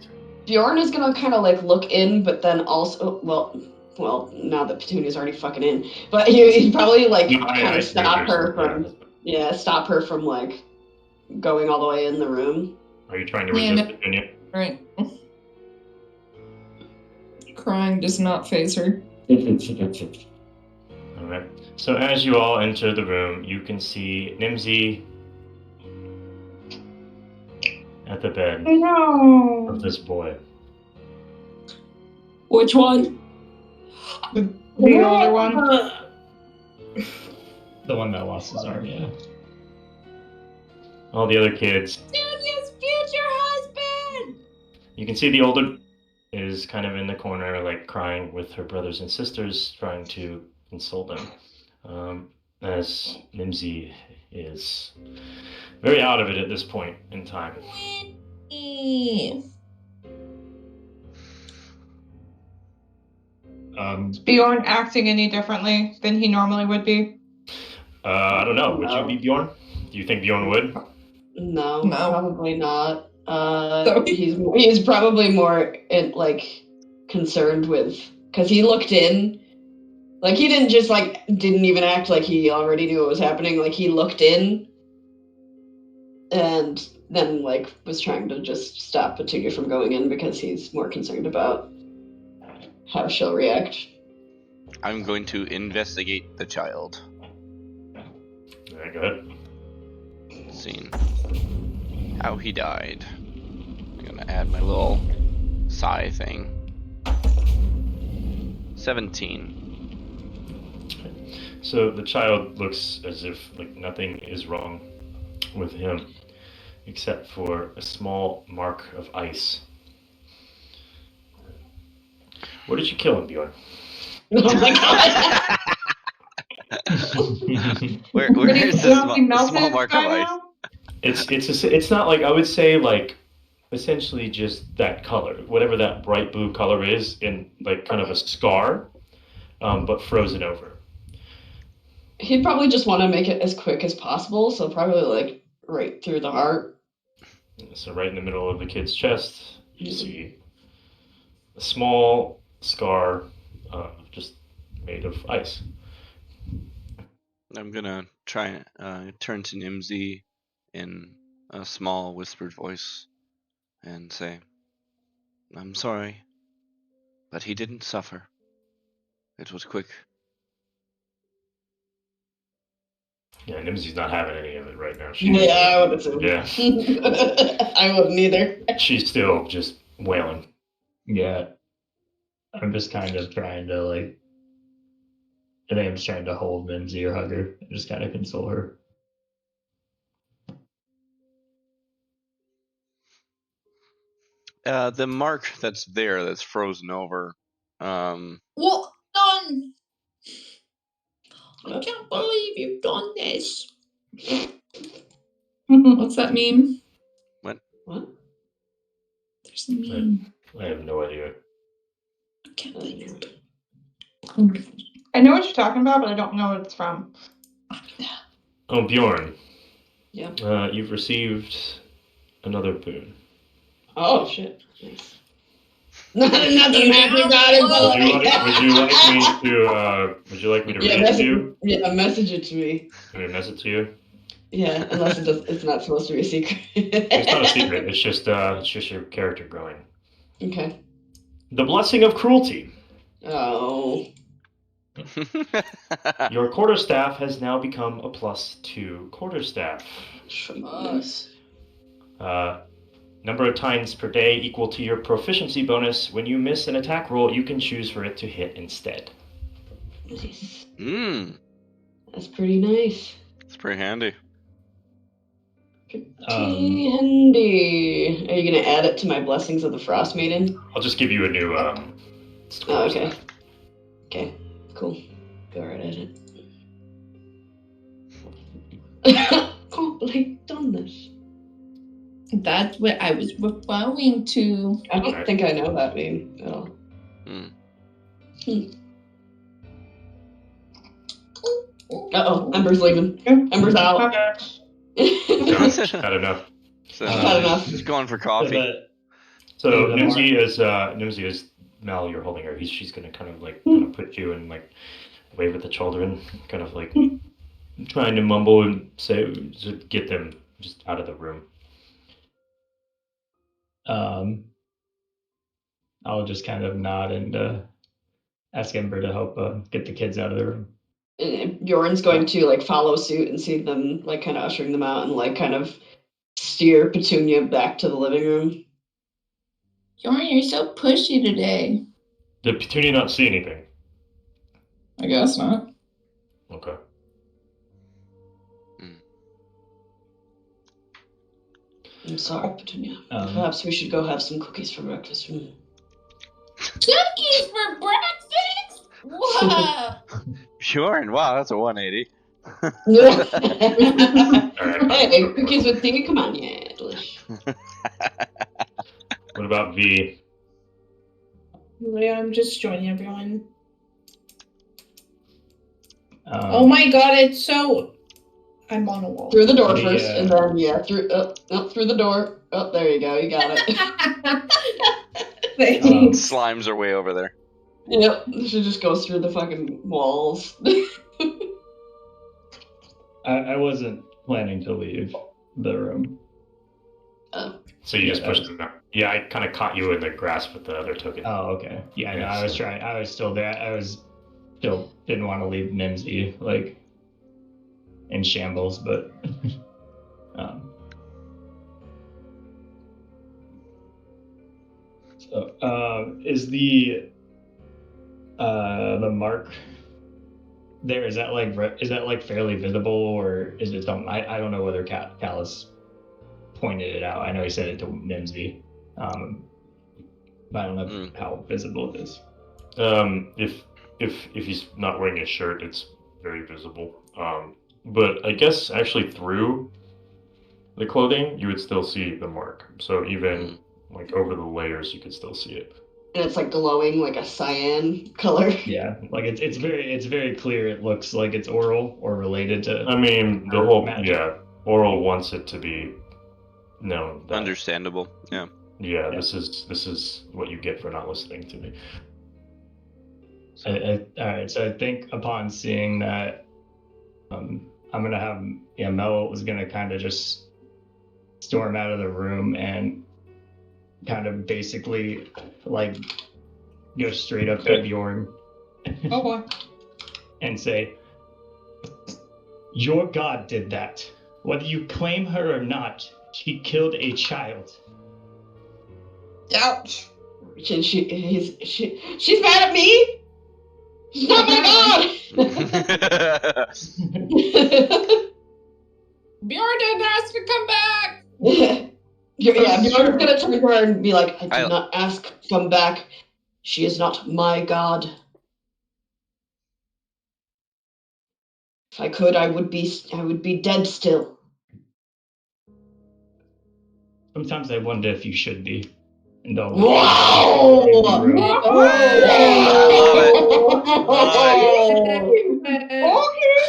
Bjorn is gonna kind of like look in, but then also, well, well, now that Petunia's already fucking in, but he'd probably like No, kind I of stop make her yourself, from, stop her from like going all the way in the room. Are you trying to resist Petunia? Right. Crying does not phase her. Alright. So as you all enter the room, you can see Nimsy at the bed of this boy. Which one? The older one. The one that lost his arm, yeah. All the other kids. Petunia's future husband! You can see the older is kind of in the corner, like crying with her brothers and sisters, trying to console them. As Nimsy is very out of it at this point in time. Is Bjorn acting any differently than he normally would be? I don't know. Would you be Bjorn? Do you think Bjorn would? No, No. probably not. He's probably more concerned with, because he looked in, like he didn't just didn't even act like he already knew what was happening. Like he looked in, and then was trying to just stop Petunia from going in because he's more concerned about how she'll react. I'm going to investigate the child. Very good. Scene. How he died. I'm gonna add my little sigh thing. 17. So the child looks as if nothing is wrong with him, except for a small mark of ice. Where did you kill him, Bjorn? Oh my god! Where is the small mark of ice? It's not I would say essentially just that color, whatever that bright blue color is, in kind of a scar, but frozen over. He'd probably just want to make it as quick as possible, so probably right through the heart. So right in the middle of the kid's chest, you see a small scar, just made of ice. I'm gonna try turn to Nimsy in a small whispered voice and say, "I'm sorry, but he didn't suffer. It was quick." Yeah, Nimsy's not having any of it right now. I would assume. Yeah. I wouldn't either. She's still just wailing. Yeah. I'm just kind of trying to I think I'm just trying to hold Mimsy or hug her and just kind of console her. The mark that's frozen over. Well done! I can't believe you've done this. What's that mean? What? There's a meme. I have no idea. I can't believe it. I know what you're talking about, but I don't know what it's from. Oh, Bjorn. Yeah. You've received another boon. Oh shit. Nice. Nothing magic about it, but would you like me to read it to you? Yeah, message it to me. Can I message it to you? Yeah, unless it's not supposed to be a secret. It's not a secret. It's just your character growing. Okay. The blessing of cruelty. Oh. Your quarterstaff has now become a +2 quarterstaff. Tremendous. Number of times per day equal to your proficiency bonus. When you miss an attack roll, you can choose for it to hit instead. Nice. That's pretty nice. It's pretty handy. Handy. Are you gonna add it to my Blessings of the Frost Maiden? I'll just give you a new okay. Okay, cool. Go right at it. Can't believe you've done this. That's what I was referring to. I don't think I know that meme at all. Uh-oh, Ember's leaving. Ember's out. Not enough. Not enough. Just going for coffee. So Nimsy is Mel, you're holding her, she's gonna kind of put you and like wave at the children, kind of like trying to mumble and say to get them just out of the room. I'll just kind of nod and ask Ember to help get the kids out of the room. And Bjorn's going to like follow suit and see them like kind of ushering them out and like kind of steer Petunia back to the living room. Bjorn, you're so pushy today. Did Petunia not see anything? I guess not. Okay. I'm sorry, Petunia. Perhaps we should go have some cookies for breakfast. Cookies for breakfast? What? Bjorn, wow, that's a 180. Hey, cookies with tea, come on, yeah, delish. What about V? Yeah, I'm just joining everyone. Oh my god, it's so... I'm on a wall. Through the door first, and then, yeah, through the door. Oh, there you go, you got it. Slimes are way over there. Yep, she just goes through the fucking walls. I wasn't planning to leave the room. Oh. So you just pushed them out. Yeah, I kind of caught you in the grasp with the other token. Oh, okay. Yeah, no, I was trying. I was still there. I was still didn't want to leave Nimsy like in shambles, but so is the mark there? Is that like fairly visible, or is it something? I don't know whether Calus pointed it out. I know he said it to Nimsy, but I don't know how visible it is. If he's not wearing a shirt, it's very visible. But I guess actually through the clothing, you would still see the mark. So even like over the layers, you could still see it. And it's like glowing like a cyan color. Yeah, like it's very clear. It looks like it's oral or related to. I mean, the whole magic. Oral wants it to be known. Understandable. Yeah. Yeah, this is what you get for not listening to me. All right, so I think upon seeing that, I'm gonna have Mel was gonna kind of just storm out of the room and kind of basically like go straight up to Bjorn. Oh boy. And say, "Your god did that. Whether you claim her or not, she killed a child." Ouch. And she's mad at me? She's not my god! Bjorn didn't ask to come back! Bjorn's gonna turn to her and be like, I did not ask to come back. She is not my god. If I could, I would be dead still. Sometimes I wonder if you should be. And all wow! Okay.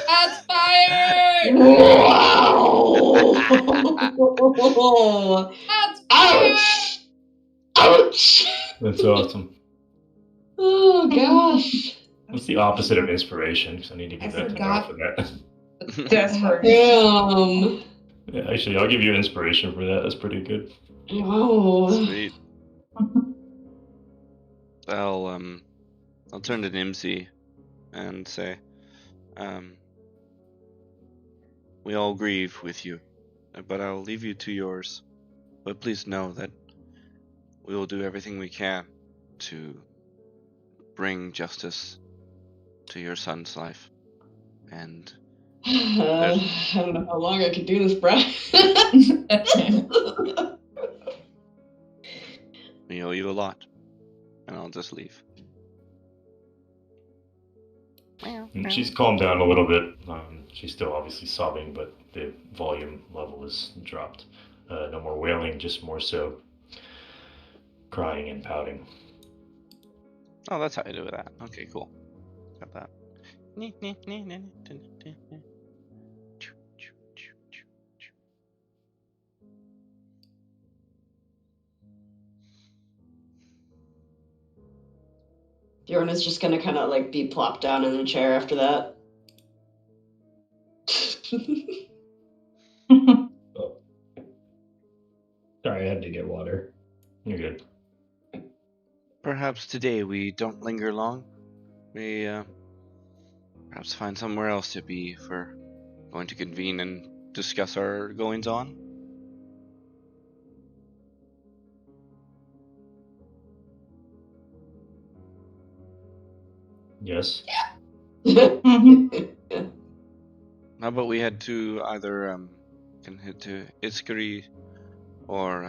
That's fire! Wow! That's ouch! Ouch! That's awesome. Oh gosh. What's the opposite of inspiration? Because I need to give that to Nora for that. Desperation. Yeah, actually, I'll give you inspiration for that. That's pretty good. Oh. Sweet. I'll turn to Nimsy and say, we all grieve with you, but I'll leave you to yours. But please know that we will do everything we can to bring justice to your son's life. And I don't know how long I could do this, Brad. we owe you a lot. And I'll just leave. She's calmed down a little bit. She's still obviously sobbing, but the volume level is dropped. No more wailing, just more so crying and pouting. Oh, that's how you do that. Okay, cool. Got that. Bjorn is just gonna kind of like be plopped down in a chair after that. Sorry, I had to get water. You're good. Perhaps today we don't linger long. We perhaps find somewhere else to be if we're going to convene and discuss our goings on. Yes. Mhm. How about we head to either can head to Iskari or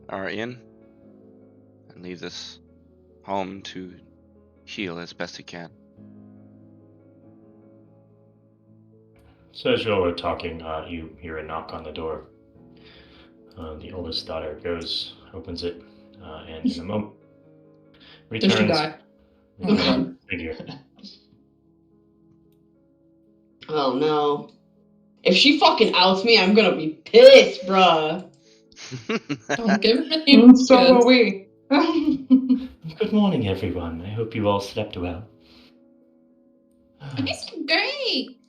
our inn and leave this home to heal as best it can. So as you all were talking, you hear a knock on the door. The oldest daughter goes, opens it, and in a moment Does she returns die? with Oh, a God. figure. Oh no. If she fucking outs me, I'm gonna be pissed, bruh. Don't give her any So will chance. we. Good morning, everyone. I hope you all slept well. It's great.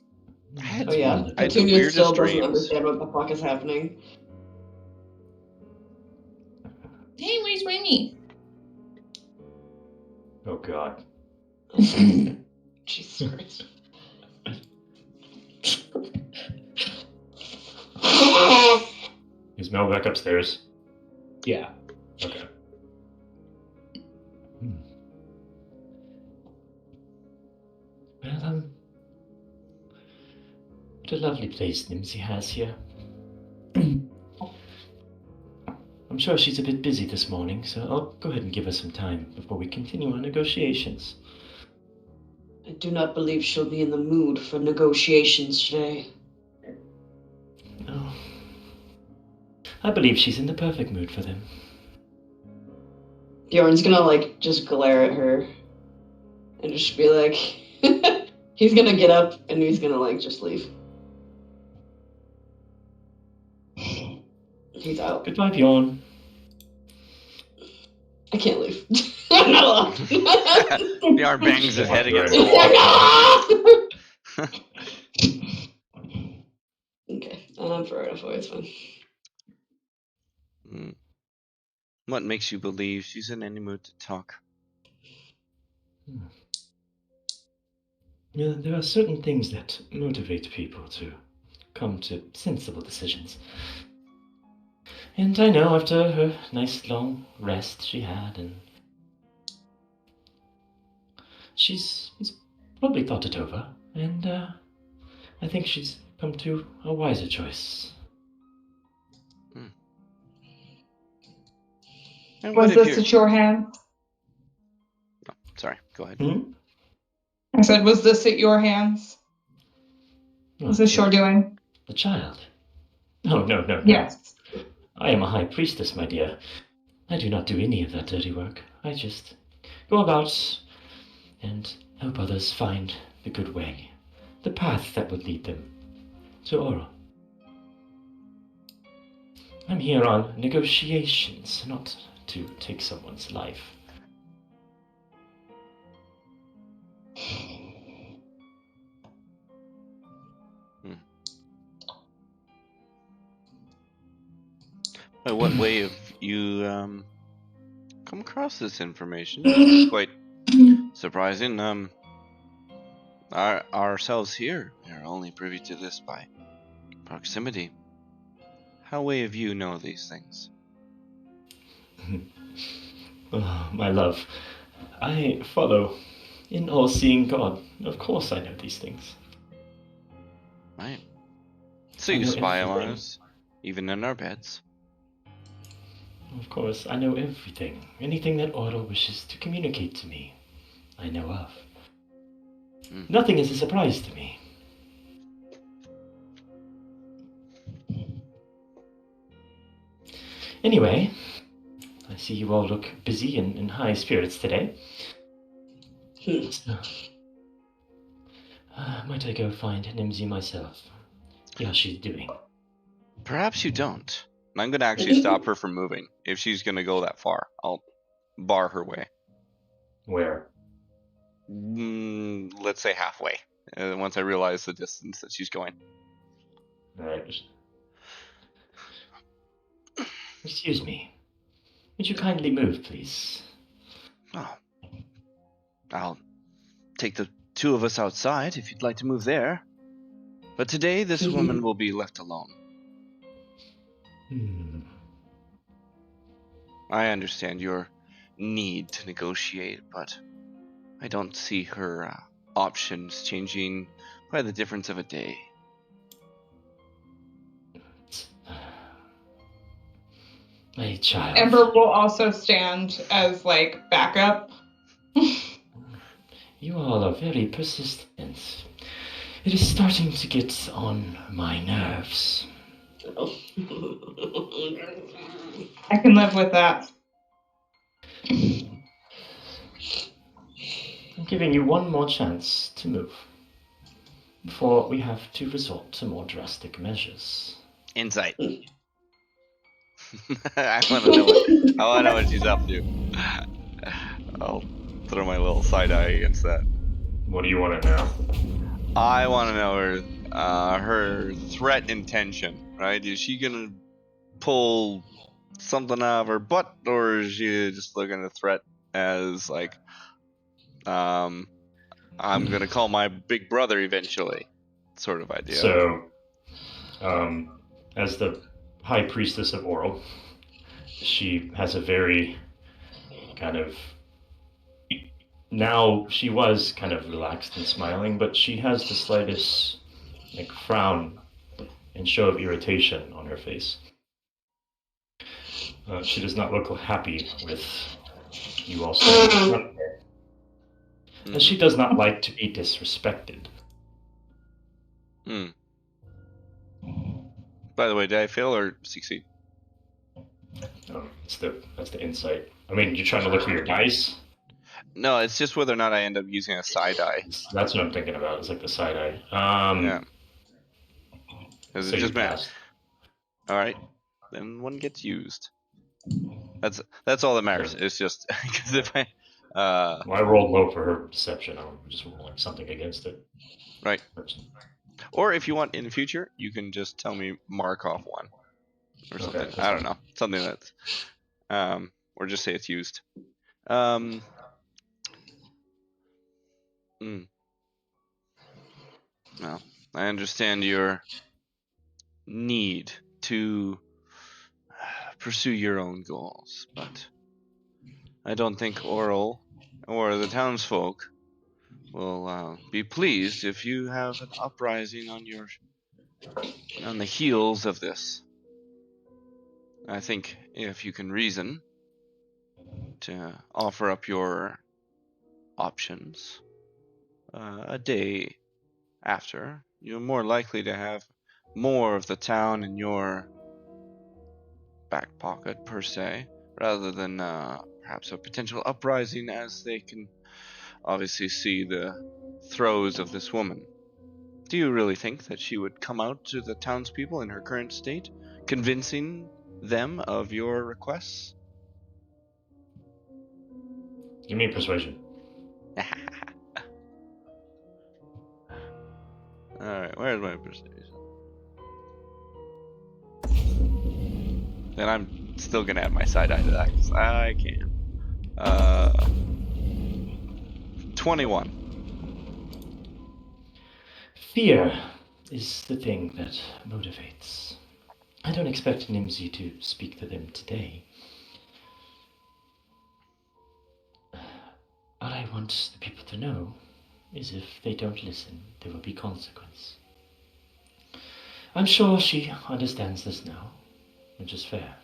Oh yeah, I had the Petunia weirdest still doesn't dreams. understand what the fuck is happening. Hey, where's Winnie? Oh god. Jesus Christ. Is Mel back upstairs? Yeah. Okay. Well, what a lovely place Nimsy has here. I'm sure she's a bit busy this morning, so I'll go ahead and give her some time before we continue our negotiations. I do not believe she'll be in the mood for negotiations today. Oh. I believe she's in the perfect mood for them. Bjorn's gonna like just glare at her and just be like he's gonna get up and he's gonna like just leave. He's out. Goodbye, Bjorn. I can't leave. I'm not allowed. Bjorn bangs his head against the wall. Okay, I'm far enough away, it's fine. What makes you believe she's in any mood to talk? Yeah, there are certain things that motivate people to come to sensible decisions. And I know after her nice long rest she had, and she's probably thought it over, and I think she's come to a wiser choice. And Was what if this you... at your hands? Oh, sorry, go ahead. I said, was this at your hands? Was this your doing? The child? Oh, no. Yes. I am a high priestess, my dear. I do not do any of that dirty work. I just go about and help others find the good way, the path that would lead them to Oral. I'm here on negotiations, not to take someone's life. By what way have you come across this information? It's quite surprising. Ourselves here are only privy to this by proximity. How way have you know these things? Oh, my love, I follow in all-seeing God. Of course I know these things. Right. So I you know spy on everything. us, even in our beds. Of course, I know everything. Anything that Oral wishes to communicate to me, I know of. Nothing is a surprise to me. Anyway, I see you all look busy and in high spirits today. So, might I go find Nimsy myself? See how she's doing. Perhaps you don't. I'm going to actually stop her from moving. If she's going to go that far, I'll bar her way. Where? Let's say halfway. Once I realize the distance that she's going. All right. Excuse me. Would you kindly move, please? Oh, I'll take the two of us outside if you'd like to move there. But today, this woman will be left alone. I understand your need to negotiate, but I don't see her options changing by the difference of a day. My child. Ember will also stand as like backup. You all are very persistent. It is starting to get on my nerves. I can live with that. I'm giving you one more chance to move before we have to resort to more drastic measures. Insight. I want to know what she's up to. I'll throw my little side eye against that. What do you want to know? I want to know her threat intention. Right? Is she gonna pull something out of her butt, or is she just looking at a threat as like, I'm gonna call my big brother eventually, sort of idea? So, as the High Priestess of Oral, she has a very kind of... Now, she was kind of relaxed and smiling, but she has the slightest like frown and show of irritation on her face. She does not look happy with you all standing in front of her. And she does not like to be disrespected. By the way, did I fail or succeed? That's the insight. I mean, you're trying to look for your dice? No, it's just whether or not I end up using a side eye. That's what I'm thinking about. It's like the side eye. Yeah. Is So it just you math? passed. All right, then one gets used. That's all that matters. Okay. It's just because if I Well, I rolled low for her perception. I'm just rolling something against it. right. Or if you want in the future, you can just tell me mark off one or something. Okay, I don't know, something that's or just say it's used. Well, I understand your need to pursue your own goals, but I don't think Oral or the townsfolk will be pleased if you have an uprising on the heels of this. I think if you can reason to offer up your options a day after, you're more likely to have more of the town in your back pocket, per se, rather than perhaps a potential uprising, as they can obviously see the throes of this woman. Do you really think that she would come out to the townspeople in her current state, convincing them of your requests? Give me a persuasion. Alright, where's my persuasion? And I'm still gonna add my side eye to that, because I can. 21. Fear is the thing that motivates. I don't expect Nimsy to speak to them today. All I want the people to know is if they don't listen, there will be consequence. I'm sure she understands this now, which is fair.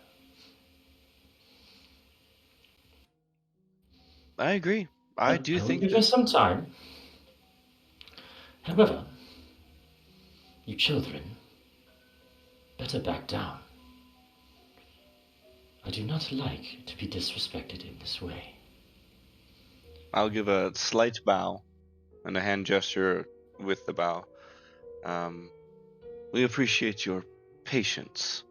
I agree. I do think give her some time. However, you children better back down. I do not like to be disrespected in this way. I'll give a slight bow and a hand gesture with the bow. We appreciate your patience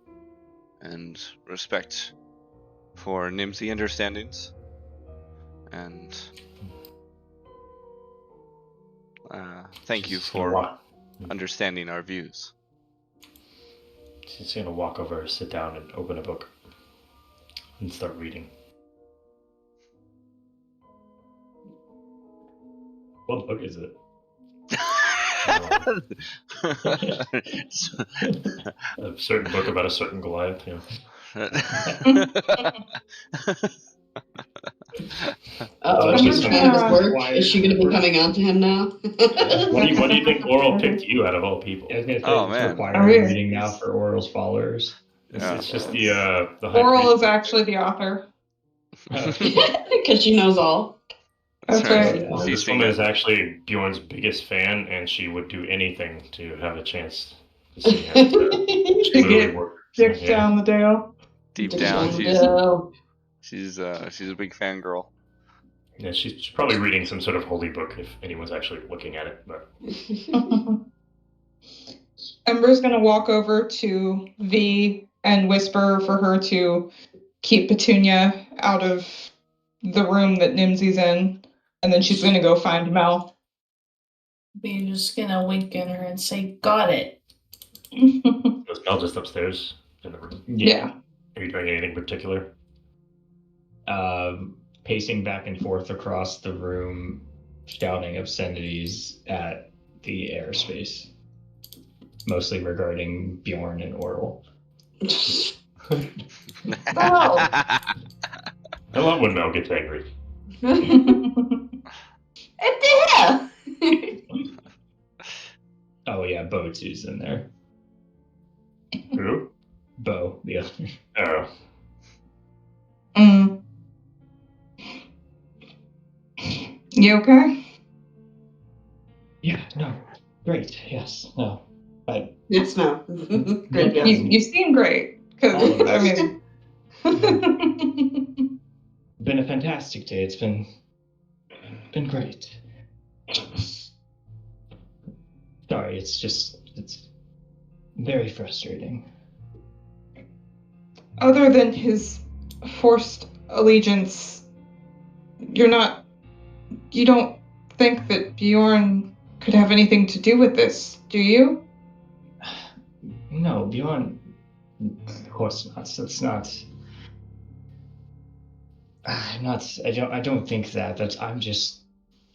and respect for Nimsy understandings. And thank you Just gonna for walk. understanding our views. She's gonna walk over, sit down, and open a book and start reading. What book is it? A certain book about a certain Goliath. Yeah. Oh, Just she's trying to work. Is she going to be required- coming on to him now? What do you think Oral picked you out of all people? I was gonna say Oh, it's man. requiring Oh, yeah. reading now for Oral's followers. It's just the high Oral priest. is actually the author. Because she knows all. That's right. Yeah. This CC woman it. is actually Bjorn's biggest fan, and she would do anything to have a chance to see him. She To literally get worked. dick Yeah. down the dale. Deep Dick down, down the she's a big fangirl. Yeah, she's probably reading some sort of holy book if anyone's actually looking at it. But Ember's gonna walk over to V and whisper for her to keep Petunia out of the room that Nimsy's in, and then she's gonna go find Mel. We're just gonna wink at her and say, "Got it." was Mel just upstairs in the room? Yeah. Are you doing anything particular? Pacing back and forth across the room, shouting obscenities at the airspace, mostly regarding Bjorn and Oral. Oh. I love when Mel gets angry. What the hell? Oh yeah, Bo too's in there. Who? Bo, the other. Oh. You okay? Yeah, no, great. Yes, no, Yes, no. Great, yes. You seem great. All of Because, I us. mean... Been a fantastic day. It's been great. Sorry, it's very frustrating. Other than his forced allegiance, you don't think that Bjorn could have anything to do with this, do you? No, Bjorn. Of course not. So it's not. I'm not. I don't think that. I'm just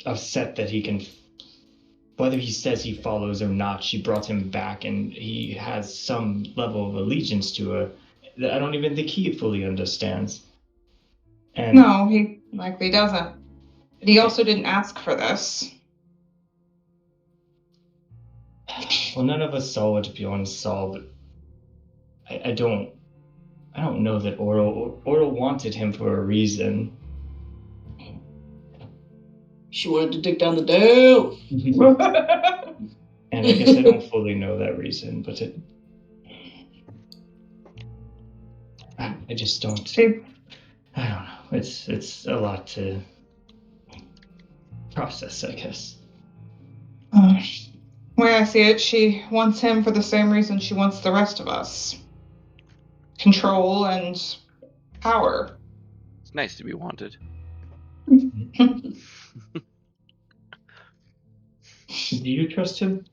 upset that he can. Whether he says he follows or not, she brought him back, and he has some level of allegiance to her that I don't even think he fully understands. And No, he likely doesn't. But he also didn't ask for this. well, none of us saw what Bjorn saw, but I don't know that Oral wanted him for a reason. She wanted to dig down the dale. And I guess I don't fully know that reason, but I just don't. I don't know. It's a lot to process, I guess. Way I see it, she wants him for the same reason she wants the rest of us. Control and power. It's nice to be wanted. Do you trust him?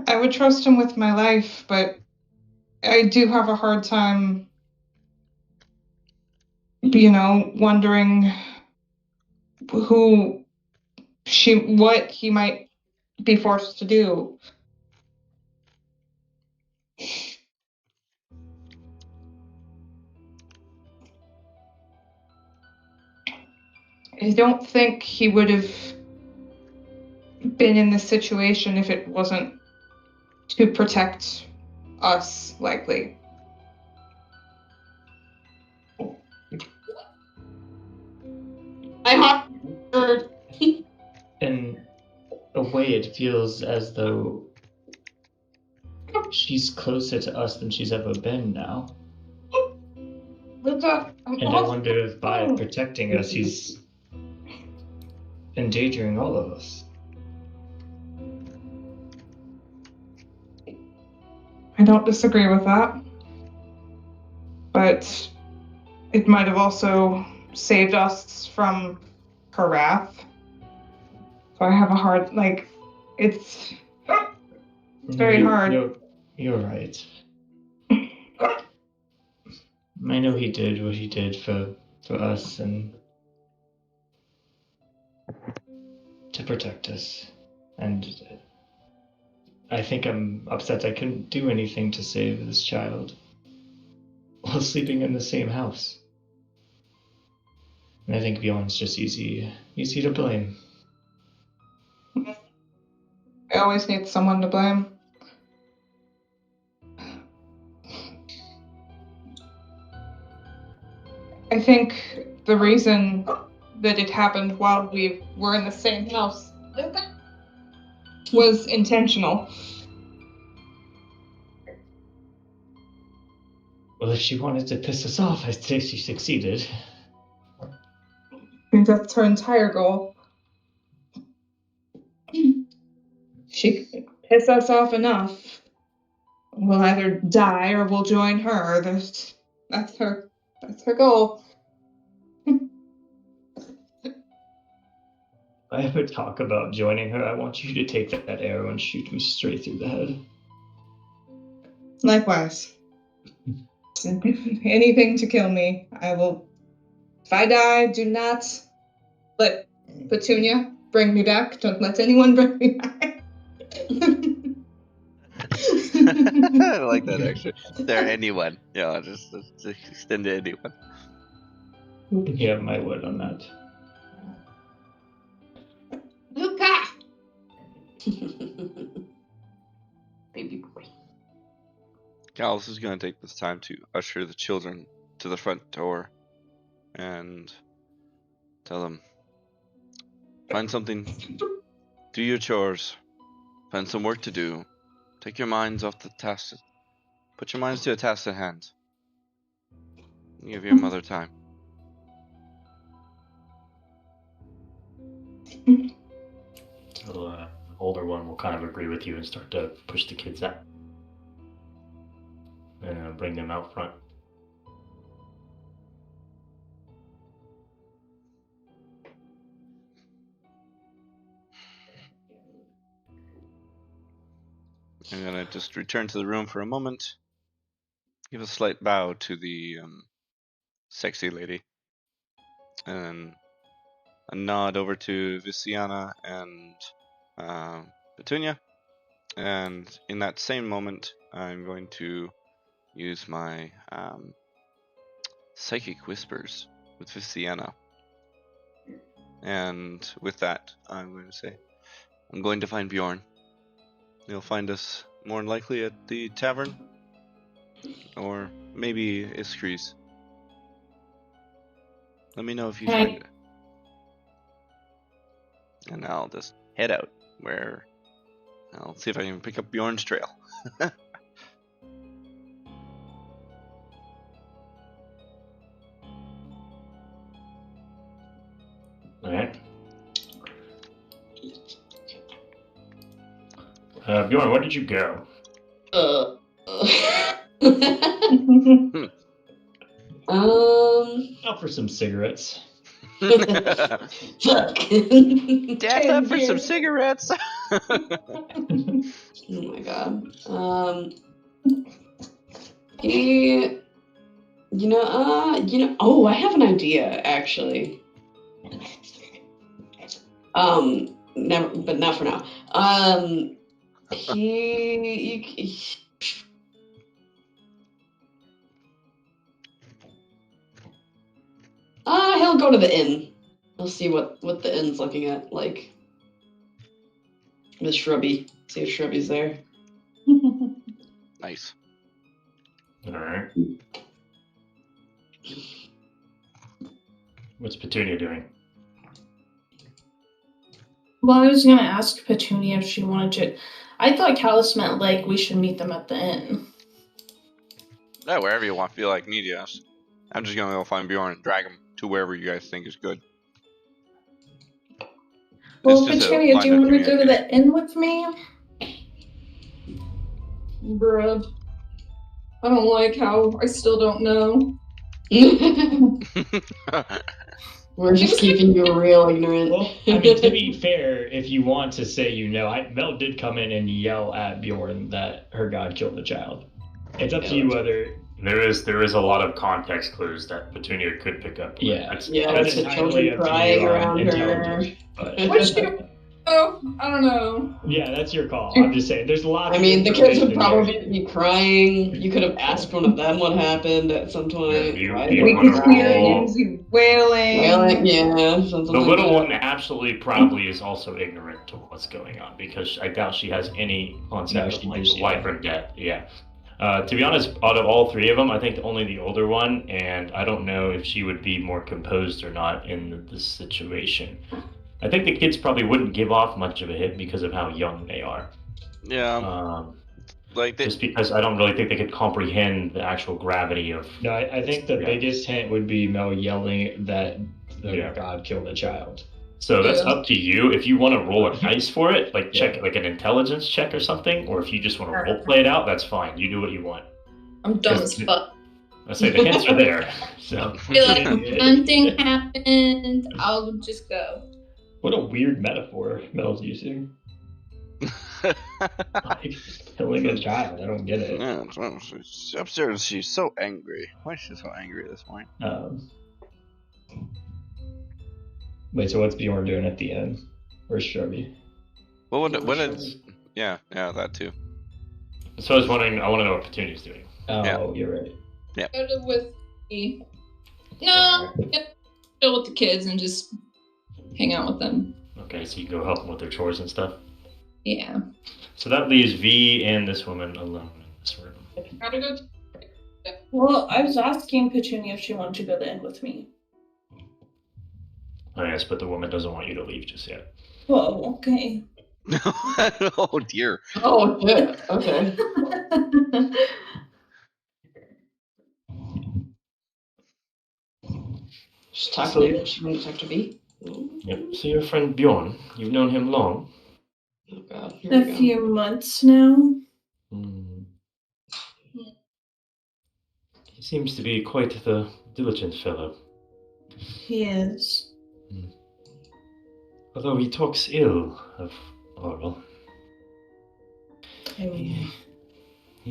I would trust him with my life, but I do have a hard time, wondering what he might be forced to do. I don't think he would have been in this situation if it wasn't to protect us, likely. I heard. In a way, it feels as though she's closer to us than she's ever been now. And I wonder if by protecting us, he's endangering all of us. I don't disagree with that. But it might have also saved us from her wrath. So I have a hard, it's very hard. You're right. I know he did what he did for us and to protect us. And I think I'm upset I couldn't do anything to save this child while sleeping in the same house. And I think Bjorn's just easy to blame. I always need someone to blame. I think the reason that it happened while we were in the same house was intentional. Well, if she wanted to piss us off, I'd say she succeeded. I think that's her entire goal. She could piss us off enough. We'll either die or we'll join her. That's her goal. If I ever talk about joining her, I want you to take that arrow and shoot me straight through the head. Likewise. Anything to kill me, I will. If I die, do not let Petunia bring me back. Don't let anyone bring me back. I like that actually. There, anyone. Yeah, just extend to anyone. You have my word on that. Luca! Baby boy. Calus is going to take this time to usher the children to the front door and tell them, find something, do your chores, find some work to do, take your minds off the task, put your minds to a task at hand. Give your mother time. So, older one will kind of agree with you and start to push the kids out. And bring them out front. I'm going to just return to the room for a moment. Give a slight bow to the sexy lady. And a nod over to Visiana and Petunia. And in that same moment, I'm going to use my psychic whispers with Visiana. And with that, I'm going to say, I'm going to find Bjorn. You'll find us more than likely at the tavern. Or maybe Iskri's. Let me know if you find it. And I'll just head out where I'll see if I can pick up Bjorn's trail. Alright. Bjorn, where did you go? Out for some cigarettes. Fuck. Dad's up for some cigarettes. Oh my god. Oh, I have an idea actually. Never, but not for now. He'll go to the inn. He'll see what the inn's looking at, like. Miss Shrubby. See if Shrubby's there. Nice. Alright. What's Petunia doing? Well, I was gonna ask Petunia if she wanted to. I thought Calus meant like we should meet them at the inn. Yeah, wherever you want. Feel like need yes. I'm just gonna go find Bjorn and drag him to wherever you guys think is good. Well, It's just a Petunia, line do you of want to go to communication. the inn with me? Bruh. I don't like how I still don't know. We're just keeping you real ignorant. Well, I mean, to be fair, if you want to say Mel did come in and yell at Bjorn that her god killed the child. It's up to you whether... There is a lot of context clues that Petunia could pick up. Yeah, it's that's the entirely children up to crying you around her. intelligence. But... What's your... Oh, I don't know. Yeah, that's your call. I'm just saying, there's lots I of mean, the kids would information probably there. be crying. You could have asked one of them what happened at some point. Why you they We were wanna could hear crying. Nimsy wailing. Wailing, yeah, something The like little that. one absolutely, probably is also ignorant to what's going on because I doubt she has any concept of like life or death. Yeah. To be honest, out of all three of them, I think only the older one, and I don't know if she would be more composed or not in this situation. I think the kids probably wouldn't give off much of a hit because of how young they are. Yeah. Just because I don't really think they could comprehend the actual gravity of... No, I think the biggest hint would be Mel yelling that the god killed a child. So that's up to you. If you want to roll a dice for it, like check like an intelligence check or something, or if you just want to role play it out, that's fine. You do what you want. I'm dumb as fuck. I say the hints are there. So Be like, something happened. I'll just go. What a weird metaphor Mel's using. Like, killing a child. I don't get it. Yeah, she's upstairs. She's so angry. Why is she so angry this morning? Wait, so what's Bjorn doing at the end? Where's Shrubby? What did? Yeah, that too. So I was wondering. I want to know what Petunia's doing. Oh, you're right. Yeah. Go with me. No, chill with the kids and just hang out with them. Okay, so you go help them with their chores and stuff. Yeah. So that leaves V and this woman alone in this room. Gotta go. Well, I was asking Petunia if she wanted to go to end with me. Oh, yes, but the woman doesn't want you to leave just yet. Whoa, okay. Oh dear. Oh, yeah. Okay. Just talk to me. She wants to talk to me. Yep. So your friend Bjorn, you've known him long? Oh God. A few months now. He seems to be quite the diligent fellow. He is. Although he talks ill of Oral, he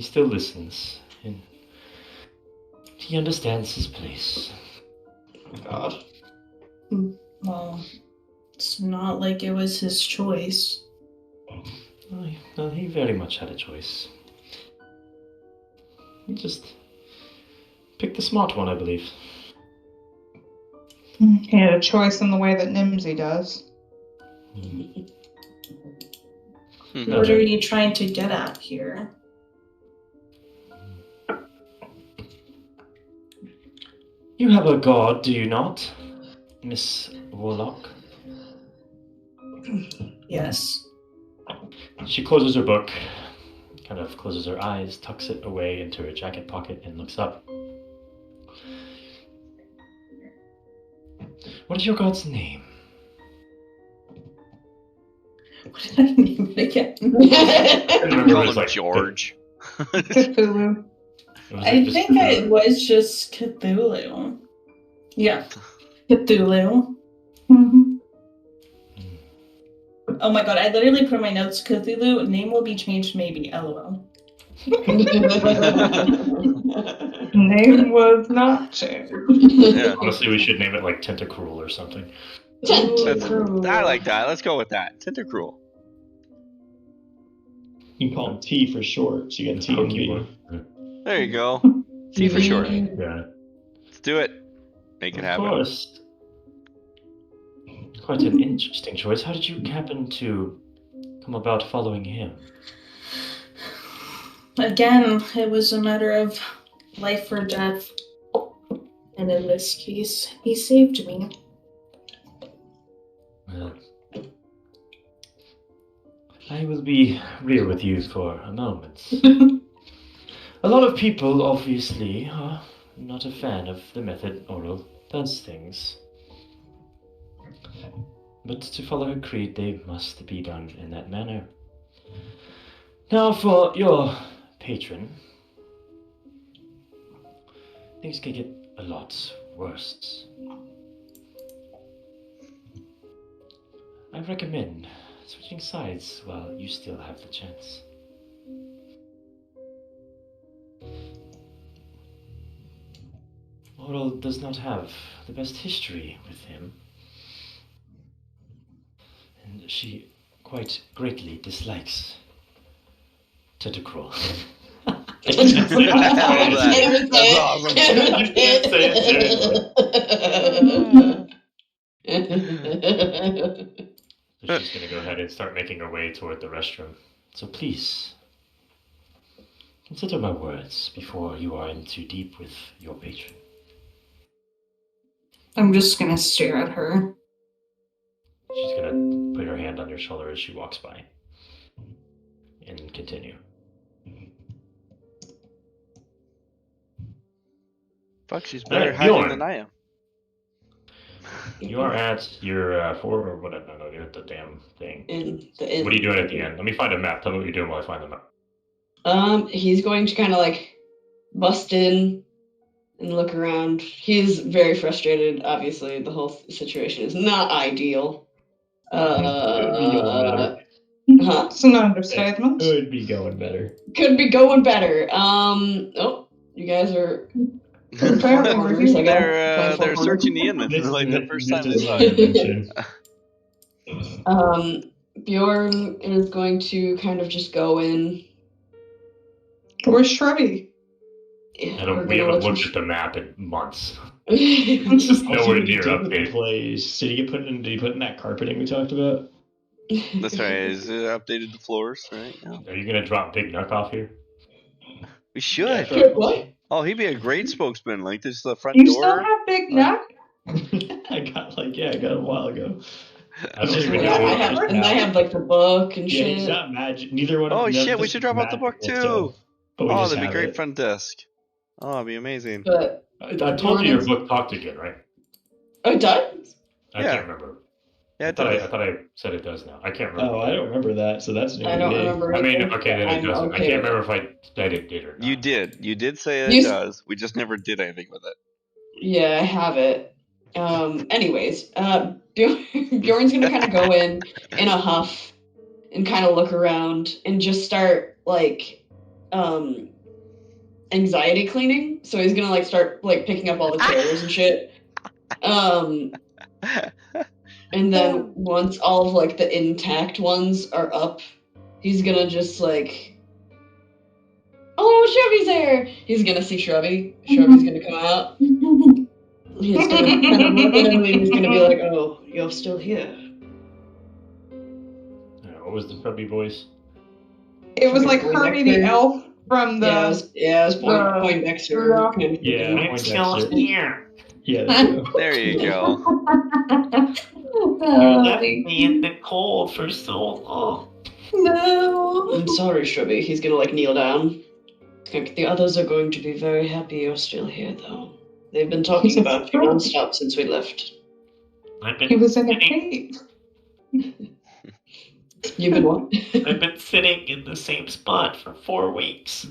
still listens, and he understands his place. God. Well, it's not like it was his choice. Well, he very much had a choice. He just picked the smart one, I believe. He had a choice in the way that Nimsy does. What are you trying to get at here? You have a god, do you not, Miss Warlock? Yes. She closes her book, kind of closes her eyes, tucks it away into her jacket pocket, and looks up. What is your god's name? What did I name it again? Call him George. Cthulhu. I think it was just Cthulhu. Yeah. Cthulhu. Oh my god, I literally put in my notes, Cthulhu, name will be changed maybe, LOL. Name was not changed. Yeah. Honestly, we should name it like Tentacruel or something. I like that. Let's go with that. Tentacruel. You can call him T for short, so you get T and V. There you go. T for short. Yeah. Let's do it. Make it happen. Of course. Quite an interesting choice. How did you happen to come about following him? Again, it was a matter of life or death. And in this case, he saved me. Well, I will be real with you for a moment. A lot of people, obviously, are not a fan of the method Oral does things. But to follow her creed, they must be done in that manner. Now for your patron. Things can get a lot worse. I recommend switching sides while you still have the chance. Laurel does not have the best history with him, and she quite greatly dislikes Tentacruel. I love that. That's awesome. I can't say it seriously. So she's gonna go ahead and start making her way toward the restroom. So please, consider my words before you are in too deep with your patron. I'm just gonna stare at her. She's gonna put her hand on your shoulder as she walks by. And continue. Fuck, she's better Alright, hiding Bjorn. than I am. You are at your 4 or whatever. No, you're at the damn thing. What are you doing at the end? Let me find a map. Tell me what you're doing while I find the map. He's going to kind of like bust in and look around. He's very frustrated. Obviously, the whole situation is not ideal. Could be going better. It's an understatement. Could be going better. Could be going better. Oh, you guys are Apparently we're corners, I here. guess. They're searching the inn like the first time I is saw my it. invention. Bjorn is going to kind of just go in. Where's Shrubby? We haven't looked at the map in months. It's just Also, nowhere what did he near do with the update. place? Did he put in that carpeting we talked about? That's right. Is it updated the floors, right? Yeah. Are you gonna drop Big Nuck off here? We should. Yeah, What? Oh, he'd be a great spokesman. Like this is the front You door. still have Big Neck? I got a while ago. I don't even Yeah, know. I have like the book and Yeah, shit. he's not magic. Neither one of Oh them. shit, we should drop out the book too. Stuff, but we Oh, just that'd be have great it. front desk. Oh, that'd be amazing. But I told you your book talked again, right? oh, it does? I can't remember. Yeah, I thought I said it does now. I can't remember. Oh, I don't remember that, so that's new I to don't me. remember. I mean, either, okay, then but it doesn't. I'm I okay can't with remember if I said it did or not. You did. You did say it You- does. We just never did anything with it. Yeah, I have it. Anyways, Bjorn's gonna kind of go in a huff and kind of look around and just start like anxiety cleaning. So he's gonna like start like picking up all the chairs and shit. And then once all of like the intact ones are up, he's gonna just like, oh, Shrubby's there. He's gonna see Shrubby. Shrubby's gonna come out. He's gonna kind of look at him and he's gonna be like, oh, you're still here. What was the Shrubby voice? It was like Herbie the elf from the. Yeah, it was Poindexter. Rudolph. Kind of Yeah, thing. I'm still here. Yeah, there you go. There you go. You left me in the cold for so long. No. I'm sorry, Shrubby. He's gonna like kneel down. The others are going to be very happy you're still here, though. They've been talking about you nonstop since we left. He was in a cave. You've been what? I've been sitting in the same spot for 4 weeks.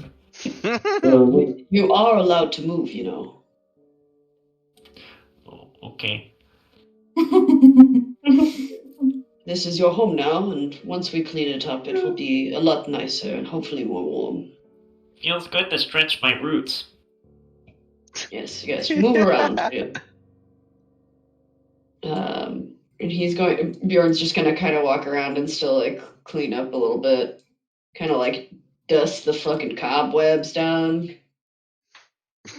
You are allowed to move, you know. Oh, okay. This is your home now, and once we clean it up, it will be a lot nicer and hopefully more warm. Feels good to stretch my roots. Yes, move around. Yeah. And Bjorn's just gonna kind of walk around and still like clean up a little bit, kind of like dust the fucking cobwebs down.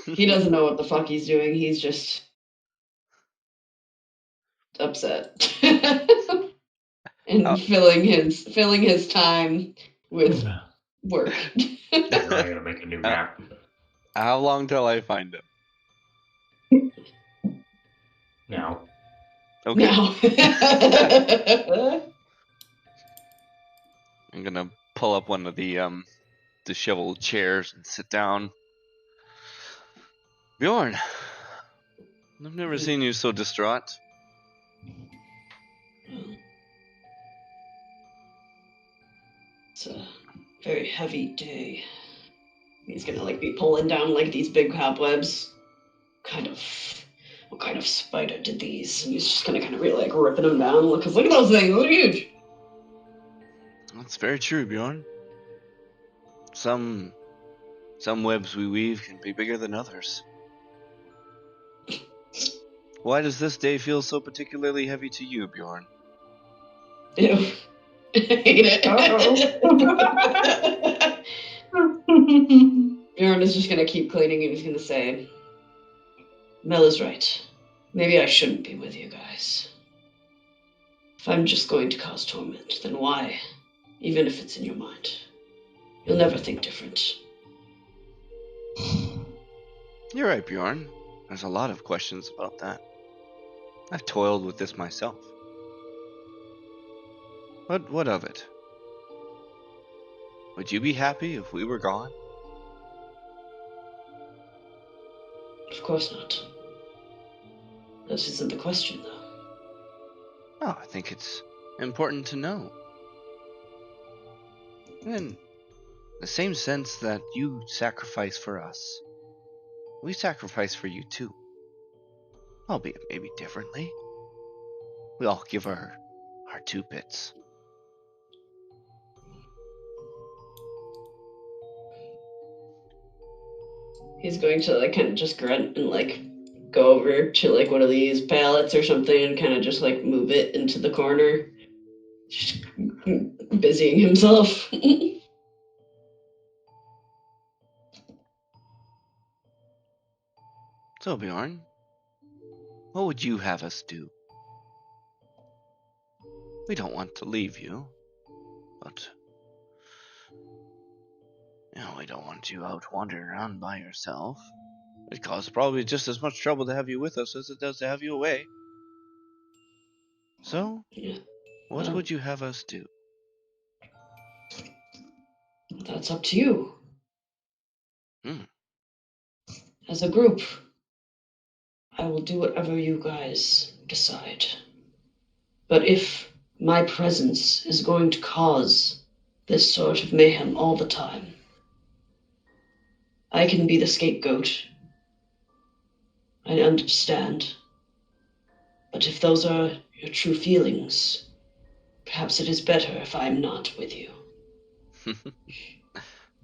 He doesn't know what the fuck he's doing. He's just upset and filling his time with work. Now I gotta make a new map. How long till I find him? Now. Okay. Now. I'm gonna pull up one of the disheveled chairs and sit down. Bjorn, I've never seen you so distraught. It's a very heavy day. He's gonna like be pulling down like these big cobwebs, what kind of spider did these? And he's just gonna kind of really like ripping them down. Because look at those things, they're huge. That's very true, Bjorn. Some webs we weave can be bigger than others. Why does this day feel so particularly heavy to you, Bjorn? Ew. I hate it. Bjorn is just gonna keep cleaning and he's gonna say, Mel is right. Maybe I shouldn't be with you guys. If I'm just going to cause torment, then why? Even if it's in your mind. You'll never think different. You're right, Bjorn. There's a lot of questions about that. I've toiled with this myself. But what of it? Would you be happy if we were gone? Of course not. This isn't the question, though. Oh, I think it's important to know. In the same sense that you sacrifice for us, we sacrifice for you too. Albeit maybe differently. We all give our 2 bits. He's going to like kind of just grunt and like go over to like one of these pallets or something and kind of just like move it into the corner. Just busying himself. So, Bjorn, what would you have us do? We don't want to leave you, but we don't want you out wandering around by yourself. It causes probably just as much trouble to have you with us as it does to have you away. So, what would you have us do? That's up to you. Hmm. As a group, I will do whatever you guys decide. But if my presence is going to cause this sort of mayhem all the time, I can be the scapegoat. I understand. But if those are your true feelings, perhaps it is better if I'm not with you.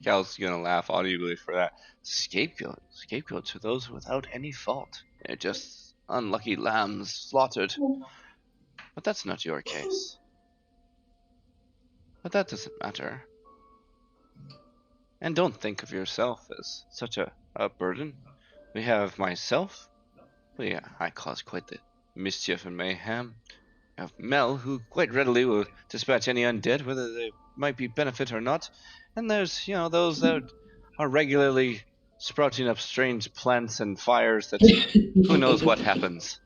Cal's gonna laugh audibly for that. Scapegoats are those without any fault. They're just unlucky lambs slaughtered. But that's not your case. But that doesn't matter. And don't think of yourself as such a burden. We have myself. Well, yeah, I cause quite the mischief and mayhem. We have Mel, who quite readily will dispatch any undead, whether they might be benefit or not. And there's, those that are regularly sprouting up strange plants and fires that who knows what happens.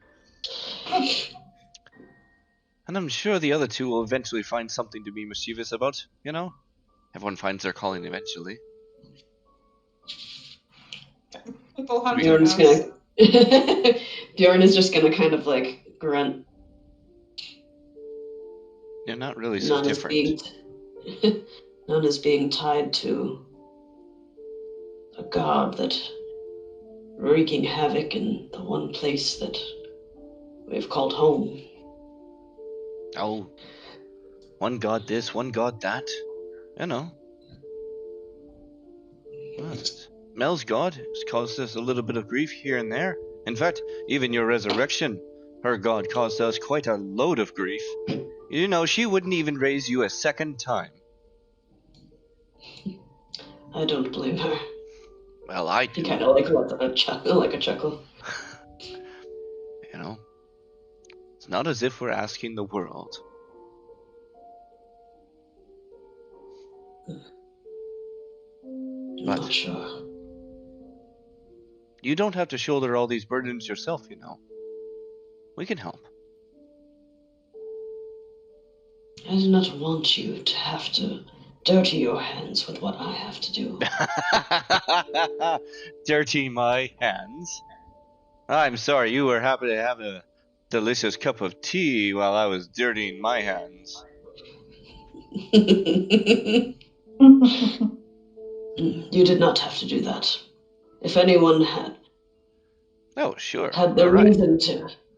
And I'm sure the other two will eventually find something to be mischievous about, Everyone finds their calling eventually. People hunt Bjorn's us. Bjorn is just gonna kind of like grunt. You're not really so different. None is being tied to a god that wreaking havoc in the one place that we've called home. Oh, one god this, one god that. But Mel's god has caused us a little bit of grief here and there. In fact, even your resurrection, her god caused us quite a load of grief. She wouldn't even raise you a second time. I don't blame her. Well, I do. He kind of like lets a chuckle. It's not as if we're asking the world. I'm not sure. You don't have to shoulder all these burdens yourself, We can help. I do not want you to have to dirty your hands with what I have to do. Dirty my hands? I'm sorry, you were happy to have a delicious cup of tea while I was dirtying my hands. You did not have to do that. If anyone had. Oh, sure. had the All right. reason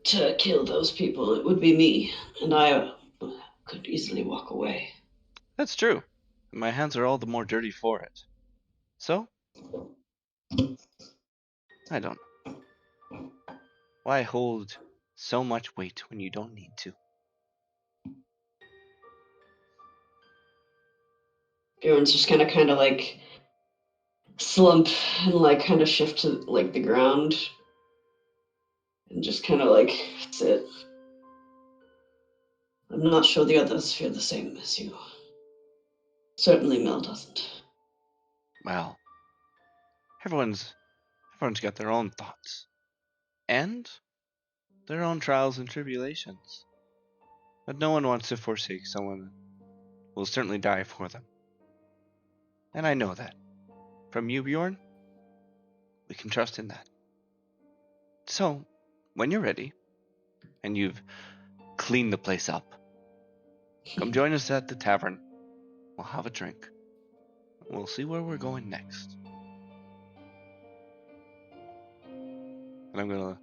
to kill those people, it would be me, and I could easily walk away. That's true. My hands are all the more dirty for it. So, I don't know. Why hold so much weight when you don't need to? Bjorn's just kind of like slump and like kind of shift to like the ground and just kind of like sit. I'm not sure the others feel the same as you. Certainly Mel doesn't. Well, everyone's got their own thoughts and their own trials and tribulations. But no one wants to forsake someone who will certainly die for them. And I know that. From you, Bjorn, we can trust in that. So, when you're ready, and you've cleaned the place up, come join us at the tavern. We'll have a drink. We'll see where we're going next. And I'm gonna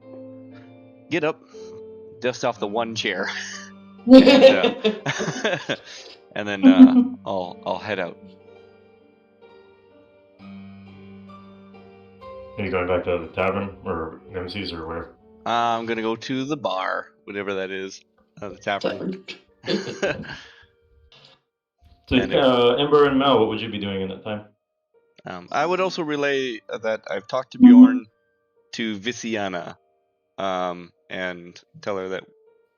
get up, dust off the one chair, and then I'll head out. Are you going back to the tavern or MC's or where? I'm gonna go to the bar, whatever that is, the tavern. So, Ember and Mel, what would you be doing in that time? I would also relay that I've talked to Bjorn, to Visiana, and tell her that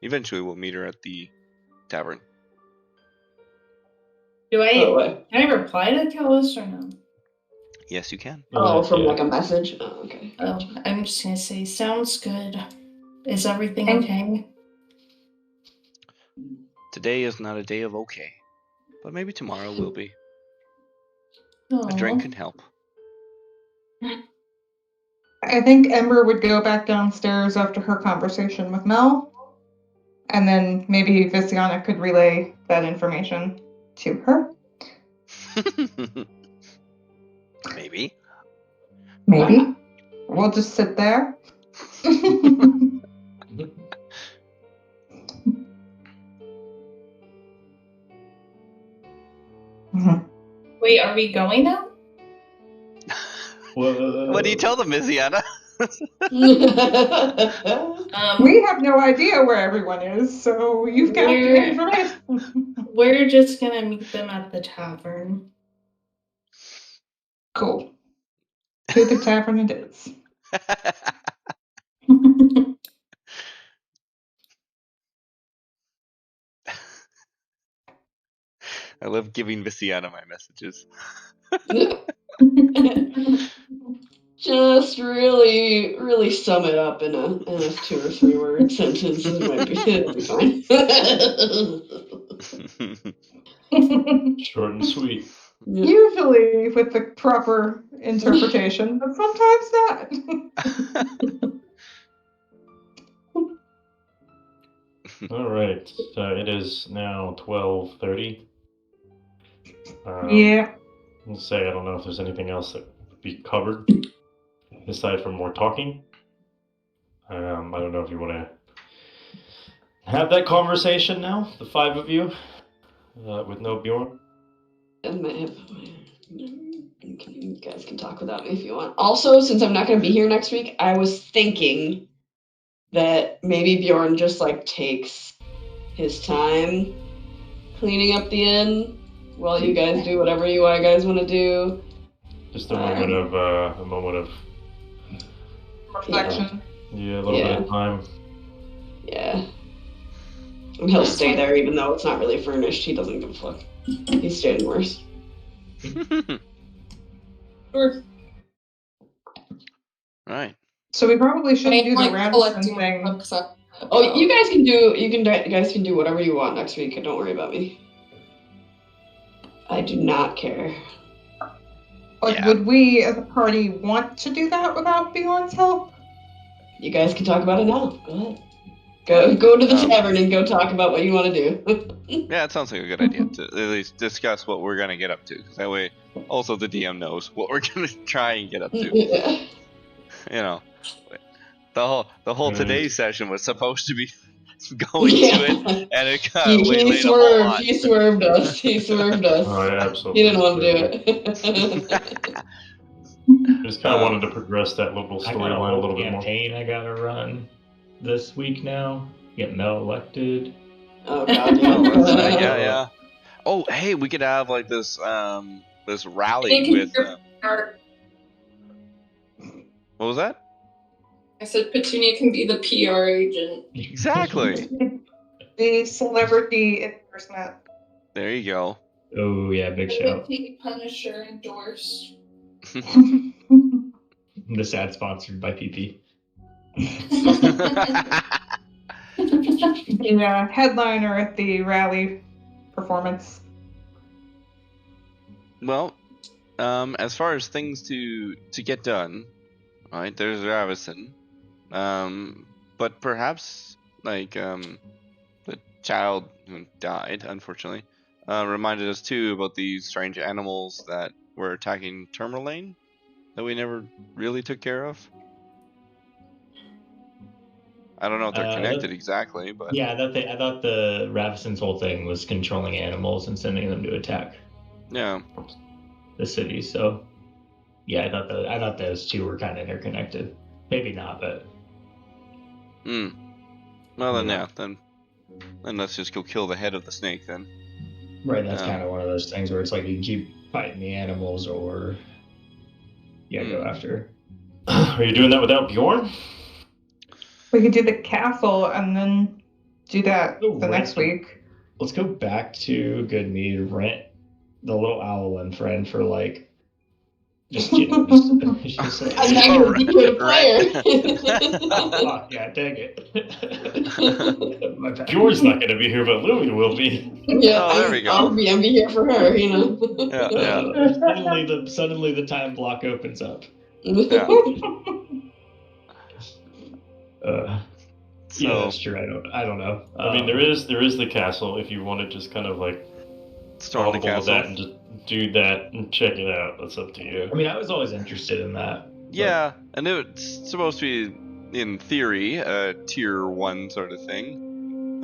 eventually we'll meet her at the tavern. Can I reply to Calus or no? Yes, you can. From like a message? Oh, okay. Oh, I'm just gonna say, sounds good. Is everything okay? Today is not a day of okay, but maybe tomorrow will be. Aww. A drink can help. I think Ember would go back downstairs after her conversation with Mel, and then maybe Visiana could relay that information to her. Maybe. Maybe. We'll just sit there. Wait, are we going now? What do you tell them, Visiana? We have no idea where everyone is, so you've got the information. We're just gonna meet them at the tavern. Cool. To the tavern it is. I love giving Visiana my messages. Just really sum it up in a 2 or 3 word sentence. It'll be fine. Short and sweet. Usually with the proper interpretation, but sometimes not. All right. It is now 12:30. Yeah. Let's say I don't know if there's anything else that would be covered aside from more talking. I don't know if you want to have that conversation now, the 5 of you, with no Bjorn. You guys can talk without me if you want. Also, since I'm not going to be here next week, I was thinking that maybe Bjorn just like takes his time cleaning up the inn while you guys do whatever you guys want to do. Just a moment of reflection. Yeah, a little bit of time. Yeah. And he'll stay there even though it's not really furnished. He doesn't give a fuck. He's staying worse. Sure. Right. So we probably shouldn't do the Ramson thing. Oh, you guys can do whatever you want next week. Don't worry about me. I do not care. Like, would we as a party want to do that without Bjorn's help? You guys can talk about it now. Go ahead. Go to the tavern and go talk about what you want to do. Yeah, it sounds like a good idea to at least discuss what we're going to get up to. Because that way, also the DM knows what we're going to try and get up to. Yeah. You know, the whole Right. today's session was supposed to be going to it, and it got he waylaid a whole lot. He swerved us. He swerved us. Oh, yeah, He absolutely. didn't want to do it. I just kind of wanted to progress that little I got a storyline a whole little bit more. campaign I gotta run this week now. Get Mel elected. Oh god, yeah. Oh, that's right. Yeah. Oh, hey, we could have like this rally with. What was that? I said Petunia can be the PR agent. Exactly. The celebrity endorsement. There you go. Oh yeah, big shout. Punisher endorsed. This ad sponsored by PP. Yeah, headliner at the rally performance. Well, as far as things to get done, right? There's Ravison, but perhaps like the child who died, unfortunately, reminded us too about these strange animals that were attacking Tourmaline that we never really took care of. I don't know if they're connected exactly, but yeah, I thought the Ravison's whole thing was controlling animals and sending them to attack. Yeah. The city. So yeah, I thought those two were kind of interconnected. Maybe not, but. Well then, then let's just go kill the head of the snake then. Right, that's kind of one of those things where it's like you keep fighting the animals, or go after. Are you doing that without Bjorn? We could do the castle and then do that the next week. Let's go back to Goodmead, rent the little owl and friend for like just like, I'm not gonna be the player. oh, yeah, dang it. Bjorn's not gonna be here, but Louie will be. Yeah, there we go. I'll be here for her, you know. Suddenly the time block opens up. Yeah. Yeah, that's true. I don't know. I mean, there is the castle. If you want to just kind of like storm the castle that and just do that and check it out, that's up to you. I mean, I was always interested in that. Yeah, and it's supposed to be, in theory, a tier 1 sort of thing,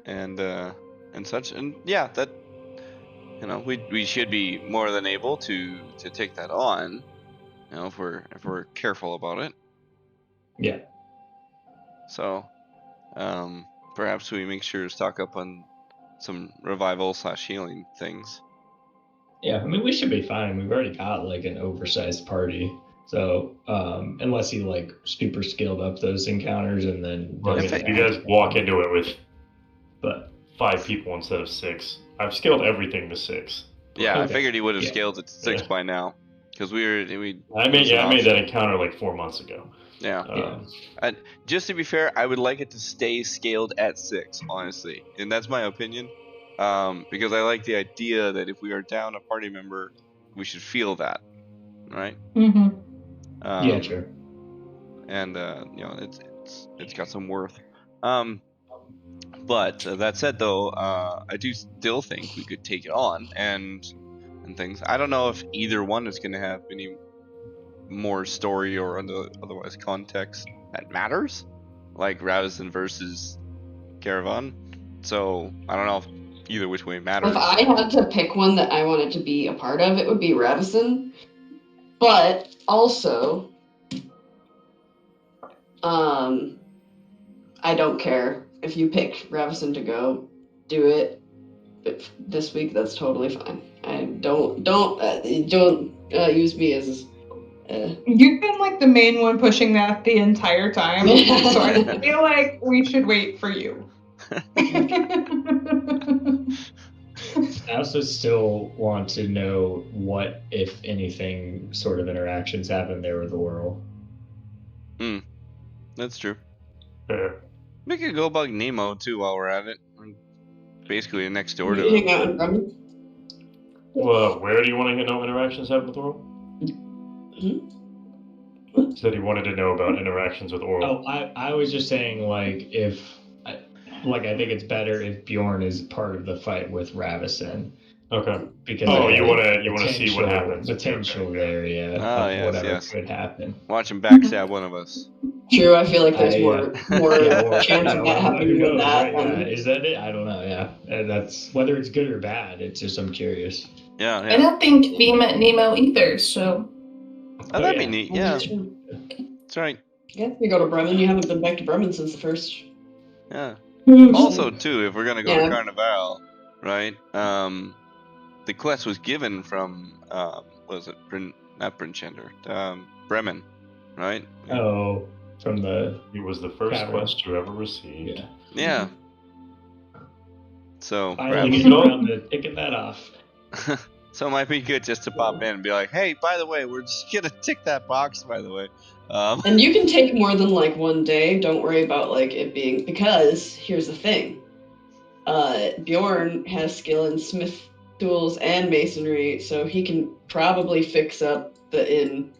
and such. And yeah, that we should be more than able to take that on, if we're careful about it. Yeah. So, perhaps we make sure to stock up on some revival/healing things. Yeah, I mean, we should be fine. We've already got like an oversized party. So, unless he like super skilled up those encounters and then you guys walk into it with 5 people instead of 6. I've scaled everything to 6. Yeah, okay. I figured he would have scaled it to 6 by now, because I made that encounter like 4 months ago. Yeah. And just to be fair, I would like it to stay scaled at 6, honestly, and that's my opinion. Because I like the idea that if we are down a party member, we should feel that, right? Mm-hmm. Yeah, sure. And it's got some worth. But that said, though, I do still think we could take it on and things. I don't know if either one is going to have any more story or otherwise context that matters, like Ravison versus Caravan. So I don't know if either which way matters. If I had to pick one that I wanted to be a part of, it would be Ravison. But also, I don't care if you pick Ravison to go do it this week. That's totally fine. I don't use me as. You've been like the main one pushing that the entire time, so I feel like we should wait for you. I also still want to know what, if anything, sort of interactions happen there with the world. That's true. Fair. We could go bug Nemo too while we're at it. We're basically next door to hang him. out in Drummond? Well, where do you want to know interactions happen with the world? He said he wanted to know about interactions with Oral. Oh, I was just saying, like, I think it's better if Bjorn is part of the fight with Ravison. Okay. Because you wanna see what happens. Potential Okay. there, yeah. Ah, of yes, whatever yes. could happen. Watch him backstab one of us. True, I feel like there's Yeah, more chance of that who happening than knows, that. right? Yeah, is that it? I don't know. Yeah, that's whether it's good or bad. It's just I'm curious. Yeah, I don't think we met Nemo either, so. Oh, that'd be neat. Yeah, that's right. Yeah, you go to Bremen. You haven't been back to Bremen since the first. Yeah. Also, too, if we're gonna go to Carnival, right? The quest was given from what was it? Not Brinchender, Bremen, right? Oh, from the. It was the first Cavern. quest you ever received. Yeah. Yeah. So Finally perhaps. getting around to taking that off. So it might be good just to pop in and be like, hey, by the way, we're just gonna tick that box, by the way. And you can take more than like one day. Don't worry about like it being, because here's the thing. Bjorn has skill in smith tools and masonry, so he can probably fix up the inn.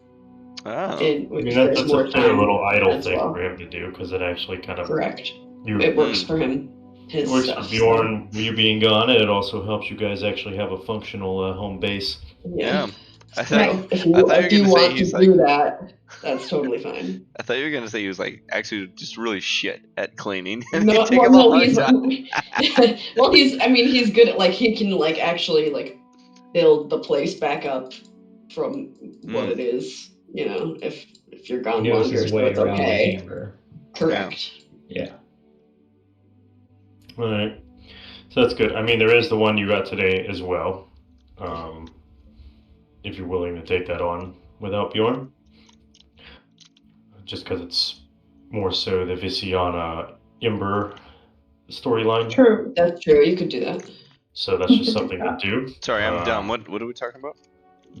Oh. In I which mean, there's that's more a fair time little idle as thing well. for him to do, because it actually kind of Correct. you It works for him. His it works stuff, for Bjorn. You being gone, and it also helps you guys actually have a functional home base. Yeah. I So thought, if I thought you you were gonna say want to he's do like. that, that's totally fine. I thought you were gonna say he was like actually just really shit at cleaning. And No, he'd take him a well, hard he's time. well, he's good at like he can like actually like build the place back up from what it is. You know, if you're gone He knows longer, his so way it's around the okay. chamber. Correct. Yeah. All right. So that's good. I mean, there is the one you got today as well. If you're willing to take that on without Bjorn. Just because it's more so the Visiana Imber storyline. True. That's true. You could do that. So that's just something to do. Sorry, I'm dumb. What are we talking about?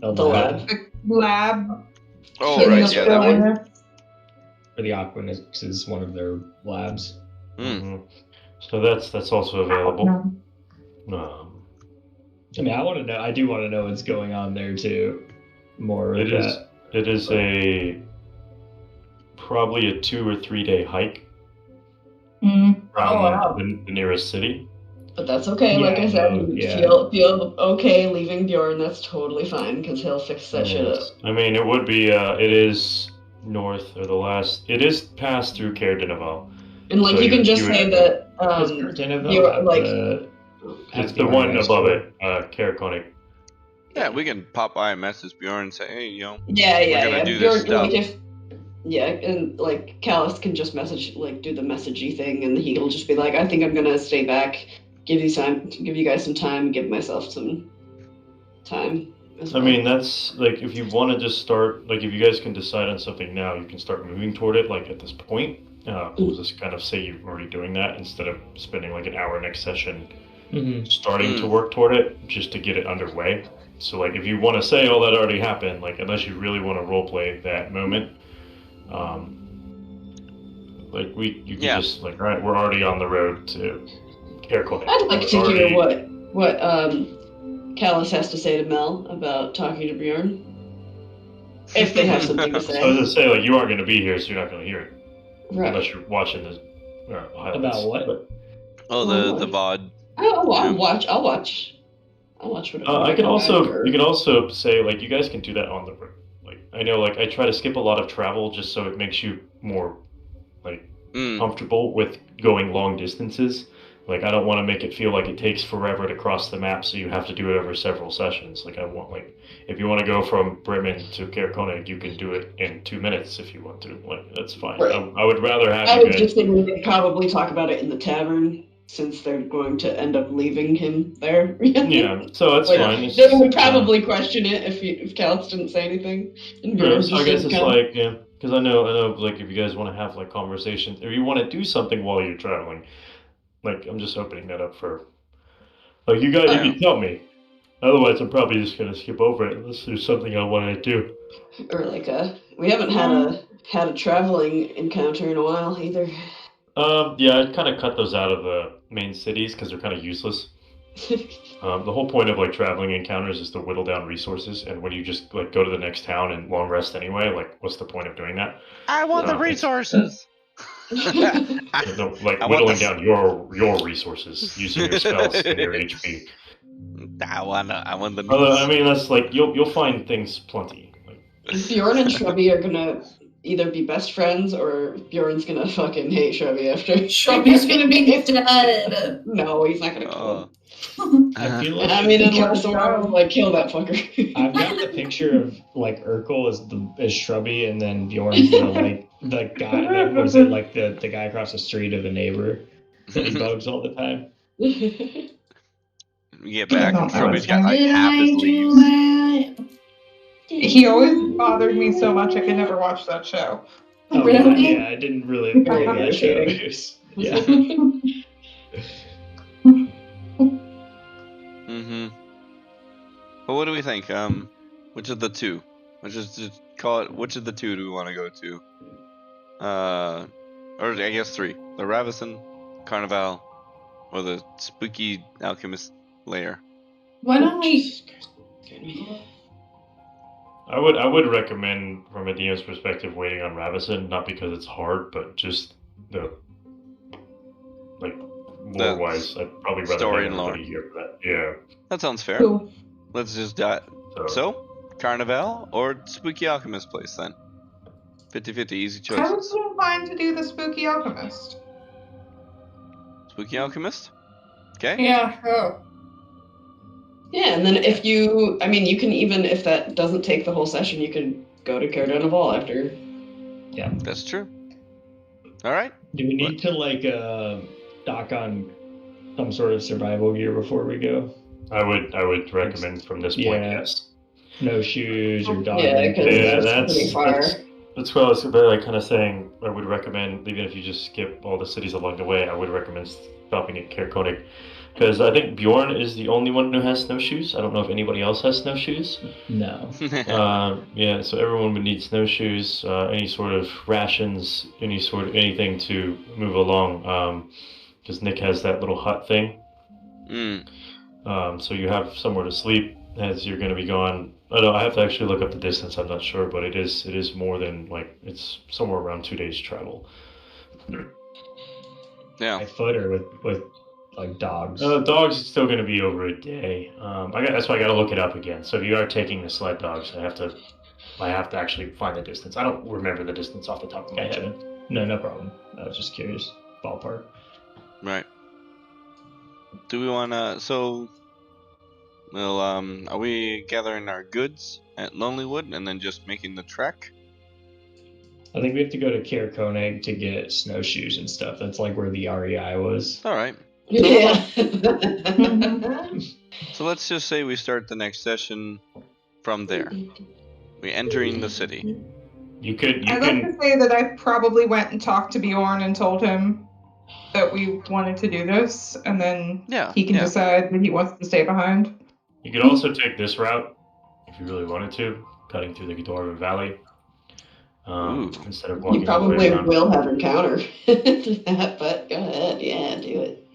The lab. Lab. Oh, So right. he's Yeah, that filling one. her. For the Aquanix is one of their labs. So that's also available. I mean, I do want to know what's going on there too. More of that. It is probably a 2 or 3 day hike from the nearest city. But that's okay. Like I said, feel okay leaving Bjorn. That's totally fine because he'll fix that shit up. I mean, it would be. It is north or the last. It is passed through Caer-Dineval. And like so you can just say that you're like it's the one above it, Caer-Konig. Yeah, we can pop by and message Bjorn and say, hey, we're gonna do Bjorn, this stuff. Like and like Calus can just message, like do the messagey thing, and he'll just be like, I think I'm gonna stay back, give you guys some time, give myself some time. I mean, that's like if you want to just start, like if you guys can decide on something now, you can start moving toward it. Like at this point, we'll just kind of say you're already doing that instead of spending like an hour next session starting to work toward it, just to get it underway. So like if you want to say, oh, that already happened, like unless you really want to roleplay that moment, like you can just like, all right, we're already on the road to Caer-Konig. I'd like to hear what Calus has to say to Mel about talking to Bjorn. If they have something to say. So I was gonna say, like, you aren't gonna be here, so you're not gonna hear it. Right. Unless you're watching the highlights. About what? The VOD. I'll watch. I'll watch whatever. You can also say, like, you guys can do that on the road. Like, I know, like, I try to skip a lot of travel just so it makes you more, like, comfortable with going long distances. Like, I don't want to make it feel like it takes forever to cross the map, so you have to do it over several sessions. Like, I want, like, if you want to go from Bremen to Caer-Konig, you can do it in 2 minutes if you want to. Like, that's fine. Right. I would rather have I you was guys... just thinking we could probably talk about it in the tavern, since they're going to end up leaving him there. Yeah, so that's like, fine. They would probably question it if Calus didn't say anything. And so I guess it's like, because I know, like, if you guys want to have, like, conversations, or you want to do something while you're traveling, like, I'm just opening that up for, like, you guys, you can tell me. Otherwise, I'm probably just going to skip over it unless there's something I want to do. Or, like, we haven't had a traveling encounter in a while, either. Yeah, I'd kind of cut those out of the main cities because they're kind of useless. The whole point of, like, traveling encounters is to whittle down resources, and when you just, like, go to the next town and long rest anyway, like, what's the point of doing that? I want the resources! Like, whittling down your resources using your spells and your HP. I want the meats. I mean, that's like you'll find things plenty. Like, Bjorn and Shrubby are gonna either be best friends or Bjorn's gonna fucking hate Shrubby after. Shrubby's gonna be dead. No, he's not gonna kill him. I feel like I mean, He unless killed someone was like, kill that fucker. I've got the picture of like Urkel as Shrubby, and then Bjorn's like the guy that was it like the guy across the street of the neighbor that he bugs all the time. You get back Oh, and that Shrubby's was got like Did half I his do leaves. that? He always bothered me so much I could never watch that show. Oh, Really? yeah, I didn't really Very like that show. irritating. It was- yeah. Mm-hmm. But what do we think? Which of the two? Which of the two do we want to go to? Or I guess 3. The Ravison, Carnival, or the Spooky Alchemist Lair. Why don't we? I would recommend from a DM's perspective waiting on Ravison, not because it's hard, but just the like lore wise. I'd probably rather story have and lore. everybody here for that. Yeah. That sounds fair. Cool. Let's just do it. So, Carnival or Spooky Alchemist place then? 50-50, easy I would choices. be inclined to do the Spooky Alchemist. Spooky Alchemist? Okay. Yeah. Oh. Yeah, and then if you can even, if that doesn't take the whole session, you can go to Carnival after. Yeah. That's true. Alright. Do we need to like dock on some sort of survival gear before we go? I would recommend from this point, Yeah. yes. No shoes or dog. Yeah, because Yeah, that's pretty far. That's what I was like kind of saying. I would recommend, even if you just skip all the cities along the way, I would recommend stopping at Kerkonig. Because I think Bjorn is the only one who has snowshoes. I don't know if anybody else has snowshoes. No. Yeah, so everyone would need snowshoes, any sort of rations, anything to move along. Because Nick has that little hut thing. So you have somewhere to sleep as you're going to be gone. I have to actually look up the distance. I'm not sure, but it is more than it's somewhere around 2 days travel. Yeah. By foot or with like dogs. Dogs is still going to be over a day. That's why I got to look it up again. So if you are taking the sled dogs, I have to actually find the distance. I don't remember the distance off the top of my head. No problem. I was just curious. Ballpark. Right. Do we wanna are we gathering our goods at Lonelywood and then just making the trek? I think we have to go to Caer Konig to get snowshoes and stuff. That's like where the REI was. Alright. Yeah. So let's just say we start the next session from there. We're entering the city. I'd like to say that I probably went and talked to Bjorn and told him that we wanted to do this, and then he can decide that he wants to stay behind. You could also take this route if you really wanted to, cutting through the Dwarven Valley. Instead of walking You probably all the way around. will have encounter through that, but go ahead, yeah, do it.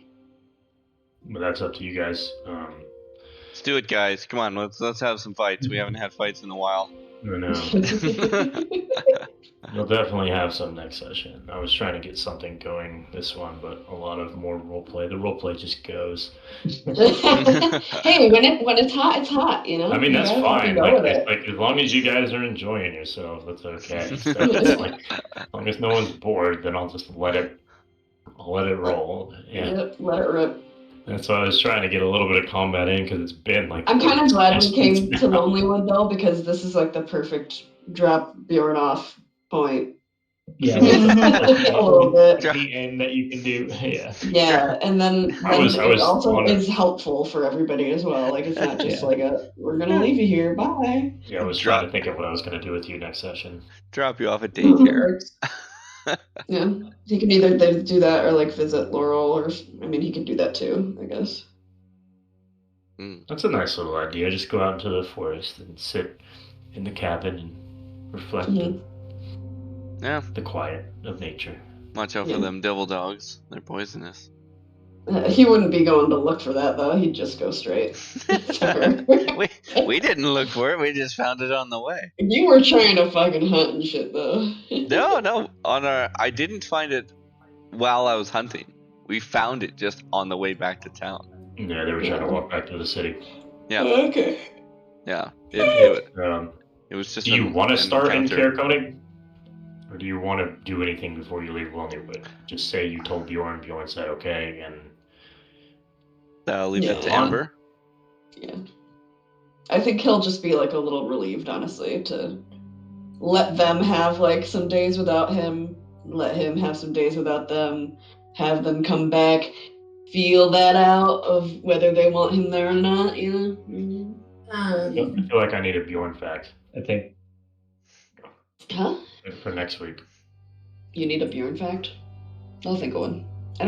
But that's up to you guys. Let's do it, guys. Come on, let's have some fights. We haven't had fights in a while. No. You'll definitely have some next session. I was trying to get something going this one, but a lot of more roleplay. The roleplay just goes. Hey, when it's hot, it's hot, you know? I mean, that's fine. Go with it. Like as long as you guys are enjoying yourself, that's okay. As long as no one's bored, then I'll just let it roll. Yeah. Yep, let it rip. That's why I was trying to get a little bit of combat in, because it's been like. I'm kind of glad we came to Lonelywood though, because this is like the perfect drop Bjorn off point. Yeah, a little bit. The end that you can do. Yeah. Yeah, and then I was it also on it. is helpful for everybody as well. Like it's not just like we're gonna leave you here, bye. Yeah, I was trying to think of what I was going to do with you next session. Drop you off at daycare. Yeah, he can either do that or like visit Laurel, or he can do that too, I guess. That's a nice little idea. Just go out into the forest and sit in the cabin and reflect on the quiet of nature. Watch out for them devil dogs. They're poisonous. He wouldn't be going to look for that though. He'd just go straight. we didn't look for it. We just found it on the way. You were trying to fucking hunt and shit though. No. I didn't find it while I was hunting. We found it just on the way back to town. Yeah, they were trying to walk back to the city. Yeah. Okay. Yeah. It was just Do you want to an start in encounter. care coding? Or do you want to do anything before you leave Lonelywood? Just say you told Bjorn said okay, and... Leave that to Yeah. Amber. Yeah. I think he'll just be like a little relieved, honestly, to let them have like some days without him, let him have some days without them, have them come back, feel that out of whether they want him there or not, you know? I feel like I need a Bjorn fact. I think. Huh? For next week. You need a Bjorn fact? I'll think of one. I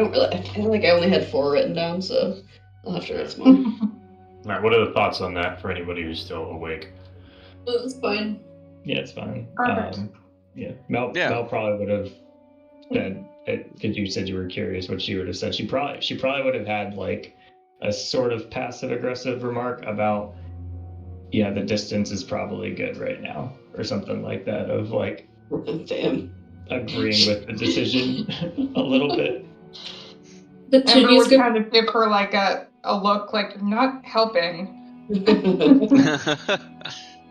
feel like I only had 4 written down, so I'll have to write some more. Alright, what are the thoughts on that for anybody who's still awake? It's fine. Yeah, it's fine. Perfect. Yeah, Mel probably would have said, because you said you were curious what she would have said. She probably would have had like a sort of passive aggressive remark about, yeah, the distance is probably good right now, or something like that, of like Damn. agreeing with the decision a little bit. Amber would kind of give her like a look like, you're not helping.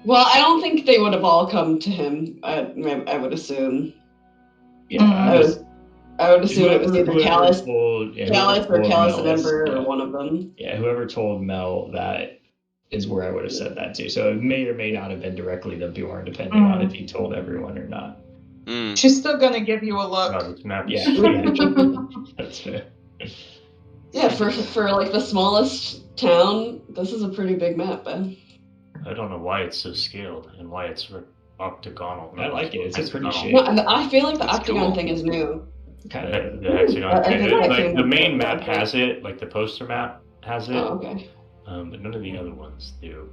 Well, I don't think they would have all come to him. I would assume. Yeah, I would assume it was either Calus or Calus and Ember, yeah. or one of them. Yeah, whoever told Mel that is where I would have said that too. So it may or may not have been directly to Bjorn, depending on if he told everyone or not. She's still gonna give you a look. Yeah. That's fair. Yeah, for like the smallest town, this is a pretty big map, Ben. I don't know why it's so scaled and why it's octagonal. I like it. It's a pretty shape. No, I feel like the octagon thing is new. Kind of the hexagon. I think that like came the with main the- map has it, like the poster map has it. Oh, okay. But none of the other ones do.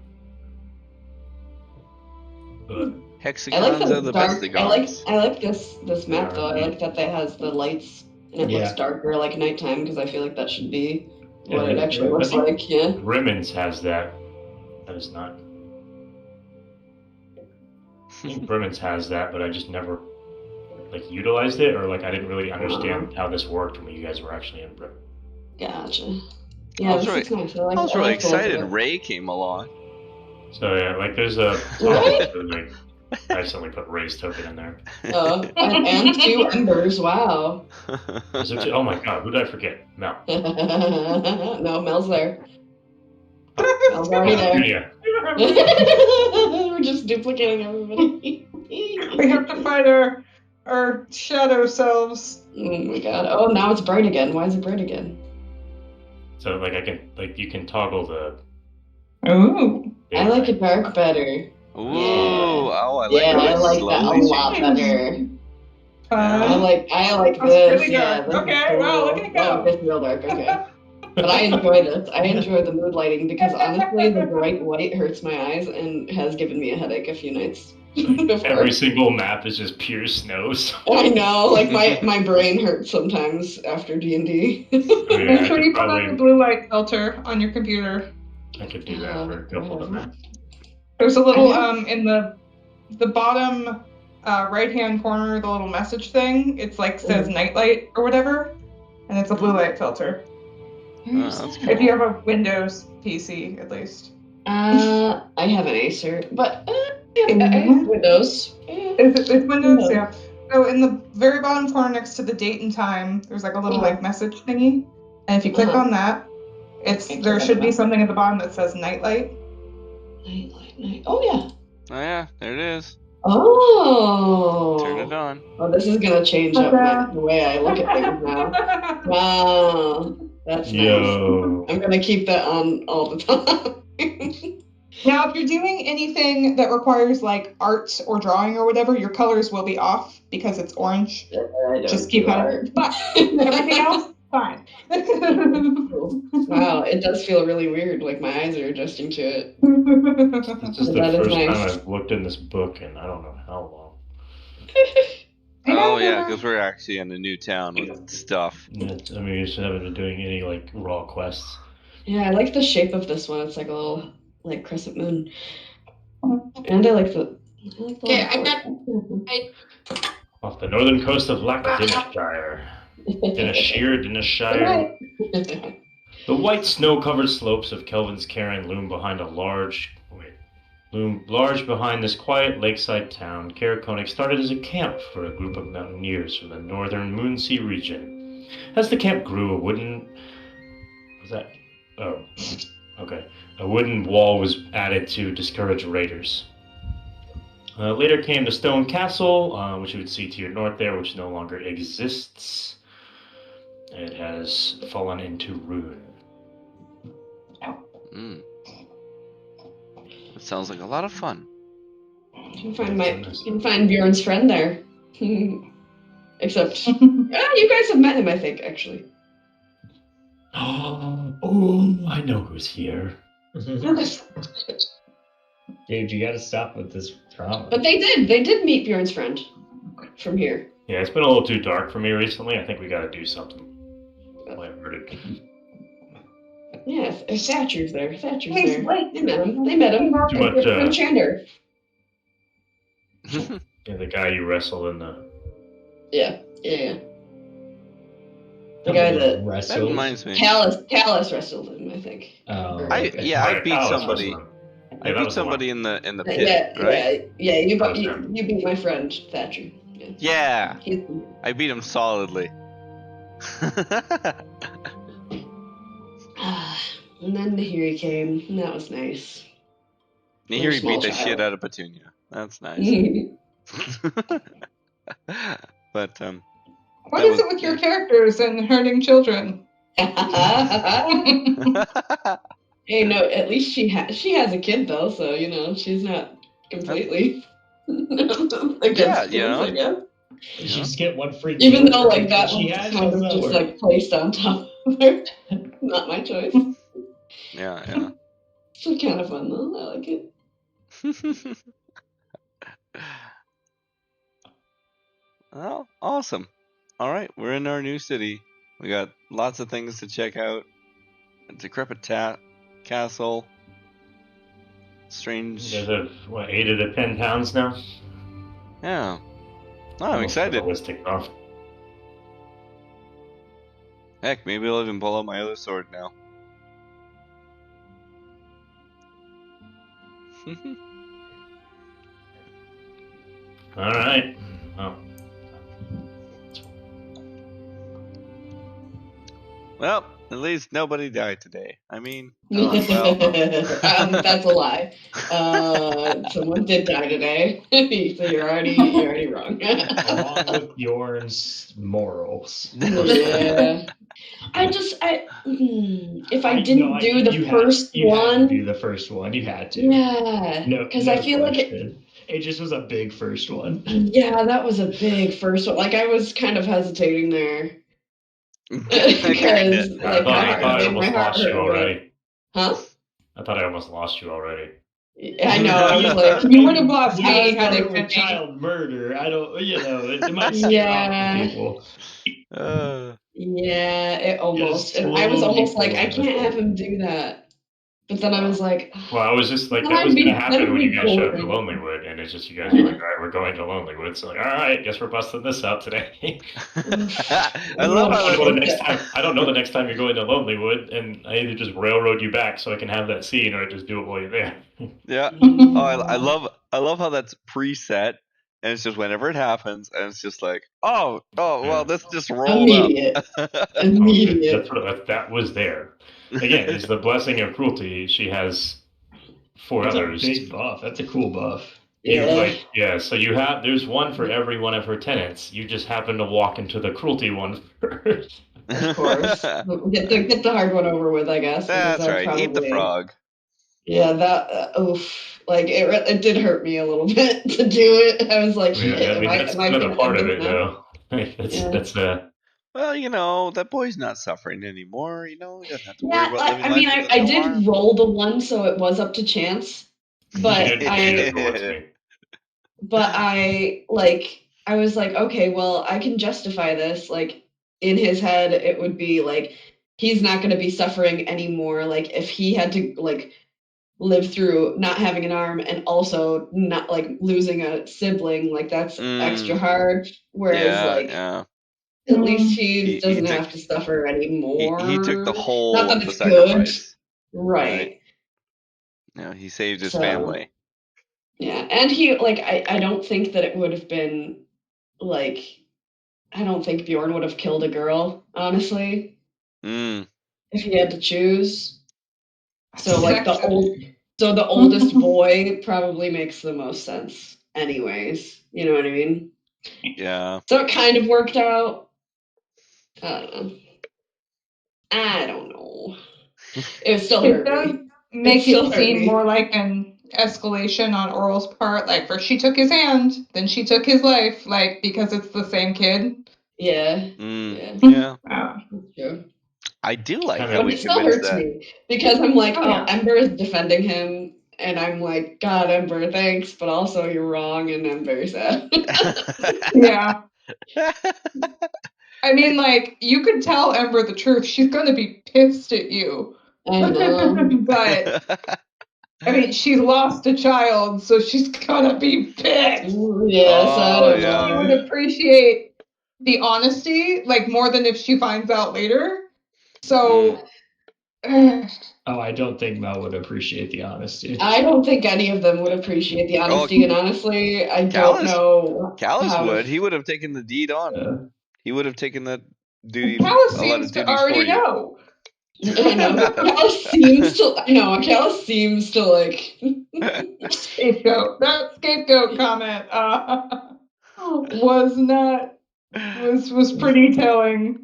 But Hexagons are the best hexagons. I like this map though. I like that has the lights and it looks darker like nighttime, because I feel like that should be what it actually looks like. Yeah. Rimmons has that. That is not. I think Rimmons has that, but I just never like utilized it, or like I didn't really understand how this worked when you guys were actually in Britain. Gotcha. Yeah, I was really excited Ray came along. So yeah, like there's a like, I accidentally put Ray's token in there. And 2 embers. Wow. Oh my god, who did I forget? Mel. No, Mel's there. Mel's already there. Yeah. We're just duplicating everybody. We have to fight our shadow selves. Oh my god. Oh, now it's bright again. Why is it bright again? So like you can toggle the. Ooh. I like it dark better. Ooh. Oh, I like that. that. I like that a lot better. I like That's this. pretty Yeah. dark. Okay. Cool. Wow. Look at it go. Oh, it's real dark. Okay. But I enjoy this. I enjoy the mood lighting, because honestly, the bright white hurts my eyes and has given me a headache a few nights. Every single map is just pure snow. So. I know, like my brain hurts sometimes after D&D. Make sure you put on the blue light filter on your computer. I could do that for a couple of them. There's a little in the bottom right hand corner, the little message thing. It's like says nightlight or whatever, and it's a blue light filter. That's cool. If you have a Windows PC, at least. I have an Acer, but I have Windows. It's Windows, yeah. So in the very bottom corner next to the date and time, there's like a little like message thingy, and if you click on that, there should be something at the bottom that says nightlight. Nightlight. Oh yeah. Oh yeah, there it is. Oh. Turn it on. Oh, this is gonna change up the way I look at things now. Wow, that's nice. I'm gonna keep that on all the time. Now, if you're doing anything that requires like art or drawing or whatever, your colors will be off because it's orange. Just keep it. But everything else, fine. Wow, it does feel really weird. Like my eyes are adjusting to it. This is the first time I've looked in this book in I don't know how long. Oh yeah, because we're actually in a new town with stuff. I mean, we just haven't been doing any like raw quests. Yeah, I like the shape of this one. It's like a little like crescent moon, and I like the. Off the northern coast of Lancashire. Dinashire. The white snow-covered slopes of Kelvin's Cairn loom large behind this quiet lakeside town. Cairn started as a camp for a group of mountaineers from the northern Moonsea region. As the camp grew, a wooden wall was added to discourage raiders. Later came the Stone Castle, which you would see to your north there, which no longer exists. It has fallen into ruin. That sounds like a lot of fun. You can find Bjorn's friend there. Except, you guys have met him, I think, actually. Oh, I know who's here. Dude, you gotta stop with this drama. But they did meet Bjorn's friend from here. Yeah, it's been a little too dark for me recently. I think we gotta do something. I've heard it. Yeah, Thatcher's there. Please, wait. They met him. Too much, From Chander. Yeah, the guy you wrestled in the... Yeah. The guy that That reminds me. Calus wrestled him, I think. Oh, I beat Calus somebody. wrestling. I beat somebody in the pit, Yeah, right? yeah. You beat my friend Thatcher. Yeah. I beat him solidly. And then Nahiri came, and that was nice. Nahiri beat the shit out of Petunia. That's nice. But What is it with your characters and hurting children? Hey, no, at least she has a kid though, so she's not completely against kids, I guess. You just get one free. Even though like that she was has kind of just like placed on top of her. Not my choice. Yeah. It's kind of fun though. I like it. Well, awesome. All right, we're in our new city. We got lots of things to check out. A decrepit castle. Strange. You guys have 8 of the 10 towns now? Yeah. Oh, I'm excited. Let's take off. Heck, maybe I'll even pull out my other sword now. All right. Oh. Well, at least nobody died today. I mean, that's a lie. Someone did die today, so you're already wrong. Along with Bjorn's morals. Yeah. If I didn't do the first one. Do the first one. You had to. Yeah. No, because no I feel question. Like it just was a big first one. Yeah, that was a big first one. Like I was kind of hesitating there. Because I thought I almost lost you already. Huh? I thought I almost lost you already. I know. I was like, you would have lost me had it been child murder. I don't. It might scare off people. Yeah, it almost. And I was almost like, I can't have him do that. But then I was like, well, I was just like, that was going to happen when you guys showed up to Lonelywood, and it's just you guys were like, all right, we're going to Lonelywood. So like, all right, guess we're busting this out today. I love how I don't know the next time you're going to Lonelywood, and I either just railroad you back so I can have that scene, or I just do it while you're there. Yeah. Oh, I love how that's preset. And it's just whenever it happens, and it's just like, well, let's just roll Immediate. Immediate. That was there. Again, it's the blessing of cruelty. She has 4 That's others. A big buff. That's a cool buff. So there's one for every one of her tenants. You just happen to walk into the cruelty one first. Of course. Get the hard one over with, I guess. That's right. Eat the frog. Yeah, that oof. Like it did hurt me a little bit to do it. I was like, that's another part of it, though. That's Well, that boy's not suffering anymore. He doesn't have to worry about living I mean, life I did roll the one, so it was up to chance. But I was like, okay, well, I can justify this. Like in his head, it would be like he's not going to be suffering anymore. Like if he had to live through not having an arm and also not losing a sibling, that's extra hard. Whereas At least he He doesn't took have to suffer anymore. he took the Not whole that of the it's good. sacrifice. Right. Yeah, he saved his So, family. Yeah, and he I don't think that it would have been like I don't think Bjorn would have killed a girl, honestly, if he had to choose. So like the oldest boy probably makes the most sense anyways. You know what I mean? Yeah. So it kind of worked out. I don't know. It still It hurt does me. make still it hurt seem me. more like an escalation on Oral's part. Like, first she took his hand, then she took his life, like, because it's the same kid. Yeah. Yeah. Wow. That's true. I do like Kinda- how But we it still convinced hurts that. me because I'm like, Oh, oh, yeah. Ember is defending him, and I'm like, God, Ember, thanks, but also you're wrong, and I'm very sad. Yeah. I mean, like, you could tell Ember the truth. She's gonna be pissed at you. I know. But, I mean, she's lost a child, so she's gonna be pissed. Yes, I Oh, don't yeah. She know. would appreciate the honesty, like, more than if she finds out later. So, Oh, I don't think Mel would appreciate the honesty. I don't think any of them would appreciate the honesty, and honestly, I don't know Calus how would. to. He would have taken the deed on. He would have taken the duty. Calus A lot seems of to duties for already you. know. I know. Calus seems to. I know. Calus seems to like. Scapegoat. That scapegoat comment was pretty telling.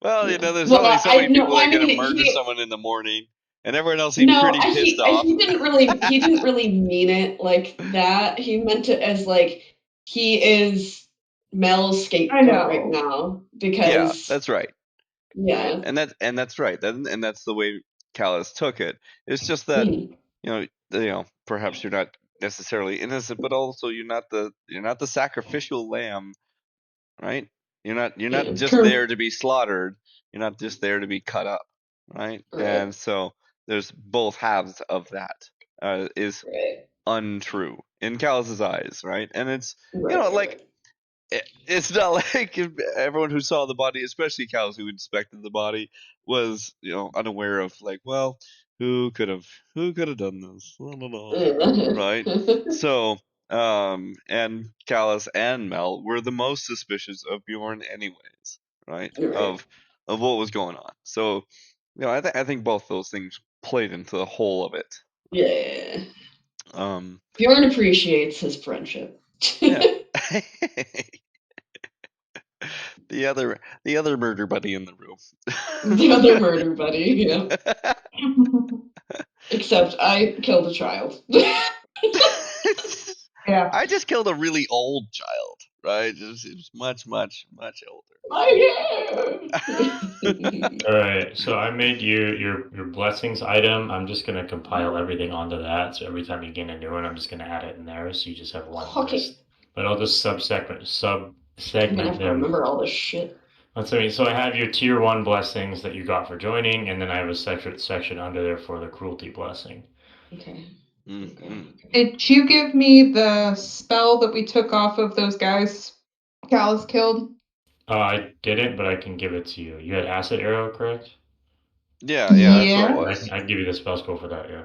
Well, you know, there's Well, only so many people that I are gonna mean, murder he. someone in the morning, and everyone else seemed No, pretty pissed he off. he didn't really mean it like that. He meant it as like he is Mel's scapegoat right now because Yeah, that's right. yeah. Right, and that's right. And that's the way Calus took it. It's just that you know, perhaps you're not necessarily innocent, but also you're not the sacrificial lamb, right? You're not just True. there to be slaughtered. You're not just there to be cut up, right? And so there's both halves of that is untrue in Calus's eyes, right? And it's you know like it's not like everyone who saw the body, especially Calus who inspected the body, was unaware of like, well, who could have done this, right? So and Calus and Mel were the most suspicious of Bjorn anyways, right? Of what was going on. So I think both those things played into the whole of it. Yeah. Um Bjorn appreciates his friendship. yeah. The other murder buddy in the room. The other murder buddy, yeah. Except I killed a child. Yeah. I just killed a really old child, right? It was much older. All right, so I made you your blessings item. I'm just gonna compile everything onto that. So every time you gain a new one, I'm just gonna add it in there. So you just have one list. But I'll just segment I'm gonna have to them. remember all this shit. Let's see. So I have your tier 1 blessings that you got for joining, and then I have a separate section under there for the cruelty blessing. Okay. Did you give me the spell that we took off of those guys Calus killed? I didn't, but I can give it to you. You had acid arrow, correct? Yeah, that's what it was. I can give you the spell score for that. Yeah.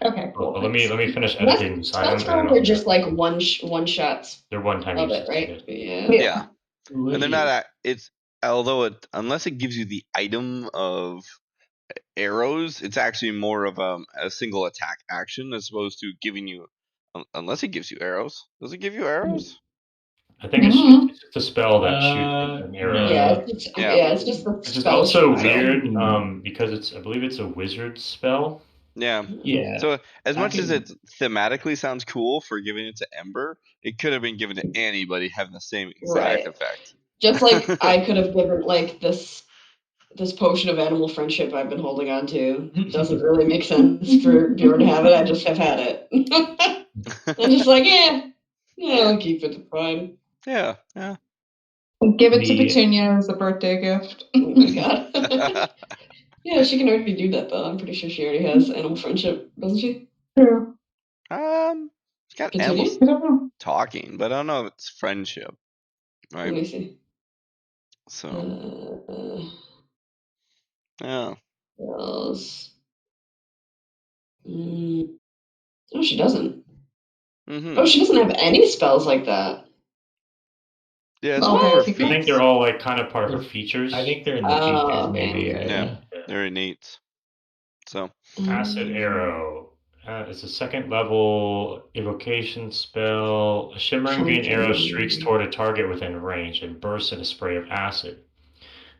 Okay, cool. Well, let me finish editing this item. They're just like one shots. They're one-time of uses, it, right? Yeah. And they're not. It's unless it gives you the item of arrows, it's actually more of a single attack action as opposed to giving you. Unless it gives you arrows. Does it give you arrows? I think it's just a spell that shoots an arrow. Yeah, it's just the Which is spell. also weird because I believe it's a wizard spell. Yeah. So as much as it thematically sounds cool for giving it to Ember, it could have been given to anybody having the same exact effect. Just like I could have given like this potion of animal friendship I've been holding on to. Doesn't really make sense for Bjorn to have it. I just have had it. I'm just like, I'll keep it. Fine. Yeah. Give it to Petunia as a birthday gift. Oh my god. Yeah, she can already do that though. I'm pretty sure she already has animal friendship, doesn't she? True. She's got animals talking, but I don't know if it's friendship. Right. Let me see. So yeah. Spells. No, she doesn't. Mm-hmm. Oh, she doesn't have any spells like that. Yeah, it's Oh, more of her okay, I think feats. they're all like kind of part of her features. I think they're in the Oh, features, okay. maybe. Yeah, they're innate. So. Acid Arrow. It's a second level evocation spell. A shimmering green arrow streaks toward a target within range and bursts in a spray of acid.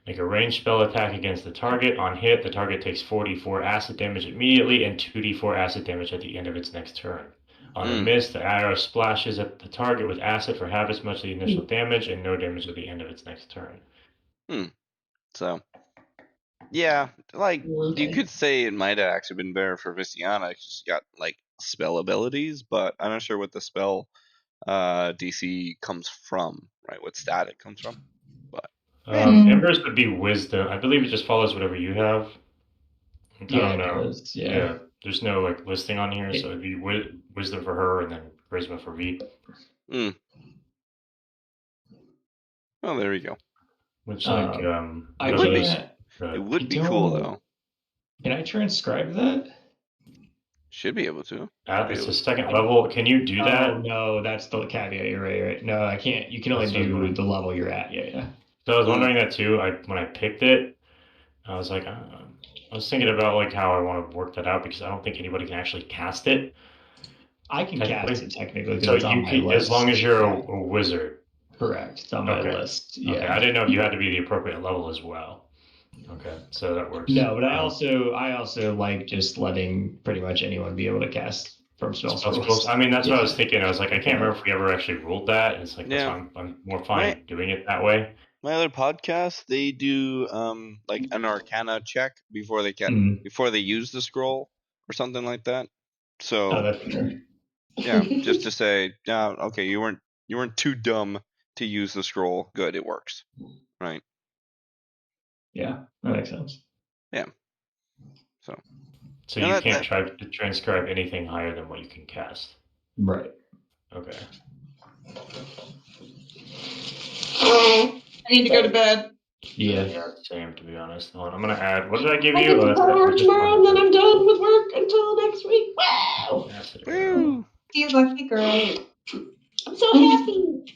Make a ranged spell attack against the target. On hit, the target takes 4d4 acid damage immediately and 2d4 acid damage at the end of its next turn. On a miss, the arrow splashes at the target with acid for half as much of the initial damage and no damage at the end of its next turn. So, yeah, like you could say it might have actually been better for Vistiana because she's got like spell abilities, but I'm not sure what the spell DC comes from, right? What stat it comes from. But Embers would be wisdom. I believe it just follows whatever you have. I don't know. Yeah. There's no like listing on here, so it'd be wisdom for her and then charisma for V. Oh, there we go. Which like it would be cool though. Can I transcribe that? Should be able to. It's a second level. Can you do that? Oh no, that's the caveat. You're right. No, I can't. You can only do the level you're at. Yeah. So I was wondering that too. When I picked it, I was like, I was thinking about like how I want to work that out because I don't think anybody can actually cast it. I can cast it technically because So it's on my list. as long as you're a wizard. Correct. It's on my list. Yeah. Okay. I didn't know if you had to be the appropriate level as well. Okay, so that works. No, but I also like just letting pretty much anyone be able to cast from spell scrolls. I mean, that's what I was thinking. I was like, I can't remember if we ever actually ruled that. And it's like that's why I'm more fine doing it that way. My other podcast, they do like an Arcana check before they use the scroll or something like that. So that's fair. Yeah, just to say, okay, you weren't too dumb to use the scroll. Good, it works, right? Yeah, that makes sense. Yeah. So you can't try to transcribe anything higher than what you can cast. Right. Okay. I need to go to bed. Yeah, same to be honest. Hold on, I'm gonna add. What did I give I you? get to start work tomorrow, and then I'm done with work until next week. Wow! Woo! He's lucky girl. I'm so happy.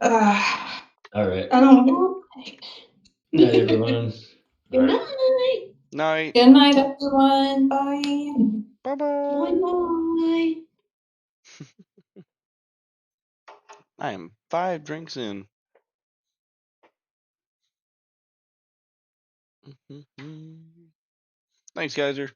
All right. I don't know. Night, everyone. Good night. Night. Good night, everyone. Bye. Bye Bye bye. bye. I am 5 drinks in. Thanks, Geyser.